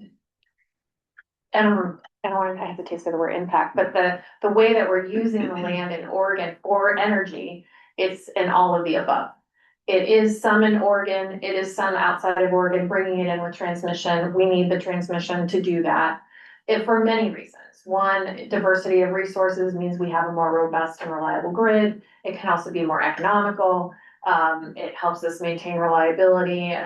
and I don't want to hesitate to say the word impact, but the way that we're using the land in Oregon for energy, it's in all of the above. It is some in Oregon, it is some outside of Oregon, bringing it in with transmission. We need the transmission to do that. For many reasons. One, diversity of resources means we have a more robust and reliable grid. It can also be more economical. It helps us maintain reliability,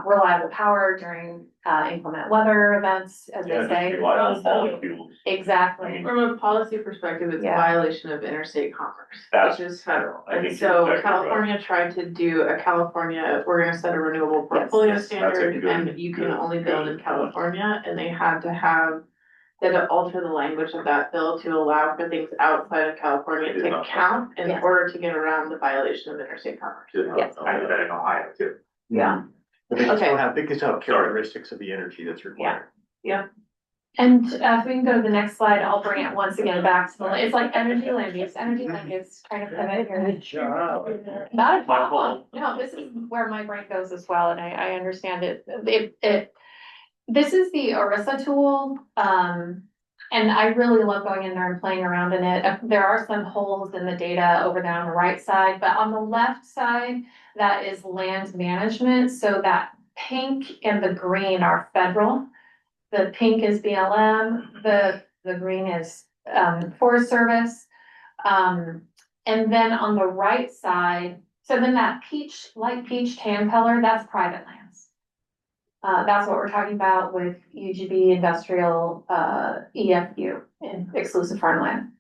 reliable power during inclement weather events, as they say. Rely on molecules. Exactly. From a policy perspective, it's a Yeah. violation of interstate commerce, That's- which is federal. I And think so you're exactly California tried to do we're gonna set a renewable portfolio Yes, that's a standard, good- and you can good- only build in good California, and they had to alter the language of that bill to allow for things outside of California Did to not- count in Yes. order to get around the violation of interstate commerce. Yes. I did that in Ohio too. Yeah. They just Okay. don't have, they just don't have characteristics of the energy that's required. And if we can go to the next slide, I'll bring it once again back to it's like energy land use, kind of pivot here. Not a problem. No, this is where my brain goes as well, and I understand it. This is the ERISA tool, and I really love going in there and playing around in it. There are some holes in the data over there on the right side, but on the left side, that is land management. So that pink and the green are federal. The pink is BLM, the green is Forest Service. And then on the right side, so then that light peach tan color, that's private lands. That's what we're talking about with UGB industrial EFU, and exclusive farmland.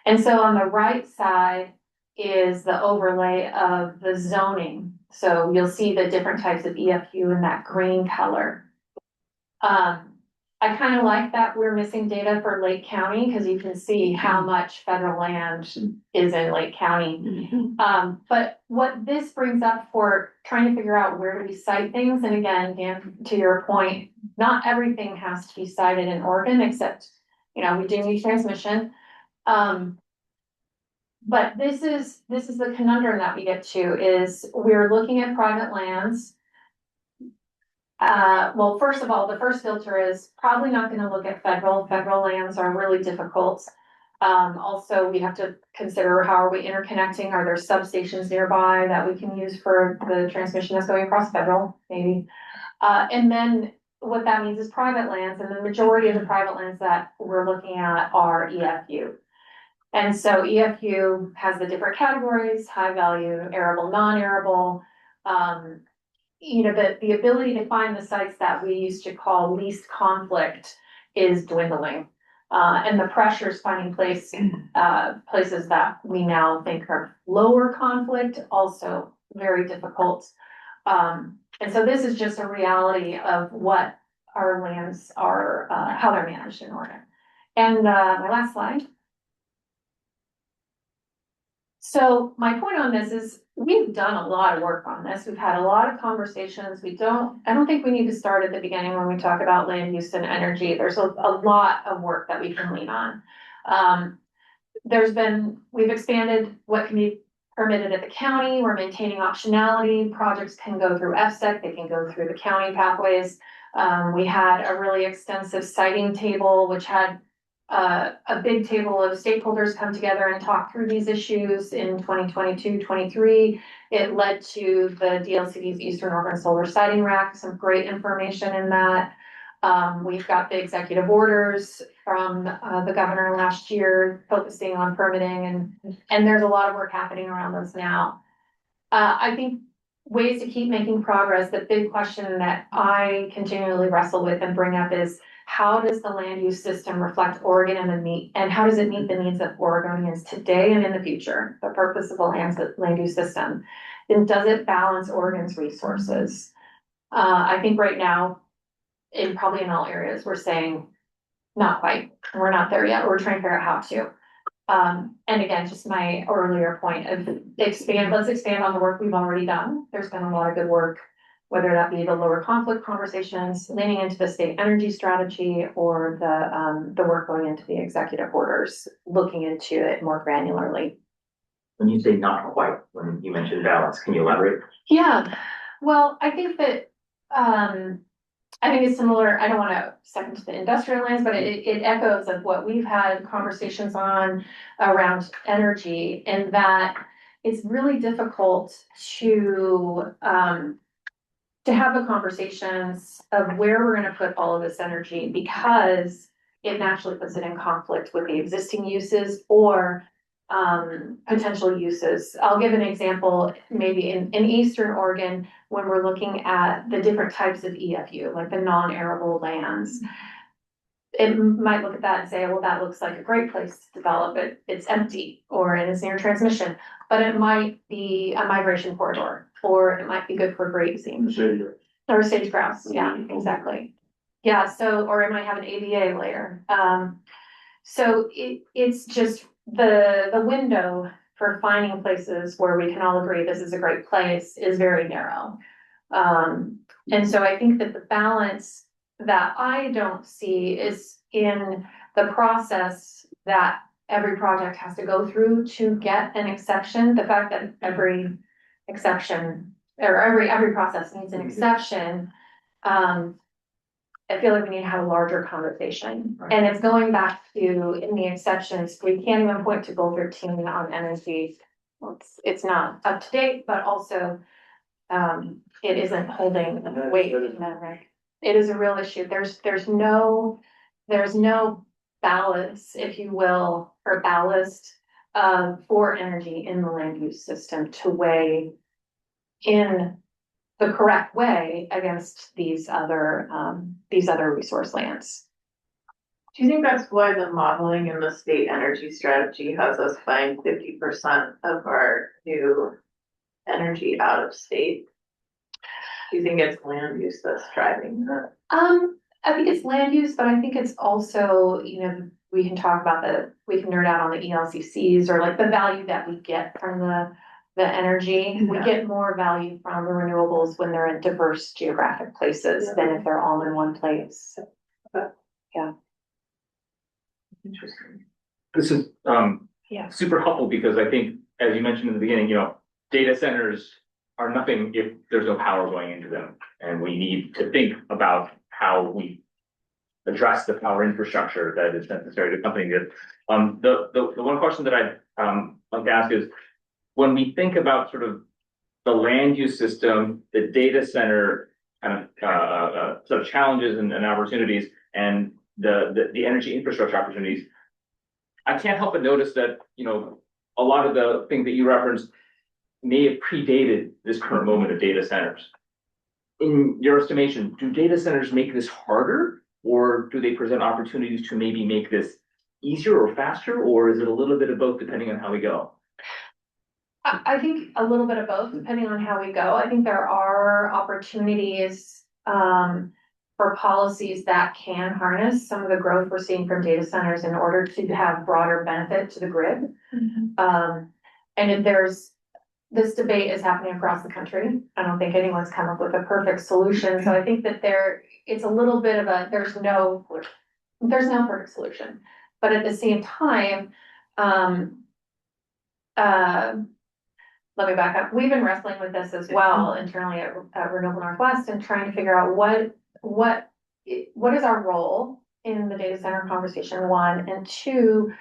And so on the right side is the overlay of the zoning. So you'll see the different types of EFU in that green color. I kind of like that we're missing data for Lake County, because you can see how much federal land is in Lake County. But what this brings up for trying to figure out where do we cite things, and again, Dan, to your point, not everything has to be cited in Oregon, except, we do need transmission. but this is the conundrum that we get to is we're looking at private lands. Well, first of all, the first filter is probably not gonna look at federal lands are really difficult. Also, we have to consider how are we interconnecting? Are there substations nearby that we can use for the transmission that's going across federal, maybe? And then what that means is private lands, and the majority of the private lands that we're looking at are EFU. And so EFU has the different categories, high value, arable, non-arable. You know, the ability to find the sites that we used to call least conflict is dwindling. And the pressures finding places that we now think are lower conflict, also very difficult. And so this is just a reality of what our lands are, how they're managed in Oregon. And my last slide. So my point on this is we've done a lot of work on this. We've had a lot of conversations. I don't think we need to start at the beginning when we talk about land use and energy. There's a lot of work that we can lean on. We've expanded what can be permitted at the county. We're maintaining optionality. Projects can go through FSEC. They can go through the county pathways. We had a really extensive siting table, which had a big table of stakeholders come together and talk through these issues in 2022-23. It led to the DLCD's Eastern Oregon Solar Siting Rack, some great information in that. We've got the executive orders from the governor last year focusing on permitting, and there's a lot of work happening around those now. I think ways to keep making progress, the big question that I continually wrestle with and bring up is how does the land use system reflect Oregon and how does it meet the needs of Oregonians today and in the future, the purpose of the land use system? And does it balance Oregon's resources? I think right now, probably in all areas, we're saying not quite, we're not there yet, we're trying to figure out how to. And again, just my earlier point of let's expand on the work we've already done. There's been a lot of good work, whether that be the lower conflict conversations, leaning into the state energy strategy, or the work going into the executive orders, looking into it more granularly. When you say not quite, when you mentioned balance, can you elaborate? Yeah, well, I think that, I think it's similar, I don't want to step into the industrial lands, but it echoes of what we've had conversations on around energy, and that it's really difficult to have the conversations of where we're going to put all of this energy, because it naturally puts it in conflict with the existing uses or potential uses. I'll give an example, maybe in Eastern Oregon, when we're looking at the different types of EFU, like the non-arable lands. It might look at that and say, well, that looks like a great place to develop it. It's empty, or it's near transmission, but it might be a migration corridor, or it might be good for grazing. Or sage grouse, yeah, exactly. Yeah, so, or it might have an ABA layer. So it's just the window for finding places where we can all agree this is a great place is very narrow. And so I think that the balance that I don't see is in the process that every project has to go through to get an exception. The fact that every exception or every process needs an exception, I feel like we need to have a larger conversation. Right. And it's going back to, in the exceptions, we can't even point to Goal 13 on energy. It's not up to date, but also it isn't holding weight in that rank. It is a real issue. There's no balance, if you will, or ballast for energy in the land use system to weigh in the correct way against these other resource lands. Do you think that's why the modeling in the state energy strategy has us buying 50% of our new energy out of state? Do you think it's land use that's driving that? I think it's land use, but I think it's also, we can we can nerd out on the ELCCs or like the value that we get from the energy. Yeah. We get more value from the renewables when they're in diverse geographic places than if they're all in one place. Yeah. Interesting. This is Yeah. super helpful because I think, as you mentioned in the beginning, data centers are nothing if there's no power going into them. And we need to think about how we address the power infrastructure that is necessary to accompany it. The one question that I'd like to ask is, when we think about sort of the land use system, the data center kind of sort of challenges and opportunities, and the energy infrastructure opportunities, I can't help but notice that, a lot of the things that you referenced may have predated this current moment of data centers. In your estimation, do data centers make this harder, or do they present opportunities to maybe make this easier or faster, or is it a little bit of both depending on how we go? I think a little bit of both, depending on how we go. I think there are opportunities for policies that can harness some of the growth we're seeing from data centers in order to have broader benefit to the grid. And if this debate is happening across the country. I don't think anyone's come up with a perfect solution. So I think that it's a little bit of there's no perfect solution. But at the same time, let me back up. We've been wrestling with this as well internally at Renewable Northwest and trying to figure out what is our role in the data center conversation, one, and two,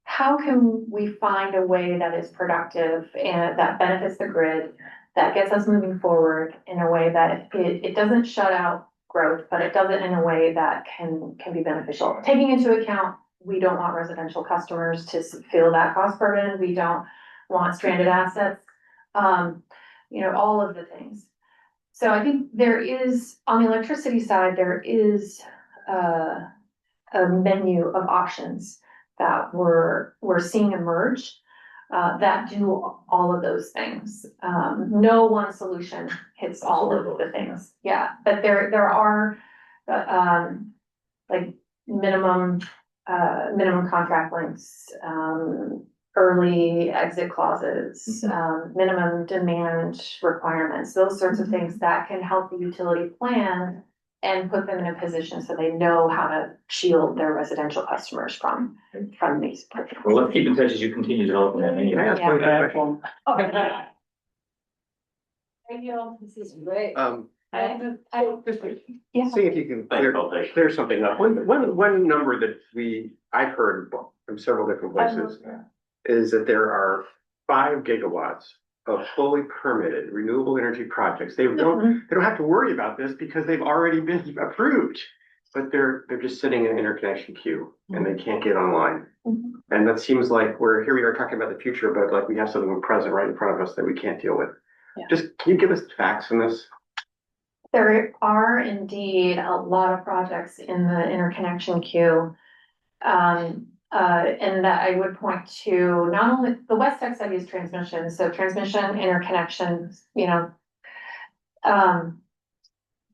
how can we find a way that is productive and that benefits the grid, that gets us moving forward in a way that it doesn't shut out growth, but it does it in a way that can be beneficial. Taking into account, we don't want residential customers to feel that cost burden. We don't want stranded assets. All of the things. So I think there is, on the electricity side, there is a menu of options that we're seeing emerge that do all of those things. No one solution hits all of the things. Yeah, but there are like minimum contract lengths, early exit clauses, minimum demand requirements, those sorts of things that can help the utility plan and put them in a position so they know how to shield their residential customers from these. Well, let's keep in touch as you continue developing that menu. Thank you. This is great. See if you can clear something up. One number that I've heard from several different places is that there are 5 gigawatts of fully permitted renewable energy projects. They don't have to worry about this because they've already been approved, but they're just sitting in an interconnection queue and they can't get online. And that seems like we are talking about the future, but like we have something present right in front of us that we can't deal with. Just, can you give us facts on this? There are indeed a lot of projects in the interconnection queue. And that I would point to not only the West Tech study is transmission, so transmission, interconnection, but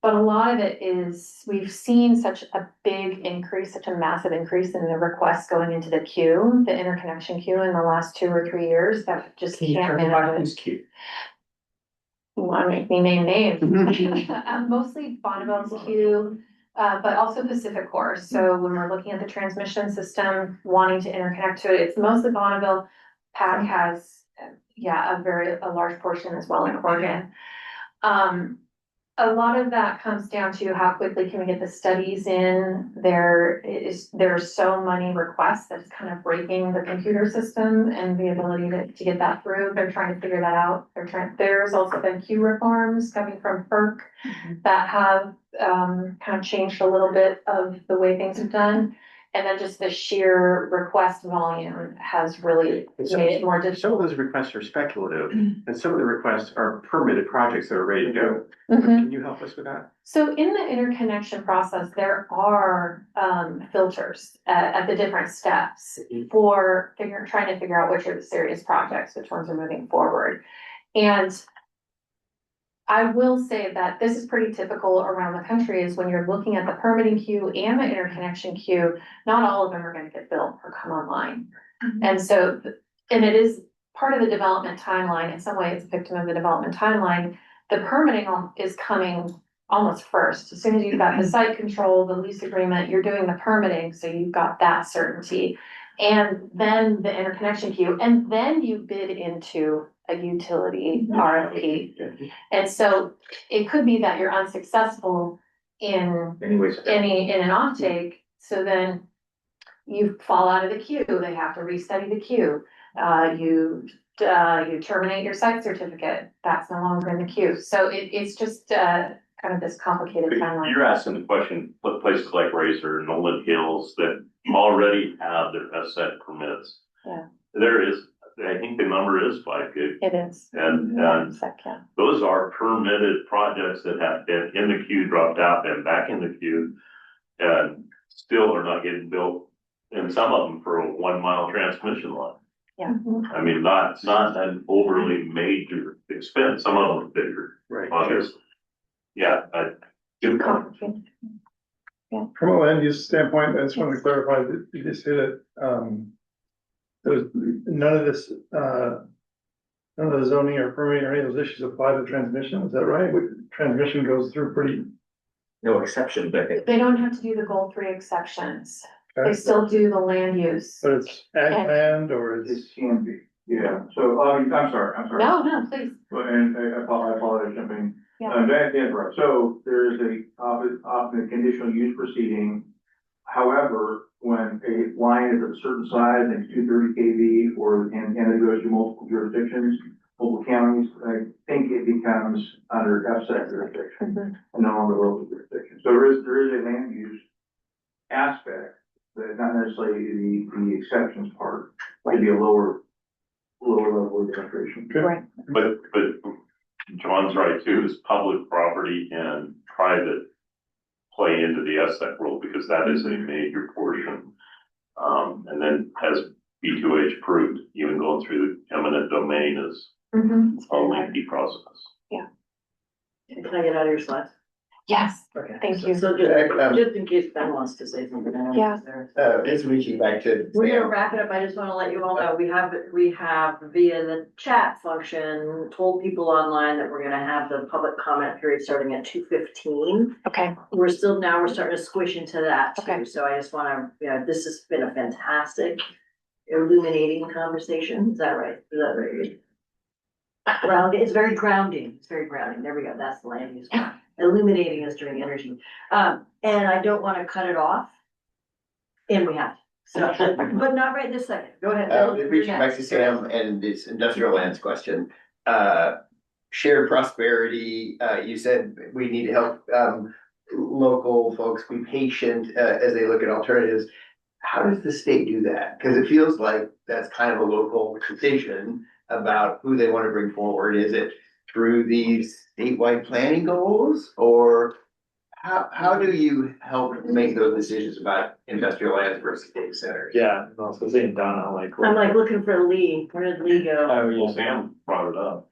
a lot of it is, we've seen such a big increase, such a massive increase in the requests going into the queue, the interconnection queue in the last 2 or 3 years that just can't manage it. Queue? You want to make me name names? Mostly Bonneville's queue. But also Pacific Core. So when we're looking at the transmission system, wanting to interconnect to it, it's mostly Bonneville. PAC has, a large portion as well in Oregon. A lot of that comes down to how quickly can we get the studies in. There are so many requests that's kind of breaking the computer system and the ability to get that through. They're trying to figure that out. There's also been queue reforms coming from FERC that have kind of changed a little bit of the way things are done. And then just the sheer request volume has really made it more difficult. Some of those requests are speculative and some of the requests are permitted projects that are ready to go. Can you help us with that? So in the interconnection process, there are filters at the different steps for trying to figure out which are the serious projects, which ones are moving forward. And I will say that this is pretty typical around the country, is when you're looking at the permitting queue and the interconnection queue, not all of them are going to get built or come online. And so, and it is part of the development timeline. In some way, it's a victim of the development timeline. The permitting is coming almost first. As soon as you've got the site control, the lease agreement, you're doing the permitting, so you've got that certainty. and then the interconnection queue, and then you bid into a utility RFP. And so it could be that you're unsuccessful in Anyways. in an offtake, so then you fall out of the queue, they have to restudy the queue. You terminate your site certificate, that's no longer in the queue, so it's just, kind of this complicated timeline. You're asking the question, what places like Razor, Nolan Hills that already have their SEC permits. Yeah. There is, I think the number is 5 gig. It is. And Yeah. those are permitted projects that have been in the queue, dropped out, and back in the queue, and still are not getting built. And some of them for a 1 mile transmission line. Yeah. I mean, not an overly major expense. Some of them are bigger. Right. Obviously. Yeah, good point. From a land use standpoint, I just want to clarify that you just said that, there's none of this, none of the zoning or permitting or any of those issues apply to transmission, is that right? Transmission goes through pretty. No exception, but They don't have to do the goal 3 exceptions, Okay. they still do the land use. But it's ag And- land or It it's. can be, yeah, so, I'm sorry. No, please. And I apologize, jumping. Yeah. That is right. So there is often a conditional use proceeding. However, when a line is of a certain size and it's 230 kV and it goes to multiple jurisdictions, multiple counties, I think it becomes under FSEC jurisdiction and no longer local jurisdiction. So there is a land use aspect, but not necessarily the exceptions part, to be a lower level of penetration. Right. But John's right too, is public property and private play into the SEC rule because that is a major portion. And then as B2H proved, even going through the eminent domain is a lengthy process. Can I get out of your slides? Yes, Okay. thank you. So just in case Ben wants to say something. I don't know if there- Just reaching back to. We're gonna wrap it up. I just wanna let you all know, we have via the chat function, told people online that we're gonna have the public comment period starting at 2:15. Okay. We're starting to squish into that too. Okay. So I just wanna, this has been a fantastic illuminating conversation. Is that right? It's very grounding. It's very grounding. There we go. That's the land use one. Illuminating us during energy. And I don't wanna cut it off. And we have, so, but not right this second. Go ahead. Bill. Reaching back to Sam and this industrial lands question, shared prosperity, you said we need to help, local folks be patient, as they look at alternatives. How does the state do that? Cause it feels like that's kind of a local decision about who they want to bring forward. Is it through these statewide planning goals, or how do you help make those decisions about industrial lands versus data centers? Yeah, and also saying Donna, like. I'm like looking for Lee. Where did Lee go? Oh, yeah. Well, Sam brought it up.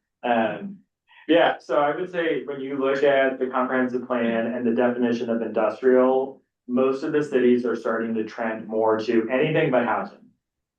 Yeah, so I would say when you look at the comprehensive plan and the definition of industrial, most of the cities are starting to trend more to anything but housing.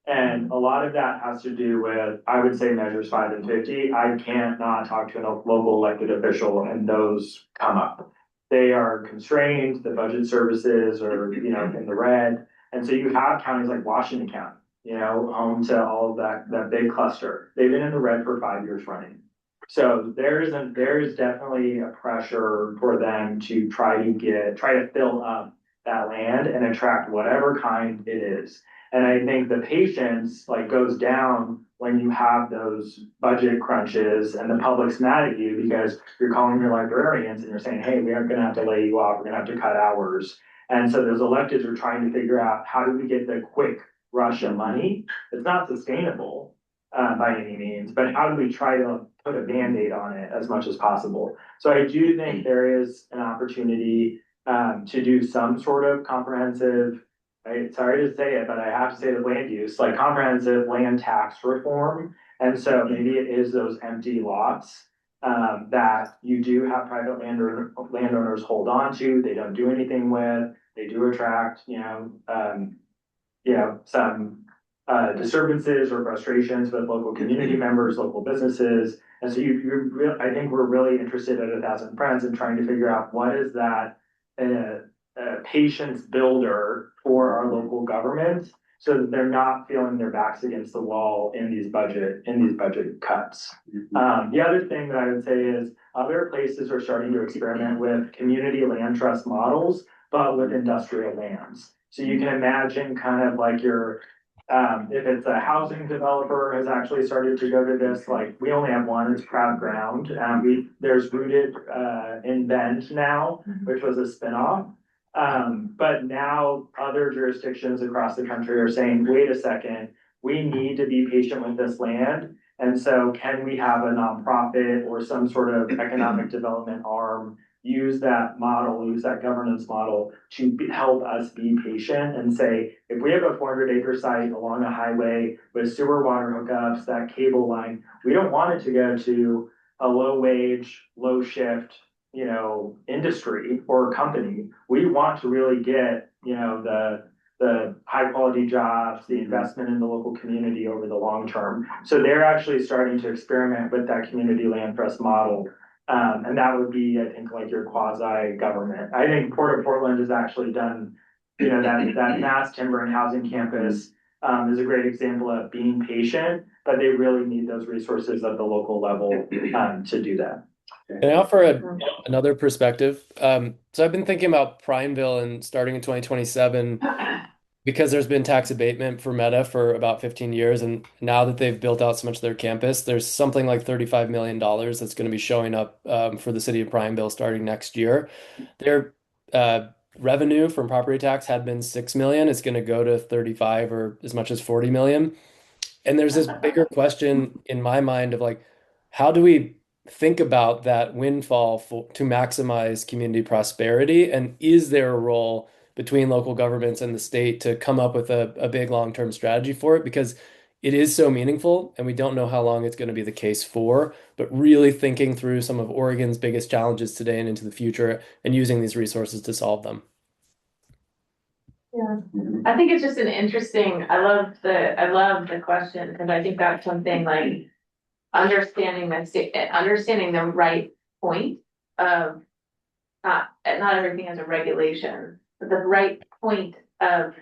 And a lot of that has to do with, I would say, measures 5 and 50. I can't not talk to a local elected official and those come up. They are constrained, the budget services are, in the red. And so you have counties like Washington County, home to all of that big cluster. They've been in the red for 5 years running. So there is definitely a pressure for them to try to fill up that land and attract whatever kind it is. And I think the patience goes down when you have those budget crunches and the public's mad at you because you're calling your librarians and you're saying, hey, we aren't gonna have to lay you off, we're gonna have to cut hours. And so those electeds are trying to figure out how do we get the quick rush of money? It's not sustainable by any means, but how do we try to put a Band-Aid on it as much as possible? So I do think there is an opportunity to do some sort of comprehensive, sorry to say it, but I have to say the land use, comprehensive land tax reform. And so maybe it is those empty lots that you do have private landowners hold on to, they don't do anything with, they do attract, some disturbances or frustrations with local community members, local businesses. And so I think we're really interested at 1,000 Friends in trying to figure out what is that patience builder for our local government so that they're not feeling their backs against the wall in these budget cuts. The other thing that I would say is other places are starting to experiment with community land trust models, but with industrial lands. So you can imagine kind of like your, if it's a housing developer has actually started to go to this, like we only have one, it's Proud Ground. There's Rooted in Bend now, which was a spinoff. But now other jurisdictions across the country are saying, wait a second, we need to be patient with this land. And so can we have a nonprofit or some sort of economic development arm use that model, use that governance model to help us be patient and say, if we have a 400-acre site along a highway with sewer water hookups, that cable line, we don't want it to go to a low wage, low shift, industry or company. We want to really get, the high quality jobs, the investment in the local community over the long term. So they're actually starting to experiment with that community land trust model. And that would be, I think, like your quasi government. I think Port of Portland has actually done, that mass timber and housing campus is a great example of being patient, but they really need those resources at the local level to do that. Can I offer another perspective? So I've been thinking about Prineville and starting in 2027 because there's been tax abatement for Meta for about 15 years. And now that they've built out so much of their campus, there's something like $35 million that's going to be showing up for the city of Prineville starting next year. Their revenue from property tax had been $6 million. It's going to go to 35 or as much as 40 million. And there's this bigger question in my mind of like, how do we think about that windfall to maximize community prosperity? And is there a role between local governments and the state to come up with a big long-term strategy for it? Because it is so meaningful and we don't know how long it's going to be the case for, but really thinking through some of Oregon's biggest challenges today and into the future and using these resources to solve them. Yeah, I think it's just an interesting, I love the question, because I think that's something like understanding the right point of not everything as a regulation, but the right point of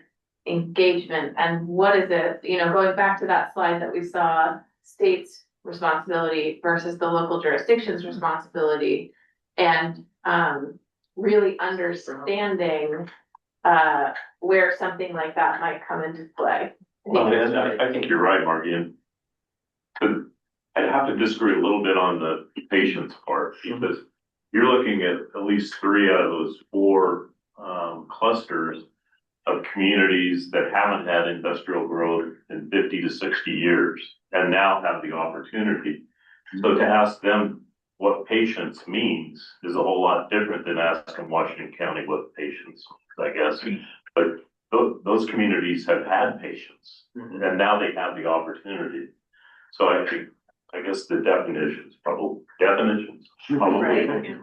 engagement and what is it, going back to that slide that we saw, state's responsibility versus the local jurisdiction's responsibility, and really understanding where something like that might come into play. I think you're right, Margie. I'd have to disagree a little bit on the patience part, because you're looking at least 3 out of those 4 clusters of communities that haven't had industrial growth in 50 to 60 years and now have the opportunity. So to ask them what patience means is a whole lot different than asking Washington County what patience, I guess. But those communities have had patience and now they have the opportunity. So I guess the definitions probably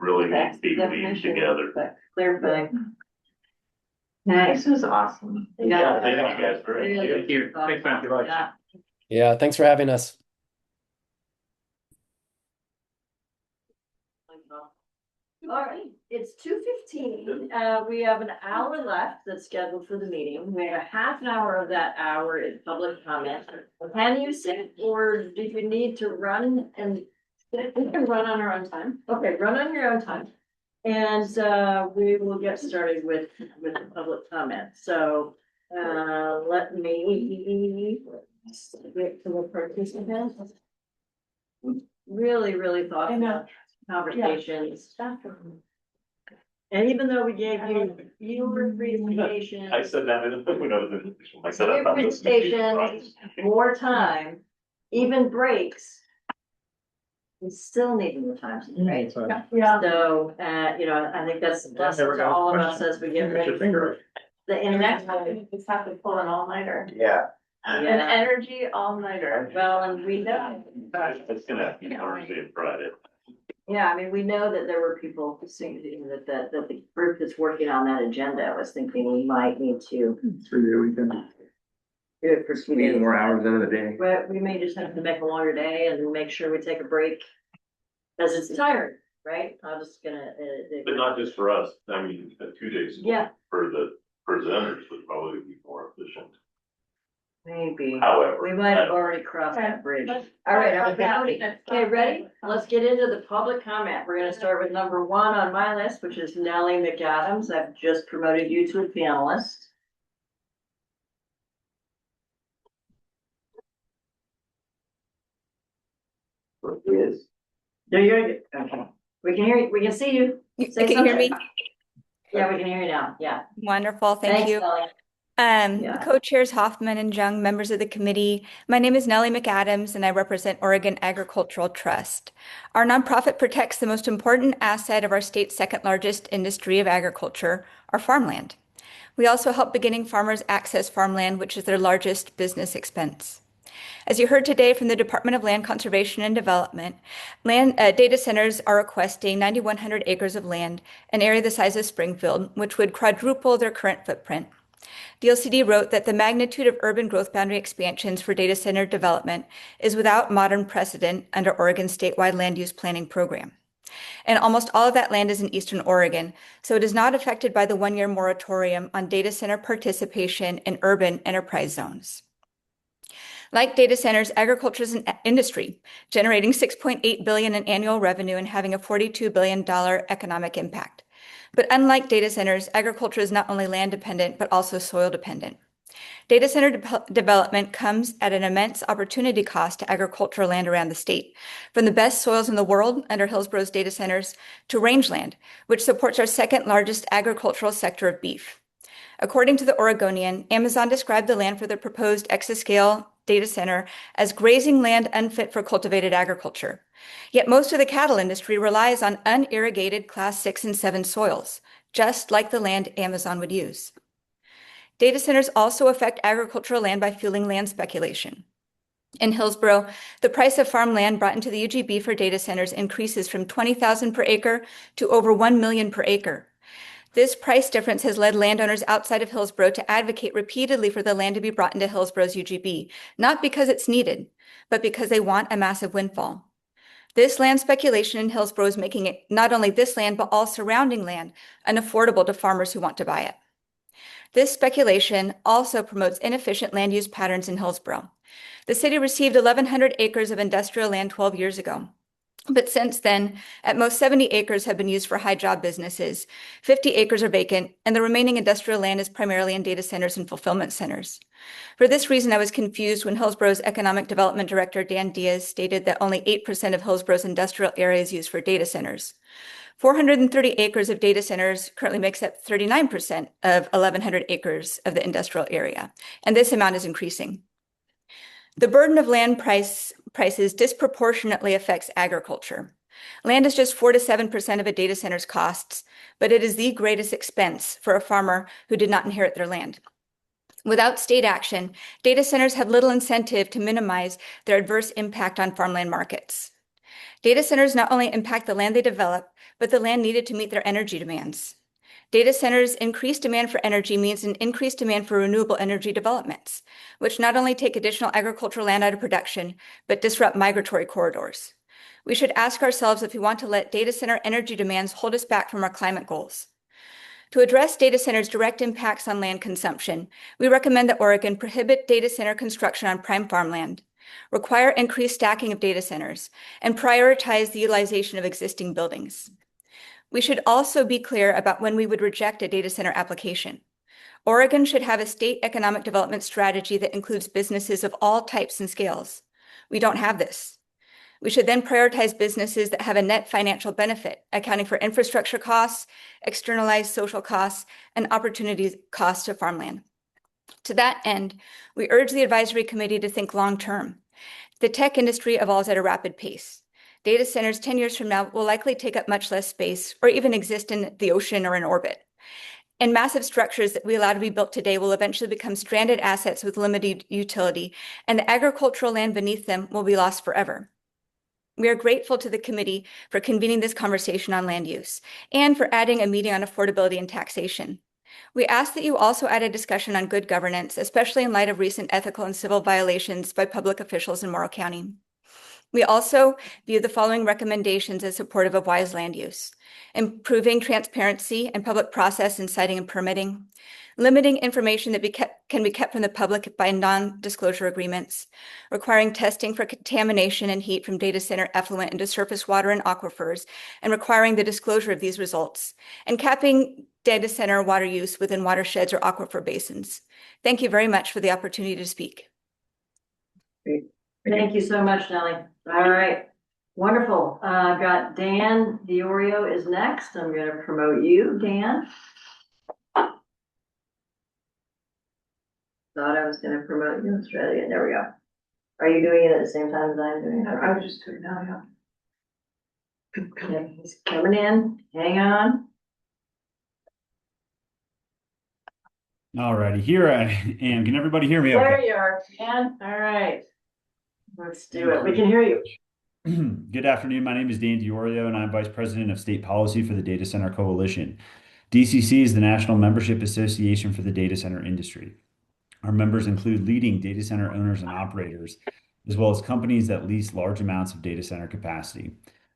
really need to be weaved together. Clear thing. This was awesome. Yeah, thank you guys very much. Thank you. Thanks, Matthew. Yeah, thanks for having us. All right, it's 2:15. We have an hour left that's scheduled for the meeting. We have a half an hour of that hour in public comment. Can you sit, or do you need to run and sit? We can run on our own time. Okay, run on your own time. And we will get started with the public comment. So let me get to the participants. Really thoughtful conversations. And even though we gave you your presentation. I said that when I was in. I said Your presentation, more time, even breaks. We still need more time, right? Yeah. So, I think that's a lesson to all of us as we get ready. The Next internet. time we just have to pull an all-nighter. Yeah. An energy all-nighter. Well, and we know. It's gonna be Thursday and Friday. Yeah, I mean, we know that there were people saying that the group that's working on that agenda was thinking we might need to. 3-day weekend. Do it for 2 days. More hours into the day. But we may just have to make a longer day and make sure we take a break. As it's tired, right? I'm just gonna. But not just for us. I mean, 2 days. Yeah. For the presenters would probably be more efficient. Maybe. However, We might have already crossed that bridge. All right, okay, ready? Let's get into the public comment. We're gonna start with number one on my list, which is Nellie McAdams. I've just promoted you to a panelist. Yes. There you go. Okay. We can hear you. We can see you. Say Can you hear me? something. Yeah, we can hear you now. Yeah. Wonderful, thank Thanks, you. Nellie. Yeah. Co-chairs Hoffman and Jung, members of the committee. My name is Nellie McAdams and I represent Oregon Agricultural Trust. Our nonprofit protects the most important asset of our state's second largest industry of agriculture, our farmland. We also help beginning farmers access farmland, which is their largest business expense. As you heard today from the Department of Land Conservation and Development, data centers are requesting 9,100 acres of land, an area the size of Springfield, which would quadruple their current footprint. DLCD wrote that the magnitude of urban growth boundary expansions for data center development is without modern precedent under Oregon's statewide land use planning program. And almost all of that land is in eastern Oregon, so it is not affected by the one-year moratorium on data center participation in urban enterprise zones. Like data centers, agriculture is an industry, generating $6.8 billion in annual revenue and having a $42 billion economic impact. But unlike data centers, agriculture is not only land dependent, but also soil dependent. Data center development comes at an immense opportunity cost to agricultural land around the state, from the best soils in the world under Hillsboro's data centers to rangeland, which supports our second largest agricultural sector of beef. According to the Oregonian, Amazon described the land for the proposed exascale data center as grazing land unfit for cultivated agriculture. Yet most of the cattle industry relies on unirrigated class 6 and 7 soils, just like the land Amazon would use. Data centers also affect agricultural land by fueling land speculation. In Hillsboro, the price of farmland brought into the UGB for data centers increases from $20,000 per acre to over $1 million per acre. This price difference has led landowners outside of Hillsboro to advocate repeatedly for the land to be brought into Hillsboro's UGB, not because it's needed, but because they want a massive windfall. This land speculation in Hillsboro is making it not only this land, but all surrounding land unaffordable to farmers who want to buy it. This speculation also promotes inefficient land use patterns in Hillsboro. The city received 1,100 acres of industrial land 12 years ago. But since then, at most 70 acres have been used for high job businesses, 50 acres are vacant, and the remaining industrial land is primarily in data centers and fulfillment centers. For this reason, I was confused when Hillsboro's Economic Development Director, Dan Diaz, stated that only 8% of Hillsboro's industrial area is used for data centers. 430 acres of data centers currently makes up 39% of 1,100 acres of the industrial area, and this amount is increasing. The burden of land prices disproportionately affects agriculture. Land is just 4 to 7% of a data center's costs, but it is the greatest expense for a farmer who did not inherit their land. Without state action, data centers have little incentive to minimize their adverse impact on farmland markets. Data centers not only impact the land they develop, but the land needed to meet their energy demands. Data centers' increased demand for energy means an increased demand for renewable energy developments, which not only take additional agricultural land out of production, but disrupt migratory corridors. We should ask ourselves if we want to let data center energy demands hold us back from our climate goals. To address data centers' direct impacts on land consumption, we recommend that Oregon prohibit data center construction on prime farmland, require increased stacking of data centers, and prioritize the utilization of existing buildings. We should also be clear about when we would reject a data center application. Oregon should have a state economic development strategy that includes businesses of all types and scales. We don't have this. We should then prioritize businesses that have a net financial benefit, accounting for infrastructure costs, externalized social costs, and opportunity costs to farmland. To that end, we urge the advisory committee to think long-term. The tech industry evolves at a rapid pace. Data centers 10 years from now will likely take up much less space or even exist in the ocean or in orbit. And massive structures that we allow to be built today will eventually become stranded assets with limited utility, and the agricultural land beneath them will be lost forever. We are grateful to the committee for convening this conversation on land use and for adding a meeting on affordability and taxation. We ask that you also add a discussion on good governance, especially in light of recent ethical and civil violations by public officials in Morrow County. We also view the following recommendations as supportive of wise land use: improving transparency and public process in siting and permitting, limiting information that can be kept from the public by non-disclosure agreements, requiring testing for contamination and heat from data center effluent into surface water and aquifers, and requiring the disclosure of these results, and capping data center water use within watersheds or aquifer basins. Thank you very much for the opportunity to speak. Great. Thank you so much, Nellie. All right, wonderful. I've got Dan Diorio is next. I'm going to promote you, Dan. Thought I was going to promote you in Australia. There we go. Are you doing it at the same time as I'm doing it? I was just doing it now, yeah. Okay, he's coming in. Hang on. Alrighty, here I am. Can everybody hear me? There Okay. you are, Dan. All right. Let's do it. We can hear you. Good afternoon. My name is Dan Diorio, and I'm Vice President of State Policy for the Data Center Coalition. DCC is the National Membership Association for the data center industry. Our members include leading data center owners and operators, as well as companies that lease large amounts of data center capacity.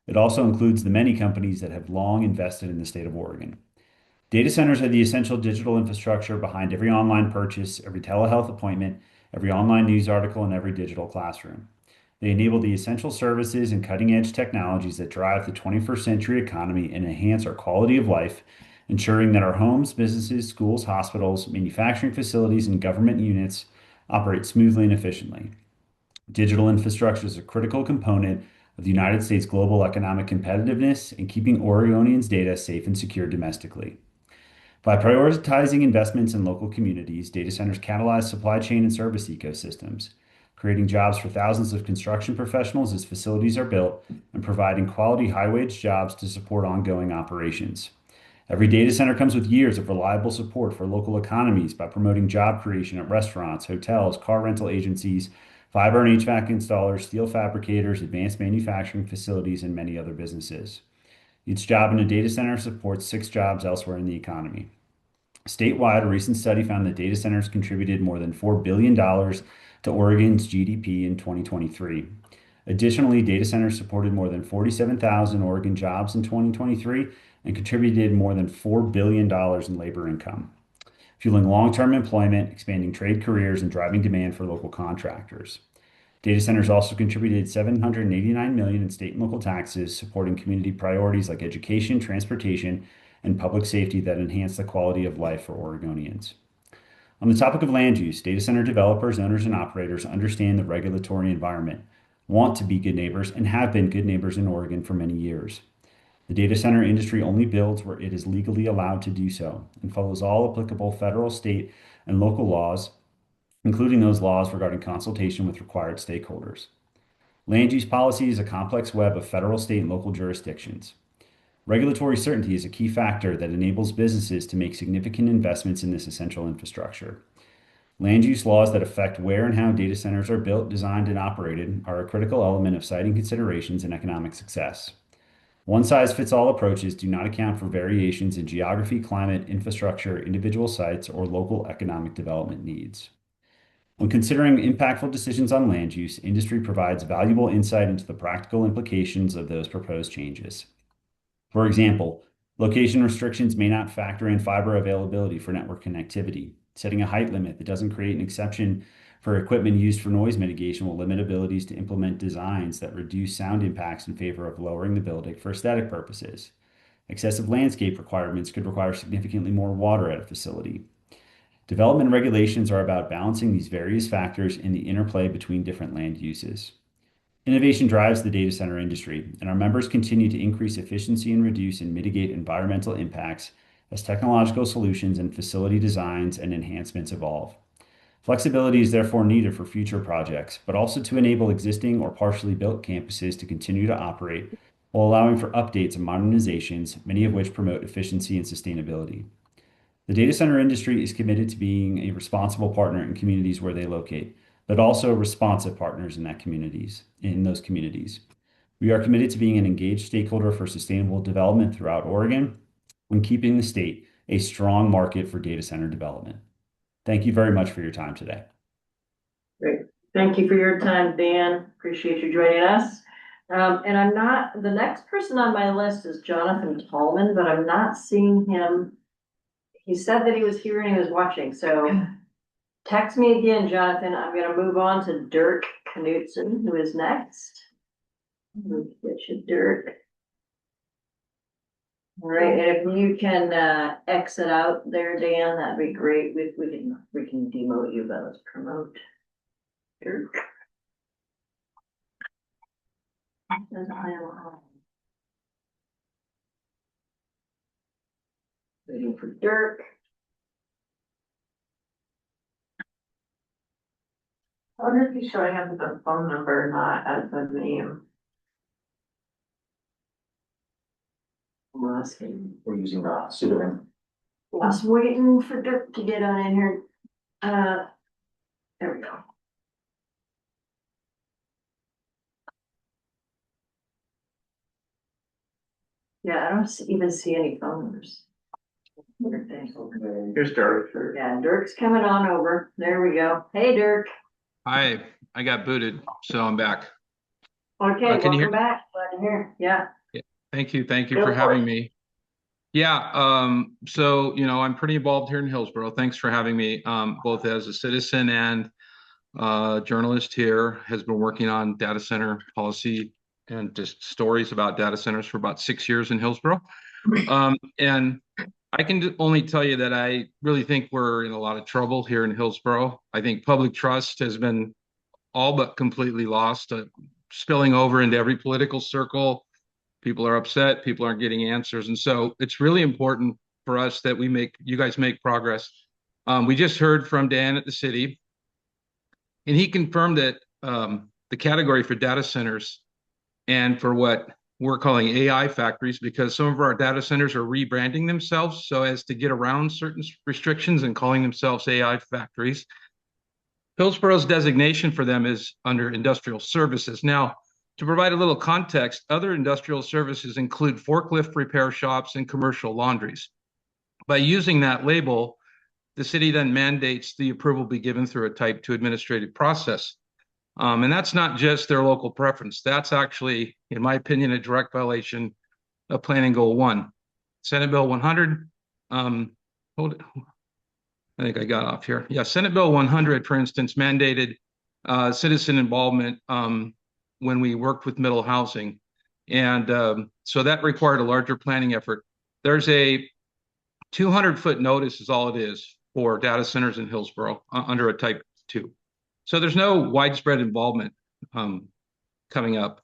It also includes the many companies that have long invested in the state of Oregon. Data centers are the essential digital infrastructure behind every online purchase, every telehealth appointment, every online news article, and every digital classroom. They enable the essential services and cutting-edge technologies that drive the 21st century economy and enhance our quality of life, ensuring that our homes, businesses, schools, hospitals, manufacturing facilities, and government units operate smoothly and efficiently. Digital infrastructure is a critical component of the United States' global economic competitiveness and keeping Oregonians' data safe and secure domestically. By prioritizing investments in local communities, data centers catalyze supply chain and service ecosystems, creating jobs for thousands of construction professionals as facilities are built, and providing quality high-wage jobs to support ongoing operations. Every data center comes with years of reliable support for local economies by promoting job creation at restaurants, hotels, car rental agencies, fiber and HVAC installers, steel fabricators, advanced manufacturing facilities, and many other businesses. Each job in a data center supports 6 jobs elsewhere in the economy. Statewide, a recent study found that data centers contributed more than $4 billion to Oregon's GDP in 2023. Additionally, data centers supported more than 47,000 Oregon jobs in 2023 and contributed more than $4 billion in labor income, fueling long-term employment, expanding trade careers, and driving demand for local contractors. Data centers also contributed $789 million in state and local taxes, supporting community priorities like education, transportation, and public safety that enhance the quality of life for Oregonians. On the topic of land use, data center developers, owners, and operators understand the regulatory environment, want to be good neighbors, and have been good neighbors in Oregon for many years. The data center industry only builds where it is legally allowed to do so and follows all applicable federal, state, and local laws, including those laws regarding consultation with required stakeholders. Land use policy is a complex web of federal, state, and local jurisdictions. Regulatory certainty is a key factor that enables businesses to make significant investments in this essential infrastructure. Land use laws that affect where and how data centers are built, designed, and operated are a critical element of siting considerations and economic success. One-size-fits-all approaches do not account for variations in geography, climate, infrastructure, individual sites, or local economic development needs. When considering impactful decisions on land use, industry provides valuable insight into the practical implications of those proposed changes. For example, location restrictions may not factor in fiber availability for network connectivity. Setting a height limit that doesn't create an exception for equipment used for noise mitigation will limit abilities to implement designs that reduce sound impacts in favor of lowering the building for aesthetic purposes. Excessive landscape requirements could require significantly more water at a facility. Development regulations are about balancing these various factors in the interplay between different land uses. Innovation drives the data center industry, and our members continue to increase efficiency and reduce and mitigate environmental impacts as technological solutions and facility designs and enhancements evolve. Flexibility is therefore needed for future projects, but also to enable existing or partially built campuses to continue to operate while allowing for updates and modernizations, many of which promote efficiency and sustainability. The data center industry is committed to being a responsible partner in communities where they locate, but also responsive partners in those communities. We are committed to being an engaged stakeholder for sustainable development throughout Oregon and keeping the state a strong market for data center development. Thank you very much for your time today. Great. Thank you for your time, Dan. Appreciate you joining us. And I'm not, the next person on my list is Jonathan Tallman, but I'm not seeing him. He said that he was here and he was watching, so text me again, Jonathan. I'm gonna move on to Dirk Knudsen, who is next. Get you, Dirk. All right, and if you can exit out there, Dan, that'd be great. We can demote you, but let's promote Dirk. Waiting for Dirk. I wonder if he's showing up with a phone number, not as a name. I'm asking. We're using a pseudonym. I was waiting for Dirk to get on in here. There we go. Yeah, I don't even see any phone numbers. Weird thing. Here's Dirk. Yeah, Dirk's coming on over. There we go. Hey, Dirk. Hi, I got booted, so I'm back. Okay, Can you hear welcome back. Glad to hear. Yeah. Thank you Go for for having it. me. Yeah, so I'm pretty involved here in Hillsborough. Thanks for having me, both as a citizen and journalist here. Has been working on data center policy and just stories about data centers for about 6 years in Hillsborough. And I can only tell you that I really think we're in a lot of trouble here in Hillsborough. I think public trust has been all but completely lost, spilling over into every political circle. People are upset, people aren't getting answers. And so it's really important for us that you guys make progress. We just heard from Dan at the city, and he confirmed that the category for data centers and for what we're calling AI factories, because some of our data centers are rebranding themselves so as to get around certain restrictions and calling themselves AI factories. Hillsborough's designation for them is under industrial services. Now, to provide a little context, other industrial services include forklift repair shops and commercial laundries. By using that label, the city then mandates the approval be given through a Type 2 administrative process. And that's not just their local preference. That's actually, in my opinion, a direct violation of Planning Goal 1. Senate Bill 100, hold it. I think I got off here. Yeah, Senate Bill 100, for instance, mandated citizen involvement when we worked with middle housing. And so that required a larger planning effort. There's a 200-foot notice is all it is for data centers in Hillsborough under a Type 2. So there's no widespread involvement coming up.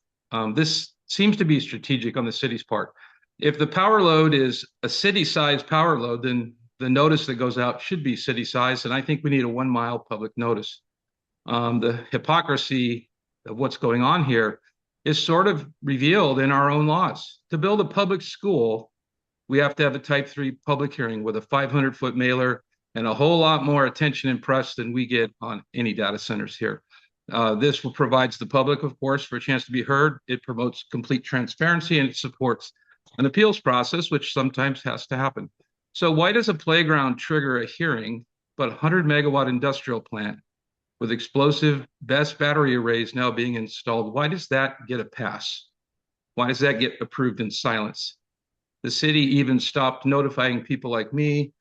This seems to be strategic on the city's part. If the power load is a city-sized power load, then the notice that goes out should be city-sized, and I think we need a 1-mile public notice. The hypocrisy of what's going on here is sort of revealed in our own laws. To build a public school, we have to have a Type 3 public hearing with a 500-foot mailer and a whole lot more attention and press than we get on any data centers here. This provides the public, of course, for a chance to be heard. It promotes complete transparency, and it supports an appeals process, which sometimes has to happen. So why does a playground trigger a hearing, but a 100-megawatt industrial plant with explosive BESS battery arrays now being installed, why does that get a pass? Why does that get approved in silence? The city even stopped notifying people like me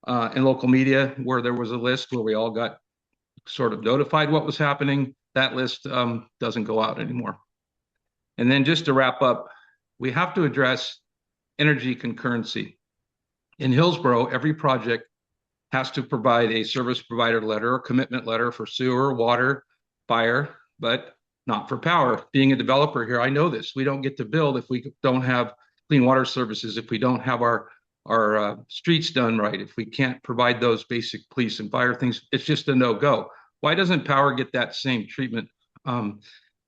and local media, where there was a list where we all got sort of notified what was happening. That list doesn't go out anymore. And then just to wrap up, we have to address energy concurrency. In Hillsborough, every project has to provide a service provider letter or commitment letter for sewer, water, fire, but not for power. Being a developer here, I know this. We don't get to build if we don't have clean water services, if we don't have our streets done right, if we can't provide those basic police and fire things, it's just a no-go. Why doesn't power get that same treatment?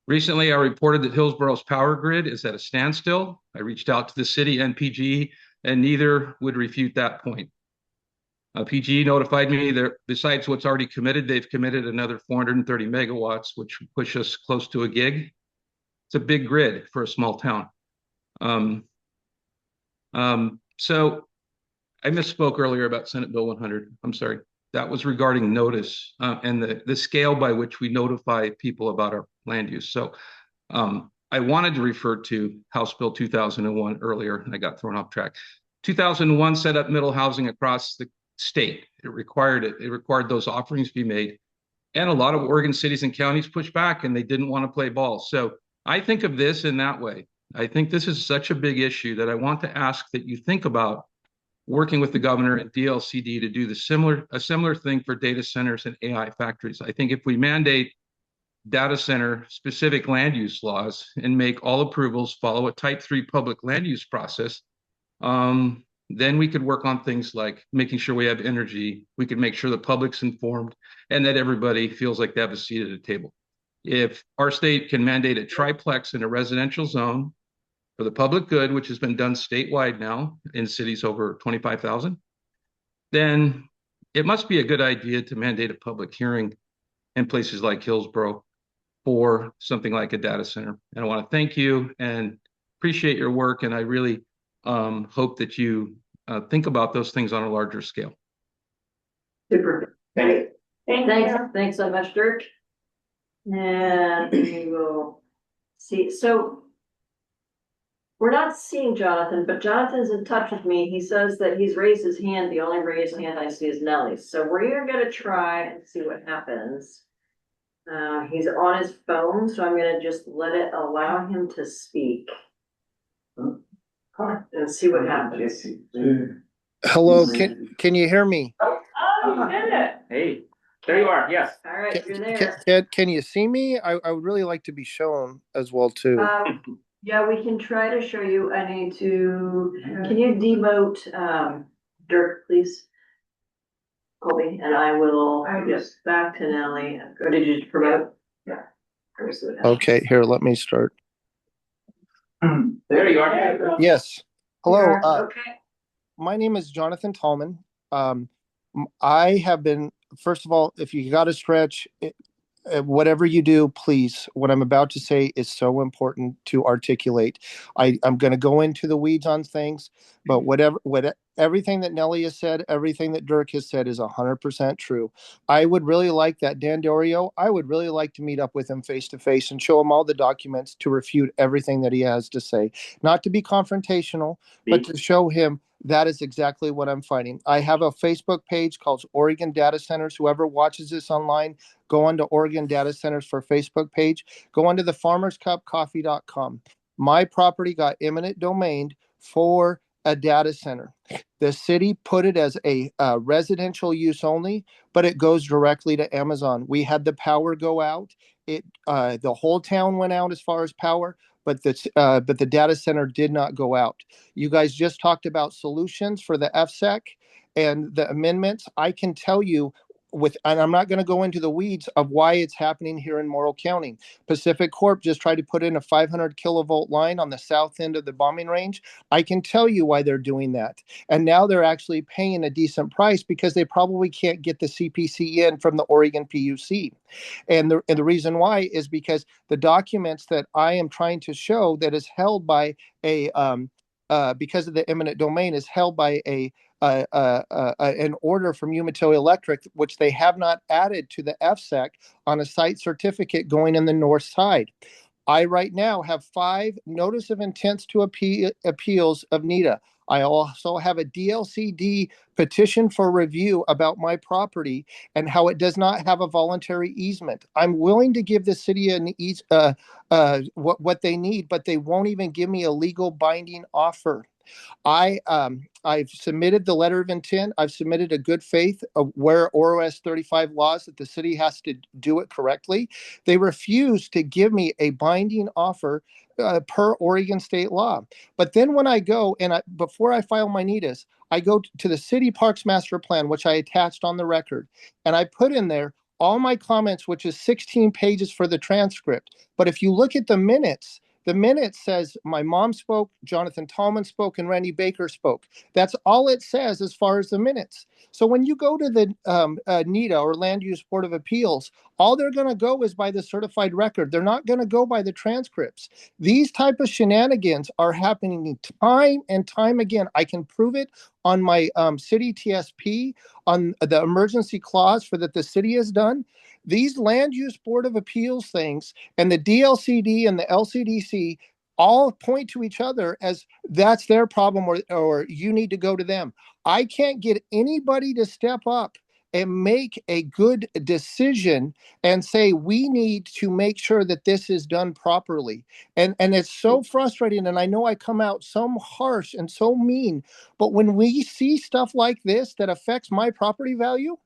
Recently, I reported that Hillsborough's power grid is at a standstill. I reached out to the city and PGE, and neither would refute that point. PGE notified me that besides what's already committed, they've committed another 430 megawatts, which would push us close to a gig. It's a big grid for a small town. So I misspoke earlier about Senate Bill 100. I'm sorry. That was regarding notice and the scale by which we notify people about our land use. So I wanted to refer to House Bill 2001 earlier, and I got thrown off track. 2001 set up middle housing across the state. It required it. It required those offerings be made. And a lot of Oregon cities and counties pushed back and they didn't want to play ball. So I think of this in that way. I think this is such a big issue that I want to ask that you think about working with the governor and DLCD to do a similar thing for data centers and AI factories. I think if we mandate data center specific land use laws and make all approvals follow a type 3 public land use process, then we could work on things like making sure we have energy. We could make sure the public's informed and that everybody feels like they have a seat at the table. If our state can mandate a triplex in a residential zone for the public good, which has been done statewide now in cities over 25,000, then it must be a good idea to mandate a public hearing in places like Hillsborough for something like a data center. And I want to thank you and appreciate your work. And I really hope that you think about those things on a larger scale. Super. Great. Thanks so much, Dirk. And we will see. So we're not seeing Jonathan, but Jonathan's in touch with me. He says that he's raised his hand. The only raised hand I see is Nellie's. So we're gonna try and see what happens. He's on his phone, so I'm gonna just let it allow him to speak. And see what happens. Hello, can you hear me? Oh, you did it. Hey, there you are. Yes. All right, you're there. Can you see me? I would really like to be shown as well too. Yeah, we can try to show you. I need to, can you demote Dirk, please? Colby, and I will just back to Nellie. Or did you promote? Yeah. Okay, here, let me start. There you are. Yes. Hello. Okay. My name is Jonathan Tallman. I have been, first of all, if you got to stretch, whatever you do, please, what I'm about to say is so important to articulate. I'm going to go into the weeds on things, but everything that Nellie has said, everything that Dirk has said is 100% true. I would really like that Dan Dorio, I would really like to meet up with him face to face and show him all the documents to refute everything that he has to say. Not to be confrontational, but to show him that is exactly what I'm fighting. I have a Facebook page called Oregon Data Centers. Whoever watches this online, go onto Oregon Data Centers for Facebook page. Go onto the farmerscupcoffee.com. My property got eminent domain for a data center. The city put it as a residential use only, but it goes directly to Amazon. We had the power go out. The whole town went out as far as power, but the data center did not go out. You guys just talked about solutions for the FSEC and the amendments. I can tell you and I'm not going to go into the weeds of why it's happening here in Morrill County. Pacific Corp just tried to put in a 500 kilovolt line on the south end of the bombing range. I can tell you why they're doing that. And now they're actually paying a decent price because they probably can't get the CPC in from the Oregon PUC. And the reason why is because the documents that I am trying to show that is held by because of the eminent domain is held by an order from Umatilla Electric, which they have not added to the FSEC on a site certificate going in the north side. I right now have 5 notice of intents to appeals of NETA. I also have a DLCD petition for review about my property and how it does not have a voluntary easement. I'm willing to give the city what they need, but they won't even give me a legal binding offer. I've submitted the letter of intent. I've submitted a good faith of where ORS 35 laws that the city has to do it correctly. They refuse to give me a binding offer per Oregon state law. But then when I go and before I file my NETAs, I go to the city parks master plan, which I attached on the record, and I put in there all my comments, which is 16 pages for the transcript. But if you look at the minute says my mom spoke, Jonathan Tallman spoke, and Randy Baker spoke. That's all it says as far as the minutes. So when you go to the NETA or Land Use Board of Appeals, All they're going to go is by the certified record. They're not going to go by the transcripts. These type of shenanigans are happening time and time again. I can prove it on my city TSP, on the emergency clause for that the city has done. These land use board of appeals things and the DLCD and the LCDC all point to each other as that's their problem, or you need to go to them. I can't get anybody to step up and make a good decision and say we need to make sure that this is done properly. And it's so frustrating, and I know I come out so harsh and so mean, but when we see stuff like this that affects my property value,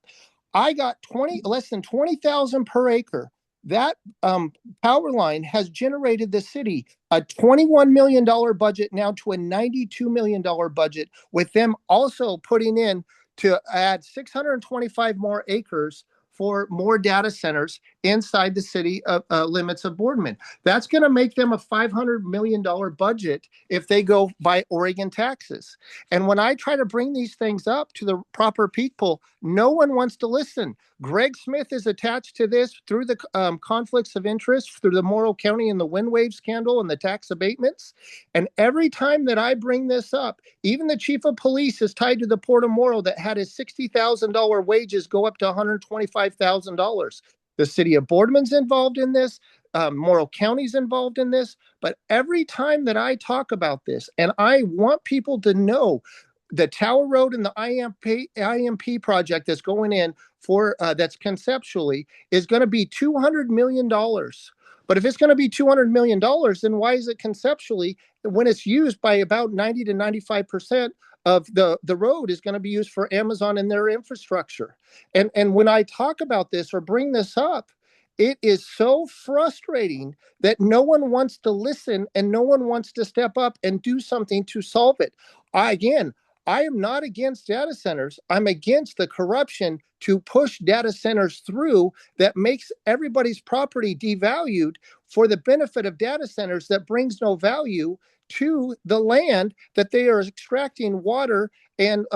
I got less than 20,000 per acre. That power line has generated the city a $21 million budget now to a $92 million budget, with them also putting in to add 625 more acres for more data centers inside the city limits of Boardman. That's going to make them a $500 million budget if they go by Oregon taxes. And when I try to bring these things up to the proper people, no one wants to listen. Greg Smith is attached to this through the conflicts of interest, through the Morrow County and the wind wave scandal and the tax abatements. And every time that I bring this up, even the chief of police is tied to the Port of Morrow that had his $60,000 wages go up to $125,000. The city of Boardman's involved in this. Morrow County's involved in this. But every time that I talk about this, and I want people to know the Tower Road and the IMP project that's going in for that's conceptually is going to be $200 million. But if it's going to be $200 million, then why is it conceptually when it's used by about 90 to 95% of the road is going to be used for Amazon and their infrastructure? And when I talk about this or bring this up, it is so frustrating that no one wants to listen and no one wants to step up and do something to solve it. I am not against data centers. I'm against the corruption to push data centers through that makes everybody's property devalued for the benefit of data centers that brings no value to the land that they are extracting water and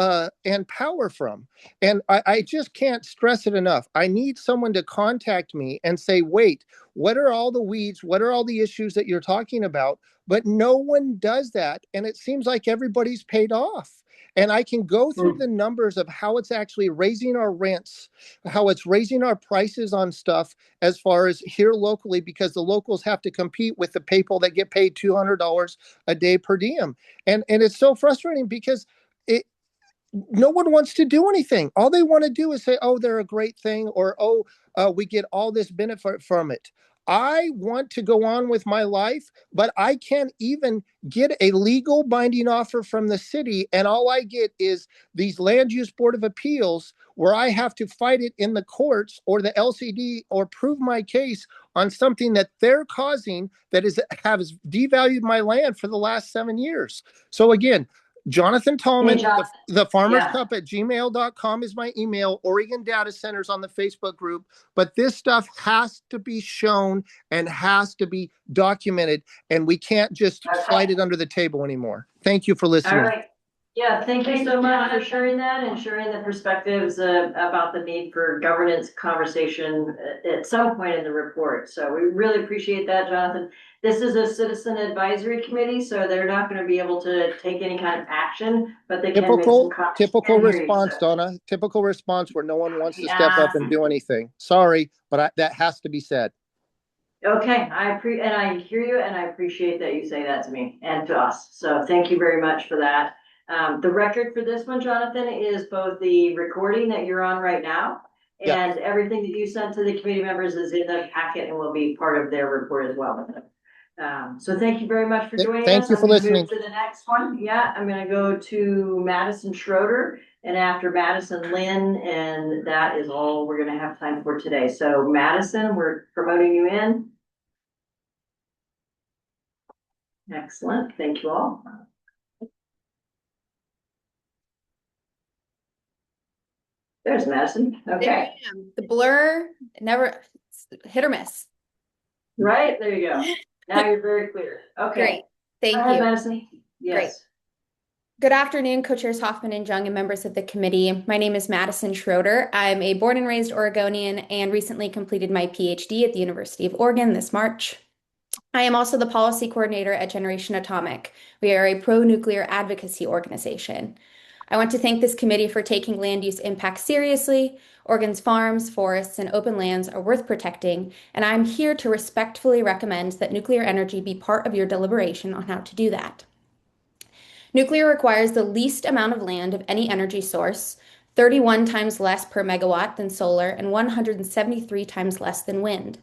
power from. And I just can't stress it enough. I need someone to contact me and say, wait, what are all the weeds? What are all the issues that you're talking about? But no one does that. And it seems like everybody's paid off. And I can go through the numbers of how it's actually raising our rents, how it's raising our prices on stuff as far as here locally, because the locals have to compete with the people that get paid $200 a day per diem. And it's so frustrating because no one wants to do anything. All they want to do is say, oh, they're a great thing, or, we get all this benefit from it. I want to go on with my life, but I can't even get a legal binding offer from the city. And all I get is these land use board of appeals where I have to fight it in the courts or the LCD or prove my case on something that they're causing that has devalued my land for the last 7 years. So again, Jonathan Tallman, the Farmers Cup at gmail.com is my email, Oregon Data Centers on the Facebook group. But this stuff has to be shown and has to be documented, and we can't just slide it under the table anymore. Thank you for listening. All right. Yeah, thank you so much for sharing that and sharing the perspectives about the need for governance conversation at some point in the report. So we really appreciate that, Jonathan. This is a citizen advisory committee, so they're not going to be able to take any kind of action, but they can make some comments. Typical response, Donna. Typical response where no one wants to step up and do anything. Sorry, but that has to be said. Okay, I hear you, and I appreciate that you say that to me and to us. So thank you very much for that. The record for this one, Jonathan, is both the recording that you're on right now and everything that you sent to the committee members is in the packet and will be part of their report as well. So thank you very much for joining us. Thank you for listening. Move to the next one. Yeah, I'm going to go to Madison Schroeder, and after Madison, Lynn, and that is all we're going to have time for today. So Madison, we're promoting you in. Excellent. Thank you all. There's Madison. Okay. There I am. The blur never hit or miss. Right, there you go. Now you're very clear. Okay. Great. Thank Go ahead, you. Madison. Yes. Great. Good afternoon, Co-Chairs Hoffman and Jung and members of the committee. My name is Madison Schroeder. I'm a born and raised Oregonian and recently completed my PhD at the University of Oregon this March. I am also the policy coordinator at Generation Atomic. We are a pro-nuclear advocacy organization. I want to thank this committee for taking land use impacts seriously. Oregon's farms, forests, and open lands are worth protecting, and I'm here to respectfully recommend that nuclear energy be part of your deliberation on how to do that. Nuclear requires the least amount of land of any energy source, 31 times less per megawatt than solar, and 173 times less than wind.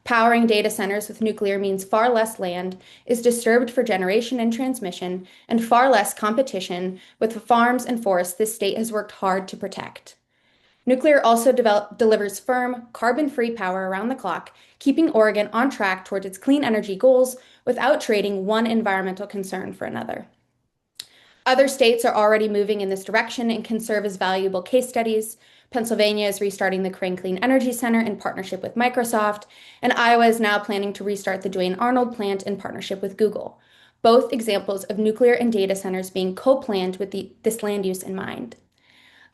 Powering data centers with nuclear means far less land is disturbed for generation and transmission, and far less competition with the farms and forests this state has worked hard to protect. Nuclear also delivers firm, carbon-free power around the clock, keeping Oregon on track toward its clean energy goals without trading one environmental concern for another. Other states are already moving in this direction and can serve as valuable case studies. Pennsylvania is restarting the Crane Clean Energy Center in partnership with Microsoft, and Iowa is now planning to restart the Duane Arnold plant in partnership with Google. Both examples of nuclear and data centers being co-planned with this land use in mind.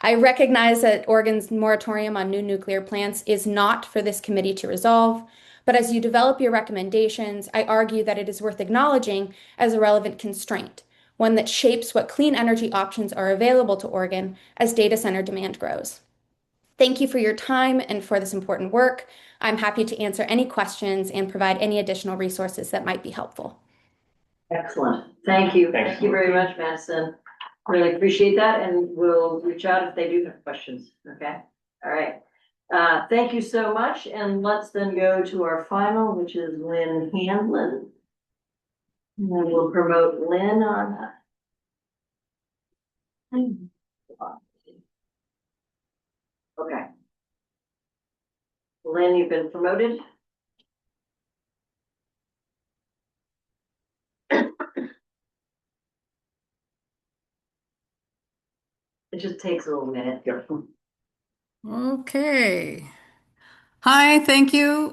I recognize that Oregon's moratorium on new nuclear plants is not for this committee to resolve, but as you develop your recommendations, I argue that it is worth acknowledging as a relevant constraint, one that shapes what clean energy options are available to Oregon as data center demand grows. Thank you for your time and for this important work. I'm happy to answer any questions and provide any additional resources that might be helpful. Excellent. Thank you. Thanks. Thank you very much, Madison. Really appreciate that, and we'll reach out if they do have questions. Okay. All right. Thank you so much. And let's then go to our final, which is Lynn Handlin. And then we'll promote Lynn on that. Okay. Lynn, you've been promoted. It just takes a little minute. Okay. Hi, thank you.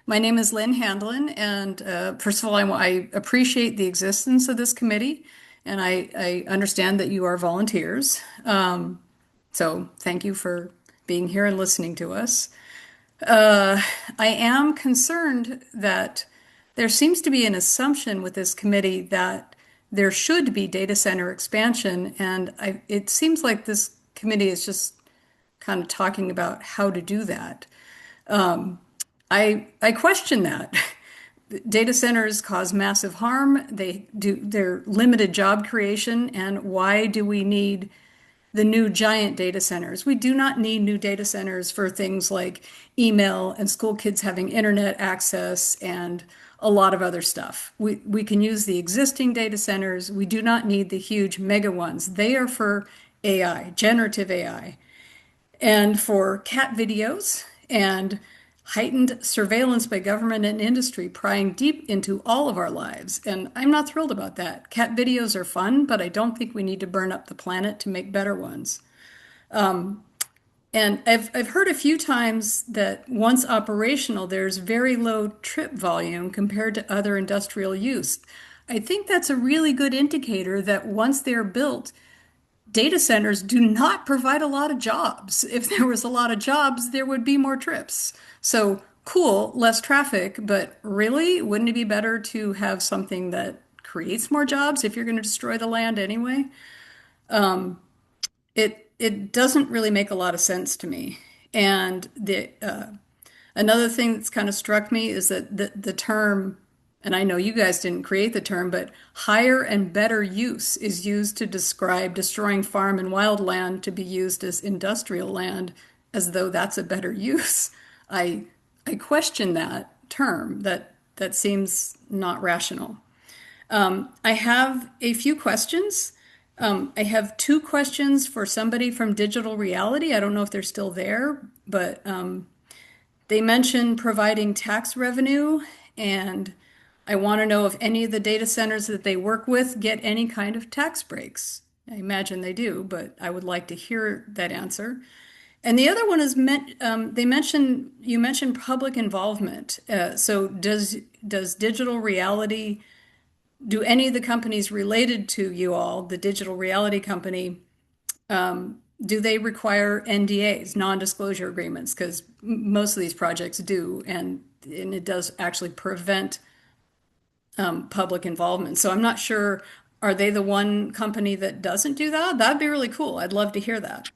My name is Lynn Handlin, and first of all, I appreciate the existence of this committee, and I understand that you are volunteers. So thank you for being here and listening to us. I am concerned that there seems to be an assumption with this committee that there should be data center expansion, and it seems like this committee is just kind of talking about how to do that. I question that. Data centers cause massive harm. They're limited job creation, and why do we need the new giant data centers? We do not need new data centers for things like email and school kids having internet access and a lot of other stuff. We can use the existing data centers. We do not need the huge mega ones. They are for AI, generative AI, and for cat videos and heightened surveillance by government and industry prying deep into all of our lives. And I'm not thrilled about that. Cat videos are fun, but I don't think we need to burn up the planet to make better ones. And I've heard a few times that once operational, there's very low trip volume compared to other industrial use. I think that's a really good indicator that once they're built, data centers do not provide a lot of jobs. If there was a lot of jobs, there would be more trips. So cool, less traffic, but really, wouldn't it be better to have something that creates more jobs if you're going to destroy the land anyway? It doesn't really make a lot of sense to me. And another thing that's kind of struck me is that the term, and I know you guys didn't create the term, but higher and better use is used to describe destroying farm and wildland to be used as industrial land, as though that's a better use. I question that term. That seems not rational. I have a few questions. I have two questions for somebody from Digital Reality. I don't know if they're still there, but they mentioned providing tax revenue, and I want to know if any of the data centers that they work with get any kind of tax breaks. I imagine they do, but I would like to hear that answer. And the other one is you mentioned public involvement. So does Digital Reality do any of the companies related to you all, the digital reality company, do they require NDAs, non-disclosure agreements? Because most of these projects do, and it does actually prevent public involvement. So I'm not sure, are they the one company that doesn't do that? That'd be really cool. I'd love to hear that.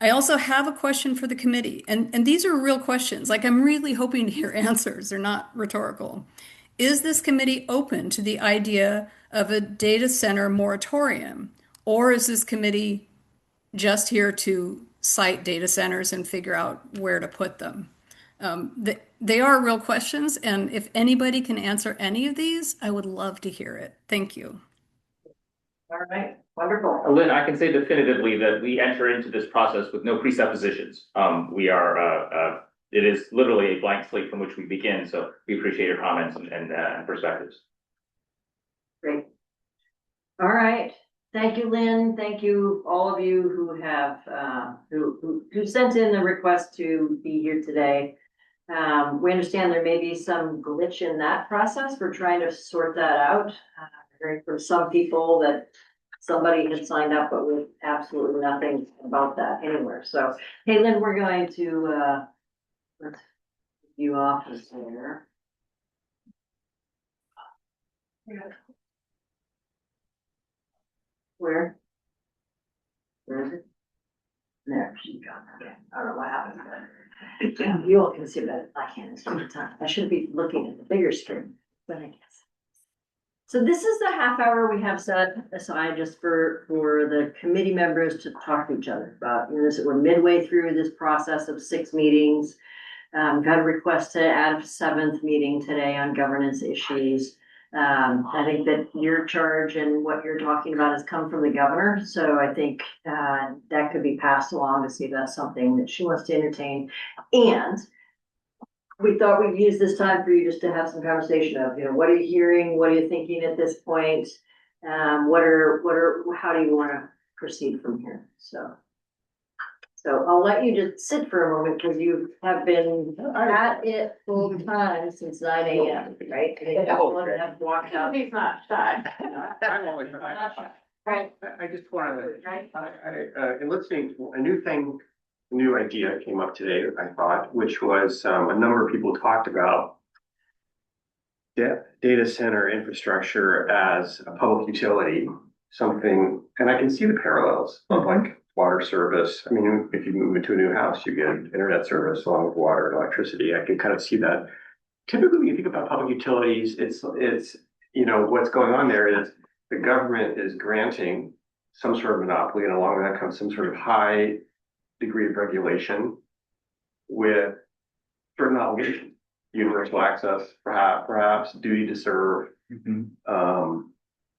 I also have a question for the committee, and these are real questions. Like, I'm really hoping to hear answers. They're not rhetorical. Is this committee open to the idea of a data center moratorium? Or is this committee just here to cite data centers and figure out where to put them? They are real questions, and if anybody can answer any of these, I would love to hear it. Thank you. All right, wonderful. Lynn, I can say definitively that we enter into this process with no presuppositions. We are, it is literally a blank slate from which we begin, so we appreciate your comments and perspectives. Great. All right. Thank you, Lynn. Thank you, all of you who have, who sent in the request to be here today. We understand there may be some glitch in that process. We're trying to sort that out. Hearing from some people that somebody had signed up, but with absolutely nothing about that anywhere. So, hey, Lynn, we're going to, let's get you off this there. Where? Where is it? There, she got it. Okay. I don't know what happened, but you all can see that. I can't. It's too much time. I should be looking at the bigger screen, but I guess. So this is the half hour we have set aside just for the committee members to talk to each other about. You know, we're midway through this process of 6 meetings. Got a request to add a 7th meeting today on governance issues. I think that your charge and what you're talking about has come from the governor. So I think that could be passed along to see if that's something that she wants to entertain. And we thought we'd use this time for you just to have some conversation of, you know, what are you hearing? What are you thinking at this point? How do you want to proceed from here? So I'll let you just sit for a moment because you have been at it full time since 9 a.m., right? I don't want to have walked out. He's not shy. I'm always Right. I just wanted to, in listening, a new idea came up today, I thought, which was a number of people talked about data center infrastructure as a public utility, something, and I can see the parallels of like water service. I mean, if you move into a new house, you get internet service along with water and electricity. I can kind of see that. Typically, when you think about public utilities, it's you know, what's going on there is the government is granting some sort of monopoly, and along with that comes some sort of high degree of regulation with certain obligations, universal access, perhaps duty to serve.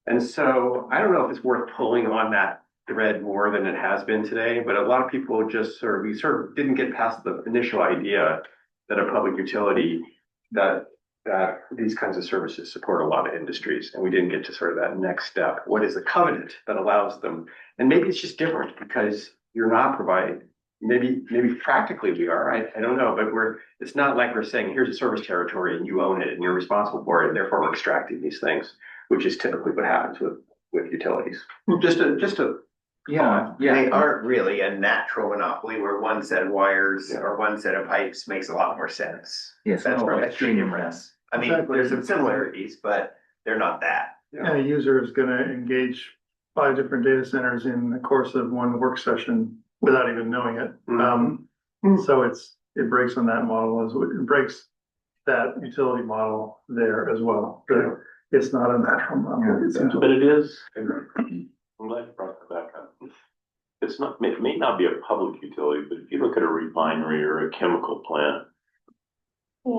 And so I don't know if it's worth pulling on that thread more than it has been today, but a lot of people just we didn't get past the initial idea that a public utility, that these kinds of services support a lot of industries, and we didn't get to sort of that next step. What is the covenant that allows them? And maybe it's just different because you're not providing. Maybe practically we are. I don't know, but it's not like we're saying here's a service territory and you own it and you're responsible for it, and therefore we're extracting these things, which is typically what happens with utilities. Yeah, they aren't really a natural monopoly where one set of wires or one set of pipes makes a lot more sense. Yes, That's no, the difference. I mean, Exactly. there's some similarities, but they're not that. And a user is gonna engage 5 different data centers in the course of one work session without even knowing it. So it breaks on that model, it breaks that utility model there as well. But it's not a natural model. But it is, I'm glad you brought that back up. It's not, it may not be a public utility, but if you look at a refinery or a chemical plant,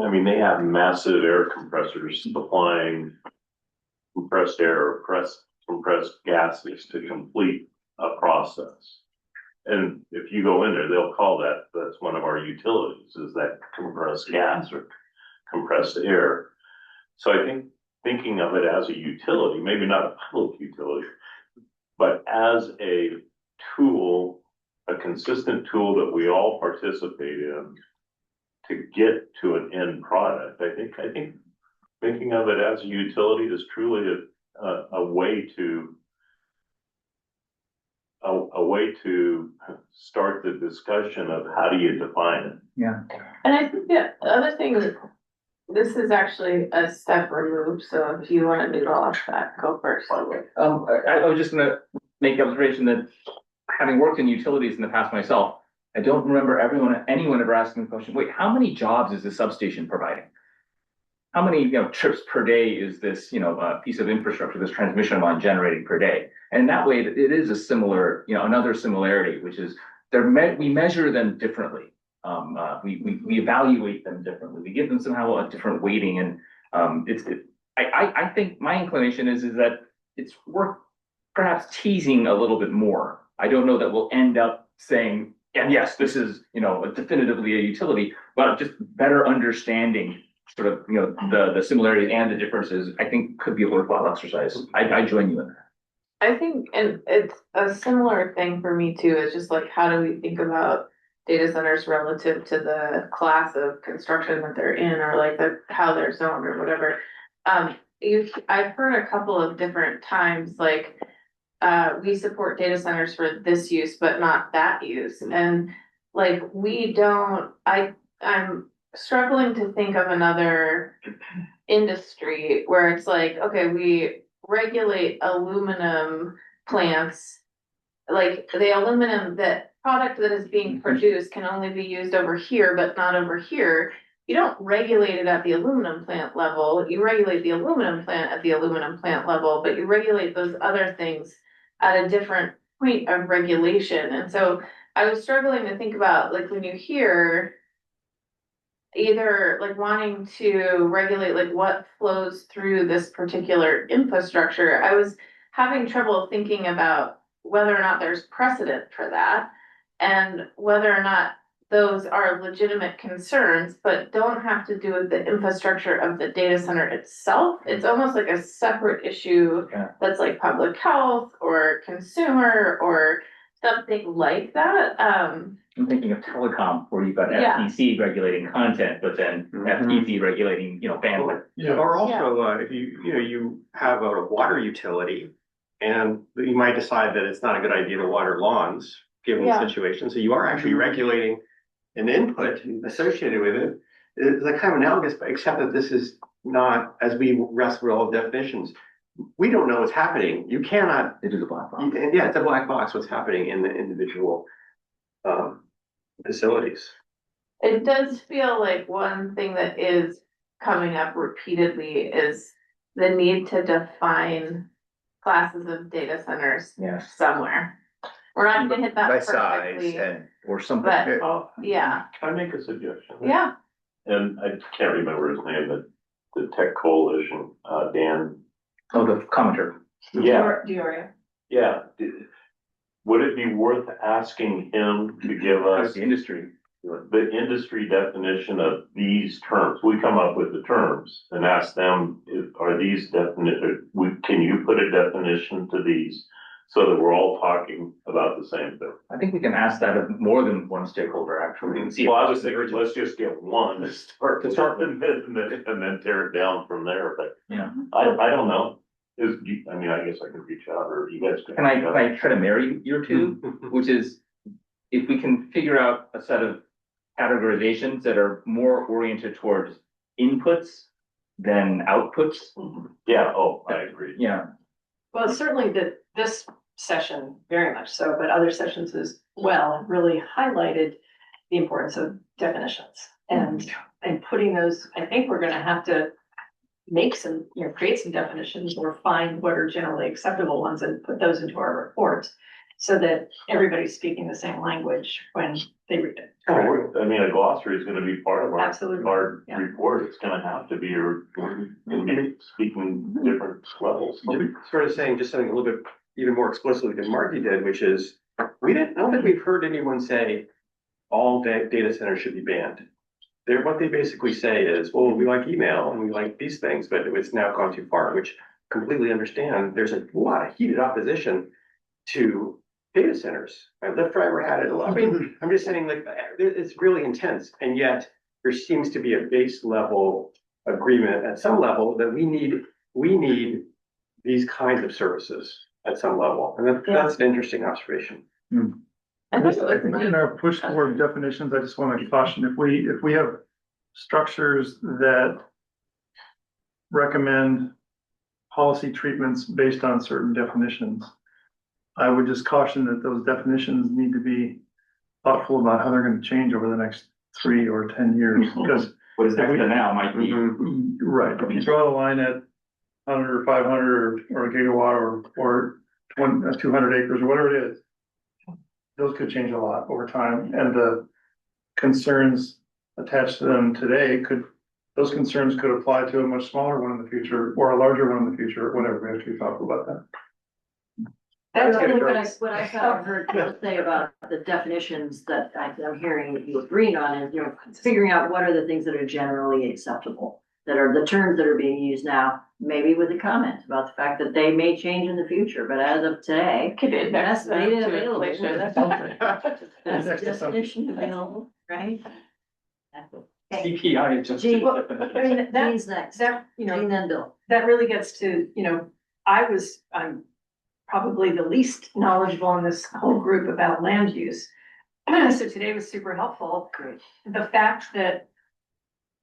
I mean, they have massive air compressors supplying compressed air or compressed gases to complete a process. And if you go in there, they'll call that's one of our utilities, is that compressed gas or compressed air. So I think thinking of it as a utility, maybe not a public utility, but as a tool, a consistent tool that we all participate in to get to an end product. I think thinking of it as a utility is truly a way to a way to start the discussion of how do you define it? Yeah. And I think the other thing is, this is actually a step removed, so if you wanna do all of that, go first. I was just gonna make the observation that having worked in utilities in the past myself, I don't remember anyone ever asking the question, wait, how many jobs is this substation providing? How many, trips per day is this, piece of infrastructure, this transmission line generating per day? And that way, it is a similar, another similarity, which is we measure them differently. We evaluate them differently. We give them somehow a different weighting, and I think my inclination is that it's worth perhaps teasing a little bit more. I don't know that we'll end up saying, and yes, this is definitively a utility, but just better understanding sort of the similarities and the differences, I think could be a worthwhile exercise. I join you in that. I think, and it's a similar thing for me too, it's just like, how do we think about data centers relative to the class of construction that they're in, or like how they're zoned or whatever. I've heard a couple of different times, like, we support data centers for this use, but not that use. And like, I'm struggling to think of another industry where it's like, okay, we regulate aluminum plants, like the aluminum, that product that is being produced can only be used over here, but not over here. You don't regulate it at the aluminum plant level. You regulate the aluminum plant at the aluminum plant level, but you regulate those other things at a different point of regulation. And so I was struggling to think about, like, when you hear either like wanting to regulate like what flows through this particular infrastructure, I was having trouble thinking about whether or not there's precedent for that, and whether or not those are legitimate concerns, but don't have to do with the infrastructure of the data center itself. It's almost like a separate issue that's like public health or consumer or something like that. I'm thinking of telecom, where you've got FTC regulating content, but then FTC regulating, bandwidth. Yeah, or also, if you have a water utility, and you might decide that it's not a good idea to water lawns, given the situation, so you are actually regulating an input associated with it. It's like kind of analogous, but except that this is not, as we wrestle with all definitions, we don't know what's happening. You cannot. It is a black box. Yeah, it's a black box what's happening in the individual facilities. It does feel like one thing that is coming up repeatedly is the need to define classes of data centers somewhere. We're not gonna hit that by perfectly, size or something. but yeah. Can I make a suggestion? Yeah. And I can't remember his name, the Tech Coalition, Dan. Oh, the commenter. Yeah, Diorio. yeah. Would it be worth asking him to give us the industry definition of these terms? We come up with the terms and ask them, are these can you put a definition to these so that we're all talking about the same thing? I think we can ask that of more than one stakeholder, actually. And see Well, I was thinking, let's just get one to start with and then tear it down from there, but yeah, I don't know. I guess I can reach out, or you guys can. Can I try to marry your two, which is, if we can figure out a set of categorizations that are more oriented towards inputs than outputs. Yeah, I agree. Yeah. Well, certainly this session, very much so, but other sessions as well, really highlighted the importance of definitions and putting those. I think we're gonna have to make some, create some definitions or find what are generally acceptable ones and put those into our reports so that everybody's speaking the same language when they read it. A glossary is gonna be part of our Yeah. report. It's gonna have to be, speaking different levels. Sort of saying just something a little bit even more explicitly than Marty did, which is, I don't think we've heard anyone say all data centers should be banned. What they basically say is, well, we like email and we like these things, but it's now gone too far, which completely understand. There's a lot of heated opposition to data centers. My Lyft driver had it a lot. I'm just saying, like, it's really intense, and yet there seems to be a base level agreement at some level that we need these kinds of services at some level. And that's an interesting observation. I think in our push toward definitions, I just want to caution, if we have structures that recommend policy treatments based on certain definitions, I would just caution that those definitions need to be thoughtful about how they're going to change over the next 3 or 10 years, because what is there now might be. Right, if you draw the line at 100 or 500 or a gigawatt or 200 acres or whatever it is, those could change a lot over time, and the concerns attached to them today those concerns could apply to a much smaller one in the future or a larger one in the future, whatever. We have to be thoughtful about that. What I have heard people say about the definitions that I'm hearing you agreeing on is, figuring out what are the things that are generally acceptable, that are the terms that are being used now, maybe with a comment about the fact that they may change in the future, but as of today, that's data available. That's definition available, right? CPI adjusted. Gene's next. Gene then Bill. That really gets to, I'm probably the least knowledgeable in this whole group about land use. So today was super helpful. Great. The fact that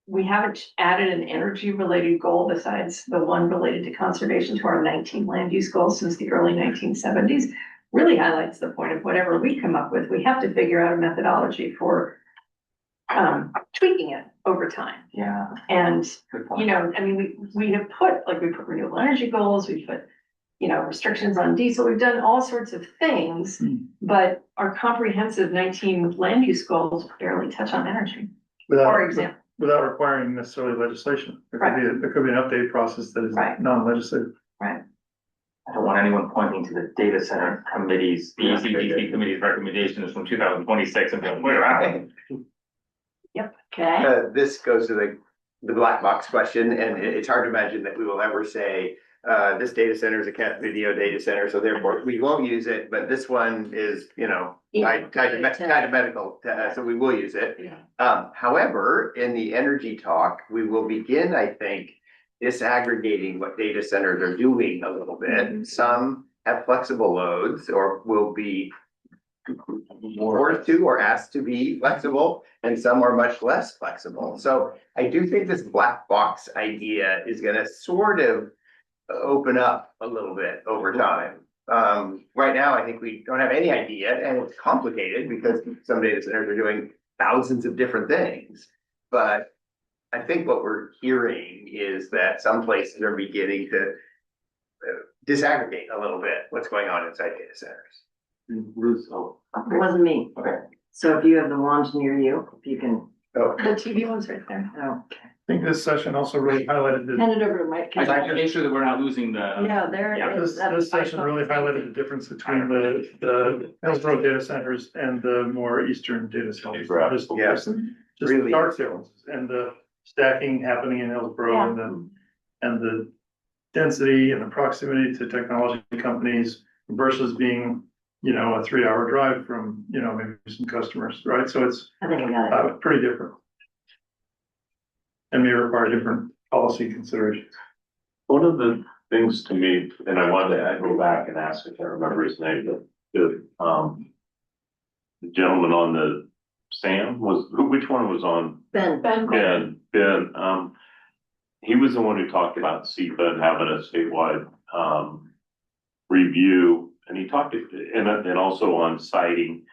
we haven't added an energy related goal besides the one related to conservation to our 19 land use goals since the early 1970s really highlights the point of whatever we come up with, we have to figure out a methodology for tweaking it over time. Yeah. And, we put renewable energy goals, we put, restrictions on diesel, we've done all sorts of things, but our comprehensive 19 land use goals barely touch on energy, for example. Without requiring necessarily legislation. There could be an update process that is non-legislative. Right. I don't want anyone pointing to the data center committees, the ECDC committee's recommendations from 2026 and being, where are they? Yep. Okay. This goes to the black box question, and it's hard to imagine that we will ever say, this data center is a cat video data center, so therefore we won't use it, but this one is, kind of medical, so we will use it. However, in the energy talk, we will begin, I think, disaggregating what data centers are doing a little bit. Some have flexible loads or will be forced to or asked to be flexible, and some are much less flexible. So I do think this black box idea is going to sort of open up a little bit over time. Right now, I think we don't have any idea, and it's complicated because some data centers are doing thousands of different things. But I think what we're hearing is that some places are beginning to disaggregate a little bit what's going on inside data centers. It wasn't me. Okay. So if you have the wand near you, if you can. Oh, the TV one's right there. Oh, okay. I think this session also really highlighted Hand it over to Mike. I'd like to make sure that we're not losing the. No, there it is. This session really highlighted the difference between the Hillsborough data centers and the more eastern data centers. Just Really. dark zones and the stacking happening in Hillsborough and the density and the proximity to technology companies versus being, a 3-hour drive from, maybe some customers, right? So it's I think I got it. pretty different. And may require different policy considerations. One of the things to me, and I wanted to go back and ask, if I remember his name, but the gentleman on the Sam which one was on? Ben. He was the one who talked about SEPA and having a statewide review, and he talked and also on siting.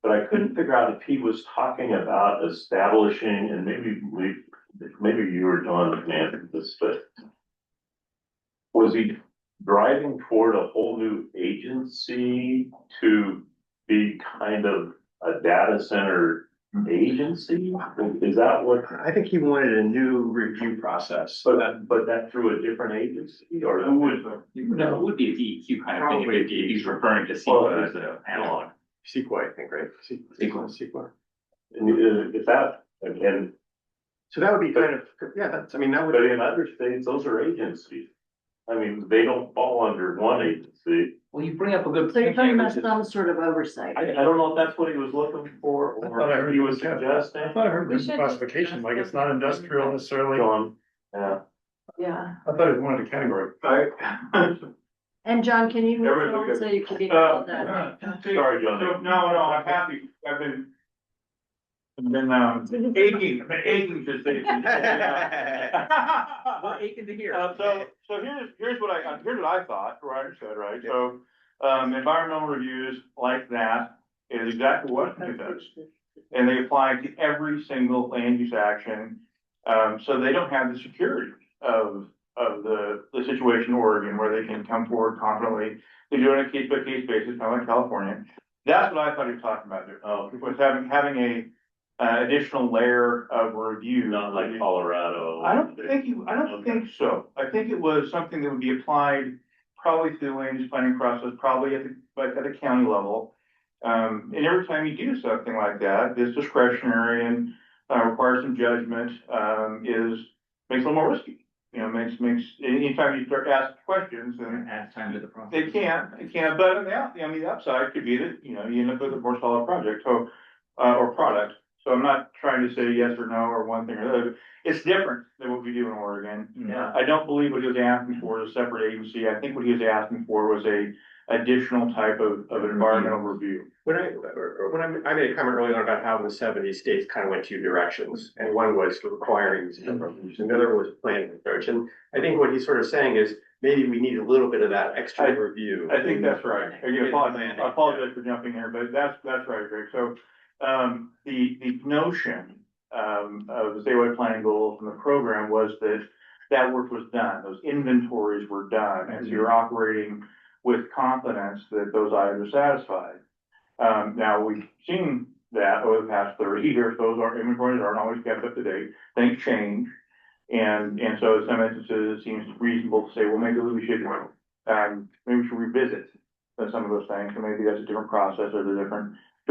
But I couldn't figure out if he was talking about establishing, and maybe you were John McMahon this, but was he driving toward a whole new agency to be kind of a data center agency? Is that what? I think he wanted a new review process. But that through a different agency, or who would? No, it would be a DEQ kind of thing if he's referring to CEQA as an analog. CEQA, I think, right? CEQA. And if that, again. So that would be kind of, that would. But in other states, those are agencies. I mean, they don't fall under one agency. Well, you bring up a good. So you're talking about some sort of oversight. I don't know if that's what he was looking for, or he was suggesting. I thought I heard this classification, like it's not industrial necessarily. Yeah. Yeah. I thought thought it wanted a category. And John, can you move Everybody's forward good. so you can be called that? Sorry, John. No, I'm happy. I've been aching to say. We're aching to hear. So here's what I thought, or I understood, right? So, environmental reviews like that is exactly what it does. And they apply to every single land use action. So they don't have the security of the situation in Oregon where they can come forward confidently. They do it on a case by case basis, kind of like California. That's what I thought he was talking about there. Was having a additional layer of review. Not like Colorado. I don't think so. I think it was something that would be applied probably through the land use planning process, probably at the county level. And every time you do something like that, this discretionary and requires some judgment, makes it a little more risky. You know, makes anytime you start asking questions and Add time to the process. it can, but on the upside could be that, you end up with a more solid project, or product. So I'm not trying to say yes or no, or one thing or the other. It's different than what we do in Oregon. Yeah. I don't believe what he was asking for is a separate agency. I think what he was asking for was a additional type of environmental review. I made a comment earlier on about how in the '70s states kind of went two directions, and one was requiring these reviews, and the other was planning approach. And I think what he's sort of saying is maybe we need a little bit of that extra review. I think that's right. I apologize for jumping here, but that's right, Greg. So, the notion, of the statewide planning goal from the program was that work was done, those inventories were done, and so you're operating with confidence that those items are satisfied. Now, we've seen that over the past 30 years, inventories aren't always kept up to date, things change. And so in some instances, it seems reasonable to say, well, maybe we should revisit some of those things, or maybe that's a different process, or there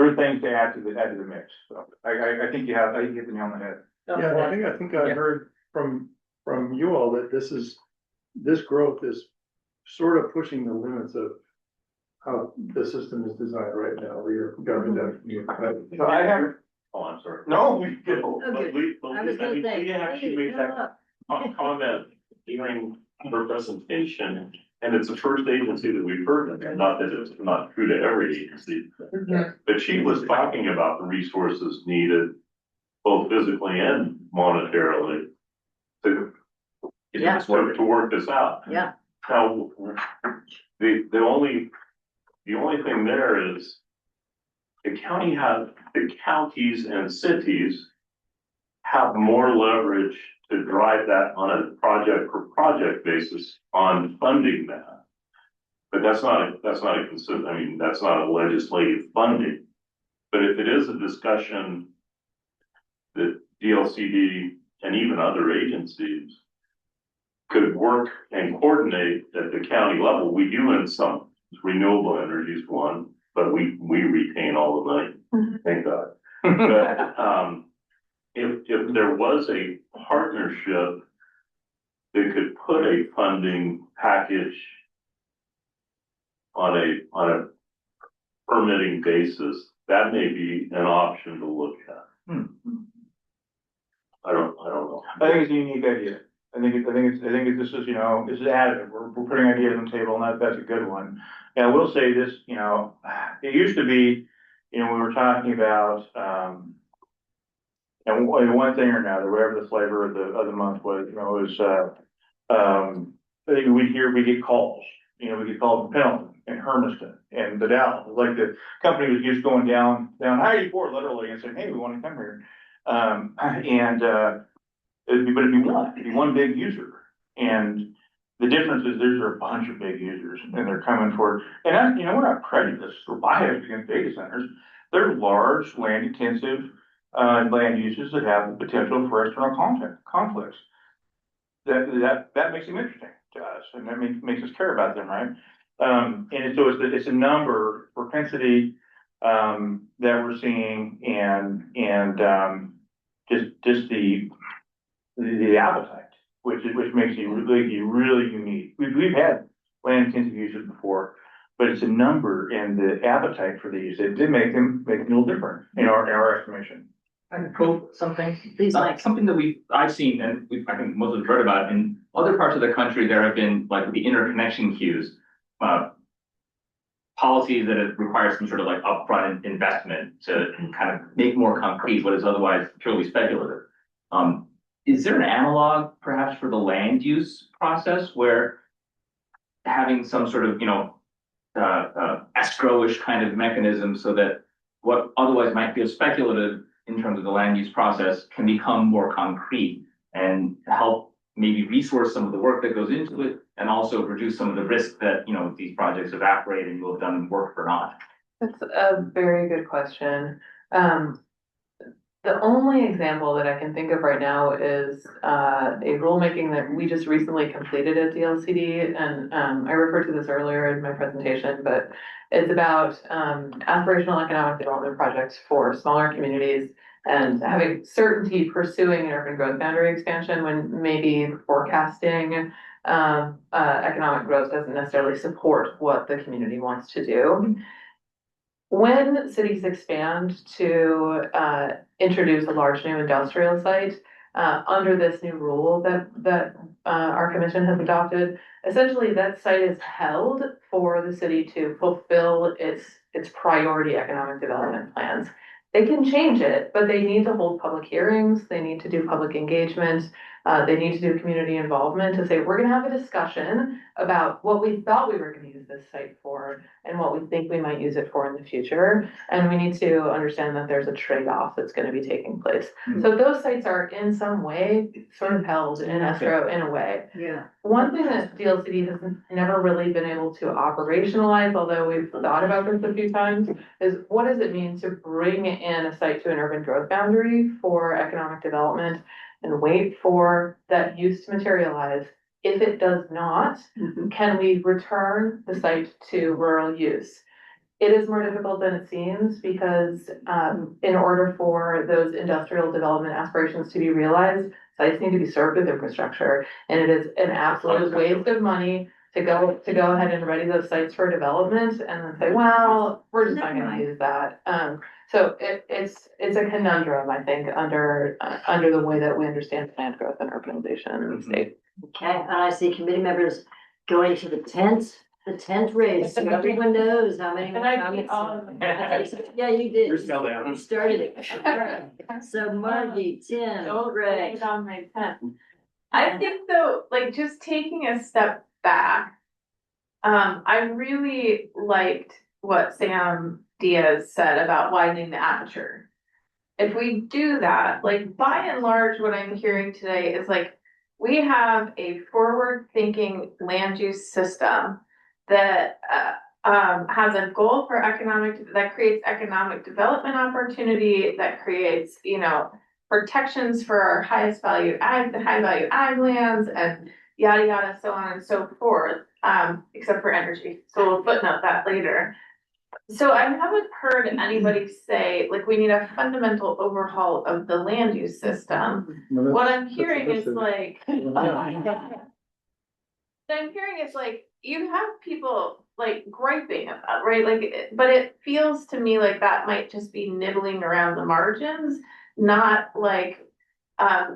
are things to add to the mix. So I think you hit the nail on the head. Yeah, well, I think I heard from you all that this growth is sort of pushing the limits of how the system is designed right now, where your government. So I have. Oh, I'm sorry. No, we did. We actually made that comment during her presentation, and it's the first agency that we've heard of, not that it's not true to every agency. But she was talking about the resources needed, both physically and monetarily, to work this out. Yeah. Now, the only thing there is the counties and cities have more leverage to drive that on a project per project basis on funding that. But that's not a legislative funding. But if it is a discussion that DLCD and even other agencies could work and coordinate at the county level, we do in some renewable energies one, but we retain all the money, thank God. But if there was a partnership that could put a funding package on a permitting basis, that may be an option to look at. I don't know. I think it's a unique idea. I think this is additive. We're putting ideas on the table, and that's a good one. And I will say this, it used to be, we were talking about, and one thing or another, whatever the flavor of the month was, I think we get calls, we get calls from Pendleton and Hermiston and the Dalles, like the company was just going down I-84 literally and saying, hey, we want to come here. It'd be one big user. And the difference is there's a bunch of big users and they're coming for, and we're not prejudiced or biased against data centers. They're large, land intensive, land uses that have the potential for external conflicts. That makes them interesting to us, and that makes us care about them, right? And so it's a number, propensity, that we're seeing, and just the appetite, which makes you really unique. We've had land intensive users before, but it's a number and the appetite for these that did make them a little different in our estimation. I can quote something. Please, Mike. Something that I've seen, and I think most of us heard about, in other parts of the country, there have been like the interconnection queues, policies that it requires some sort of like upfront investment to kind of make more concrete what is otherwise purely speculative. Is there an analog perhaps for the land use process where having some sort of, escrow-ish kind of mechanism so that what otherwise might feel speculative in terms of the land use process can become more concrete and help maybe resource some of the work that goes into it and also reduce some of the risk that, these projects evaporate and you'll have done work for naught? That's a very good question. The only example that I can think of right now is a rulemaking that we just recently completed at DLCD, and I referred to this earlier in my presentation, but it's about aspirational economic development projects for smaller communities and having certainty pursuing an urban growth boundary expansion when maybe forecasting economic growth doesn't necessarily support what the community wants to do. When cities expand to introduce a large new industrial site under this new rule that our commission has adopted, essentially that site is held for the city to fulfill its priority economic development plans. They can change it, but they need to hold public hearings, they need to do public engagement, they need to do community involvement to say, we're gonna have a discussion about what we thought we were gonna use this site for and what we think we might use it for in the future. And we need to understand that there's a trade-off that's gonna be taking place. So those sites are in some way sort of held in escrow in a way. Yeah. One thing that DLCD has never really been able to operationalize, although we've thought about this a few times, is what does it mean to bring in a site to an urban growth boundary for economic development and wait for that use to materialize? If it does not, can we return the site to rural use? It is more difficult than it seems because in order for those industrial development aspirations to be realized, sites need to be served with infrastructure. And it is an absolute waste of money to go ahead and ready those sites for development and then say, well, we're just not gonna use that. So it's a conundrum, I think, under the way that we understand land growth and urbanization in the state. Okay, and I see committee members going to the tent race, so everyone knows how many. Yeah, you did. You're still down. You started it. So Margie, Tim, Greg. On my tent. I think though, like just taking a step back, I really liked what Sam Diaz said about widening the aperture. If we do that, like by and large, what I'm hearing today is like, we have a forward-thinking land use system that has a goal for that creates economic development opportunity, that creates, protections for our highest value ag, the high value ag lands, and yada yada, so on and so forth, except for energy. So we'll footnote that later. So I haven't heard anybody say, like, we need a fundamental overhaul of the land use system. What I'm hearing is like, you have people like griping about, right? Like, but it feels to me like that might just be nibbling around the margins, not like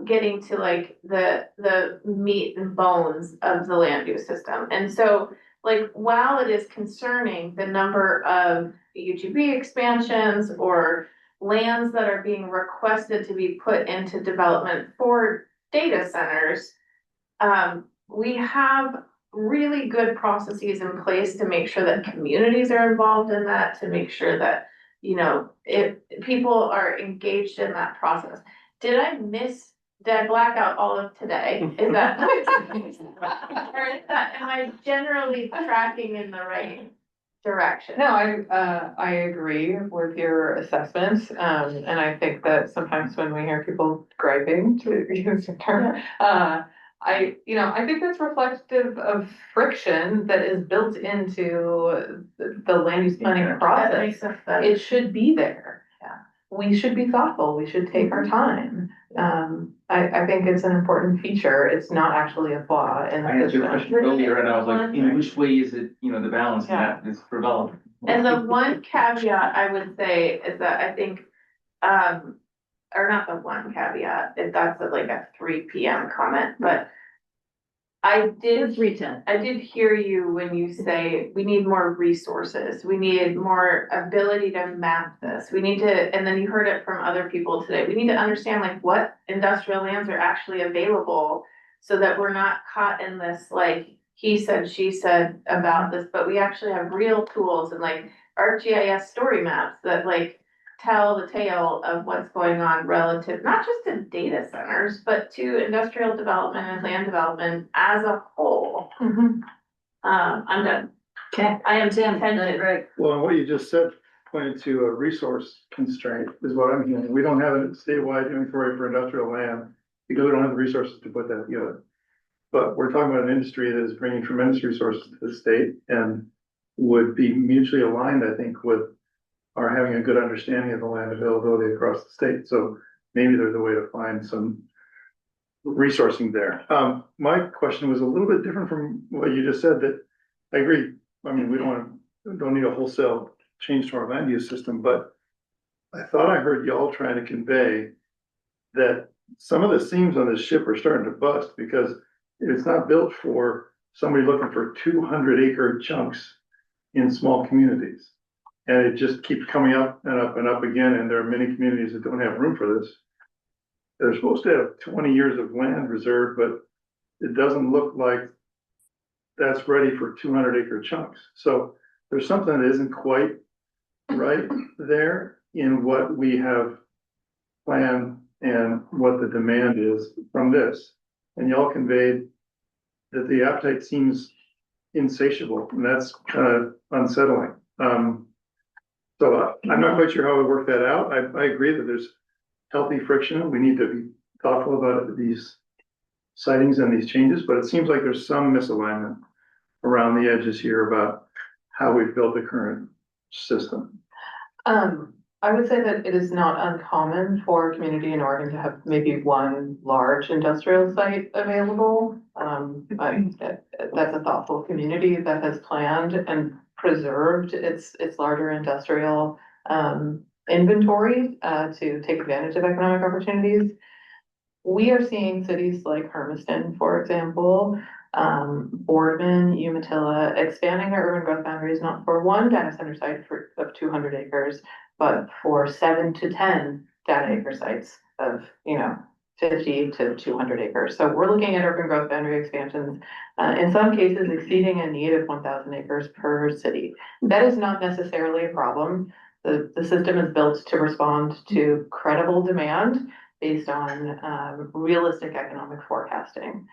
getting to like the meat and bones of the land use system. And so like, while it is concerning the number of UGB expansions or lands that are being requested to be put into development for data centers, we have really good processes in place to make sure that communities are involved in that, to make sure that, if people are engaged in that process. Did I black out all of today? Is that, or am I generally tracking in the right direction? No, I agree with your assessment. And I think that sometimes when we hear people griping, to use the term, I think that's reflective of friction that is built into the land use planning process. It should be there. Yeah. We should be thoughtful. We should take our time. I think it's an important feature. It's not actually a flaw in the I answered your system. question earlier and I was like, in which way is it, the balance that is developed? And the one caveat I would say is that I think, or not the one caveat, if that's like a 3 PM comment, but I did 3:10. I did hear you when you say we need more resources, we need more ability to map this, we need to, and then you heard it from other people today, we need to understand like what industrial lands are actually available so that we're not caught in this like he said, she said about this, but we actually have real tools and like ArcGIS story maps that like tell the tale of what's going on relative, not just to data centers, but to industrial development and land development as a whole. I'm done. Okay, I am Tim. Greg. Well, and what you just said pointed to a resource constraint is what I'm hearing. We don't have a statewide inventory for industrial land because we don't have the resources to put that together. But we're talking about an industry that is bringing tremendous resources to the state and would be mutually aligned, I think, with our having a good understanding of the land availability across the state. So maybe there's a way to find some resourcing there. My question was a little bit different from what you just said, that I agree. I mean, we don't need a wholesale change to our land use system, but I thought I heard y'all trying to convey that some of the seams on this ship are starting to bust because it's not built for somebody looking for 200-acre chunks in small communities. And it just keeps coming up and up and up again, and there are many communities that don't have room for this. They're supposed to have 20 years of land reserved, but it doesn't look like that's ready for 200-acre chunks. So there's something that isn't quite right there in what we have planned and what the demand is from this. And y'all conveyed that the appetite seems insatiable, and that's kind of unsettling. So I'm not quite sure how we work that out. I agree that there's healthy friction. We need to be thoughtful about these sightings and these changes, but it seems like there's some misalignment around the edges here about how we've built the current system. I would say that it is not uncommon for a community in Oregon to have maybe one large industrial site available. That's a thoughtful community that has planned and preserved its larger industrial inventory to take advantage of economic opportunities. We are seeing cities like Hermiston, for example, Boardman, Umatilla, expanding their urban growth boundaries, not for one data center site of 200 acres, but for 7 to 10 data acre sites of, 50 to 200 acres. So we're looking at urban growth boundary expansions, in some cases exceeding a need of 1,000 acres per city. That is not necessarily a problem. The system is built to respond to credible demand based on realistic economic forecasting.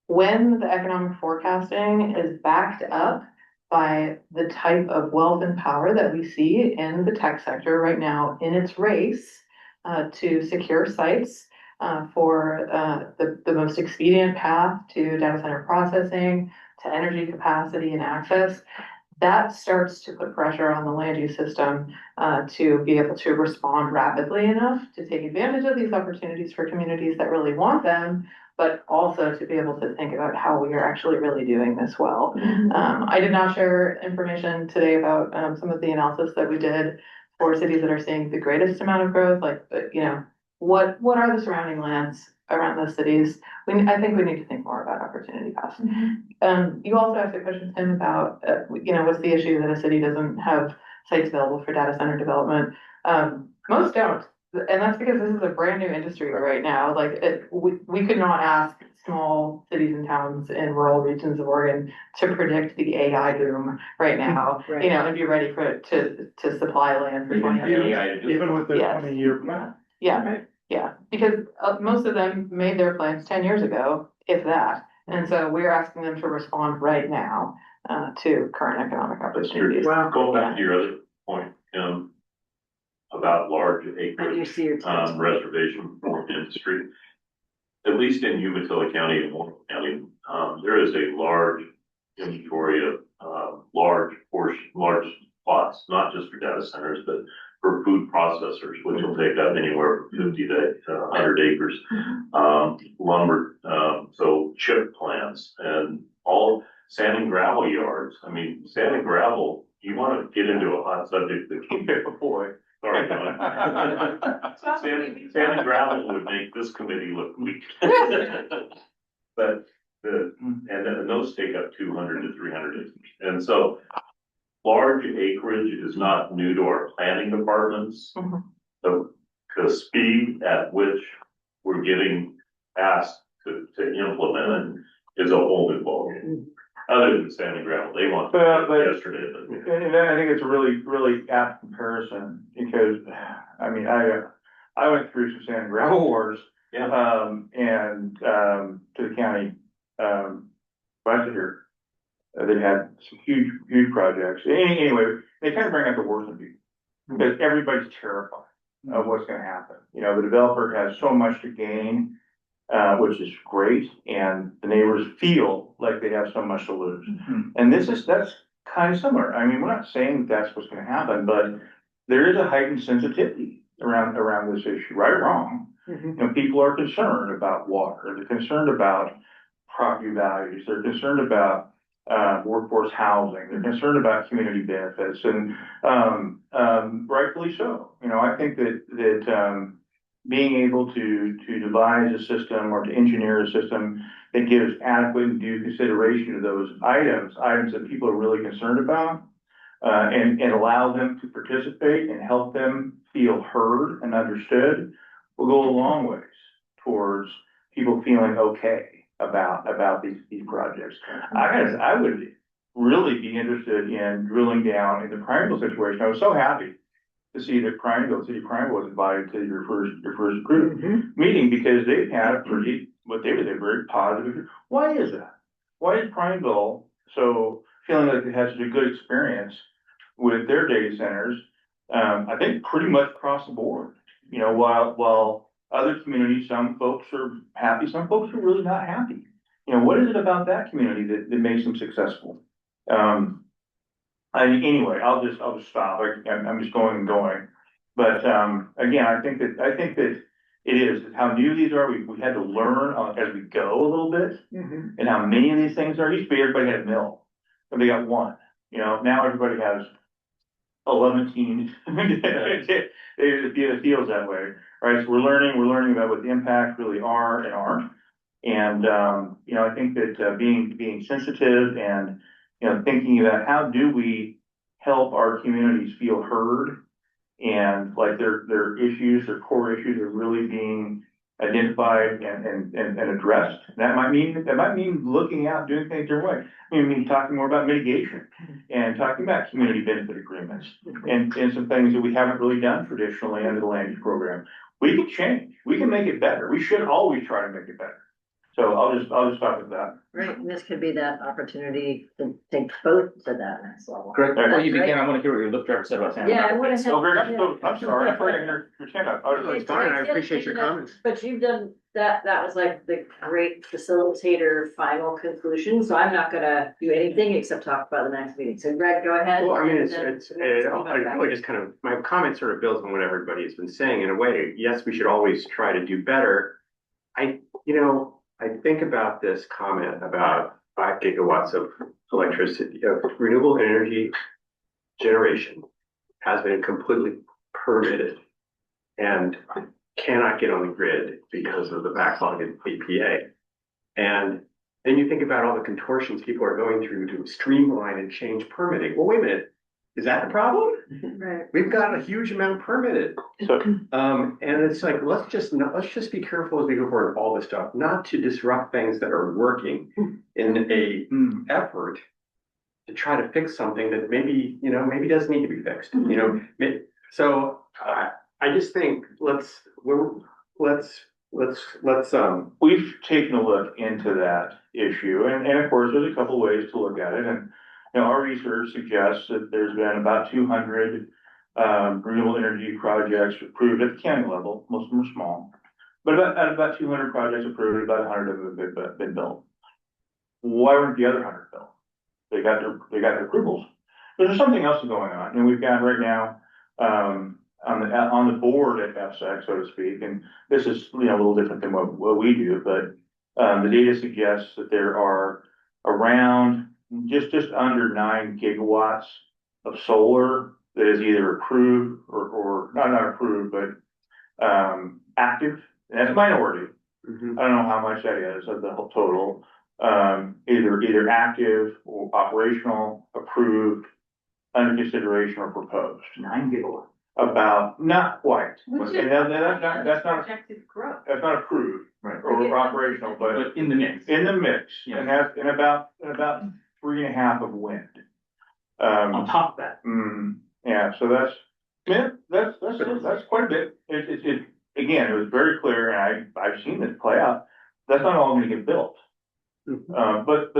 When the economic forecasting is backed up by the type of wealth and power that we see in the tech sector right now in its race to secure sites for the most expedient path to data center processing, to energy capacity and access, that starts to put pressure on the land use system to be able to respond rapidly enough to take advantage of these opportunities for communities that really want them, but also to be able to think about how we are actually really doing this well. I did not share information today about some of the analysis that we did for cities that are seeing the greatest amount of growth, like, what are the surrounding lands around those cities? I think we need to think more about opportunity costs. You also asked a question, Tim, about, what's the issue that a city doesn't have sites available for data center development? Most don't. And that's because this is a brand new industry right now. Like we could not ask small cities and towns in rural regions of Oregon to predict the AI boom right now, and be ready for it to supply land for 20 years. Even with the 20-year plan. Yeah, because most of them made their plans 10 years ago, if that. And so we're asking them to respond right now to current economic opportunities. Well, going back to your other point, about large acreage reservation for industry. At least in Umatilla County and Warren County, there is a large inventory of large plots, not just for data centers, but for food processors, which will take up anywhere from 50 to 100 acres. Lumber, so chip plants and all sand and gravel yards. I mean, sand and gravel, you want to get into a hot subject that came here before. Sorry, John. Sand and gravel would make this committee look weak. But and those take up 200 to 300 acres. And so large acreage is not new to our planning departments. The speed at which we're getting asked to implement it is a whole new ballgame. Other than sand and gravel, they want yesterday. And I think it's a really, really apt comparison because, I mean, I went through some sand and gravel wars. Yeah. To the county, budget here. They had some huge projects. Anyway, they kind of bring out the worst in people because everybody's terrified of what's gonna happen. You know, the developer has so much to gain, which is great, and the neighbors feel like they have so much to lose. And that's kind of similar. I mean, we're not saying that's what's gonna happen, but there is a heightened sensitivity around this issue, right or wrong. You know, people are concerned about water, they're concerned about property values, they're concerned about workforce housing, they're concerned about community benefits, and rightfully so. You know, I think that being able to devise a system or to engineer a system that gives adequate and due consideration to those items that people are really concerned about, and allow them to participate and help them feel heard and understood will go a long ways towards people feeling okay about these projects. I would really be interested in drilling down in the Prineville situation. I was so happy to see that City of Prineville was invited to your first group meeting because they've had a very positive. Why is that? Why is Prineville so feeling like it has such a good experience with their data centers? I think pretty much across the board. You know, while other communities, some folks are happy, some folks are really not happy. You know, what is it about that community that makes them successful? Anyway, I'll just stop. I'm just going and going. But again, I think that it is how new these are. We had to learn as we go a little bit, and how many of these things are. Used to be everybody had a mill, and they got one. You know, now everybody has 11 teams. It feels that way, right? So we're learning about what the impacts really are and aren't. And you know, I think that being sensitive and, you know, thinking about how do we help our communities feel heard and like their issues, their core issues are really being identified and addressed. That might mean looking out, doing things their way. I mean, talking more about mitigation and talking about community benefit agreements and some things that we haven't really done traditionally under the land use program. We can change. We can make it better. We should always try to make it better. So I'll just stop with that. Right, and this could be that opportunity to take both to that next level. Correct. Before you That's begin, right. I want to hear what your lift driver said about Santa. Yeah, I wanna have. I'm sorry, I'm trying to hear your stand up. It's fine, I appreciate your comments. But you've done, that was like the great facilitator final conclusion, so I'm not gonna do anything except talk about the next meeting. So Greg, go ahead. Well, I mean, I really just kind of, my comment sort of builds on what everybody has been saying in a way. Yes, we should always try to do better. I think about this comment about 5 gigawatts of electricity, of renewable energy generation has been completely permitted and cannot get on the grid because of the backlog in EPA. And then you think about all the contortions people are going through to streamline and change permitting. Well, wait a minute. Is that the problem? Right. We've got a huge amount permitted. And it's like, let's just be careful as we go forward with all this stuff, not to disrupt things that are working in a effort to try to fix something that maybe doesn't need to be fixed, So I just think let's we've taken a look into that issue, and of course, there's a couple ways to look at it, and our research suggests that there's been about 200 renewable energy projects approved at the county level. Most of them are small, but about 200 projects approved, about 100 of them have been built. Why weren't the other 100 built? They got their approvals. But there's something else going on, and we've got right now on the board at FSEC, so to speak, and this is a little different than what we do, but the data suggests that there are around just under 9 gigawatts of solar that is either approved or not approved, but active, and that's a minority. I don't know how much that is of the whole total. Either active or operational, approved, under consideration or proposed. 9 gigawatts. About, not quite. Which is- And that's not, Projected growth. that's not approved Right. or operational, but But in the mix. in the mix, Yeah. and have, and about 3.5 of wind. On top of that. Yeah, so that's, yeah, that's quite a bit. Again, it was very clear, and I've seen it play out. That's not all gonna get built. But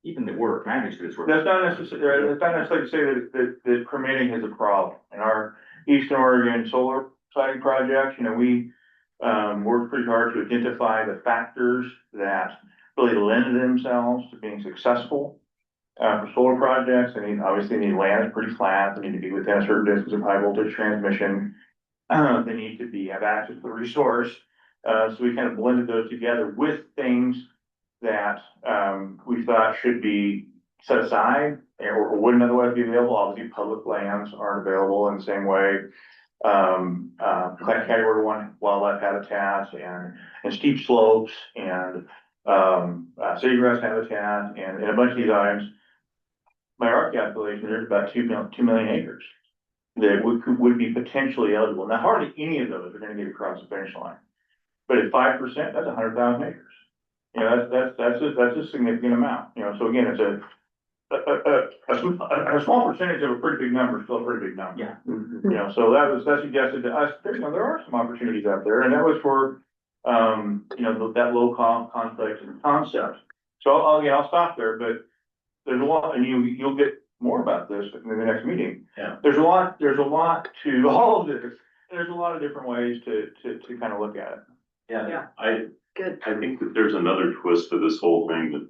Even the work, magnitude is work. that's not necessarily to say that permitting is a problem. In our Eastern Oregon solar siting projects, we worked pretty hard to identify the factors that really lend themselves to being successful for solar projects. Obviously need land is pretty flat, they need to be within a certain distance of high voltage transmission. They need to have access to the resource. So we kind of blended those together with things that we thought should be set aside or wouldn't otherwise be available. Obviously, public lands aren't available in the same way. Category 1 wildlife habitats and steep slopes and city grass habitat and a bunch of these items. By our calculation, there's about 2 million acres that would be potentially eligible. Now, hardly any of those are going to get across the finish line, but at 5%, that's 100,000 acres. That's a significant amount. So again, it's a small percentage of a pretty big number, still a pretty big number. Yeah. So that suggested to us, there are some opportunities out there, and that was for, that low conflict concept. So I'll stop there, but there's a lot, and you'll get more about this in the next meeting. Yeah. There's a lot to all of this, and there's a lot of different ways to kind of look at it. Yeah, Good. I think that there's another twist to this whole thing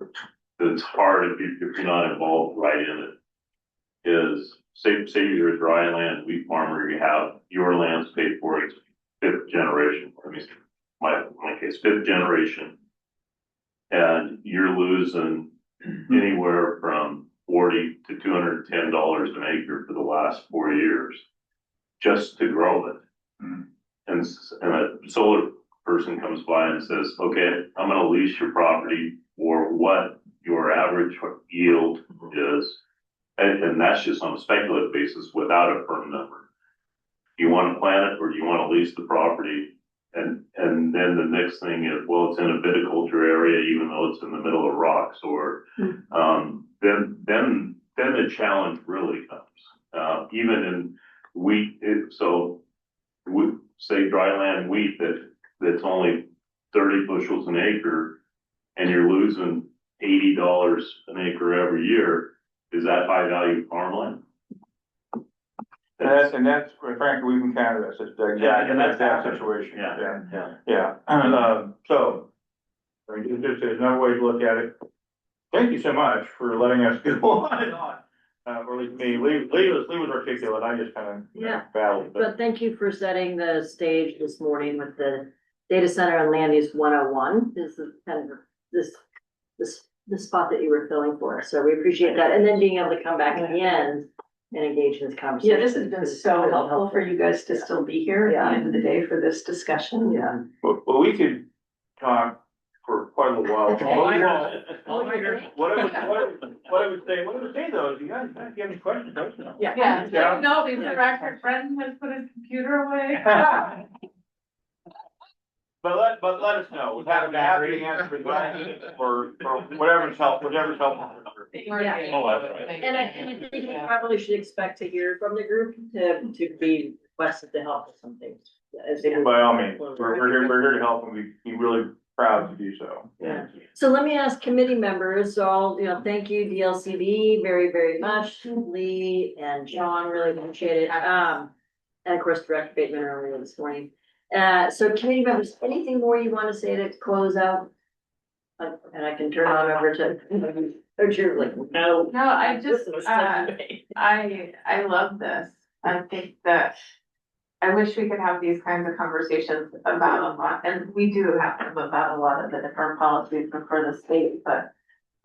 that's hard if you're not involved right in it. Is say you're a dry land wheat farmer, you have your land's paid for, it's 5th generation. I mean, my case, 5th generation, and you're losing anywhere from $40 to $210 an acre for the last 4 years just to grow it. And a solar person comes by and says, okay, I'm gonna lease your property for what your average yield is. And that's just on a speculative basis without a firm number. Do you want to plant it or do you want to lease the property? And then the next thing is, well, it's in a viticulture area, even though it's in the middle of rocks, or then the challenge really comes. Even in wheat, so we say dryland wheat that's only 30 bushels an acre, and you're losing $80 an acre every year. Is that high value farmland? And that's frankly, we've encountered that situation. Yeah. So, I mean, there's no way to look at it. Thank you so much for letting us go on and on. Or at least me, Lee was articulate, I just kind of babbled. But thank you for setting the stage this morning with the data center and land use 101. This is kind of the spot that you were filling for us. So we appreciate that. And then being able to come back at the end and engage in this conversation. Yeah, this has been so helpful for you guys to still be here at the end of the day for this discussion. Yeah. Well, we could talk for quite a little while. What I would say though is you guys, if you have any questions, let us know. Yeah, no, because the record, Brendan has put his computer away. But let us know. We'd have to answer for whatever's helpful. Yeah. Oh, that's right. And I think we probably should expect to hear from the group to be requested to help with some things. By all means, we're here to help, and we'd be really proud to do so. Yeah. So let me ask committee members, so I'll, thank you, DLCD, very, very much. Lee and John, really appreciate it. And of course, Director Bateman earlier this morning. So committee members, anything more you want to say to close out? And I can turn on over to, or you're like, no. No, I just, I love this. I think that I wish we could have these kinds of conversations about a lot, and we do have them about a lot of the different policies for the state, but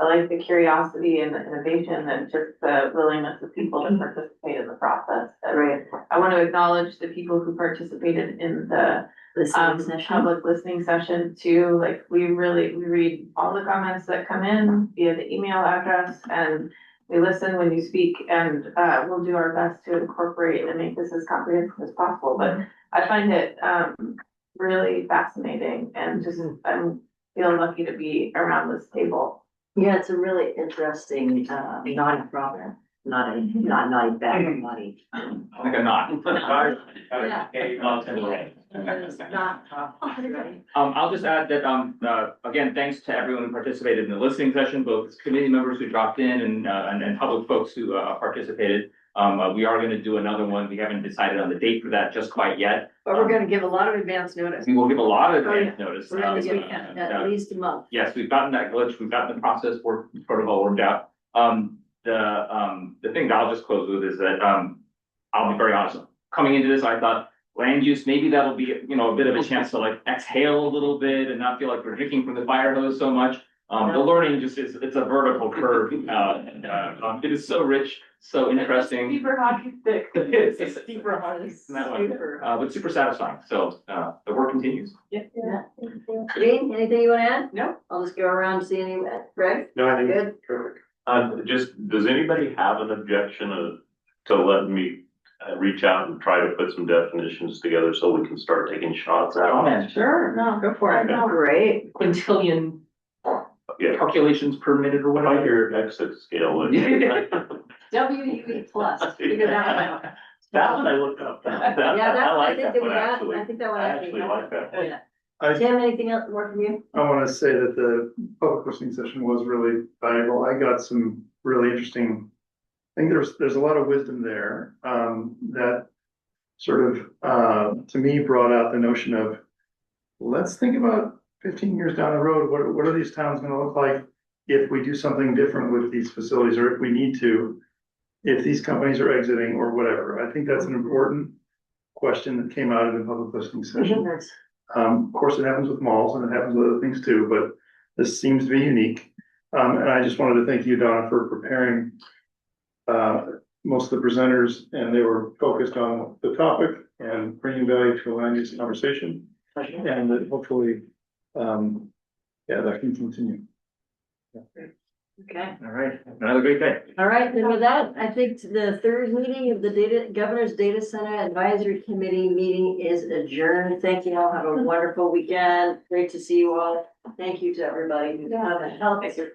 I like the curiosity and the innovation and just the willingness of people to participate in the process. Right. I want to acknowledge the people who participated in the Listening session. public listening session too. Like we read all the comments that come in via the email address and we listen when you speak and we'll do our best to incorporate and make this as comprehensive as possible. But I find it really fascinating and just I'm feel lucky to be around this table. Yeah, it's a really interesting, nonprofit, not a bag of money. Like a knot. It's not, right? I'll just add that, again, thanks to everyone who participated in the listening session, both committee members who dropped in and public folks who participated. We are gonna do another one. We haven't decided on the date for that just quite yet. But we're gonna give a lot of advance notice. We will give a lot of Oh, yeah. advance notice. We're gonna give at least a month. Yes, we've gotten that glitch, we've gotten the process protocol worked out. The thing that I'll just close with is that, I'll be very honest, coming into this, I thought land use, maybe that'll be, a bit of a chance to like exhale a little bit and not feel like we're drinking from the fire hose so much. The learning just is, it's a vertical curve, it is so rich, so interesting. Steeper hockey stick. It's a steeper hockey stick in that way, but super satisfying, so, the work continues. Yeah. Dean, anything you wanna add? No. I'll just go around, see any, Greg? No, I think Good. perfect. Does anybody have an objection to letting me reach out and try to put some definitions together so we can start taking shots at it? Sure, no, go for it. Great. Quintillion Yeah, calculations per minute or like whatever. your exit scale. WUE plus, figure that one out. That one I looked up. Yeah, that, I I like think that that one, we got, actually. I think that one. I actually like that one. Yeah. I, Tim, anything else more from you? I want to say that the public listening session was really valuable. I got some really interesting, I think there's a lot of wisdom there, that sort of, to me, brought out the notion of, let's think about 15 years down the road, what are these towns gonna look like if we do something different with these facilities, or if we need to, if these companies are exiting or whatever. I think that's an important question that came out of the public listening session. Of course, it happens with malls and it happens with other things too, but this seems to be unique. And I just wanted to thank you, Donna, for preparing most of the presenters, and they were focused on the topic and bringing value to a land use conversation. And that hopefully, that can continue. Okay. All right, another great day. All right, then with that, I think the third meeting of the Governor's Data Center Advisory Committee meeting is adjourned. Thank you all. Have a wonderful weekend. Great to see you all. Thank you to everybody who's come and helped. The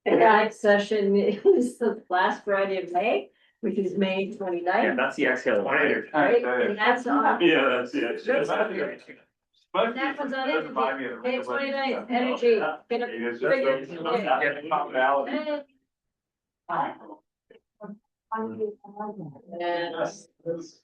next session is the last Friday of May, which is May 29th. Yeah, that's the exhale. Right, and that's on. Yeah, that's it. That one's on energy. May 29th, energy. It's just Hey.